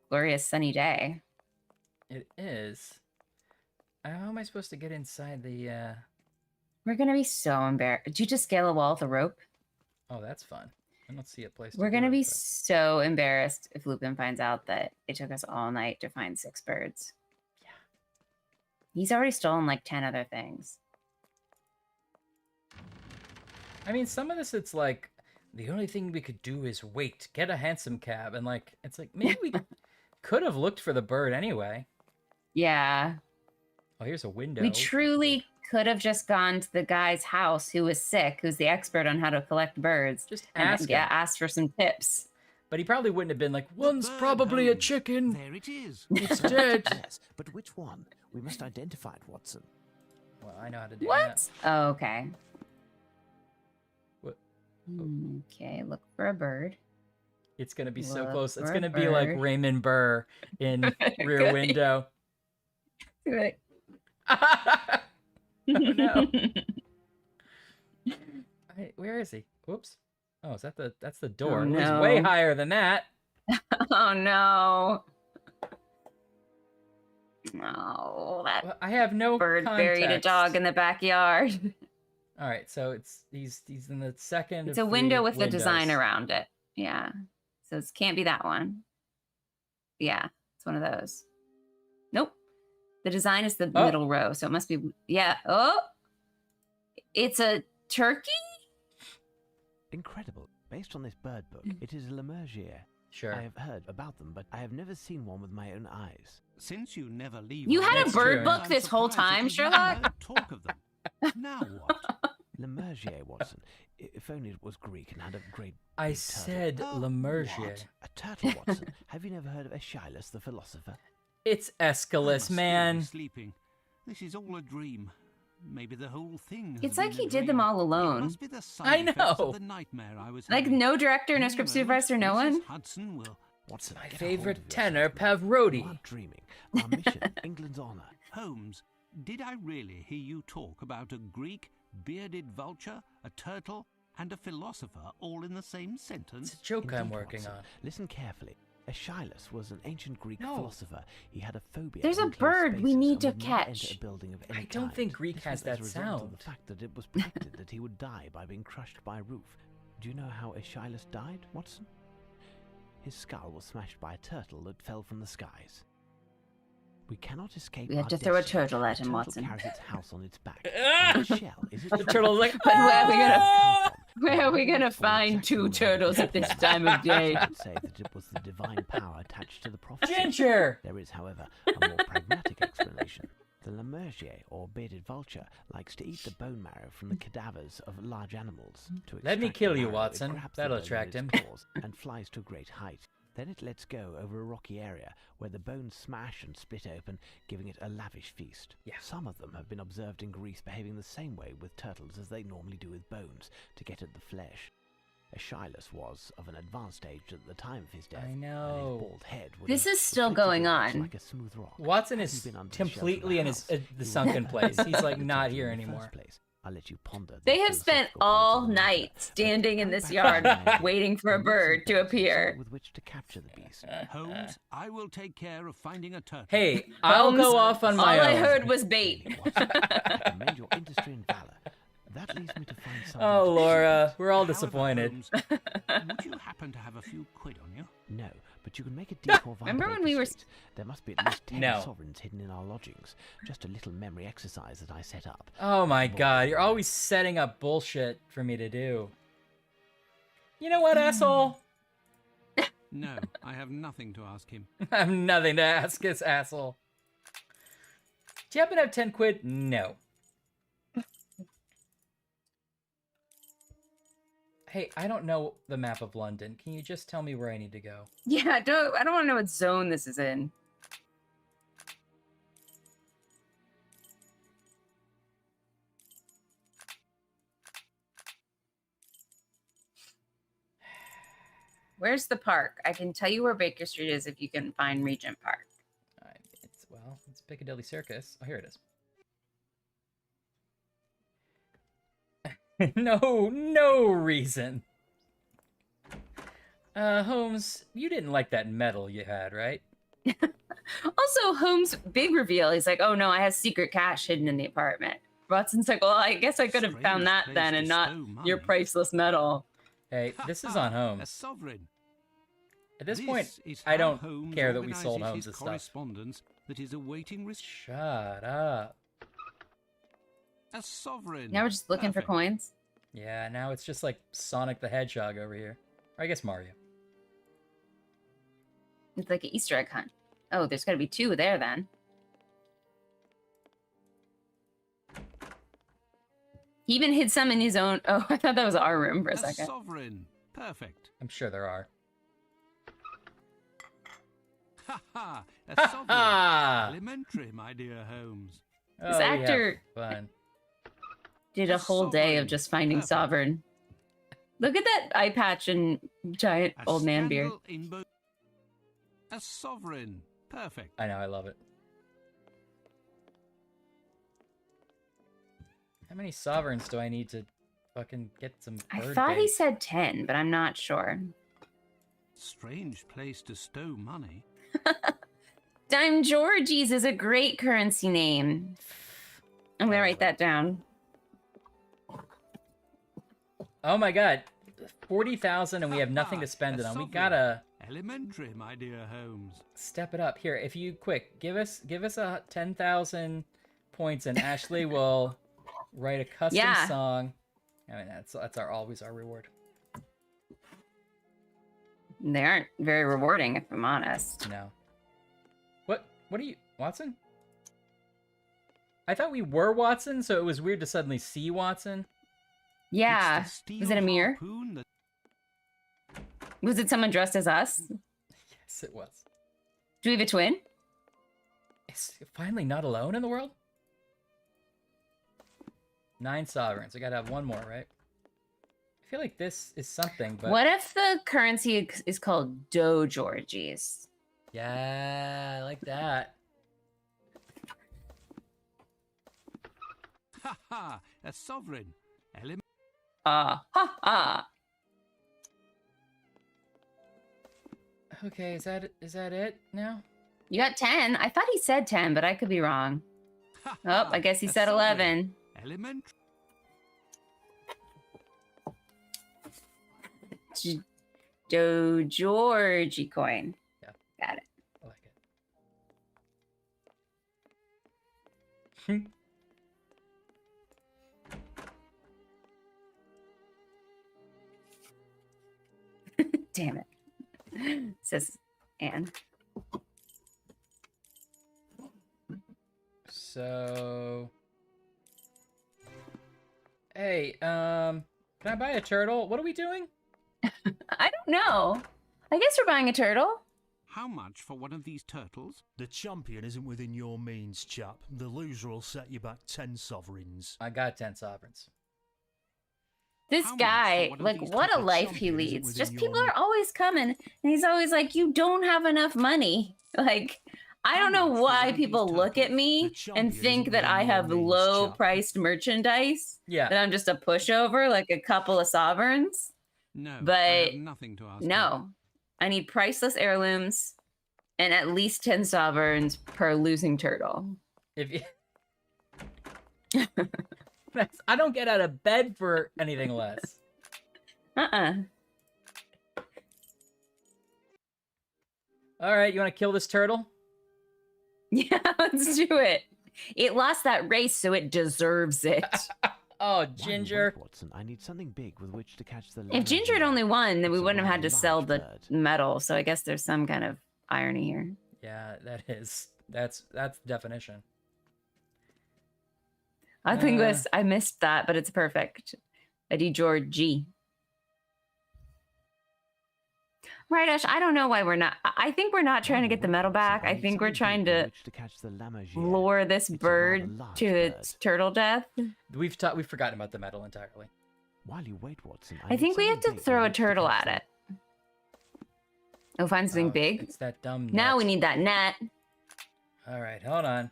glorious, sunny day. It is. How am I supposed to get inside the... We're going to be so embarrassed. Did you just scale a wall with a rope? Oh, that's fun. I don't see a place We're going to do be it, but- so embarrassed if Lupin finds out that it took us all night to find 6 birds. Yeah. He's already stolen like 10 other things. I mean, some of this, it's like, the only thing we could do is wait, get a hansom cab, and like, it's like, maybe we could have looked for the bird anyway. Yeah. Oh, here's a window. We truly could have just gone to the guy's house who was sick, who's the expert on how to collect birds. Just and ask him. ask for some tips. But he probably wouldn't have been like, one's probably a chicken. There it is. It's dead. Yes, but which one? We must identify it, Watson. Well, I know how to do What? that. Oh, okay. What? Okay, look for a bird. It's going to be so Look close. It's for going to a be like bird. Raymond Burr in Rear Good. Window. Good. Oh, no. Where is he? Whoops. Oh, is that that's the door. Oh, It was no. way higher than that. Oh no. Oh, that Well, I have no bird buried a context. dog in the backyard. All right, so he's in the second. It's of a window three with a design windows. around it. Yeah. So it can't be that one. Yeah, it's one of those. Nope. The design is the middle row, so it must be... Yeah. Oh! It's a turkey? Incredible. Based on this bird book, it is a Lemergier. Sure. I have heard about them, but I have never seen one with my own eyes. Since you never leave... You had a bird book this whole time, Sherlock? Talk of them. Now what? Lemergier, Watson. If only it was Greek and had a great... I said Lemergier. A turtle, Watson. Have you never heard of Aeschylus the philosopher? It's Aeschylus, man. Sleeping. This is all a dream. Maybe the whole thing. It's like he did them all alone. I know. The nightmare I was like no director, no script supervisor, no one. Hudson will. Watson, my favorite tenor, Pavarotti. Not dreaming. Our mission, England's honor. Holmes, did I really hear you talk about a Greek, bearded vulture, a turtle, and a philosopher all in the same sentence? It's a joke. Indeed, I'm working Watson. on. Listen carefully. Aeschylus was an ancient Greek philosopher. He had a phobia. There's a bird we need to catch. I don't think Greek has that sound. The fact that it was predicted that he would die by being crushed by a roof. Do you know how Aeschylus died, Watson? His skull was smashed by a turtle that fell from the skies. We cannot escape. We have to throw a turtle at him, Watson. Carries its house on its back. The shell is the turtle's like, but where are we gonna find two turtles at this time of day? I would say that it was the divine power attached to the prophecy. Ginger! There is, however, a more pragmatic explanation. The Lemergier, or bearded vulture, likes to eat the bone marrow from the cadavers of large animals. Let me kill you, Watson. That'll attract him. And flies to a great height. Then it lets go over a rocky area where the bones smash and split open, giving it a lavish feast. Yeah. Some of them have been observed in Greece behaving the same way with turtles as they normally do with bones, to get at the flesh. Aeschylus was of an advanced age at the time of his death. I know. And his bald head this is still going on. Like a smooth rock. Watson is completely in his the sunken place. He's like not here anymore. I'll let you ponder. They have spent all night standing in this yard waiting for a bird to appear. With which to capture the beast. Holmes, I will take care of finding a turtle. Hey, I'll go off on my own. All I heard was bait. Commend your industry and valor. That leads me to find something. Oh, Laura, we're all disappointed. Would you happen to have a few quid on you? No, but you can make a detour via Remember when we were... There must be at least 10 sovereigns hidden in our lodgings. Just a little memory exercise that I set up. Oh my god, you're always setting up bullshit for me to do. You know what, asshole? No, I have nothing to ask him. I have nothing to ask this asshole. Do you happen to have 10 quid? No. Hey, I don't know the map of London. Can you just tell me where I need to go? Yeah, I don't want to know what zone this is in. Where's the park? I can tell you where Baker Street is if you can find Regent Park. It's Piccadilly Circus. Oh, here it is. No reason. Holmes, you didn't like that medal you had, right? Also, Holmes' big reveal, he's like, oh no, I have secret cash hidden in the apartment. Watson's like, well, I guess I could have found that then and not your priceless medal. Hey, this is on Holmes. A sovereign. At this point, I don't care that we sold Holmes' stuff. Correspondence that is awaiting Shut up. A sovereign. Now we're just looking for coins. Yeah, now it's just like Sonic the Hedgehog over here. Or I guess Mario. It's like an Easter egg hunt. Oh, there's got to be two there then. He even hid some in his own... Oh, I thought that was our room for a second. Sovereign. Perfect. I'm sure there are. Ha ha! A sovereign. Elementary, my dear Holmes. This actor fun. Did a whole day of just finding sovereign. Look at that eye patch and giant old man beard. A sovereign. Perfect. I know, I love it. How many sovereigns do I need to fucking get some bird I thought bait? he said 10, but I'm not sure. Strange place to stow money. Dime Georgie's is a great currency name. I'm gonna write that down. Oh my god. 40,000 and we have nothing to spend it on. We gotta Elementary, my dear Holmes. Step it up. Here, if you give us a 10,000 points, and Ashley will write a custom song. I mean, that's always our reward. They aren't very rewarding, if I'm honest. No. What are you, Watson? I thought we were Watson, so it was weird to suddenly see Watson. Yeah. Was it a mirror? Was it someone dressed as us? Yes, it was. Do we have a twin? Is it finally not alone in the world? 9 sovereigns. I gotta have one more, right? I feel like this is something, but... What if the currency is called Georgies? Yeah, I like that. Ha ha! A sovereign. Ha ha! Okay, is that it now? You got 10. I thought he said 10, but I could be wrong. Oh, I guess he said 11. Elementary. Georgie coin. Yeah. Got it. I like it. Damn it. Says Anne. So... Hey, can I buy a turtle? What are we doing? I don't know. I guess we're buying a turtle. How much for one of these turtles? The champion isn't within your means, chap. The loser will set you back 10 sovereigns. I got 10 sovereigns. This guy, like, what a life he leads. Just people are always coming, and he's always like, you don't have enough money. Like, I don't know why people look at me and think that I have low-priced merchandise. Yeah. That I'm just a pushover, like a couple of sovereigns. No, but I have nothing to ask no. I need priceless heirlooms and at least 10 sovereigns per losing turtle. If you... I don't get out of bed for anything less. Uh-uh. All right, you want to kill this turtle? Yeah, let's do it. It lost that race, so it deserves it. Oh, Ginger. Watson, I need something big with which to catch the... If Ginger had only won, then we wouldn't have had to sell the medal. So I guess there's some kind of irony here. Yeah, that is. That's the definition. I think I missed that, but it's perfect. Eddie Georgie. Right, Ash, I don't know why we're not... I think we're not trying to get the medal back. I think we're trying to lure this bird to its turtle death. We've forgotten about the medal entirely. While you wait, Watson, I think we have to throw a turtle at it. Oh, find something big? It's that dumb net. Now we need that net. All right, hold on.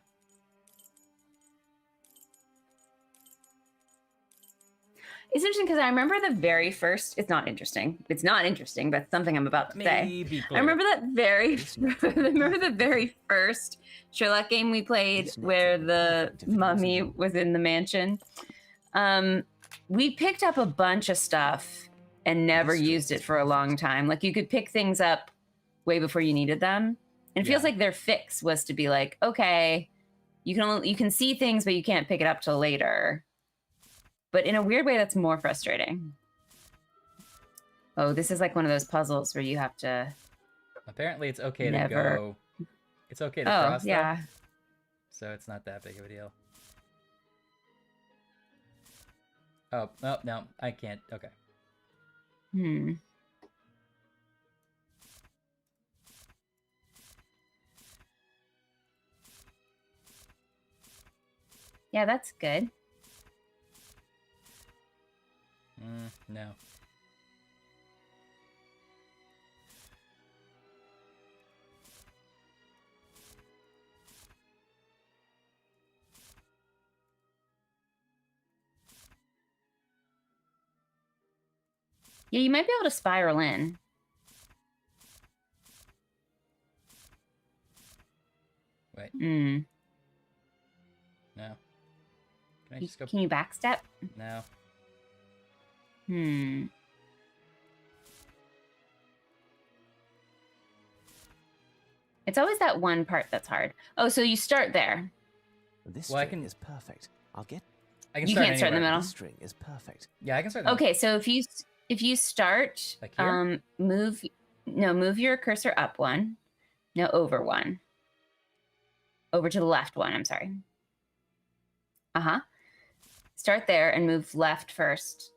It's interesting because I remember the very first... It's not interesting. It's not interesting, but it's something I'm about to say. I remember that the very first Sherlock game we played where the mummy was in the mansion. We picked up a bunch of stuff and never used it for a long time. Like, you could pick things up way before you needed them. And it feels like their fix was to be like, okay, you can see things, but you can't pick it up till later. But in a weird way, that's more frustrating. Oh, this is like one of those puzzles where you have to... Apparently it's okay to go... It's okay to cross yeah. them, so it's not that big of a deal. Oh, no, I can't. Okay. Yeah, that's good. No. Yeah, you might be able to spiral in. Wait. No. Can I just go? Can you backstep? No. It's always that one part that's hard. Oh, so you start there. This string is perfect. I can start can't start in the middle. This string is perfect. Yeah, I can start. Okay, so if you start, like here? move your cursor up one. No, over one. Over to the left one. I'm sorry. Start there and move left first,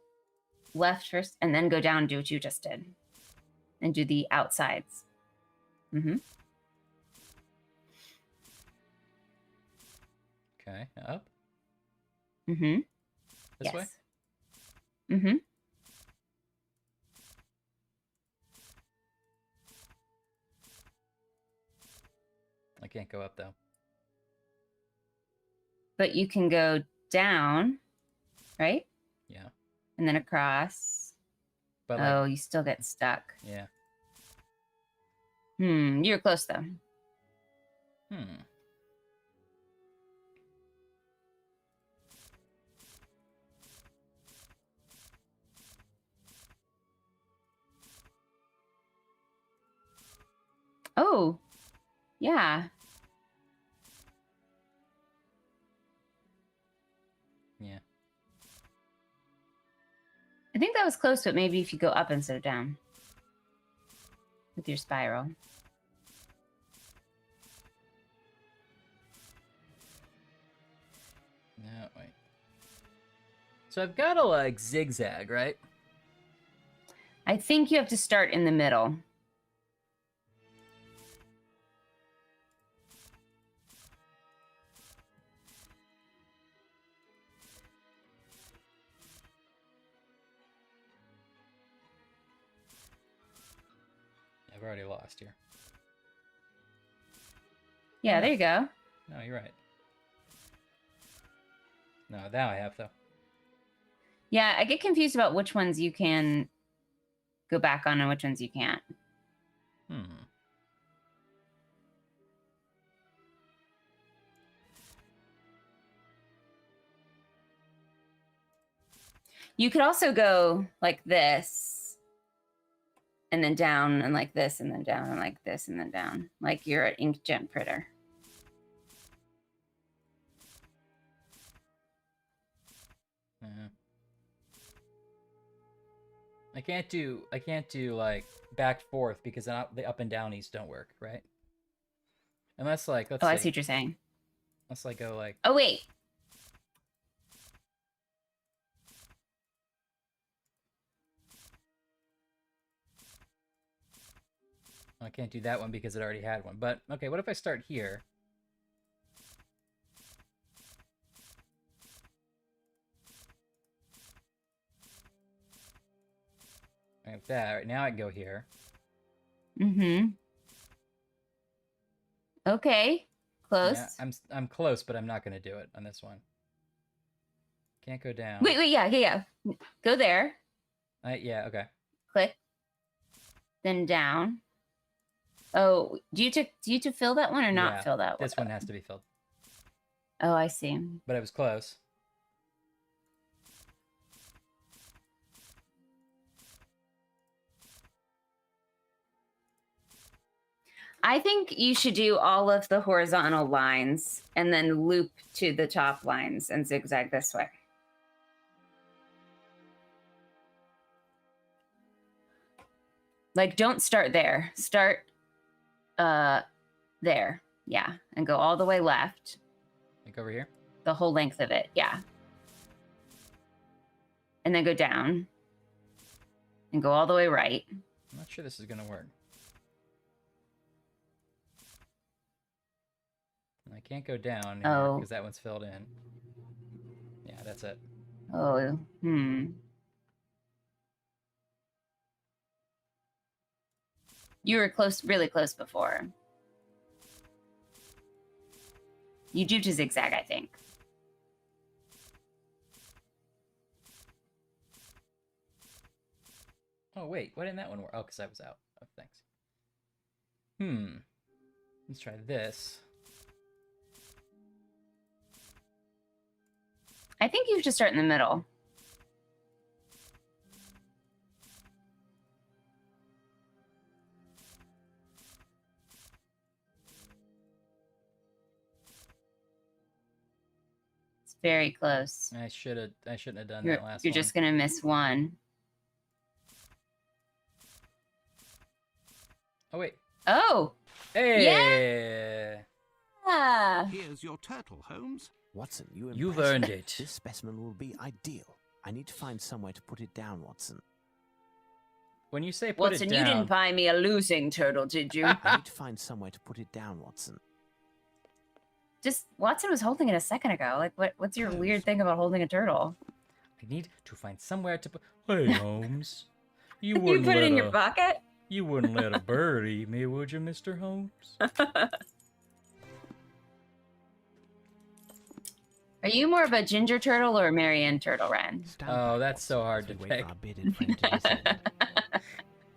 and then go down and do what you just did, and do the outsides. Okay, up. This way? I can't go up though. But you can go down, right? Yeah. And then across. But you still get stuck. Yeah. You're close though. Oh, yeah. Yeah. I think that was close, but maybe if you go up instead of down with your spiral. No, wait. So I've got to like zigzag, right? I think you have to start in the middle. I've already lost here. Yeah, there you go. No, you're right. No, now I have though. Yeah, I get confused about which ones you can go back on and which ones you can't. You could also go like this, and then down, and like this, and then down, and like this, and then down, like you're an inkjet printer. I can't do like back forth because the up and downies don't work, right? Unless like let's see. I see what you're saying. Let's like go like. Oh wait. I can't do that one because it already had one. But okay, what if I start here? Like that. Right now I can go here. Okay. Close. Yeah, I'm close, but I'm not gonna do it on this one. Can't go down. Wait, yeah. Go there. Yeah, okay. Click. Then down. Oh, do you to fill that one or not fill that one? This one has to be filled. Oh, I see. But it was close. I think you should do all of the horizontal lines and then loop to the top lines and zigzag this way. Like, don't start there. Start there. Yeah. And go all the way left. Like over here? The whole length of it. Yeah. And then go down. And go all the way right. I'm not sure this is going to work. I can't go down because that one's filled in. Yeah, that's it. Oh, You were close, really close before. You do to zigzag, I think. Oh, wait. Why didn't that one work? Oh, because I was out. Oh, thanks. Let's try this. I think you should start in the middle. Very close. I shouldn't have done that last one. You're just gonna miss one. Oh wait. Oh. Hey. Yeah. Here's your turtle, Holmes. Watson, you've earned it. This specimen will be ideal. I need to find somewhere to put it down, Watson. When you say put Watson, it down... you didn't buy me a losing turtle, did you? I need to find somewhere to put it down, Watson. Just, Watson was holding it a second ago. Like, what's your weird thing about holding a turtle? I need to find somewhere to put... Hey, Holmes. You put it in your pocket? You wouldn't let a bird eat me, would you, Mr. Holmes? Are you more of a ginger turtle or a Marianne turtle, Ren? Oh, that's so hard to pick.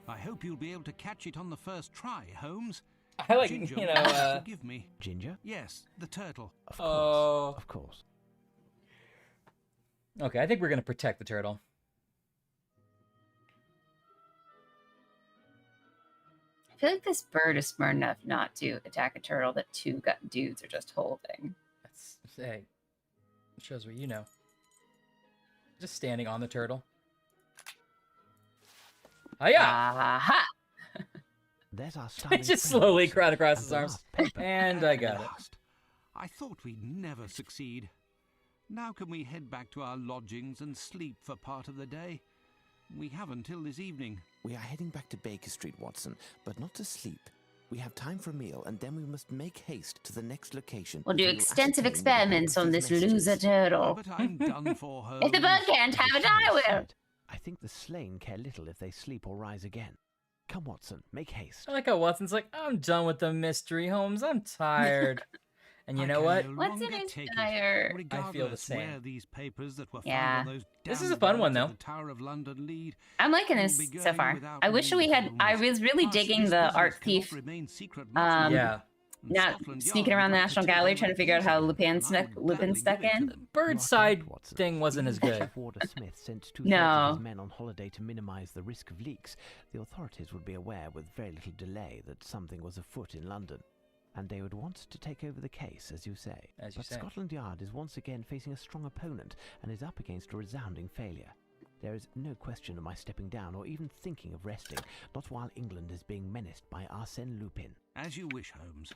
I hope you'll be able to catch it on the first try, Holmes. I like, Ginger, you know, forgive me. Ginger? Yes, the turtle. Of course. Of course. Okay, I think we're going to protect the turtle. I feel like this bird is smart enough not to attack a turtle that two dudes are just holding. That's, hey, it shows what you know. Just standing on the turtle. Hiya! Aha! There's our I just slowly crowd across his arms. And I got it. I thought we'd never succeed. Now can we head back to our lodgings and sleep for part of the day? We have until this evening. We are heading back to Baker Street, Watson, but not to sleep. We have time for a meal, and then we must make haste to the next location. We'll do extensive experiments on this loser turtle. But I'm done for, Holmes. If the bird can't have it, I will. I think the slain care little if they sleep or rise again. Come, Watson, make haste. I like how Watson's like, I'm done with the mystery, Holmes. I'm tired. And you know what? Watson is tired. I feel the same. These papers that were Yeah. found on those This is a fun one, though. the Tower of London lead. I'm liking this so far. I wish we had. I was really digging the art thief. Yeah. Not sneaking around the National Gallery trying to figure out how Lupin stuck in. Bird side thing wasn't as good. If Warder Smith sent two No. of his men on holiday to minimize the risk of leaks, the authorities would be aware with very little delay that something was afoot in London. And they would want to take over the case, as you say. But Scotland Yard is once again facing a strong opponent and is up against a resounding failure. There is no question of my stepping down or even thinking of resting, not while England is being menaced by Arsène Lupin. As you wish, Holmes.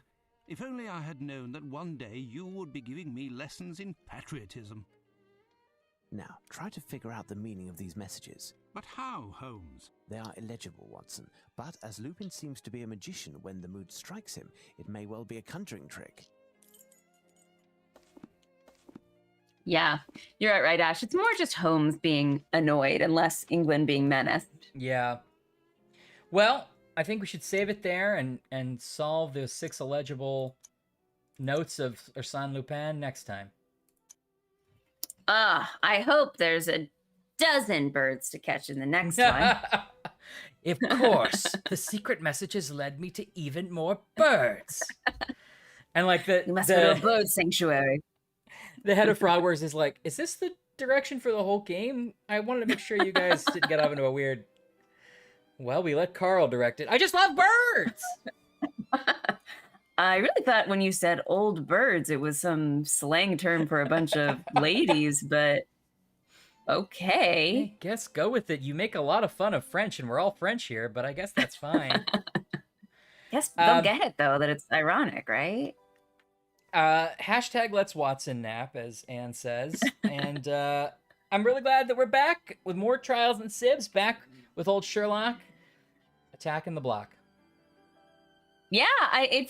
If only I had known that one day you would be giving me lessons in patriotism. Now, try to figure out the meaning of these messages. But how, Holmes? They are illegible, Watson, but as Lupin seems to be a magician when the mood strikes him, it may well be a conjuring trick. Yeah, you're right, Ash. It's more just Holmes being annoyed and less England being menaced. Yeah. Well, I think we should save it there and solve those 6 illegible notes of Arsène Lupin next time. I hope there's a dozen birds to catch in the next one. Of course, the secret messages led me to even more birds. And like You must go to a bird sanctuary. The head of Frogwares is like, is this the direction for the whole game? I wanted to make sure you guys didn't get off into a weird... Well, we let Carl direct it. I just love birds! I really thought when you said old birds, it was some slang term for a bunch of ladies, but okay. I guess go with it. You make a lot of fun of French, and we're all French here, but I guess that's fine. Yes, they'll get it, though, that it's ironic, right? Hashtag let's Watson nap, as Anne says. And I'm really glad that we're back with more Trials and Sibs, back with old Sherlock attacking the block. Yeah,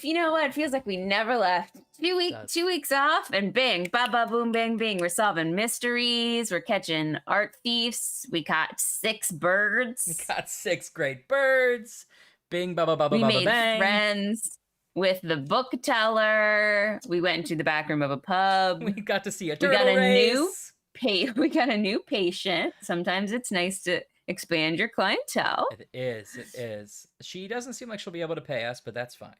you know what? It feels like we never left. 2 weeks off, and bing, ba ba boom, bang, bing. We're solving mysteries. We're catching art thieves. We caught 6 birds. We got 6 great birds. Bing, ba ba ba ba ba bang. We made friends with the book teller. We went into the back room of a pub. We got to see a turtle race. We got a new patient. Sometimes it's nice to expand your clientele. It is. She doesn't seem like she'll be able to pay us, but that's fine.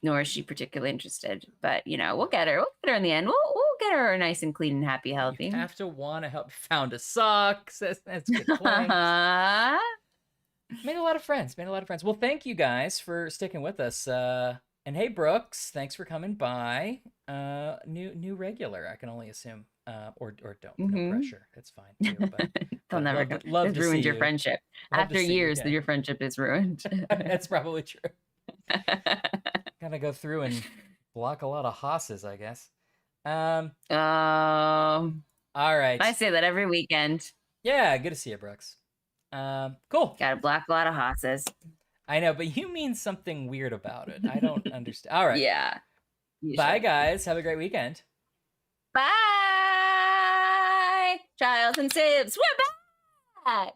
Nor is she particularly interested. But, we'll get her. We'll get her in the end. We'll get her nice and clean and happy, healthy. You have to want to help. Found a sock. That's good point. Made a lot of friends. Well, thank you guys for sticking with us. And hey, Brooks, thanks for coming by. New regular, I can only assume. Or don't. No pressure. It's fine too. But they'll never come. It's ruined your friendship. After years, your friendship is ruined. That's probably true. Gotta go through and block a lot of hosses, I guess. All right. I say that every weekend. Yeah, good to see you, Brooks. Cool. Gotta block a lot of hosses. I know, but you mean something weird about it. I don't understand. All right. Yeah. Bye, guys. Have a great weekend. Bye, Giles and Sibs. We're back.